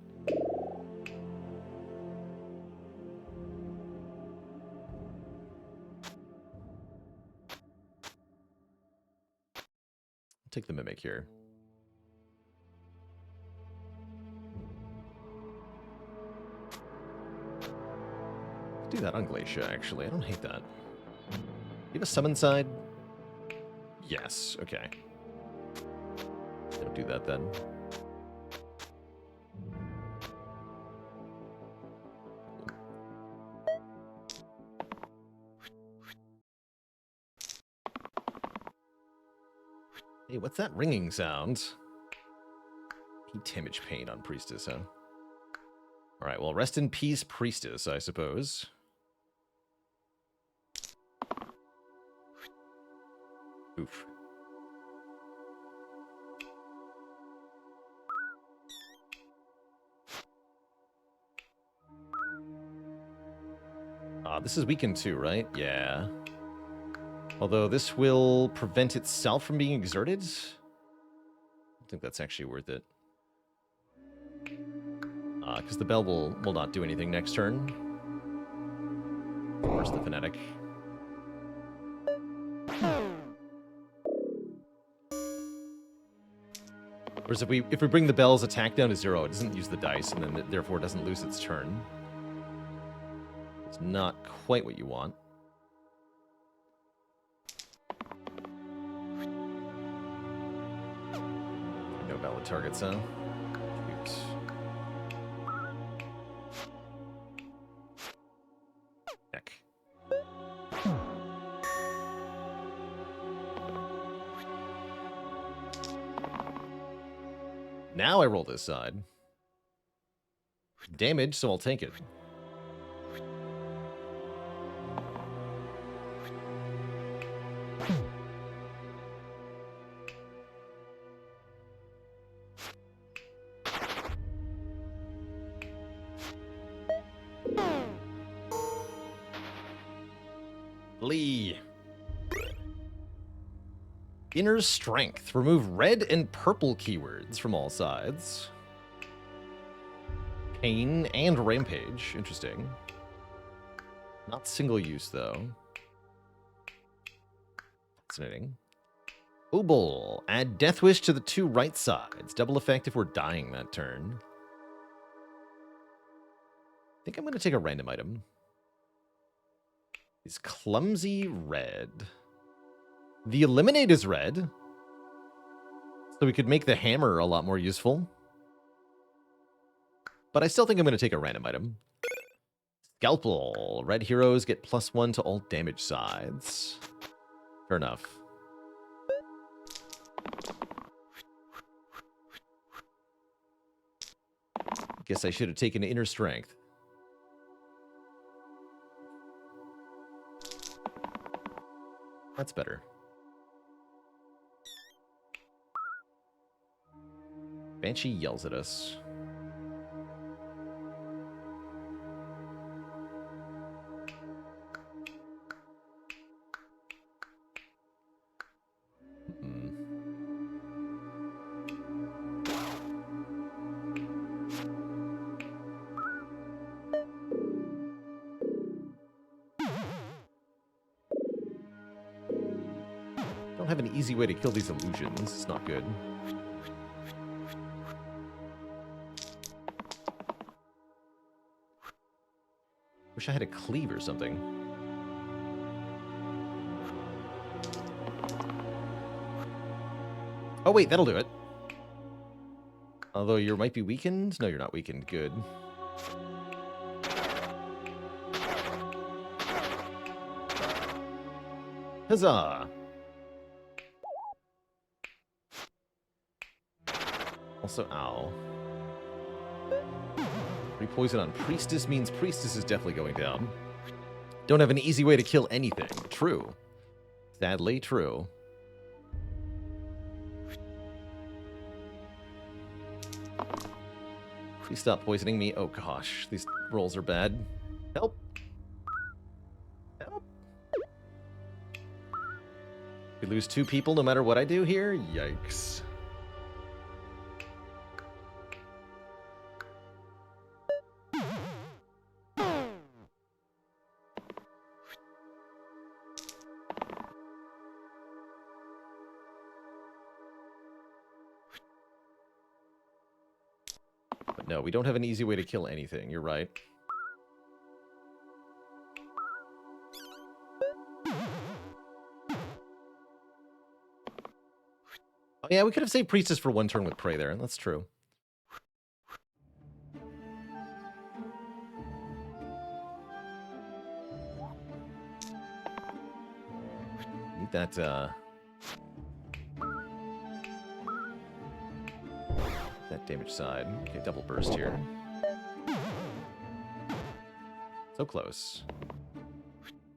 Speaker 1: Take the Mimic here. Do that on Glacia, actually. I don't hate that. You have a summon side? Yes, okay. Don't do that then. Hey, what's that ringing sound? Heat damage pain on Priestess, huh? Alright, well, rest in peace, Priestess, I suppose. Oof. This is weakened too, right? Yeah. Although this will prevent itself from being exerted. I think that's actually worth it. Because the bell will not do anything next turn. Where's the Fanatic? Whereas if we bring the bell's attack down to 0, it doesn't use the dice, and then it therefore doesn't lose its turn. It's not quite what you want. No valid targets, huh? Cute. Heck. Now I roll this side. Damage, so I'll take it. Lee. Inner Strength. Remove red and purple keywords from all sides. Pain and Rampage. Interesting. Not single use, though. Fascinating. Obol. Add Death Wish to the 2 right sides. Double effect if we're dying that turn. I think I'm going to take a random item. Is Clumsy red? The Eliminate is red. So we could make the hammer a lot more useful. But I still think I'm going to take a random item. Scalpel. Red heroes get +1 to all damage sides. Fair enough. Guess I should have taken inner strength. That's better. Banshee yells at us. Don't have an easy way to kill these illusions. It's not good. Wish I had a cleave or something. Oh, wait, that'll do it. Although you might be weakened? No, you're not weakened. Good. Huzzah! Also, ow. Repoison on Priestess means Priestess is definitely going down. Don't have an easy way to kill anything. True. Sadly, true. Please stop poisoning me. Oh gosh, these rolls are bad. Help! Help! We lose 2 people no matter what I do here? Yikes. But no, we don't have an easy way to kill anything. You're right. Oh yeah, we could have saved Priestess for 1 turn with Prey there. That's true. Need that, that damage side. Okay, double burst here. So close.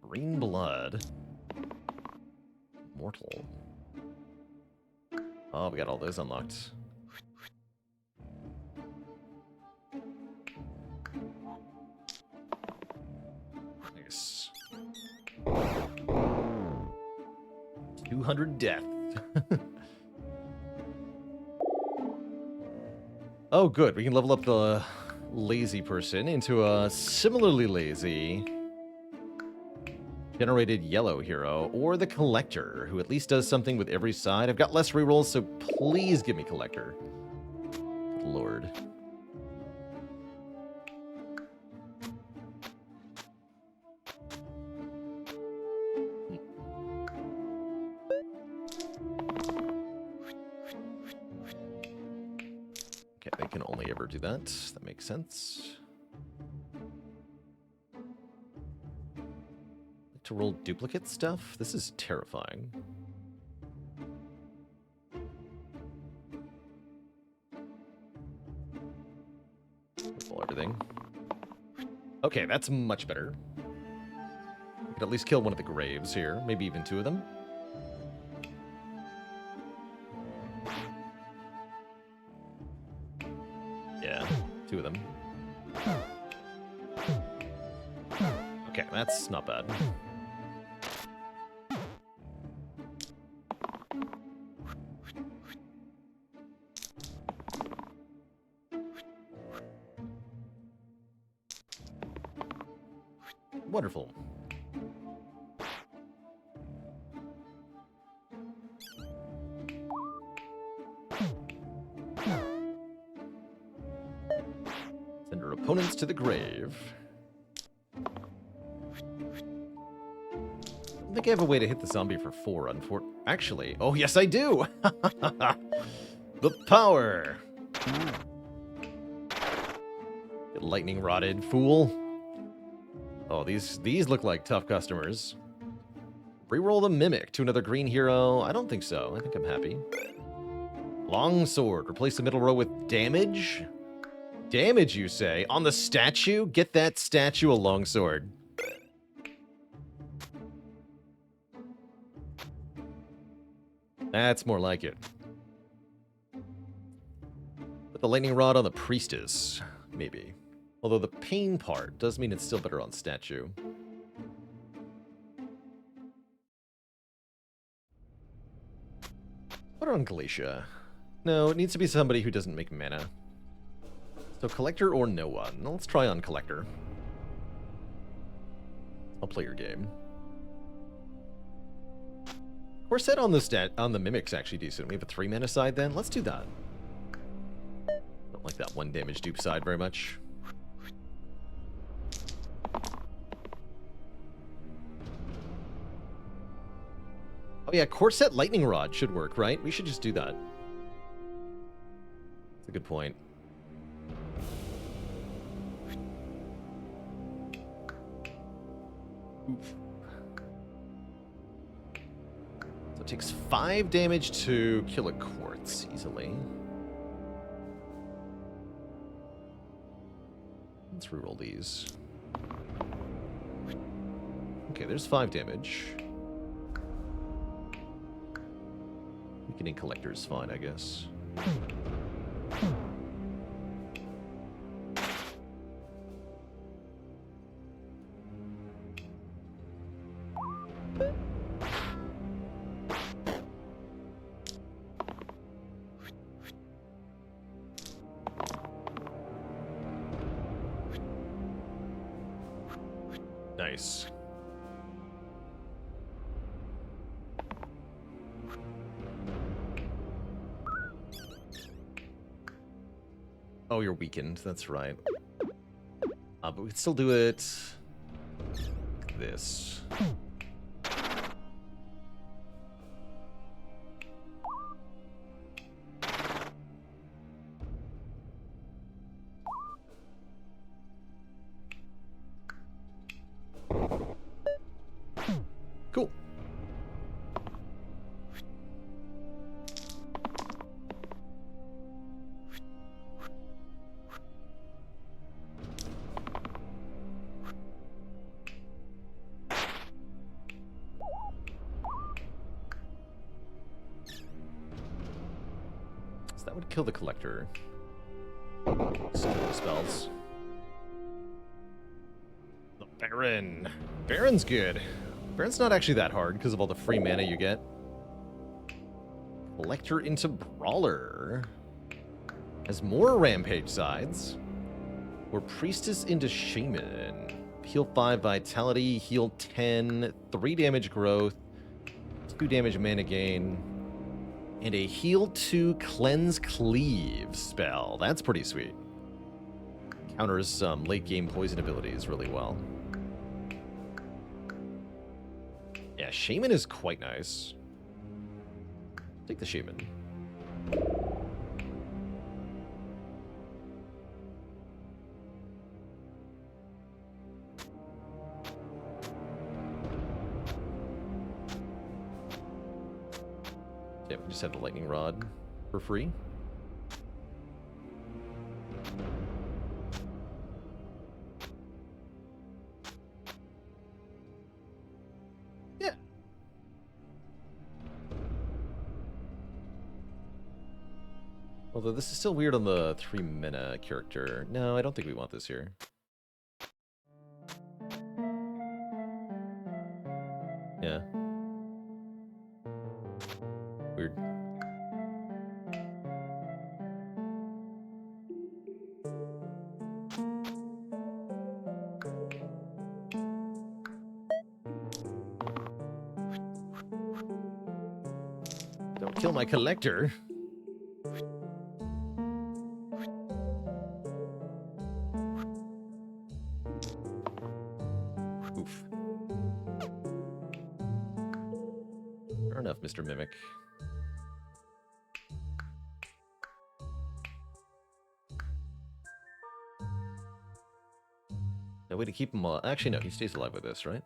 Speaker 1: Green blood. Mortal. Oh, we got all those unlocked. Nice. 200 death. Oh, good. We can level up the lazy person into a similarly lazy generated yellow hero, or the collector, who at least does something with every side. I've got less rerolls, so please give me collector. Good Lord. Okay, they can only ever do that. That makes sense. To roll duplicate stuff? This is terrifying. Roll everything. Okay, that's much better. We could at least kill one of the graves here. Maybe even 2 of them. Yeah, 2 of them. Okay, that's not bad. Wonderful. Send our opponents to the grave. I don't think I have a way to hit the zombie for 4, Actually, oh yes I do! The power! Get lightning rotted, fool. Oh, these look like tough customers. Reroll the Mimic to another green hero. I don't think so. I think I'm happy. Long sword. Replace the middle row with damage. Damage, you say? On the statue? Get that statue a longsword. That's more like it. Put the lightning rod on the priestess. Maybe. Although the pain part does mean it's still better on statue. Put it on Glacia. No, it needs to be somebody who doesn't make mana. So Collector or no one. Let's try on Collector. I'll play your game. Corset on the Mimic's actually decent. We have a 3 mana side then. Let's do that. Don't like that 1 damage dupe side very much. Oh yeah, Corset Lightning Rod should work, right? We should just do that. That's a good point. Oof. So it takes 5 damage to kill a quartz easily. Let's reroll these. Okay, there's 5 damage. Weakening Collector is fine, I guess. Nice. Oh, you're weakened. That's right. But we can still do it like this. Cool. So that would kill the Collector. Spells. The Baron. Baron's good. Baron's not actually that hard because of all the free mana you get. Collector into Brawler. Has more Rampage sides. Or Priestess into Shaman. Heal 5 Vitality, heal 10, 3 damage growth, 2 damage mana gain, and a heal 2 Cleanse Cleave spell. That's pretty sweet. Counters some late game poison abilities really well. Yeah, Shaman is quite nice. Take the Shaman. Yeah, we just have the Lightning Rod for free. Yeah. Although this is still weird on the 3 mana character. No, I don't think we want this here. Yeah. Weird. Don't kill my Collector. Oof. Fair enough, Mr. Mimic. No way to keep him alive. Actually, no, he stays alive with this, right?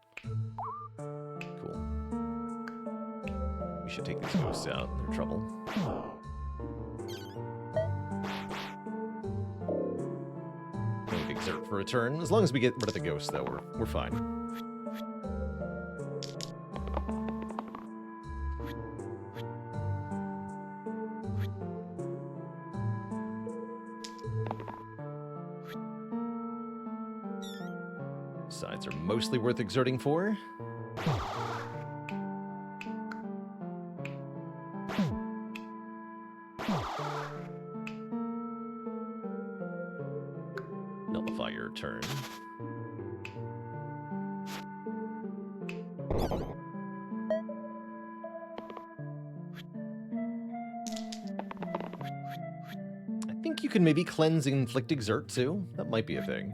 Speaker 1: Cool. We should take these ghosts out. They're in trouble. exert for a turn. As long as we get rid of the ghost, though, we're fine. Sides are mostly worth exerting for. Nullify your turn. I think you can maybe cleanse and inflict exert too. That might be a thing.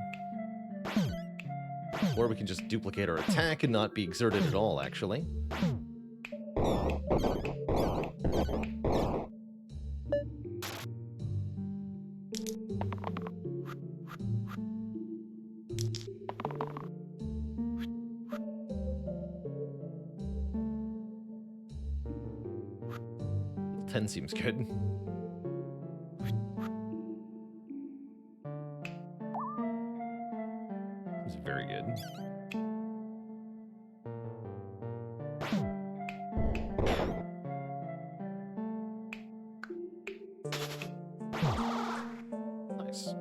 Speaker 1: Or we can just duplicate our attack and not be exerted at all, actually. Ten seems good. It's very good. Nice.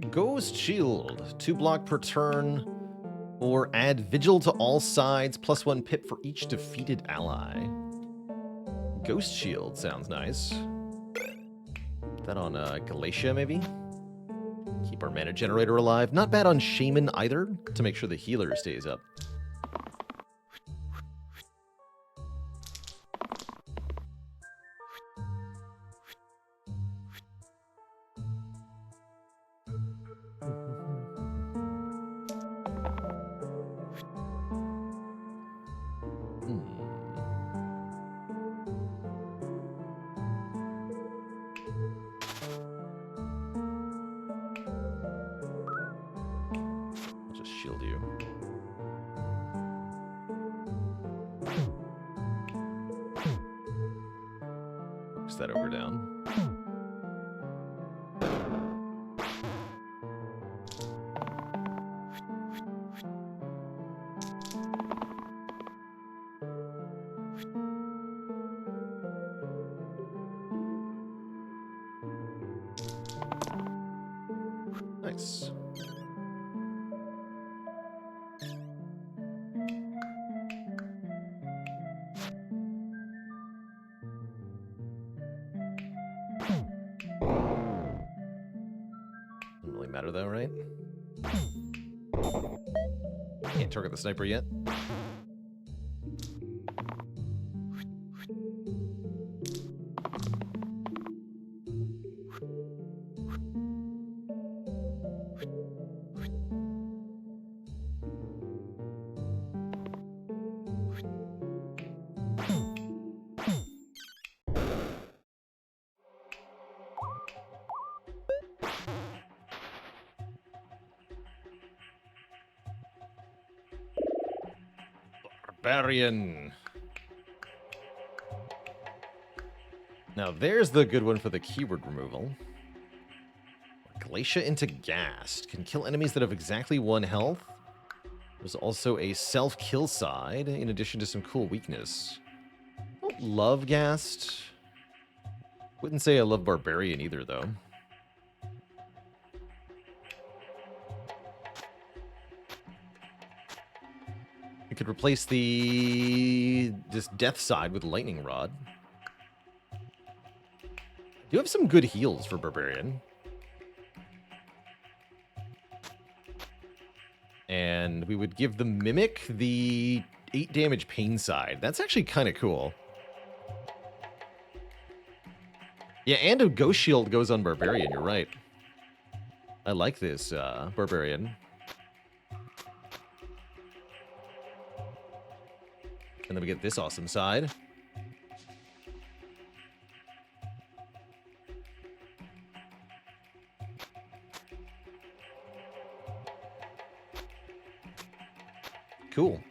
Speaker 1: Ghost Shield. 2 block per turn. Or add Vigil to all sides, +1 pip for each defeated ally. Ghost Shield sounds nice. Put that on Galatia, maybe? Keep our mana generator alive. Not bad on Shaman either, to make sure the healer stays up. I'll just shield you. Focus that ogre down. Nice. Doesn't really matter though, right? Can't target the sniper yet. Barbarian. Now there's the good one for the keyword removal. Glacia into Ghast. Can kill enemies that have exactly 1 health. There's also a self-kill side, in addition to some cool weakness. I don't love Ghast. Wouldn't say I love Barbarian either, though. We could replace this death side with Lightning Rod. Do have some good heals for Barbarian. And we would give the Mimic the 8 damage pain side. That's actually kind of cool. Yeah, and a Ghost Shield goes on Barbarian, you're right. I like this, Barbarian. And then we get this awesome side. Cool.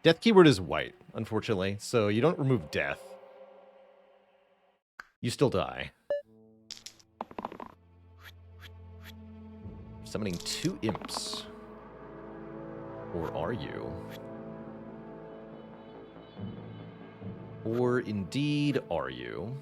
Speaker 1: Death keyword is white, unfortunately, so you don't remove death. You still die. Summoning 2 imps. Or are you? Or indeed are you?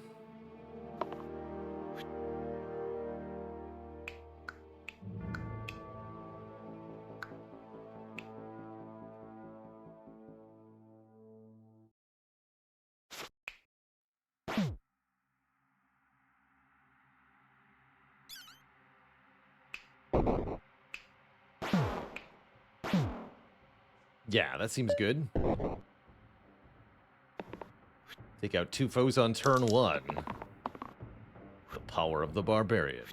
Speaker 1: Yeah, that seems good. Take out 2 foes on turn 1. The power of the barbarian.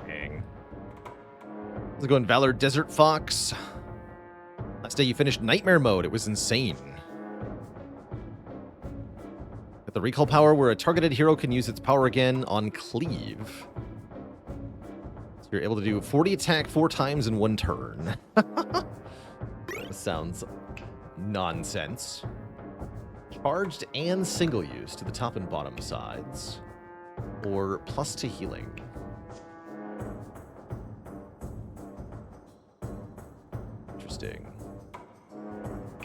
Speaker 1: Dang. Let's go in Valor Desert Fox. Last day you finished Nightmare Mode. It was insane. Got the recall power where a targeted hero can use its power again on Cleave. So you're able to do 40 attack 4 times in 1 turn. Sounds nonsense. Charged and single use to the top and bottom sides. Or plus to healing. Interesting.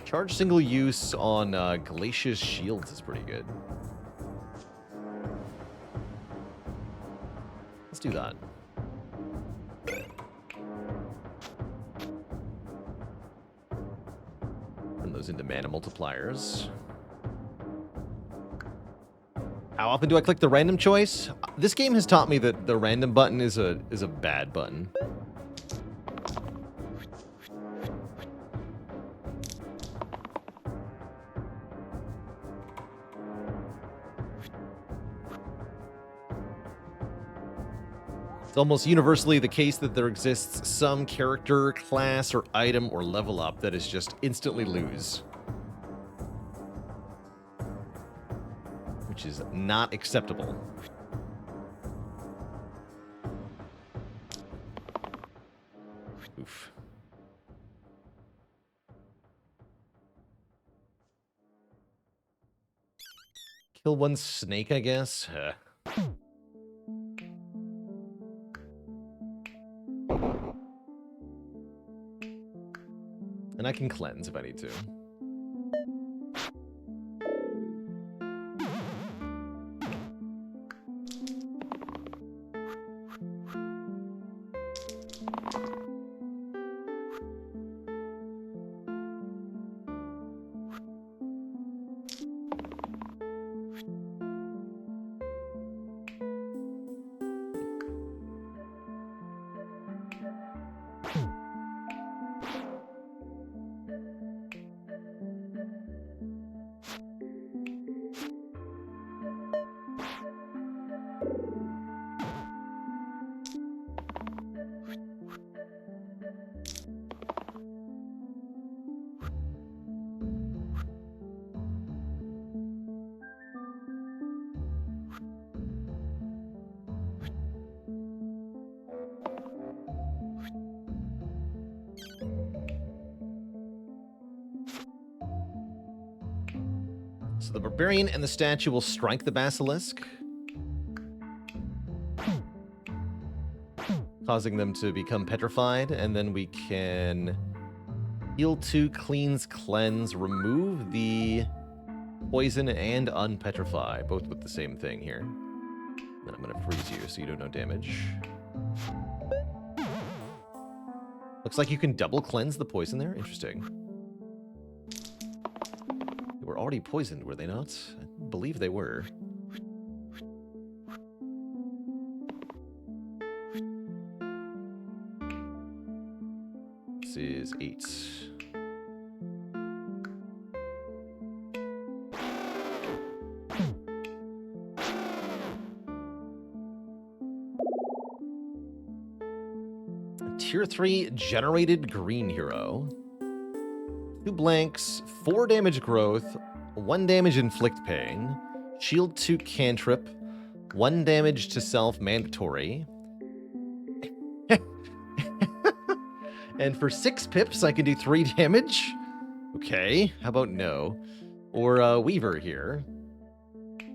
Speaker 1: Charge single use on Glacia's shields is pretty good. Let's do that. Turn those into mana multipliers. How often do I click the random choice? This game has taught me that the random button is a bad button. It's almost universally the case that there exists some character, class, or item, or level up that is just instantly lose. Which is not acceptable. Oof. Kill one snake, I guess. And I can cleanse if I need to. So the barbarian and the statue will strike the basilisk, causing them to become petrified, and then we can heal 2, cleanse, cleanse, remove the poison, and unpetrify, both with the same thing here. Then I'm going to freeze you so you don't know damage. Looks like you can double cleanse the poison there. Interesting. They were already poisoned, were they not? I believe they were. This is 8. Tier 3 generated green hero. 2 blanks, 4 damage growth, 1 damage inflict pain, shield 2 cantrip, 1 damage to self mandatory. And for 6 pips, I can do 3 damage. Okay, how about no? Or Weaver here,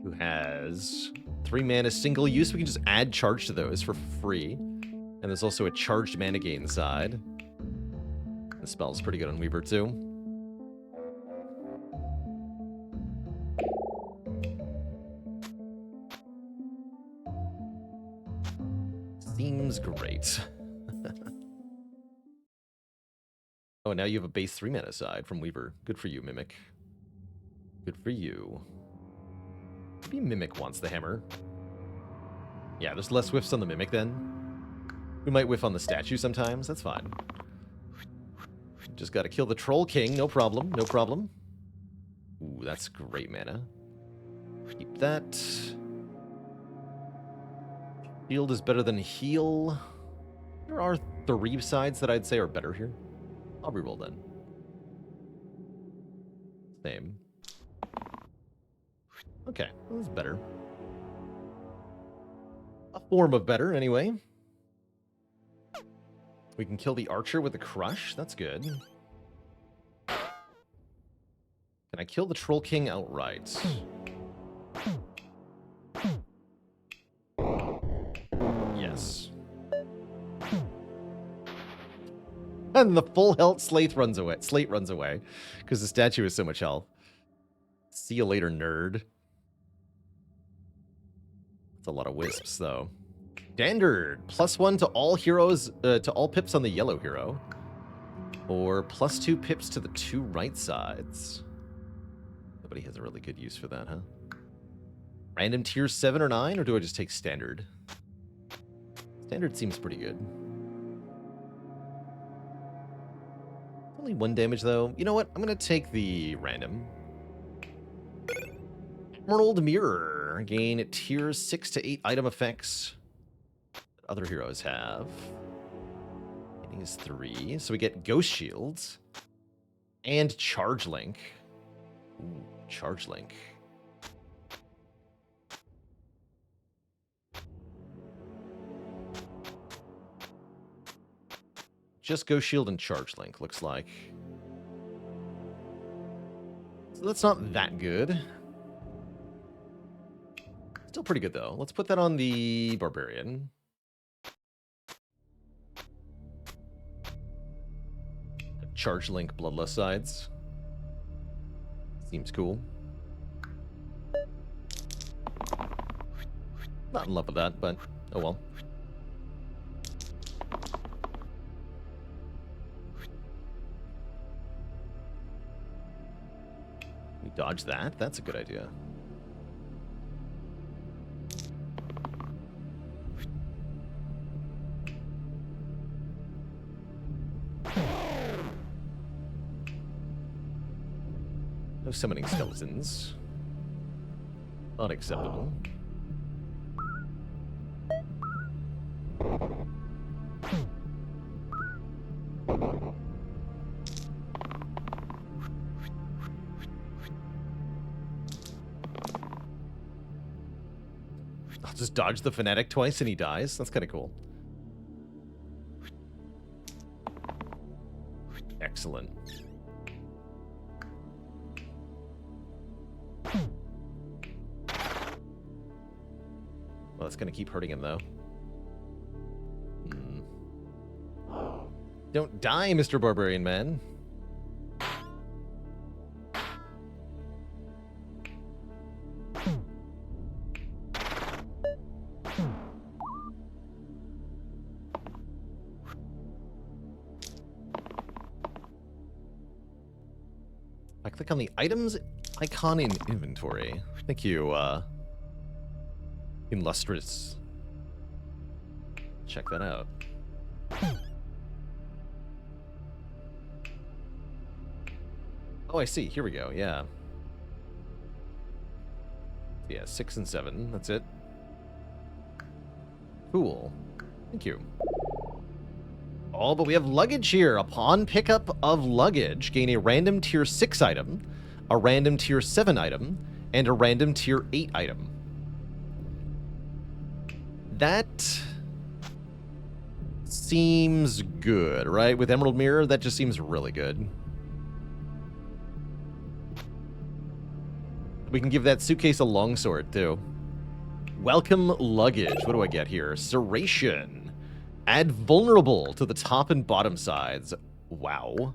Speaker 1: who has 3 mana single use. We can just add charge to those for free. And there's also a charged mana gain side. The spell's pretty good on Weaver too. Seems great. Oh, now you have a base 3 mana side from Weaver. Good for you, Mimic. Good for you. Maybe Mimic wants the hammer. Yeah, there's less whiffs on the Mimic then. We might whiff on the statue sometimes. That's fine. Just gotta kill the Troll King. No problem. No problem. Ooh, that's great mana. Keep that. Shield is better than heal. There are 3 sides that I'd say are better here. I'll reroll then. Same. Okay, well, that's better. A form of better, anyway. We can kill the archer with a crush. That's good. Can I kill the Troll King outright? Yes. And the full health Slate runs away. Because the statue is so much health. See you later, nerd. That's a lot of wisps, though. Standard. +1 to all heroes, to all pips on the yellow hero. Or +2 pips to the 2 right sides. Nobody has a really good use for that, huh? Random tier 7 or 9, or do I just take standard? Standard seems pretty good. Only 1 damage, though. You know what? I'm going to take the random. Emerald Mirror. Gain tier 6 to 8 item effects that other heroes have. Hitting is 3. So we get Ghost Shields. And Charge Link. Ooh, Charge Link. Just Ghost Shield and Charge Link, looks like. So that's not that good. Still pretty good, though. Let's put that on the Barbarian. Charge Link Bloodlust sides. Seems cool. Not in love with that, but oh well. We dodge that. That's a good idea. No summoning skeletons. Unacceptable. I'll just dodge the Fanatic twice and he dies. That's kind of cool. Excellent. Well, that's going to keep hurting him, though. Don't die, Mr. Barbarian Man. I click on the items icon in inventory. Thank you, Illustrious. Check that out. Oh, I see. Here we go. Yeah. Yeah, 6 and 7. That's it. Cool. Thank you. Oh, but we have luggage here. Upon pickup of luggage, gain a random tier 6 item, a random tier 7 item, and a random tier 8 item. That seems good, right? With Emerald Mirror, that just seems really good. We can give that suitcase a longsword, too. Welcome luggage. What do I get here? Serration. Add vulnerable to the top and bottom sides. Wow.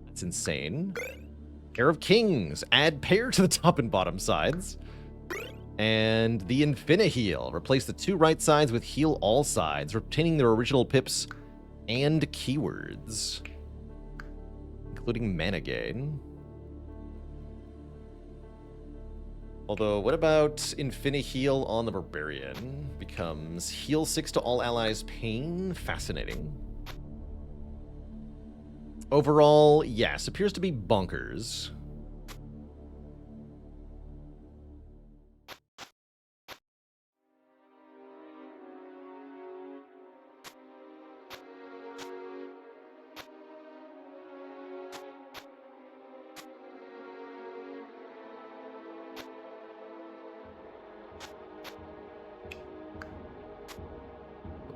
Speaker 1: That's insane. Pair of kings. Add pair to the top and bottom sides. And the Infini-Heal. Replace the 2 right sides with heal all sides, retaining their original pips and keywords, including mana gain. Although, what about Infini-Heal on the Barbarian? Becomes heal 6 to all allies pain. Fascinating. Overall, yes, appears to be bonkers.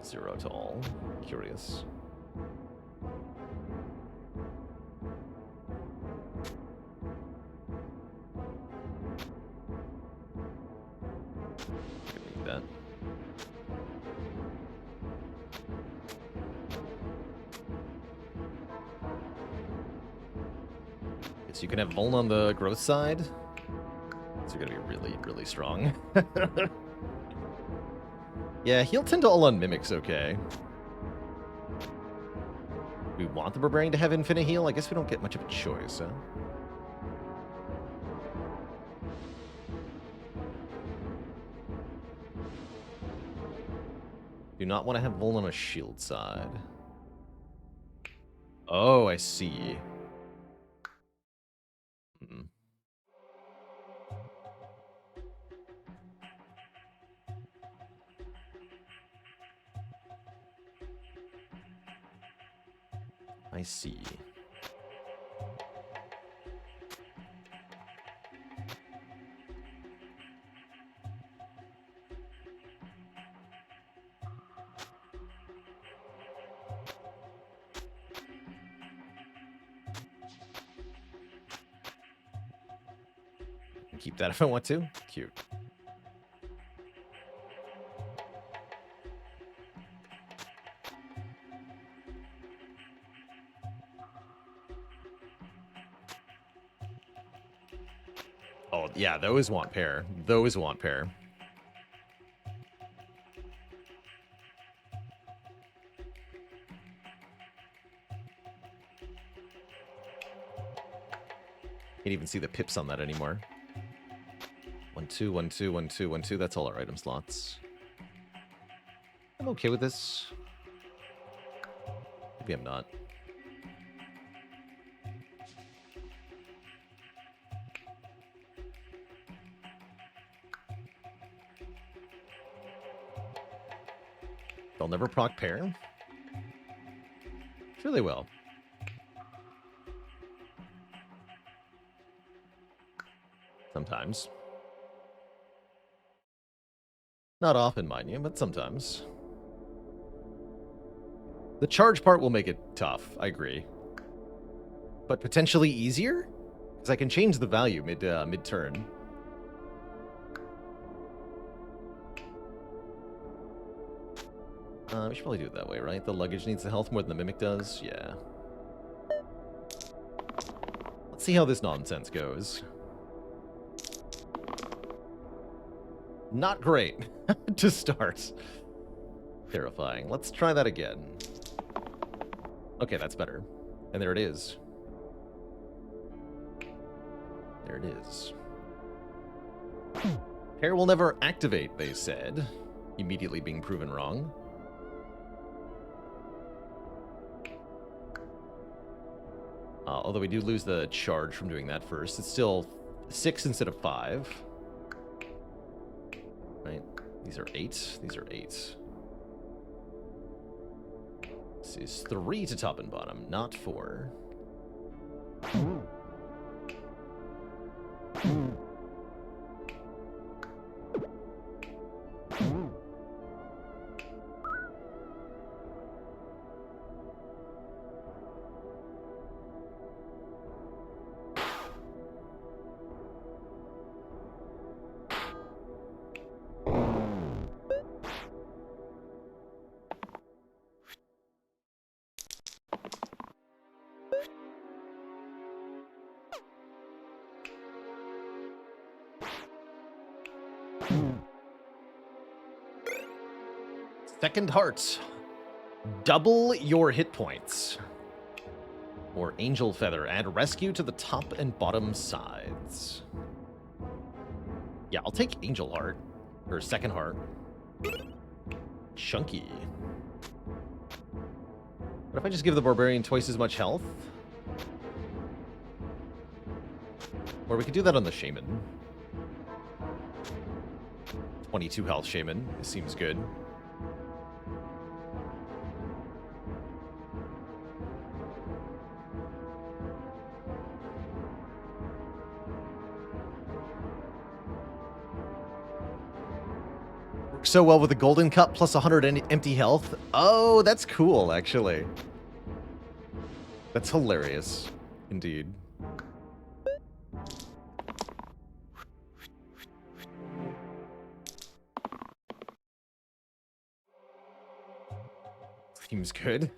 Speaker 1: Zero to all. Curious. Could make that. Guess you can have Vuln on the growth side. So you're gonna be really, really strong. Yeah, he'll tend to all on Mimics, okay. We want the Barbarian to have Infinite Heal? I guess we don't get much of a choice, huh? Do not want to have Vuln on a shield side. Oh, I see. Hmm. I see. Keep that if I want to. Cute. Oh, yeah, those want pair. Those want pair. Can't even see the pips on that anymore. 1, 2, 1, 2, 1, 2, 1, 2. That's all our item slots. I'm okay with this. Maybe I'm not. They'll never proc pair? Sure they will. Sometimes. Not often, mind you, but sometimes. The charge part will make it tough, I agree. But potentially easier? Because I can change the value mid-turn. We should probably do it that way, right? The luggage needs the health more than the Mimic does? Yeah. Let's see how this nonsense goes. Not great to start. Terrifying. Let's try that again. Okay, that's better. And there it is. There it is. Pair will never activate, they said. Immediately being proven wrong. Although we do lose the charge from doing that first. It's still 6 instead of 5. Right? These are 8. These are 8. This is 3 to top and bottom, not 4. Second Heart. Double your hit points. Or Angel Feather. Add Rescue to the top and bottom sides. Yeah, I'll take Angel Heart. Or Second Heart. Chunky. What if I just give the Barbarian twice as much health? Or we could do that on the Shaman. 22 health Shaman. This seems good. Works so well with the Golden Cup plus 100 empty health. Oh, that's cool, actually. That's hilarious. Indeed. Seems good.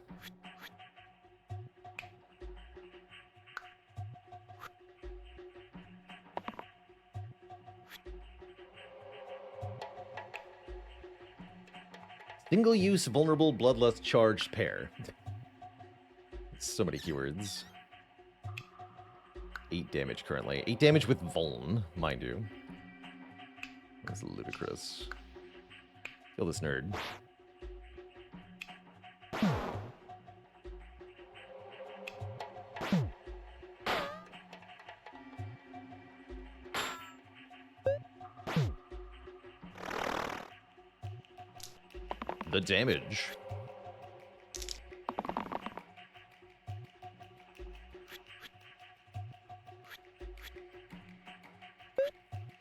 Speaker 1: Single-use vulnerable bloodlust charged pair. So many keywords. 8 damage currently. 8 damage with Vuln, mind you. That's ludicrous. Kill this nerd. The damage. It's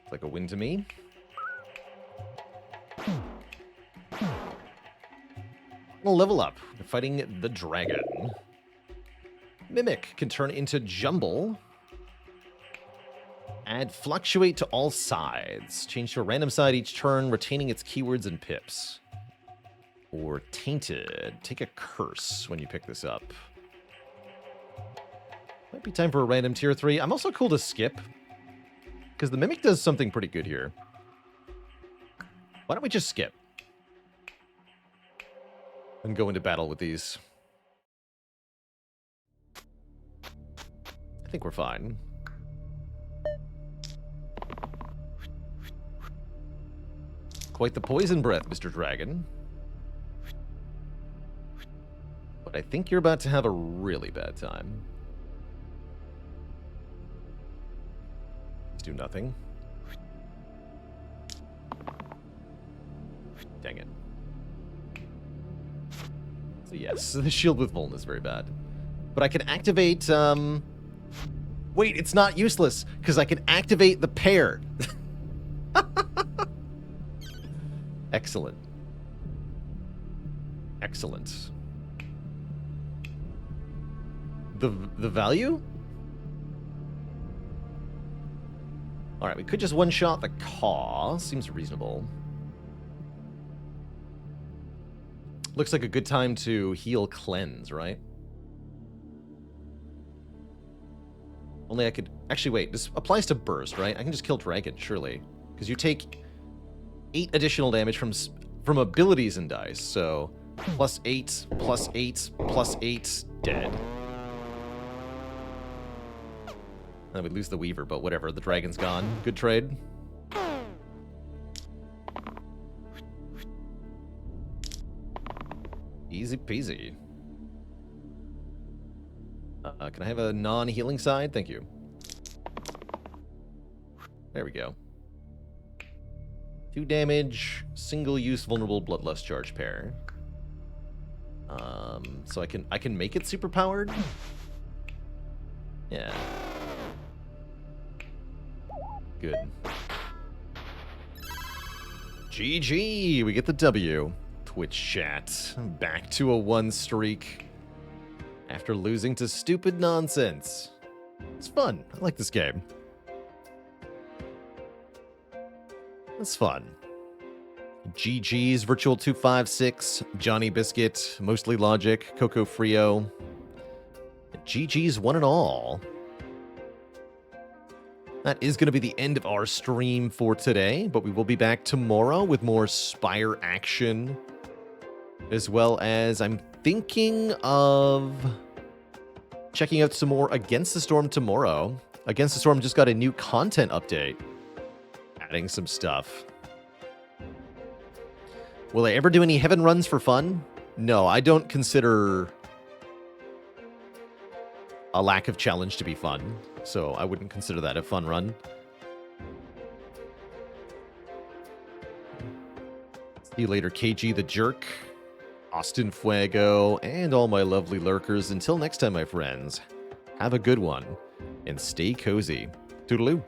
Speaker 1: like a win to me. We'll level up. We're fighting the dragon. Mimic can turn into Jumble. Add Fluctuate to all sides. Change to a random side each turn, retaining its keywords and pips. Or Tainted. Take a curse when you pick this up. Might be time for a random tier 3. I'm also cool to skip, because the Mimic does something pretty good here. Why don't we just skip? And go into battle with these. I think we're fine. Quite the poison breath, Mr. Dragon. But I think you're about to have a really bad time. Let's do nothing. Dang it. So yes, the shield with Vuln is very bad. But I can activate, Wait, it's not useless, because I can activate the pair. Excellent. Excellent. The value? Alright, we could just one-shot the Caw. Seems reasonable. Looks like a good time to heal Cleanse, right? Only I could... Actually, wait. This applies to Burst, right? I can just kill Dragon, surely. Because you take 8 additional damage from abilities and dice. So, +8, +8, +8, dead. Then we lose the Weaver, but whatever. The dragon's gone. Good trade. Easy peasy. Can I have a non-healing side? Thank you. There we go. 2 damage, single-use vulnerable bloodlust charge pair. So I can make it super powered. Yeah. Good. GG! We get the W. Twitch chat. Back to a 1 streak. After losing to stupid nonsense. It's fun. I like this game. It's fun. GG's, Virtual 256, Johnny Biscuit, Mostly Logic, Coco Frio. GG's one and all. That is going to be the end of our stream for today, but we will be back tomorrow with more Spire action. As well as I'm thinking of checking out some more Against the Storm tomorrow. Against the Storm just got a new content update. Adding some stuff. Will I ever do any heaven runs for fun? No, I don't consider a lack of challenge to be fun, so I wouldn't consider that a fun run. See you later, KG the Jerk, Austin Fuego, and all my lovely lurkers. Until next time, my friends, have a good one, and stay cozy. Toodaloo.